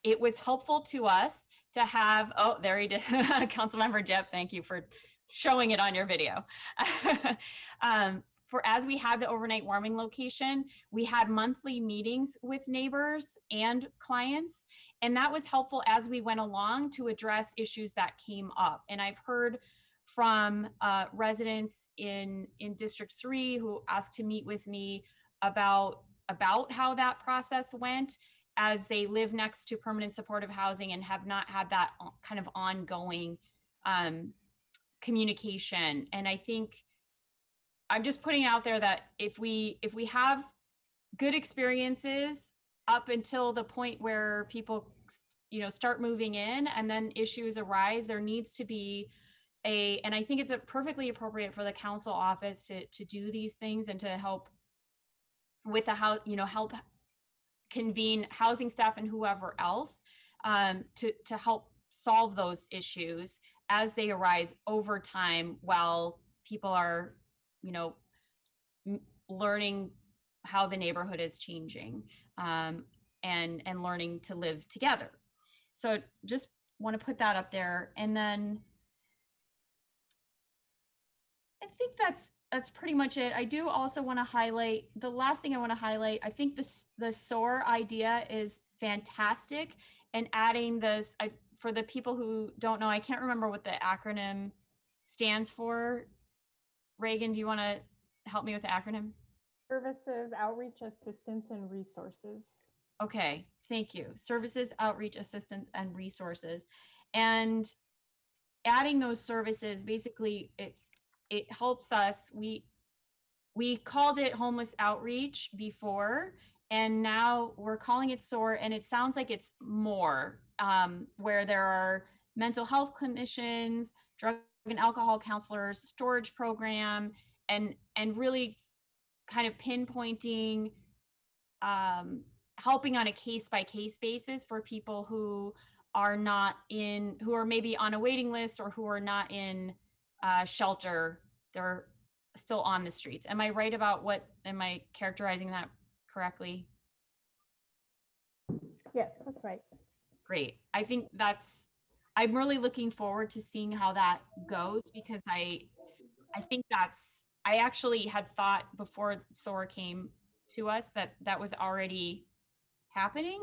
it was helpful to us to have, oh, there he did. Councilmember Jep, thank you for showing it on your video. As we had the overnight warming location, we had monthly meetings with neighbors and clients, and that was helpful as we went along to address issues that came up. And I've heard from residents in District 3 who asked to meet with me about how that process went, as they live next to permanent supportive housing and have not had that kind of ongoing communication. And I think I'm just putting out there that if we have good experiences up until the point where people start moving in and then issues arise, there needs to be and I think it's perfectly appropriate for the council office to do these things and to help with the help convene housing staff and whoever else to help solve those issues as they arise over time while people are, learning how the neighborhood is changing and learning to live together. So just want to put that up there. And then I think that's pretty much it. I do also want to highlight, the last thing I want to highlight, I think the SOAR idea is fantastic, and adding this, for the people who don't know, I can't remember what the acronym stands for. Reagan, do you want to help me with the acronym? Services, outreach, assistance, and resources. Okay, thank you. Services, outreach, assistance, and resources. And adding those services, basically, it helps us. We called it homeless outreach before, and now we're calling it SOAR, and it sounds like it's more, where there are mental health clinicians, drug and alcohol counselors, storage program, and really kind of pinpointing, helping on a case-by-case basis for people who are maybe on a waiting list or who are not in shelter. They're still on the streets. Am I right about am I characterizing that correctly? Yes, that's right. Great. I think I'm really looking forward to seeing how that goes, because I think I actually had thought before SOAR came to us that was already happening.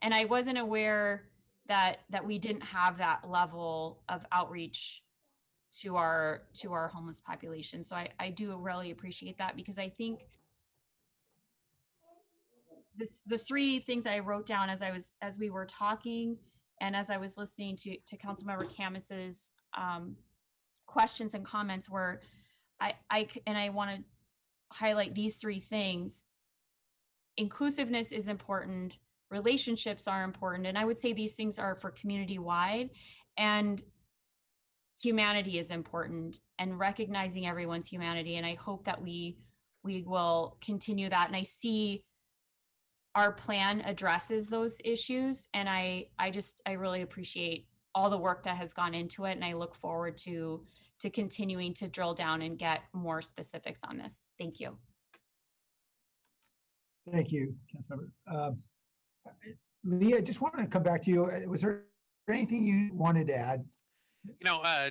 And I wasn't aware that we didn't have that level of outreach to our homeless population. So I do really appreciate that, because I think the three things I wrote down as we were talking and as I was listening to Councilmember Camus's questions and comments were, I want to highlight these three things. Inclusiveness is important, relationships are important, and I would say these things are for community-wide, and humanity is important, and recognizing everyone's humanity. And I hope that we will continue that. And I see our plan addresses those issues, and I really appreciate all the work that has gone into it, and I look forward to continuing to drill down and get more specifics on this. Thank you. Thank you, Councilmember. Lee, I just wanted to come back to you. Was there anything you wanted to add?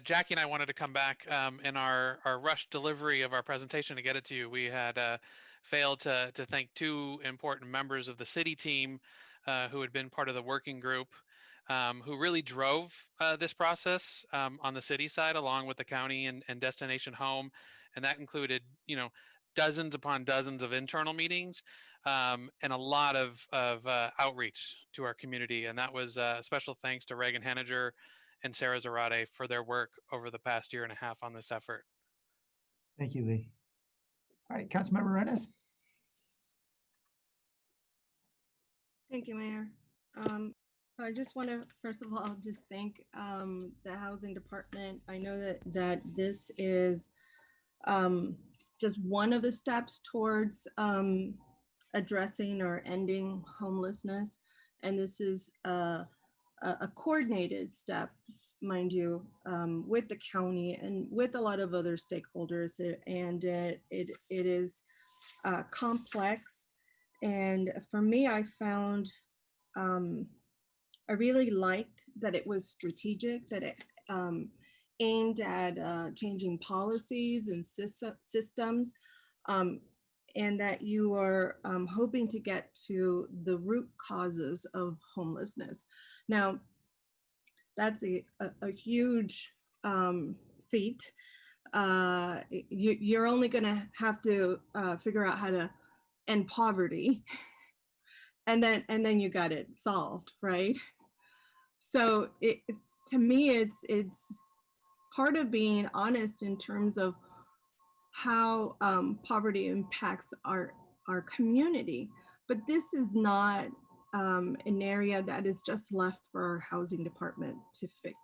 Jackie and I wanted to come back in our rushed delivery of our presentation to get it to you. We had failed to thank two important members of the city team who had been part of the working group, who really drove this process on the city side, along with the county and Destination Home. And that included, dozens upon dozens of internal meetings and a lot of outreach to our community. And that was special thanks to Reagan Henninger and Sarah Zarate for their work over the past year and a half on this effort. Thank you, Lee. All right, Councilmember Rennes. Thank you, Mayor. So I just want to, first of all, just thank the Housing Department. I know that this is just one of the steps towards addressing or ending homelessness. And this is a coordinated step, mind you, with the county and with a lot of other stakeholders. And it is complex. And for me, I found, I really liked that it was strategic, that it aimed at changing policies and systems, and that you are hoping to get to the root causes of homelessness. Now, that's a huge feat. You're only going to have to figure out how to end poverty, and then you got it solved, right? So to me, it's part of being honest in terms of how poverty impacts our community. But this is not an area that is just left for our housing department to fix,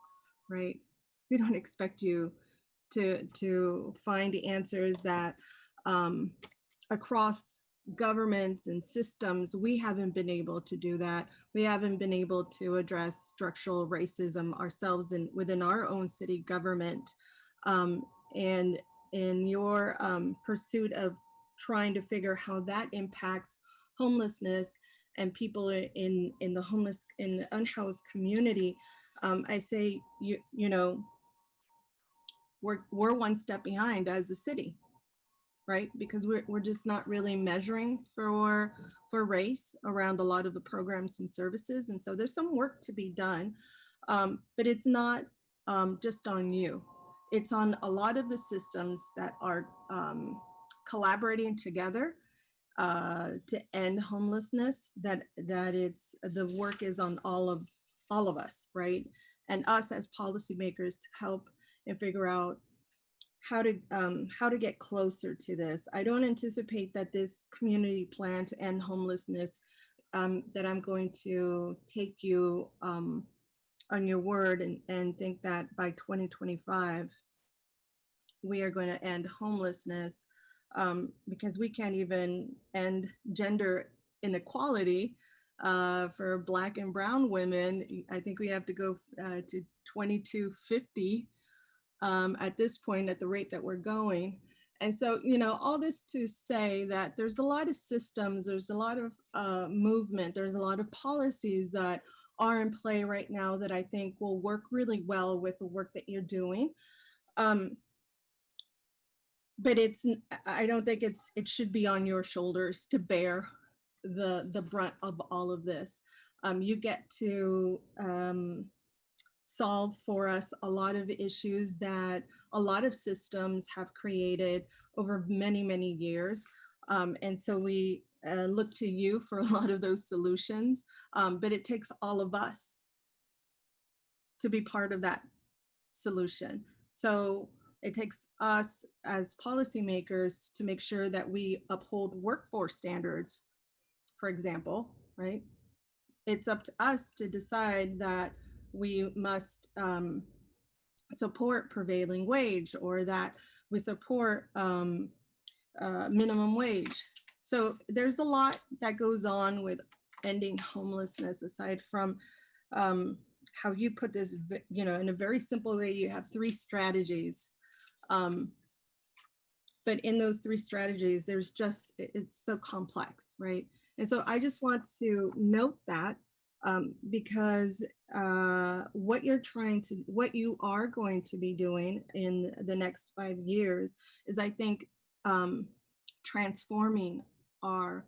right? We don't expect you to find answers that across governments and systems, we haven't been able to do that. We haven't been able to address structural racism ourselves within our own city government. And in your pursuit of trying to figure how that impacts homelessness and people in the unhoused community, I say, you know, we're one step behind as a city, right? Because we're just not really measuring for race around a lot of the programs and services. And so there's some work to be done, but it's not just on you. It's on a lot of the systems that are collaborating together to end homelessness, that it's the work is on all of us, right? And us as policymakers to help and figure out how to get closer to this. I don't anticipate that this community plan to end homelessness, that I'm going to take you on your word and think that by 2025, we are going to end homelessness, because we can't even end gender inequality for Black and Brown women. I think we have to go to 2250 at this point at the rate that we're going. And so, you know, all this to say that there's a lot of systems, there's a lot of movement, there's a lot of policies that are in play right now that I think will work really well with the work that you're doing. But I don't think it should be on your shoulders to bear the brunt of all of this. You get to solve for us a lot of issues that a lot of systems have created over many, many years. And so we look to you for a lot of those solutions, but it takes all of us to be part of that solution. So it takes us as policymakers to make sure that we uphold workforce standards, for example, right? It's up to us to decide that we must support prevailing wage, or that we support minimum wage. So there's a lot that goes on with ending homelessness, aside from how you put this, you know, in a very simple way. You have 3 strategies. But in those 3 strategies, there's just, it's so complex, right? And so I just want to note that because what you are going to be doing in the next 5 years is, I think, transforming our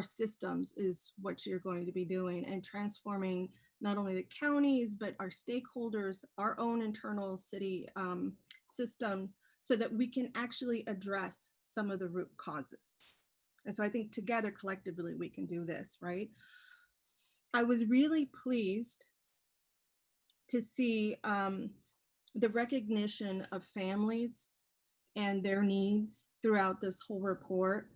systems is what you're going to be doing, and transforming not only the counties, but our stakeholders, our own internal city systems, so that we can actually address some of the root causes. And so I think together, collectively, we can do this, right? I was really pleased to see the recognition of families and their needs throughout this whole report.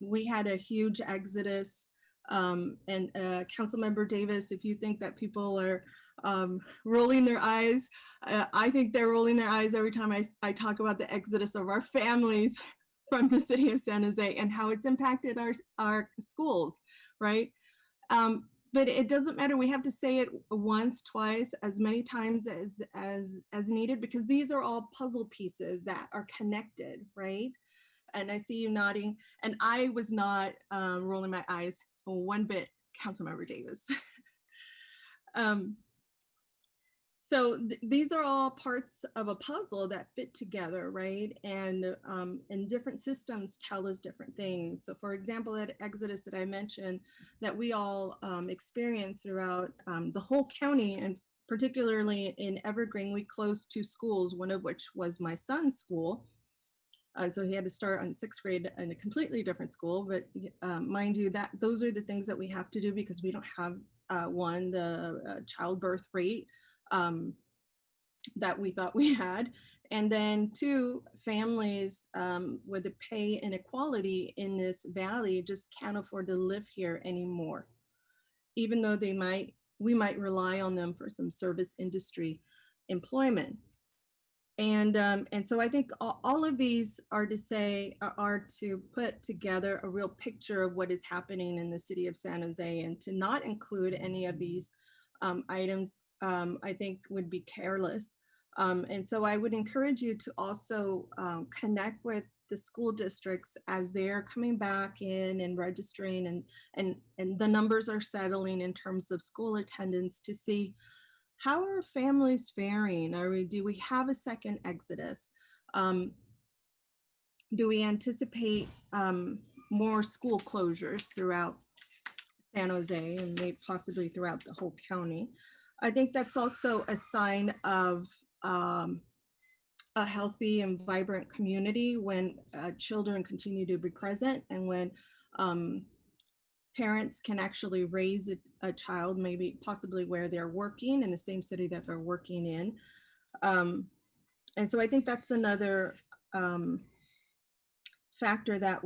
We had a huge exodus, and Councilmember Davis, if you think that people are rolling their eyes, I think they're rolling their eyes every time I talk about the exodus of our families from the city of San Jose and how it's impacted our schools, right? But it doesn't matter. We have to say it once, twice, as many times as needed, because these are all puzzle pieces that are connected, right? And I see you nodding, and I was not rolling my eyes one bit, Councilmember Davis. So these are all parts of a puzzle that fit together, right? And different systems tell us different things. So for example, that exodus that I mentioned that we all experienced throughout the whole county, and particularly in Evergreen, we closed 2 schools, one of which was my son's school. So he had to start on 6th grade in a completely different school. But mind you, that those are the things that we have to do because we don't have the childbirth rate that we thought we had. And then two, families with the pay inequality in this valley just can't afford to live here anymore, even though we might rely on them for some service industry employment. And so I think all of these are to put together a real picture of what is happening in the city of San Jose, and to not include any of these items, I think would be careless. And so I would encourage you to also connect with the school districts as they're coming back in and registering, and the numbers are settling in terms of school attendance, to see how are families faring. Do we have a second exodus? Do we anticipate more school closures throughout San Jose and maybe possibly throughout the whole county? I think that's also a sign of a healthy and vibrant community when children continue to be present, and when parents can actually raise a child, maybe possibly where they're working in the same city that they're working in. And so I think that's another factor that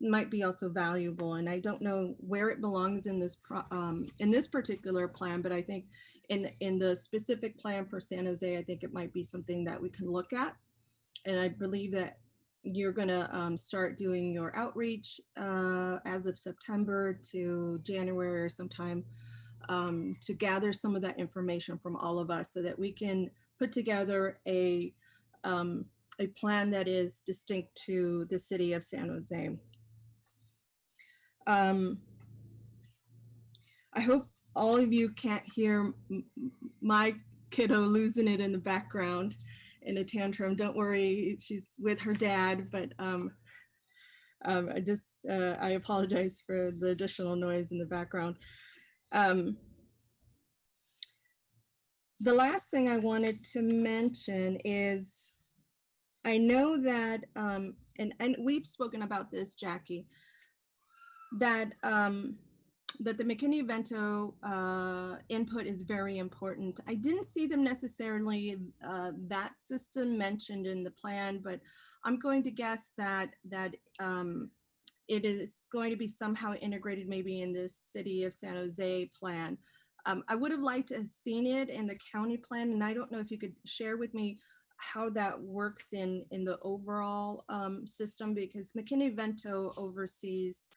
might be also valuable. And I don't know where it belongs in this particular plan, but I think in the specific plan for San Jose, I think it might be something that we can look at. And I believe that you're going to start doing your outreach as of September to January or sometime, to gather some of that information from all of us, so that we can put together a plan that is distinct to the city of San Jose. I hope all of you can't hear my kiddo losing it in the background in a tantrum. Don't worry, she's with her dad, but I apologize for the additional noise in the background. The last thing I wanted to mention is, I know that, and we've spoken about this, Jackie, that that the McKinney-Vento input is very important. I didn't see them necessarily that system mentioned in the plan, but I'm going to guess that it is going to be somehow integrated maybe in this city of San Jose plan. I would have liked to have seen it in the county plan, and I don't know if you could share with me how that works in the overall system, because McKinney-Vento oversees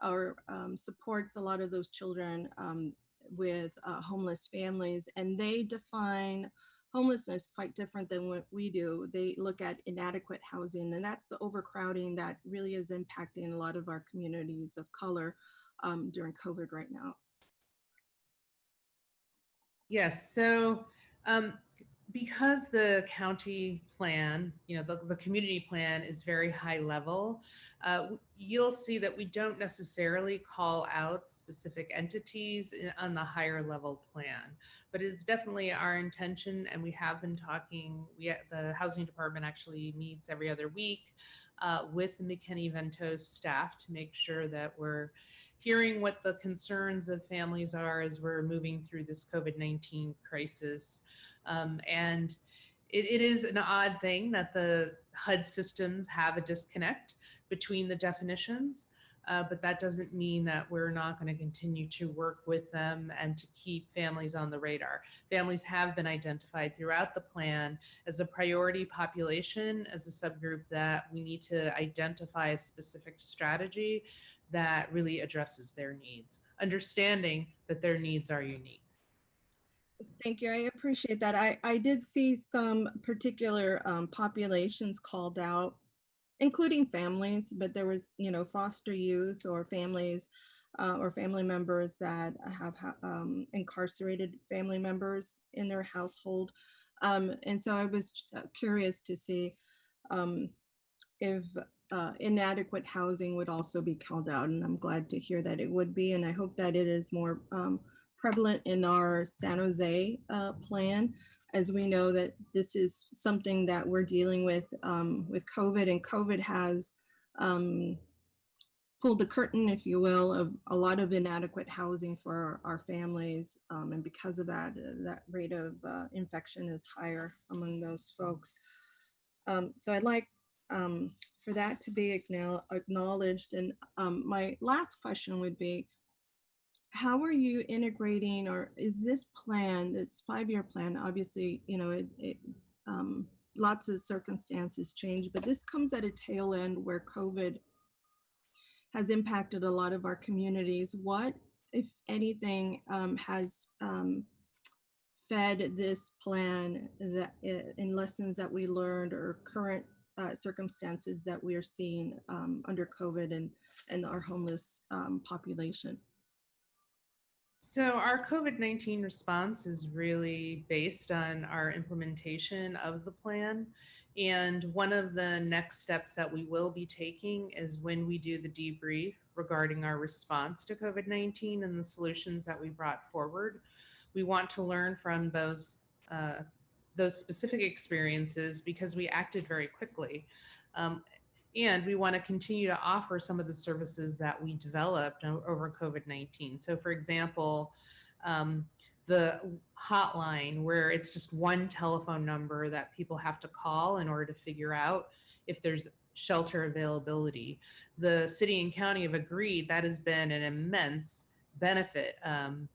or supports a lot of those children with homeless families, and they define homelessness quite different than what we do. They look at inadequate housing, and that's the overcrowding that really is impacting a lot of our communities of color during COVID right now. Yes, so because the county plan, the community plan is very high level, you'll see that we don't necessarily call out specific entities on the higher level plan, but it's definitely our intention, and we have been talking, the housing department actually meets every other week with the McKinney-Vento staff to make sure that we're hearing what the concerns of families are as we're moving through this COVID-19 crisis. And it is an odd thing that the HUD systems have a disconnect between the definitions, but that doesn't mean that we're not going to continue to work with them and to keep families on the radar. Families have been identified throughout the plan as a priority population, as a subgroup that we need to identify a specific strategy that really addresses their needs, understanding that their needs are unique. Thank you, I appreciate that. I did see some particular populations called out, including families, but there was, foster youth or families or family members that have incarcerated family members in their household. And so I was curious to see if inadequate housing would also be called out, and I'm glad to hear that it would be, and I hope that it is more prevalent in our San Jose plan, as we know that this is something that we're dealing with COVID, and COVID has pulled the curtain, if you will, of a lot of inadequate housing for our families. And because of that, that rate of infection is higher among those folks. So I'd like for that to be acknowledged. And my last question would be, how are you integrating, or is this plan, this 5-year plan, obviously, you know, lots of circumstances change, but this comes at a tail end where COVID has impacted a lot of our communities. What, if anything, has fed this plan that in lessons that we learned or current circumstances that we are seeing under COVID and our homeless population? So our COVID-19 response is really based on our implementation of the plan. And one of the next steps that we will be taking is when we do the debrief regarding our response to COVID-19 and the solutions that we brought forward. We want to learn from those specific experiences because we acted very quickly. And we want to continue to offer some of the services that we developed over COVID-19. So for example, the hotline where it's just one telephone number that people have to call in order to figure out if there's shelter availability. The city and county have agreed that has been an immense benefit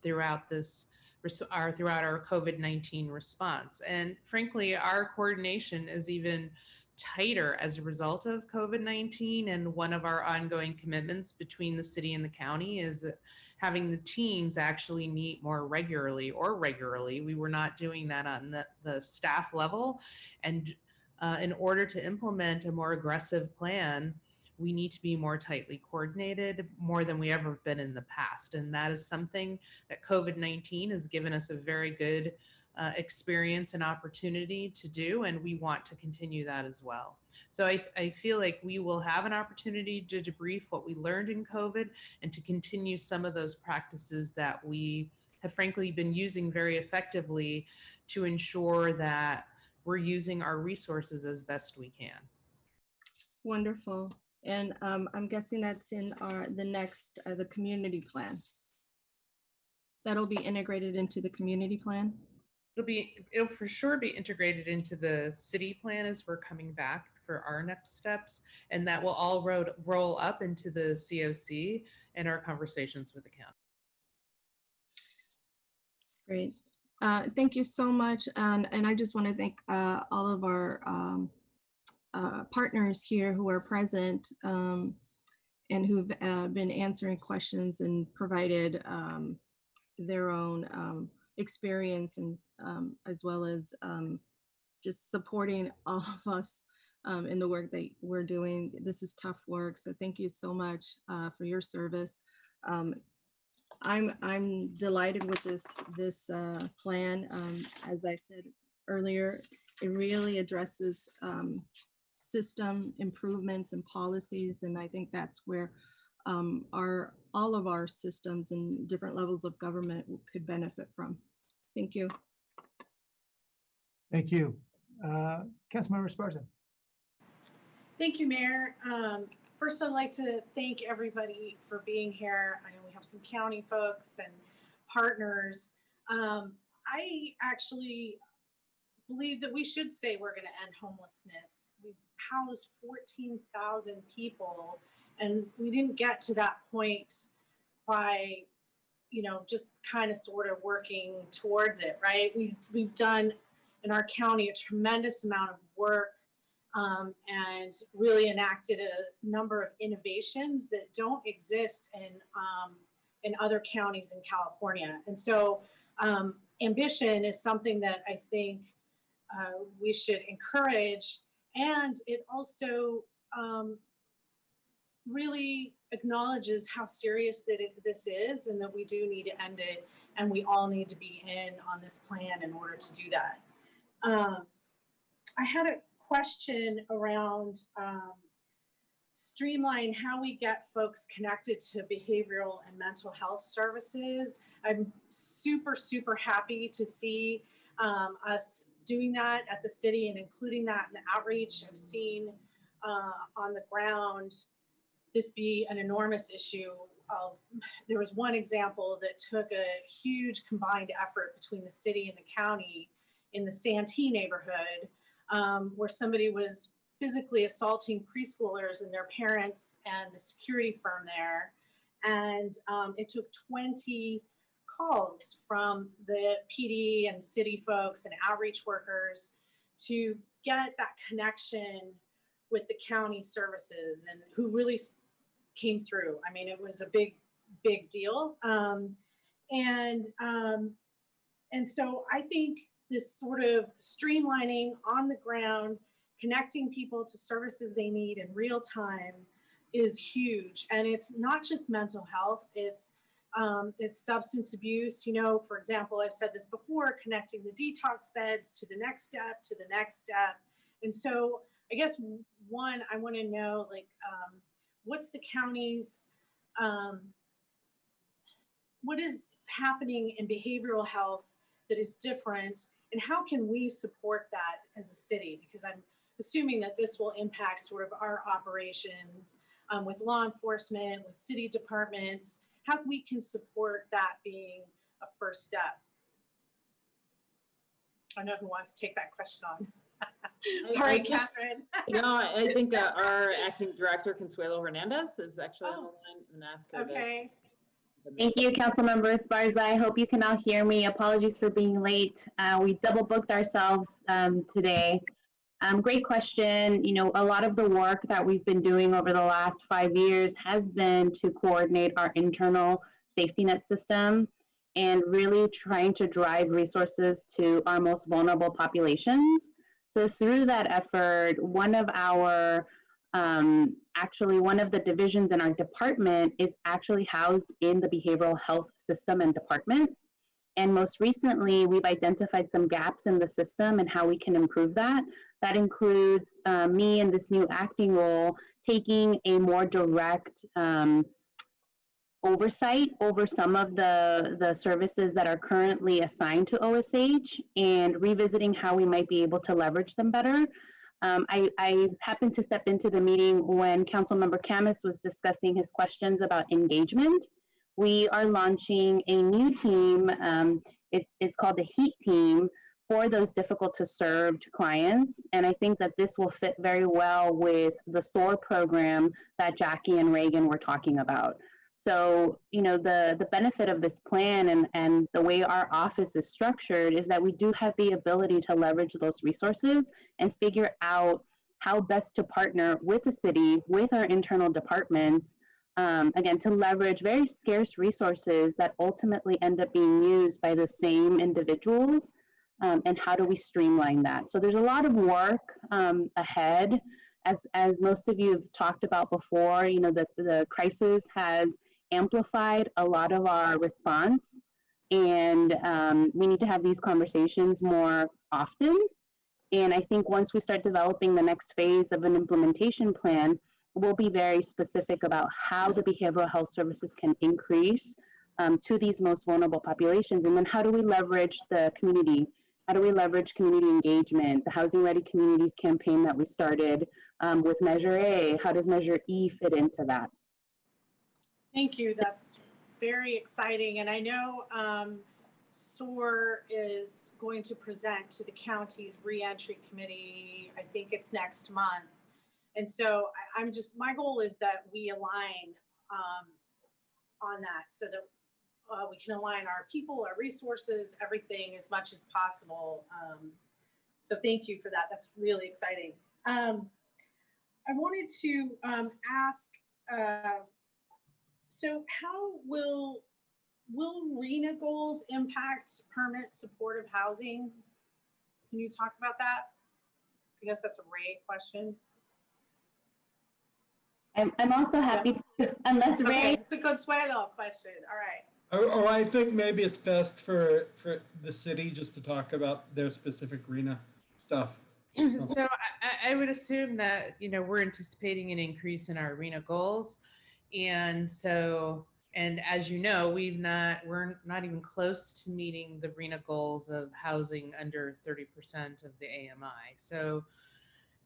throughout our COVID-19 response. And frankly, our coordination is even tighter as a result of COVID-19. And one of our ongoing commitments between the city and the county is having the teams actually meet more regularly. We were not doing that on the staff level. And in order to implement a more aggressive plan, we need to be more tightly coordinated, more than we ever been in the past. And that is something that COVID-19 has given us a very good experience and opportunity to do, and we want to continue that as well. So I feel like we will have an opportunity to debrief what we learned in COVID and to continue some of those practices that we have frankly been using very effectively to ensure that we're using our resources as best we can. Wonderful. And I'm guessing that's in the next, the community plan. That'll be integrated into the community plan? It'll for sure be integrated into the city plan as we're coming back for our next steps. And that will all roll up into the COC and our conversations with the county. Great. Thank you so much. And I just want to thank all of our partners here who are present and who've been answering questions and provided their own experience, and as well as just supporting all of us in the work that we're doing. This is tough work, so thank you so much for your service. I'm delighted with this plan. As I said earlier, it really addresses system improvements and policies, and I think that's where all of our systems and different levels of government could benefit from. Thank you. Thank you. Councilmember Esparza. Thank you, Mayor. First, I'd like to thank everybody for being here. I know we have some county folks and partners. I actually believe that we should say we're going to end homelessness. We've housed 14,000 people, and we didn't get to that point by, you know, just kind of sort of working towards it, right? We've done in our county a tremendous amount of work and really enacted a number of innovations that don't exist in other counties in California. And so ambition is something that I think we should encourage, and it also really acknowledges how serious that this is, and that we do need to end it, and we all need to be in on this plan in order to do that. I had a question around streamline how we get folks connected to behavioral and mental health services. I'm super, super happy to see us doing that at the city and including that in the outreach. I've seen on the ground this be an enormous issue. There was one example that took a huge combined effort between the city and the county in the Santee neighborhood, where somebody was physically assaulting preschoolers and their parents and the security firm there. And it took 20 calls from the PD and city folks and outreach workers to get that connection with the county services, and who really came through. I mean, it was a big deal. And so I think this sort of streamlining on the ground, connecting people to services they need in real time is huge. And it's not just mental health, it's substance abuse. You know, for example, I've said this before, connecting the detox beds to the next step, to the next step. And so I guess one, I want to know, like, what's the county's, what is happening in behavioral health that is different, and how can we support that as a city? Because I'm assuming that this will impact sort of our operations with law enforcement, with city departments, how we can support that being a first step. I don't know who wants to take that question on. Sorry, Catherine. No, I think our acting director, Consuelo Hernandez, is actually on the line, and ask her. Okay. Thank you, Councilmember Esparza. I hope you can all hear me. Apologies for being late. We double booked ourselves today. Great question. You know, a lot of the work that we've been doing over the last 5 years has been to coordinate our internal safety net system and really trying to drive resources to our most vulnerable populations. So through that effort, one of the divisions in our department is actually housed in the behavioral health system and department. And most recently, we've identified some gaps in the system and how we can improve that. That includes me in this new acting role, taking a more direct oversight over some of the services that are currently assigned to OSH and revisiting how we might be able to leverage them better. I happened to step into the meeting when Councilmember Camus was discussing his questions about engagement. We are launching a new team. It's called the HEAT team for those difficult to serve clients. And I think that this will fit very well with the SOAR program that Jackie and Reagan were talking about. So, you know, the benefit of this plan and the way our office is structured is that we do have the ability to leverage those resources and figure out how best to partner with the city, with our internal departments, again, to leverage very scarce resources that ultimately end up being used by the same individuals, and how do we streamline that? So there's a lot of work ahead. As most of you have talked about before, you know, the crisis has amplified a lot of our response, and we need to have these conversations more often. And I think once we start developing the next phase of an implementation plan, we'll be very specific about how the behavioral health services can increase to these most vulnerable populations. And then how do we leverage the community? How do we leverage community engagement? The Housing Ready Communities campaign that we started with Measure A, how does Measure E fit into that? Thank you. That's very exciting. And I know SOAR is going to present to the county's reentry committee. I think it's next month. And so my goal is that we align on that so that we can align our people, our resources, everything as much as possible. So thank you for that. That's really exciting. I wanted to ask, so how will RENA goals impact permanent supportive housing? Can you talk about that? I guess that's a Ray question. I'm also happy to, unless Ray. Okay, it's a Consuelo question. All right. Or I think maybe it's best for the city just to talk about their specific RENA stuff. So I would assume that, you know, we're anticipating an increase in our RENA goals. And so, and as you know, we're not even close to meeting the RENA goals of housing under 30% of the AMI. So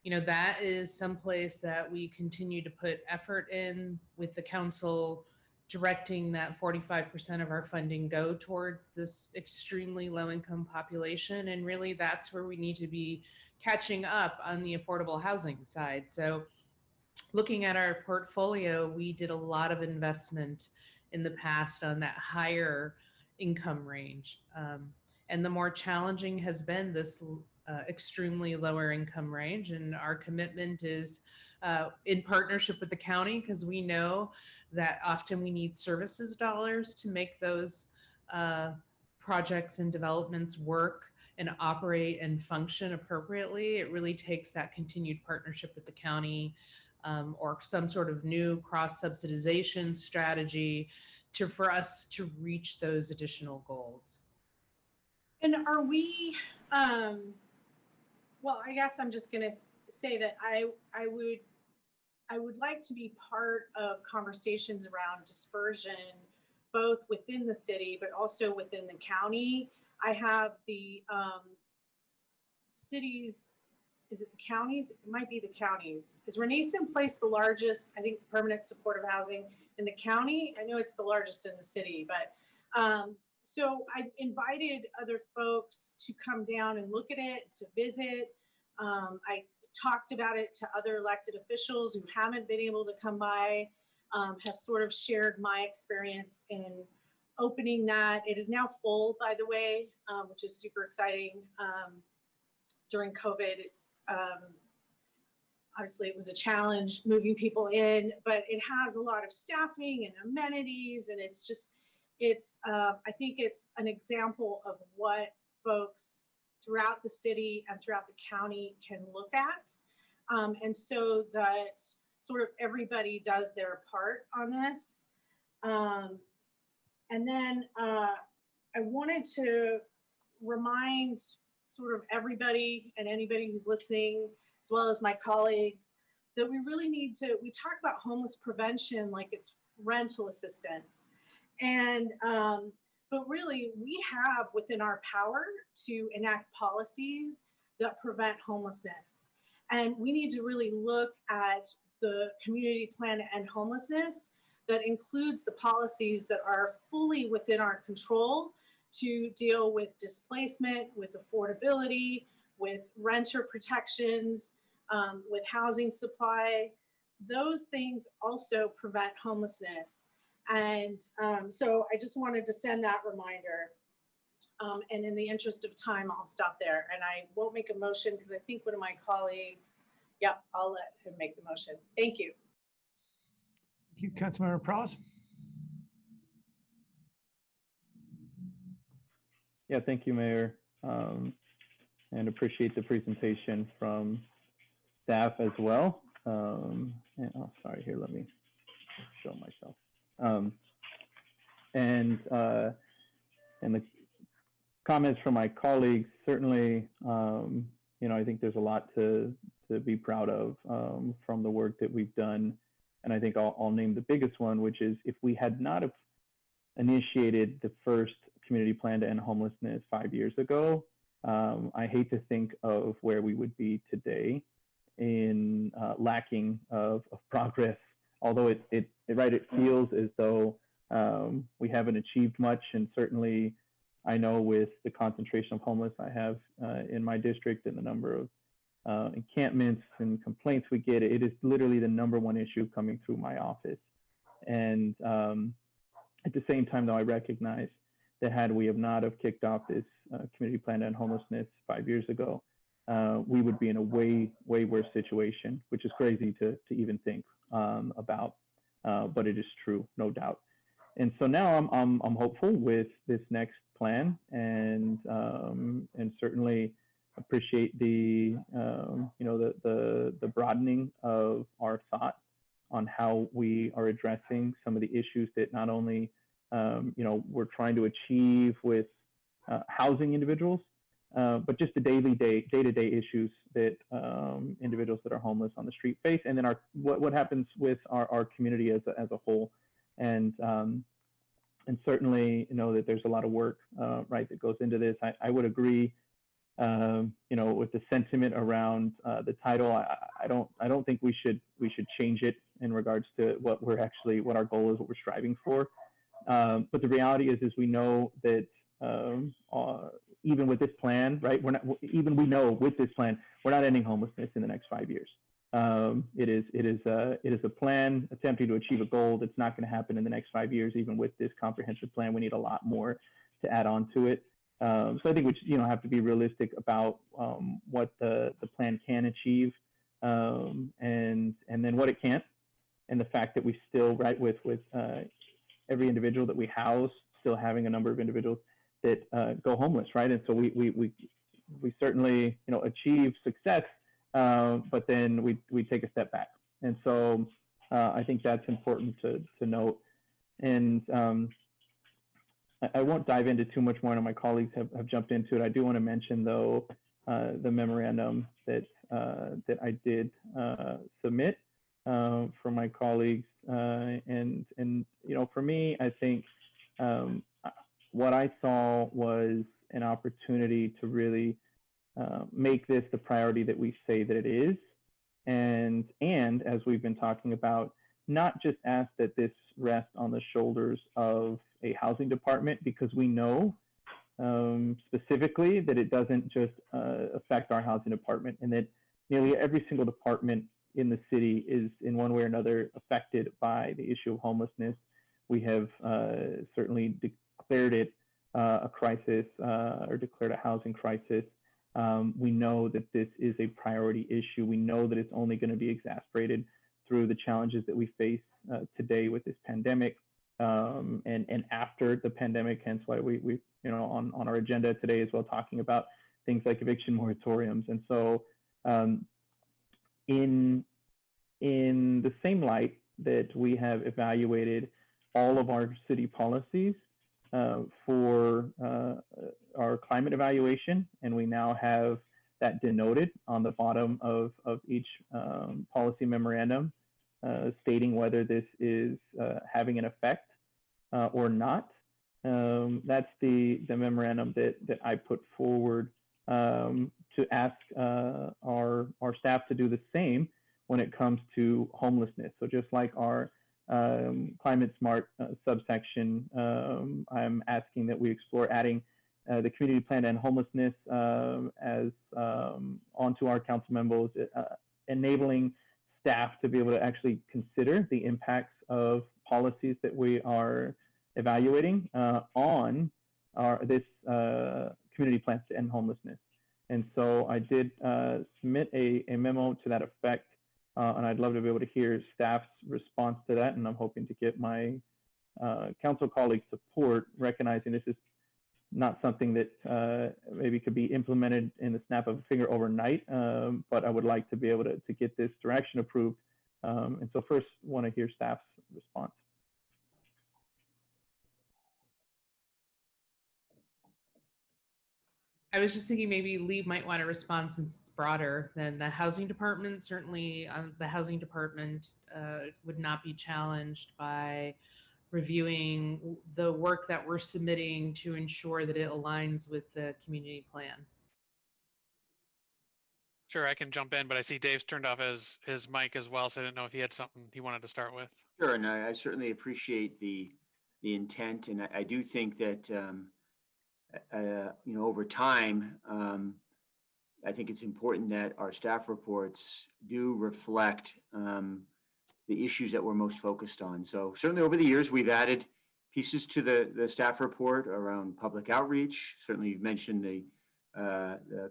that is someplace that we continue to put effort in, with the council directing that 45% of our funding go towards this extremely low income population. And really that's where we need to be catching up on the affordable housing side. So looking at our portfolio, we did a lot of investment in the past on that higher income range. And the more challenging has been this extremely lower income range. And our commitment is in partnership with the county, because we know that often we need services dollars to make those projects and developments work and operate and function appropriately. It really takes that continued partnership with the county, or some sort of new cross subsidization strategy for us to reach those additional goals. And are we, well, I guess I'm just going to say that I would like to be part of conversations around dispersion, both within the city, but also within the county. I have the cities, is it the counties? It might be the counties. Is Renaissance Place the largest, I think, permanent supportive housing in the county? I know it's the largest in the city, but so I invited other folks to come down and look at it, to visit. I talked about it to other elected officials who haven't been able to come by, have sort of shared my experience in opening that. It is now full, by the way, which is super exciting. During COVID, it's obviously it was a challenge moving people in, but it has a lot of staffing and amenities, and it's just, I think it's an example of what folks throughout the city and throughout the county can look at. And so that sort of everybody does their part on this. And then I wanted to remind sort of everybody and anybody who's listening, as well as my colleagues, that we really need to, we talk about homeless prevention like it's rental assistance. And, but really we have within our power to enact policies that prevent homelessness. And we need to really look at the community plan to end homelessness that includes the policies that are fully within our control to deal with displacement, with affordability, with renter protections, with housing supply. Those things also prevent homelessness. And so I just wanted to send that reminder. And in the interest of time, I'll stop there. And I won't make a motion because I think one of my colleagues, yep, I'll let him make the motion. Thank you. Thank you, Councilmember Prowse. Yeah, thank you, Mayor, and appreciate the presentation from staff as well. And, oh, sorry, here, let me show myself. And the comments from my colleagues, certainly, I think there's a lot to be proud of from the work that we've done. And I think I'll name the biggest one, which is if we had not have initiated the first community plan to end homelessness 5 years ago, I hate to think of where we would be today in lacking of progress. Although it feels as though we haven't achieved much, and certainly I know with the concentration of homeless I have in my district and the number of encampments and complaints we get, it is literally the #1 issue coming through my office. And at the same time, though, I recognize that had we have not have kicked off this community plan to end homelessness 5 years ago, we would be in a way worse situation, which is crazy to even think about, but it is true, no doubt. And so now I'm hopeful with this next plan, and certainly appreciate the the broadening of our thought on how we are addressing some of the issues that not only we're trying to achieve with housing individuals, but just the day-to-day issues that individuals that are homeless on the street face, and then what happens with our community as a whole. And certainly that there's a lot of work that goes into this. I would agree with the sentiment around the title, I don't think we should change it in regards to what our goal is, what we're striving for. But the reality is we know that even with this plan, right? We know with this plan, we're not ending homelessness in the next 5 years. It is a plan attempting to achieve a goal that's not going to happen in the next 5 years. Even with this comprehensive plan, we need a lot more to add on to it. So I think we have to be realistic about what the plan can achieve, and then what it can't, and the fact that we still, right, with every individual that we house, still having a number of individuals that go homeless, right? And so we certainly achieve success, but then we take a step back, and so I think that's important to note. And I won't dive into too much more, and my colleagues have jumped into it. I do want to mention, though, the memorandum that I did submit for my colleagues, and for me, I think what I saw was an opportunity to really make this the priority that we say that it is, and as we've been talking about, not just ask that this rest on the shoulders of a housing department, because we know specifically that it doesn't just affect our housing department, and that nearly every single department in the city is in one way or another affected by the issue of homelessness. We have certainly declared it a crisis, or declared a housing crisis. We know that this is a priority issue. We know that it's only going to be exacerbated through the challenges that we face today with this pandemic, and after the pandemic. Hence why we on our agenda today as well, talking about things like eviction moratoriums. And so in the same light that we have evaluated all of our city policies for our climate evaluation, and we now have that denoted on the bottom of each policy memorandum, stating whether this is having an effect or not. That's the memorandum that I put forward to ask our staff to do the same when it comes to homelessness. So just like our climate smart subsection, I'm asking that we explore adding the community plan and homelessness as onto our council members, enabling staff to be able to actually consider the impacts of policies that we are evaluating on this community plan to end homelessness. And so I did submit a memo to that effect, and I'd love to be able to hear staff's response to that. And I'm hoping to get my council colleagues' support, recognizing this is not something that maybe could be implemented in the snap of a finger overnight, but I would like to be able to get this direction approved. And so first, want to hear staff's response. I was just thinking maybe Lee might want to respond since it's broader than the housing department. Certainly, the housing department would not be challenged by reviewing the work that we're submitting to ensure that it aligns with the community plan. Sure, I can jump in, but I see Dave's turned off his mic as well, so I didn't know if he had something he wanted to start with. Sure, and I certainly appreciate the intent, and I do think that over time, I think it's important that our staff reports do reflect the issues that we're most focused on. So certainly over the years, we've added pieces to the staff report around public outreach. Certainly, you've mentioned the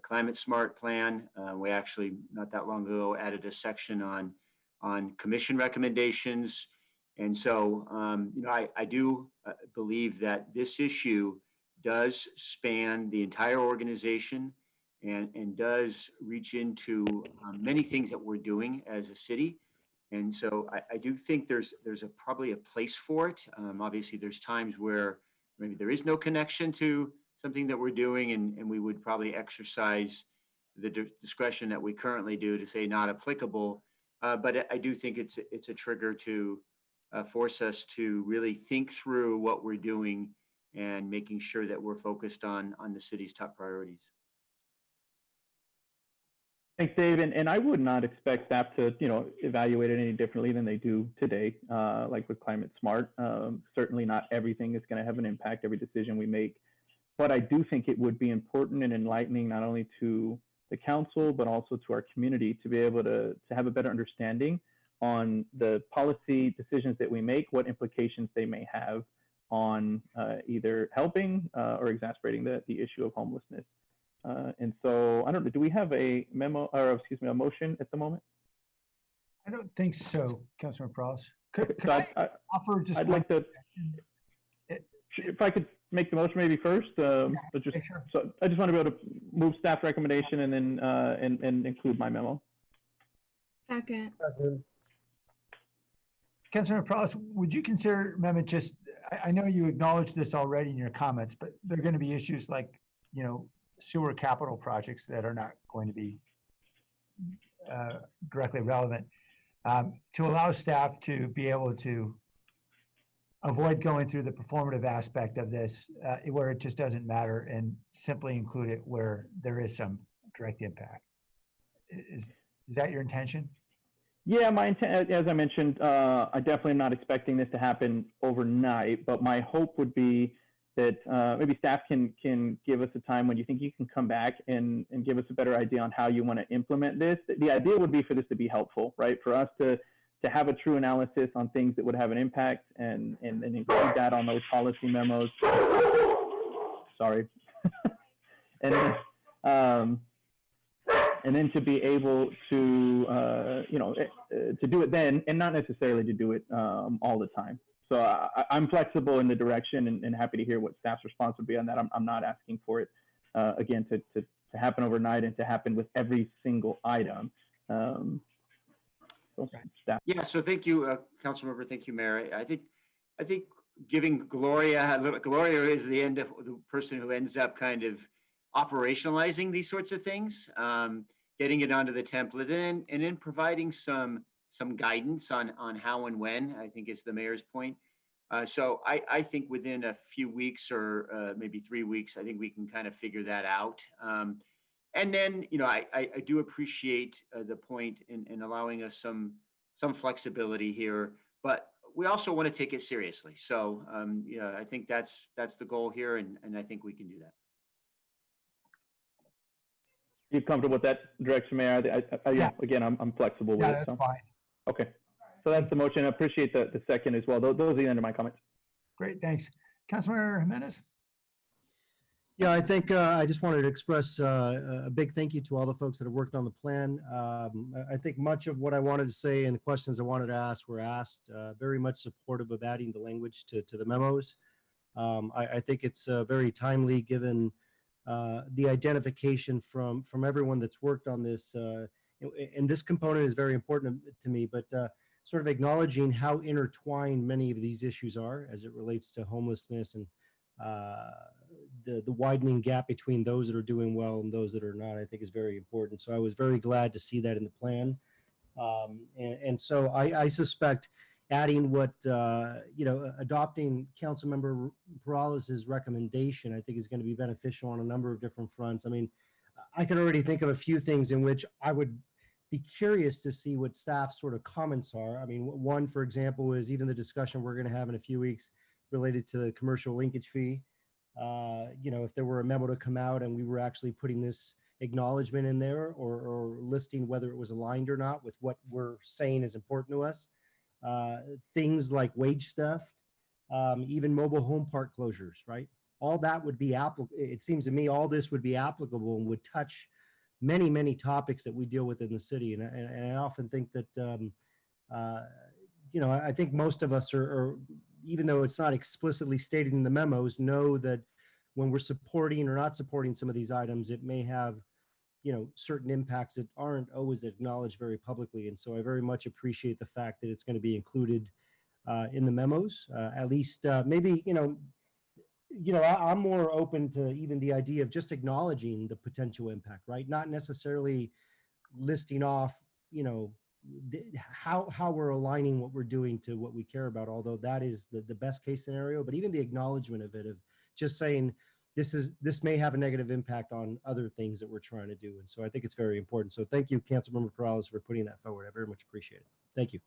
climate smart plan. We actually not that long ago added a section on commission recommendations. And so, I do believe that this issue does span the entire organization and does reach into many things that we're doing as a city. And so I do think there's probably a place for it. Obviously, there's times where maybe there is no connection to something that we're doing, and we would probably exercise the discretion that we currently do to say not applicable. But I do think it's a trigger to force us to really think through what we're doing and making sure that we're focused on the city's top priorities. Thanks, Dave. And I would not expect staff to, evaluate it any differently than they do today, like with Climate Smart. Certainly not everything is going to have an impact, every decision we make. But I do think it would be important and enlightening not only to the council, but also to our community to be able to have a better understanding on the policy decisions that we make, what implications they may have on either helping or exacerbating the issue of homelessness. And so I don't know, do we have a memo or a motion at the moment? I don't think so, Councilor Prowse. Could I offer just I'd one like to, if I could make the motion maybe first, but just, sure. so I just want to be able to move staff recommendation and then and include my memo. Second. Councilor Prowse, would you consider amendment just, I know you acknowledged this already in your comments, but there are going to be issues like, sewer capital projects that are not going to be directly relevant, to allow staff to be able to avoid going through the performative aspect of this, where it just doesn't matter, and simply include it where there is some direct impact. Is that your intention? Yeah, my intent, as I mentioned, I definitely am not expecting this to happen overnight, but my hope would be that maybe staff can give us a time when you think you can come back and give us a better idea on how you want to implement this. The idea would be for this to be helpful, right? For us to have a true analysis on things that would have an impact and include that on those policy memos. Sorry. And then to be able to, to do it then, and not necessarily to do it all the time. So I'm flexible in the direction and happy to hear what staff's response would be on that. I'm not asking for it, again, to happen overnight and to happen with every single item. So staff. Yeah, so thank you, Councilmember. Thank you, Mayor. I think giving Gloria is the person who ends up kind of operationalizing these sorts of things, getting it onto the template, and then providing some guidance on how and when, I think is the mayor's point. So I think within a few weeks or maybe 3 weeks, I think we can kind of figure that out. And then, I do appreciate the point in allowing us some flexibility here, but we also want to take it seriously. So I think that's the goal here, and I think we can do that. You comfortable with that direction, Mayor? Yeah. Again, I'm flexible with it. That's So. fine. Okay. So that's the motion. I appreciate the second as well. Those are the end of my comments. Great, thanks. Councilor Jimenez? Yeah, I think I just wanted to express a big thank you to all the folks that have worked on the plan. I think much of what I wanted to say and the questions I wanted to ask were asked. Very much supportive of adding the language to the memos. I think it's very timely given the identification from everyone that's worked on this. And this component is very important to me, but sort of acknowledging how intertwined many of these issues are as it relates to homelessness and the widening gap between those that are doing well and those that are not, I think is very important. So I was very glad to see that in the plan. And so I suspect adding what, adopting Councilmember Peralez's recommendation, I think is going to be beneficial on a number of different fronts. I mean, I can already think of a few things in which I would be curious to see what staff sort of comments are. I mean, one, for example, is even the discussion we're going to have in a few weeks related to the commercial linkage fee. If there were a memo to come out and we were actually putting this acknowledgement in there or listing whether it was aligned or not with what we're saying is important to us. Things like wage theft, even mobile home park closures, right? All that would be applicable. It seems to me all this would be applicable and would touch many, many topics that we deal with in the city. And I often think that, I think most of us are, even though it's not explicitly stated in the memos, know that when we're supporting or not supporting some of these items, it may have, certain impacts that aren't always acknowledged very publicly. And so I very much appreciate the fact that it's going to be included in the memos, at least maybe, I'm more open to even the idea of just acknowledging the potential impact, right? Not necessarily listing off, how we're aligning what we're doing to what we care about, although that is the best case scenario, but even the acknowledgement of it, of just saying, this may have a negative impact on other things that we're trying to do. And so I think it's very important. So thank you, Councilmember Perales, for putting that forward. I very much appreciate it. Thank you.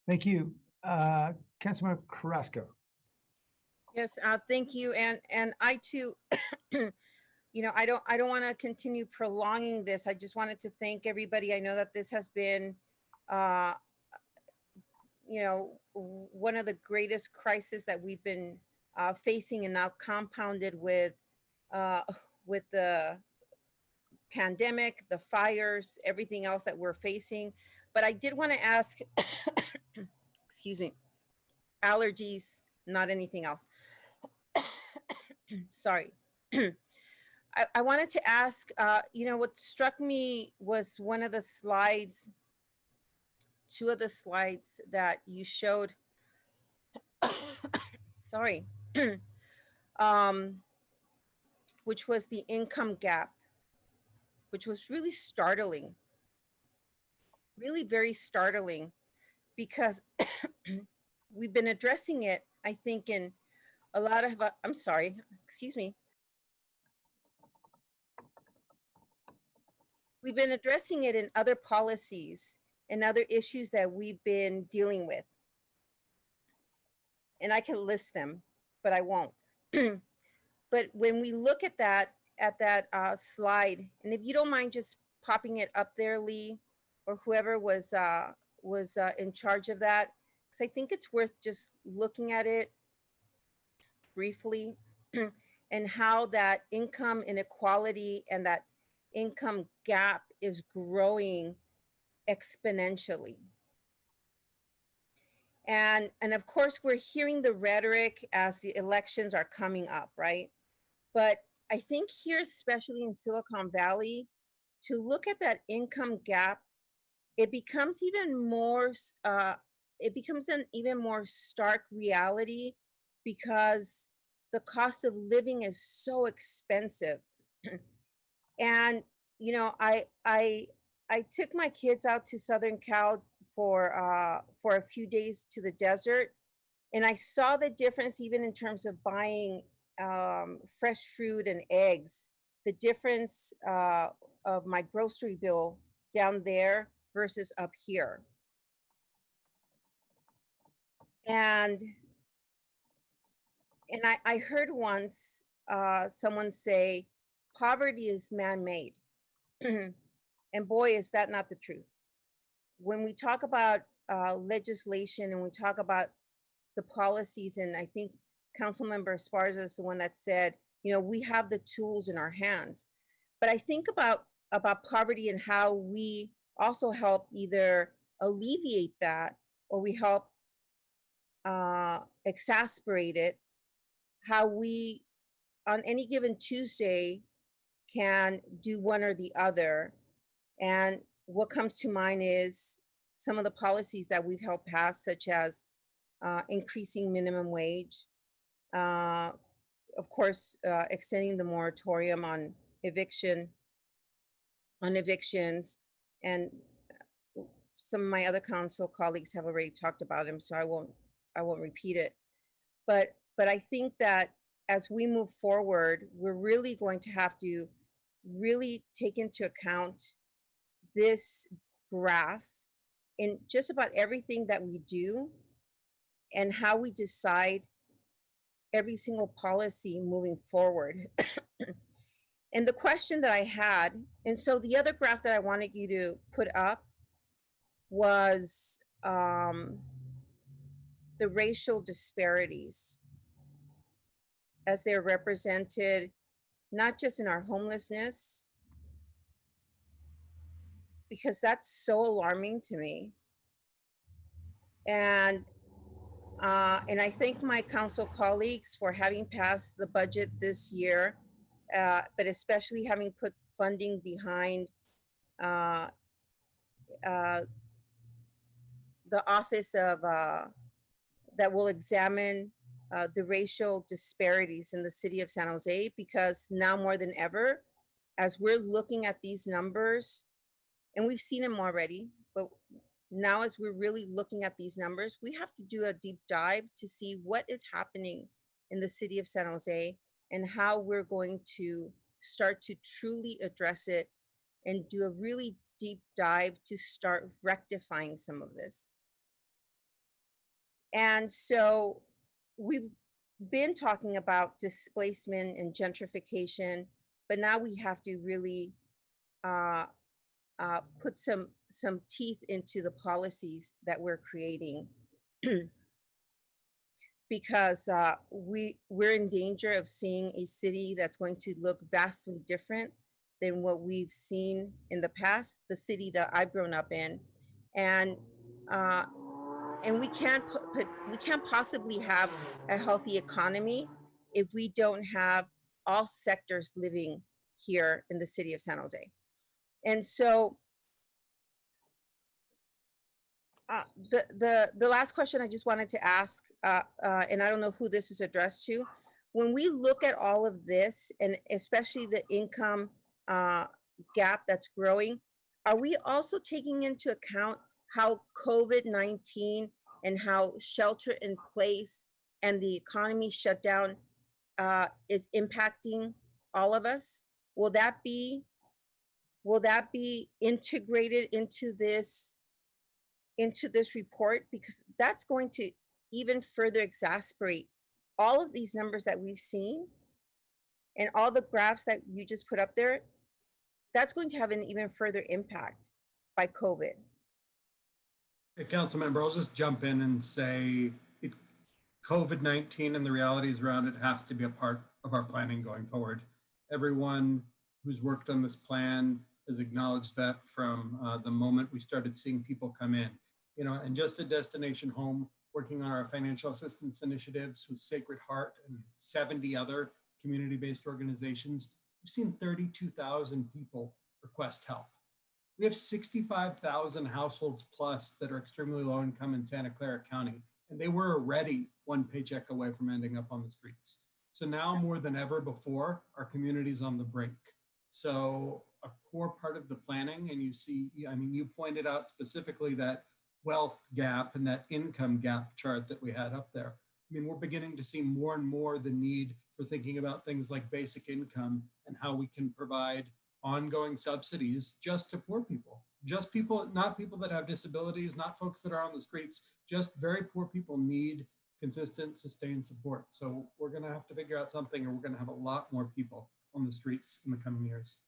Thank you. Councilmember Carrasco. Yes, thank you. And I too, you know, I don't want to continue prolonging this. I just wanted to thank everybody. I know that this has been, you know, one of the greatest crises that we've been facing, and now compounded with the pandemic, the fires, everything else that we're facing. But I did want to ask, excuse me, allergies, not anything else. Sorry. I wanted to ask, you know, what struck me was one of the slides, two of the slides that you showed, sorry, which was the income gap, which was really startling, really very startling, because we've been addressing it, I think, in a lot of, I'm sorry, excuse me. We've been addressing it in other policies and other issues that we've been dealing with. And I can list them, but I won't. But when we look at that slide, and if you don't mind just popping it up there, Lee, or whoever was in charge of that, because I think it's worth just looking at it briefly, and how that income inequality and that income gap is growing exponentially. And of course, we're hearing the rhetoric as the elections are coming up, right? But I think here, especially in Silicon Valley, to look at that income gap, it becomes even more, it becomes an even more stark reality, because the cost of living is so expensive. And, you know, I took my kids out to Southern Cal for a few days to the desert, and I saw the difference even in terms of buying fresh fruit and eggs, the difference of my grocery bill down there versus up here. And I heard once someone say, poverty is man-made. And boy, is that not the truth. When we talk about legislation and we talk about the policies, and I think Councilmember Esparza is the one that said, you know, we have the tools in our hands. But I think about poverty and how we also help either alleviate that, or we help exacerbate it, how we, on any given Tuesday, can do one or the other. And what comes to mind is some of the policies that we've helped pass, such as increasing minimum wage, of course, extending the moratorium on evictions, and some of my other council colleagues have already talked about them, so I won't repeat it. But I think that as we move forward, we're really going to have to really take into account this graph in just about everything that we do, and how we decide every single policy moving forward. And the question that I had, and so the other graph that I wanted you to put up was the racial disparities as they're represented, not just in our homelessness, because that's so alarming to me. And I thank my council colleagues for having passed the budget this year, but especially having put funding behind the office of that will examine the racial disparities in the city of San Jose, because now more than ever, as we're looking at these numbers, and we've seen them already, but now as we're really looking at these numbers, we have to do a deep dive to see what is happening in the city of San Jose and how we're going to start to truly address it and do a really deep dive to start rectifying some of this. And so we've been talking about displacement and gentrification, but now we have to really put some teeth into the policies that we're creating. Because we're in danger of seeing a city that's going to look vastly different than what we've seen in the past, the city that I've grown up in, and we can't we can't possibly have a healthy economy if we don't have all sectors living here in the city of San Jose. And so the last question I just wanted to ask, and I don't know who this is addressed to, when we look at all of this, and especially the income gap that's growing, are we also taking into account how COVID-19 and how shelter in place and the economy shutdown is impacting all of us? Will that be integrated into this report? Because that's going to even further exacerbate all of these numbers that we've seen and all the graphs that you just put up there. That's going to have an even further impact by COVID. Hey, council member, I'll just jump in and say COVID-19 and the realities around it has to be a part of our planning going forward. Everyone who's worked on this plan has acknowledged that from the moment we started seeing people come in. You know, and just a destination home, working on our financial assistance initiatives with Sacred Heart and 70 other community-based organizations, we've seen 32,000 people request help. We have 65,000 households plus that are extremely low income in Santa Clara County, and they were already one paycheck away from ending up on the streets. So now more than ever before, our community's on the brink. So a core part of the planning, and you see, I mean, you pointed out specifically that wealth gap and that income gap chart that we had up there. I mean, we're beginning to see more and more the need for thinking about things like basic income and how we can provide ongoing subsidies just to poor people, just people, not people that have disabilities, not folks that are on the streets, just very poor people need consistent, sustained support. So we're gonna have to figure out something, or we're gonna have a lot more people on the streets in the coming years.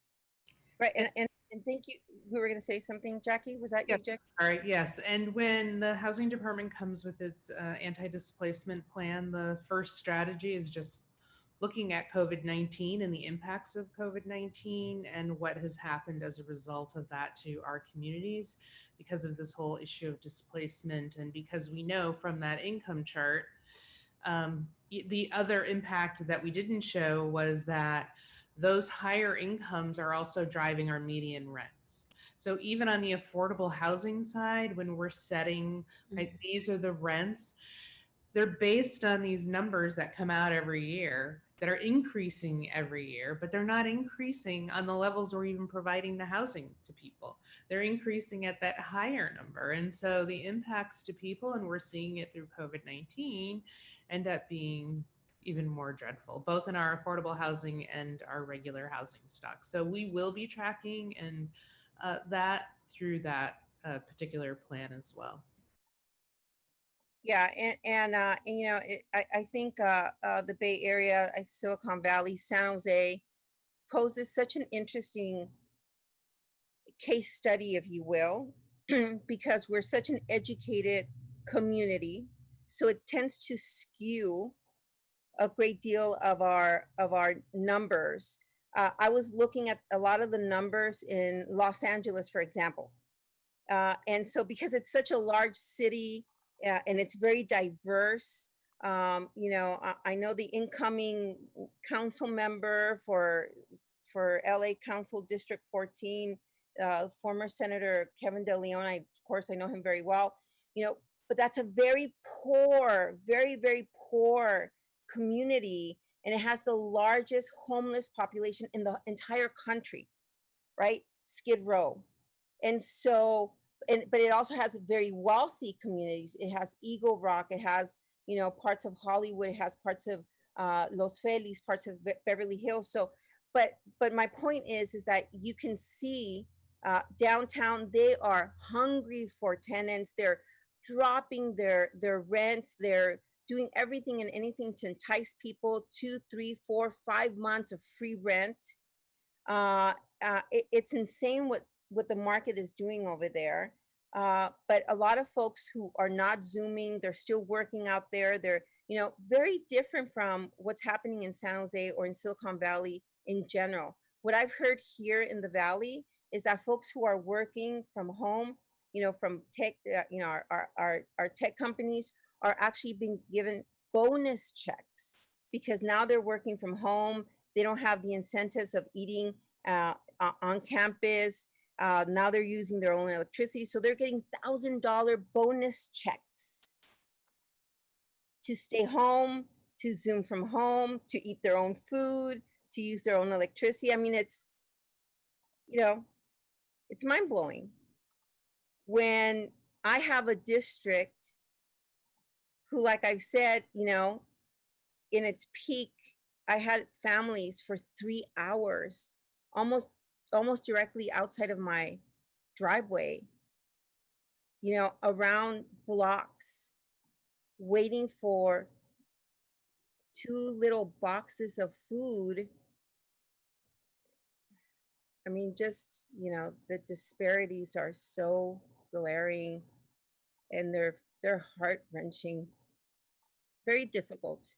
Right, and thank you. We were going to say something, Jackie. Was that you, Jackie? All right, yes. And when the housing department comes with its anti-displacement plan, the first strategy is just looking at COVID-19 and the impacts of COVID-19 and what has happened as a result of that to our communities because of this whole issue of displacement. And because we know from that income chart, the other impact that we didn't show was that those higher incomes are also driving our median rents. So even on the affordable housing side, when we're setting, right, these are the rents, they're based on these numbers that come out every year that are increasing every year, but they're not increasing on the levels we're even providing the housing to people. They're increasing at that higher number. And so the impacts to people, and we're seeing it through COVID-19, end up being even more dreadful, both in our affordable housing and our regular housing stock. So we will be tracking and that through that particular plan as well. Yeah, and you know, I think the Bay Area, Silicon Valley, San Jose poses such an interesting case study, if you will, because we're such an educated community. So it tends to skew a great deal of our numbers. I was looking at a lot of the numbers in Los Angeles, for example. And so because it's such a large city and it's very diverse, you know, I know the incoming council member for LA Council District 14, former Senator Kevin De Leon, of course, I know him very well, you know, but that's a very poor, very, very poor community, and it has the largest homeless population in the entire country, right? Skid Row. And so, but it also has very wealthy communities. It has Eagle Rock, it has, you know, parts of Hollywood, it has parts of Los Feliz, parts of Beverly Hills. So, but my point is that you can see downtown, they are hungry for tenants. They're dropping their rents. They're doing everything and anything to entice people, 2, 3, 4, 5 months of free rent. It's insane what the market is doing over there. But a lot of folks who are not Zooming, they're still working out there. They're, very different from what's happening in San Jose or in Silicon Valley in general. What I've heard here in the Valley is that folks who are working from home, from tech, our tech companies are actually being given bonus checks because now they're working from home. They don't have the incentives of eating on campus. Now they're using their own electricity. So they're getting $1,000 bonus checks to stay home, to Zoom from home, to eat their own food, to use their own electricity. I mean, it's mind blowing. When I have a district who, like I've said, in its peak, I had families for 3 hours, almost directly outside of my driveway, around blocks, waiting for 2 little boxes of food. I mean, just, the disparities are so glaring and they're heart-wrenching, very difficult.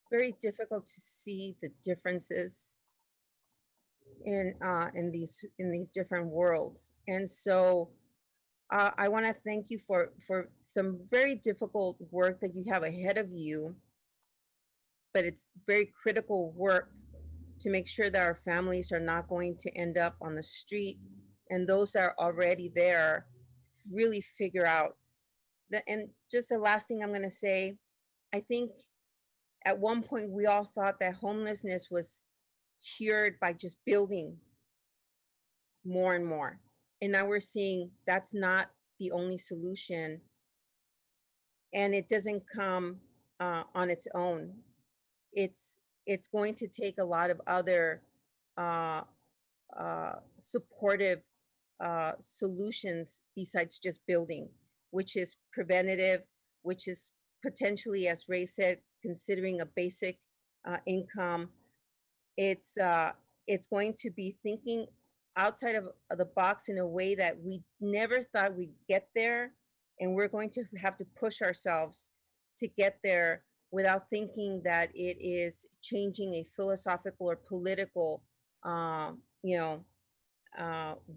Very difficult to see the differences in these different worlds. And so I want to thank you for some very difficult work that you have ahead of you, but it's very critical work to make sure that our families are not going to end up on the street, and those that are already there really figure out that. And just the last thing I'm going to say, I think at one point we all thought that homelessness was cured by just building more and more. And now we're seeing that's not the only solution. And it doesn't come on its own. It's going to take a lot of other supportive solutions besides just building, which is preventative, which is potentially, as Ray said, considering a basic income. It's going to be thinking outside of the box in a way that we never thought we'd get there. And we're going to have to push ourselves to get there without thinking that it is changing a philosophical or political,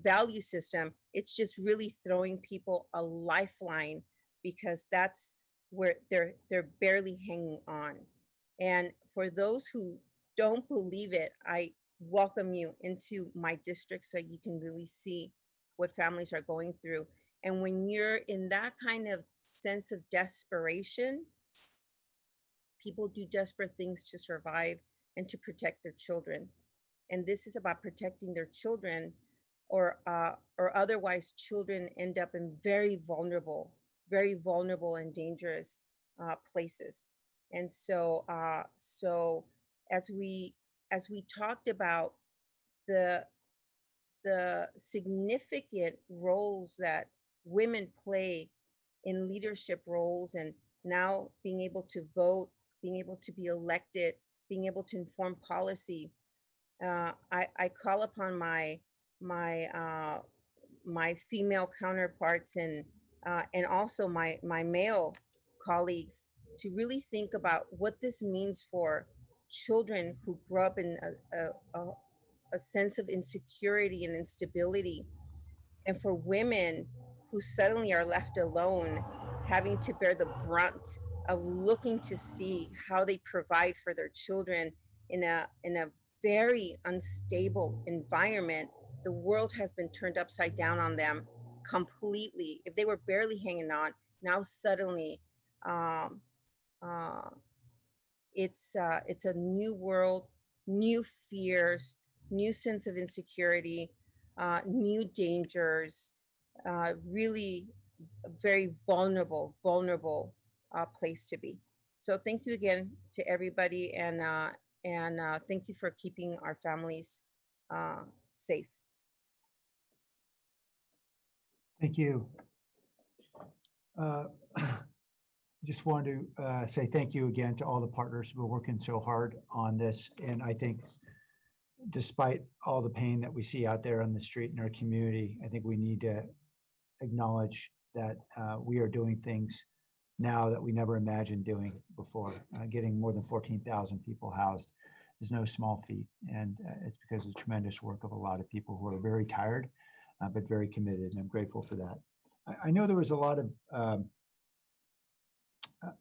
value system. It's just really throwing people a lifeline because that's where they're barely hanging on. And for those who don't believe it, I welcome you into my district so you can really see what families are going through. And when you're in that kind of sense of desperation, people do desperate things to survive and to protect their children. And this is about protecting their children, or otherwise children end up in very vulnerable and dangerous places. And so, as we talked about the significant roles that women play in leadership roles, and now being able to vote, being able to be elected, being able to inform policy, I call upon my female counterparts and also my male colleagues to really think about what this means for children who grew up in a sense of insecurity and instability, and for women who suddenly are left alone, having to bear the brunt of looking to see how they provide for their children in a very unstable environment. The world has been turned upside down on them completely. If they were barely hanging on, now suddenly it's a new world, new fears, new sense of insecurity, new dangers, really, very vulnerable place to be. So thank you again to everybody, and thank you for keeping our families safe. Thank you. Just wanted to say thank you again to all the partners who are working so hard on this. And I think despite all the pain that we see out there on the street in our community, I think we need to acknowledge that we are doing things now that we never imagined doing before. Getting more than 14,000 people housed is no small feat. And it's because of the tremendous work of a lot of people who are very tired, but very committed. And I'm grateful for that. I know there was a lot of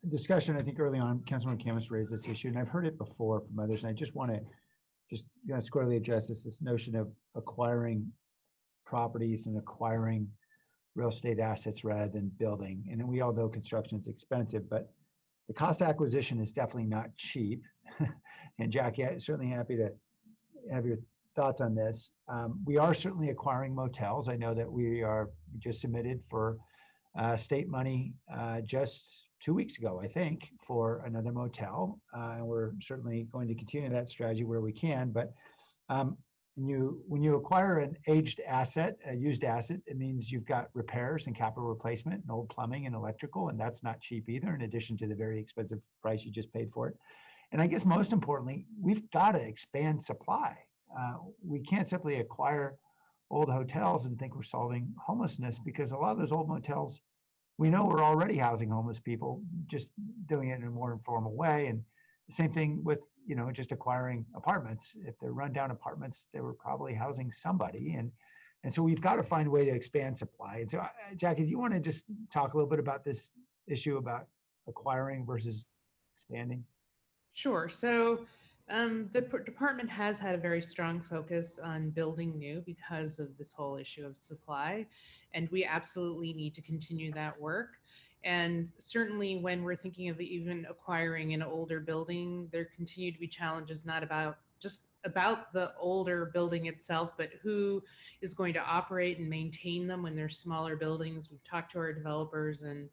discussion, I think early on, Councilman Camus raised this issue, and I've heard it before from others, and I just want to squarely address this notion of acquiring properties and acquiring real estate assets rather than building. And we all know construction is expensive, but the cost of acquisition is definitely not cheap. And Jackie, I'm certainly happy to have your thoughts on this. We are certainly acquiring motels. I know that we just submitted for state money just 2 weeks ago, I think, for another motel. And we're certainly going to continue that strategy where we can. But when you acquire an aged asset, a used asset, it means you've got repairs and capital replacement and old plumbing and electrical, and that's not cheap either, in addition to the very expensive price you just paid for it. And I guess most importantly, we've got to expand supply. We can't simply acquire old hotels and think we're solving homelessness, because a lot of those old motels, we know we're already housing homeless people, just doing it in a more informal way. And the same thing with, just acquiring apartments. If they're rundown apartments, they were probably housing somebody. And so we've got to find a way to expand supply. And so, Jackie, do you want to just talk a little bit about this issue about acquiring versus expanding? Sure. So the department has had a very strong focus on building new because of this whole issue of supply. And we absolutely need to continue that work. And certainly when we're thinking of even acquiring an older building, there continue to be challenges, not just about the older building itself, but who is going to operate and maintain them when they're smaller buildings. We've talked to our developers, and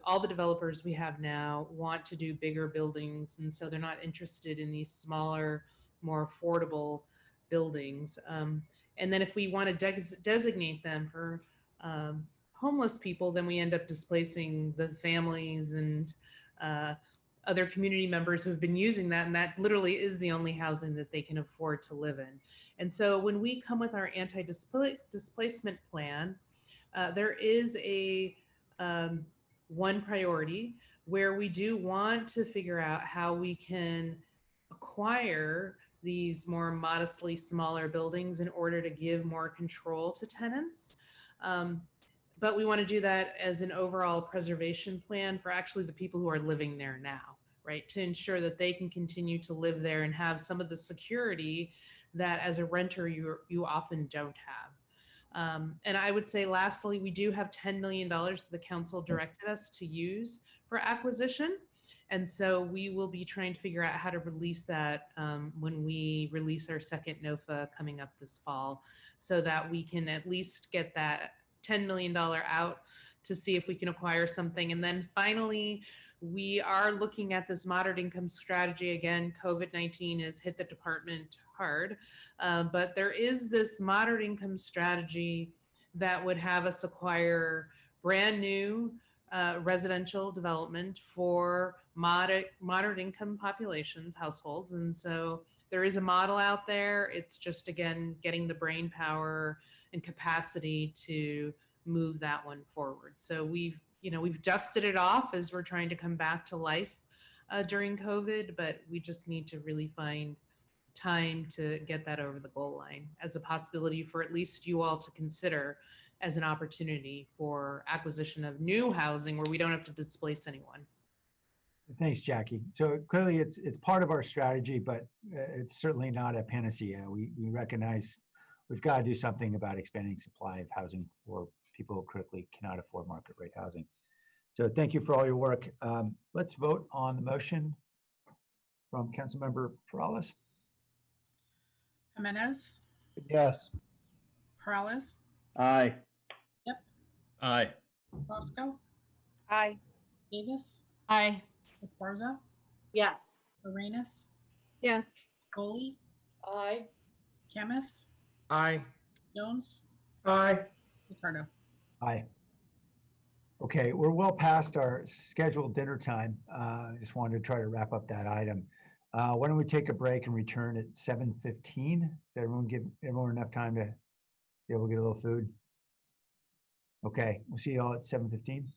all the developers we have now want to do bigger buildings, and so they're not interested in these smaller, more affordable buildings. And then if we want to designate them for homeless people, then we end up displacing the families and other community members who have been using that, and that literally is the only housing that they can afford to live in. And so when we come with our anti-displacement plan, there is a one priority where we do want to figure out how we can acquire these more modestly smaller buildings in order to give more control to tenants. But we want to do that as an overall preservation plan for actually the people who are living there now, right? To ensure that they can continue to live there and have some of the security that as a renter you often don't have. And I would say lastly, we do have $10 million that the council directed us to use for acquisition. And so we will be trying to figure out how to release that when we release our second NOFA coming up this fall, so that we can at least get that $10 million out to see if we can acquire something. And then finally, we are looking at this moderate income strategy. Again, COVID-19 has hit the department hard, but there is this moderate income strategy that would have us acquire brand new residential development for moderate income populations, households. And so there is a model out there. It's just, again, getting the brain power and capacity to move that one forward. So we've dusted it off as we're trying to come back to life during COVID, but we just need to really find time to get that over the goal line as a possibility for at least you all to consider as an opportunity for acquisition of new housing where we don't have to displace anyone. Thanks, Jackie. So clearly it's part of our strategy, but it's certainly not a panacea. We recognize we've got to do something about expanding supply of housing for people who critically cannot afford market rate housing. So thank you for all your work. Let's vote on the motion from Councilmember Perales. Jimenez, Yes. Perales, Aye. Yep, Aye. Roscoe, Aye. Davis, Aye. Esparza, Yes. Arenas, Yes. Foley, Aye. Camus, Aye. Jones, Aye. Ricardo. Aye. Okay, we're well past our scheduled dinner time. I just wanted to try to wrap up that item. Why don't we take a break and return at 7:15? Does everyone give everyone enough time to be able to get a little food? Okay, we'll see you all at 7:15.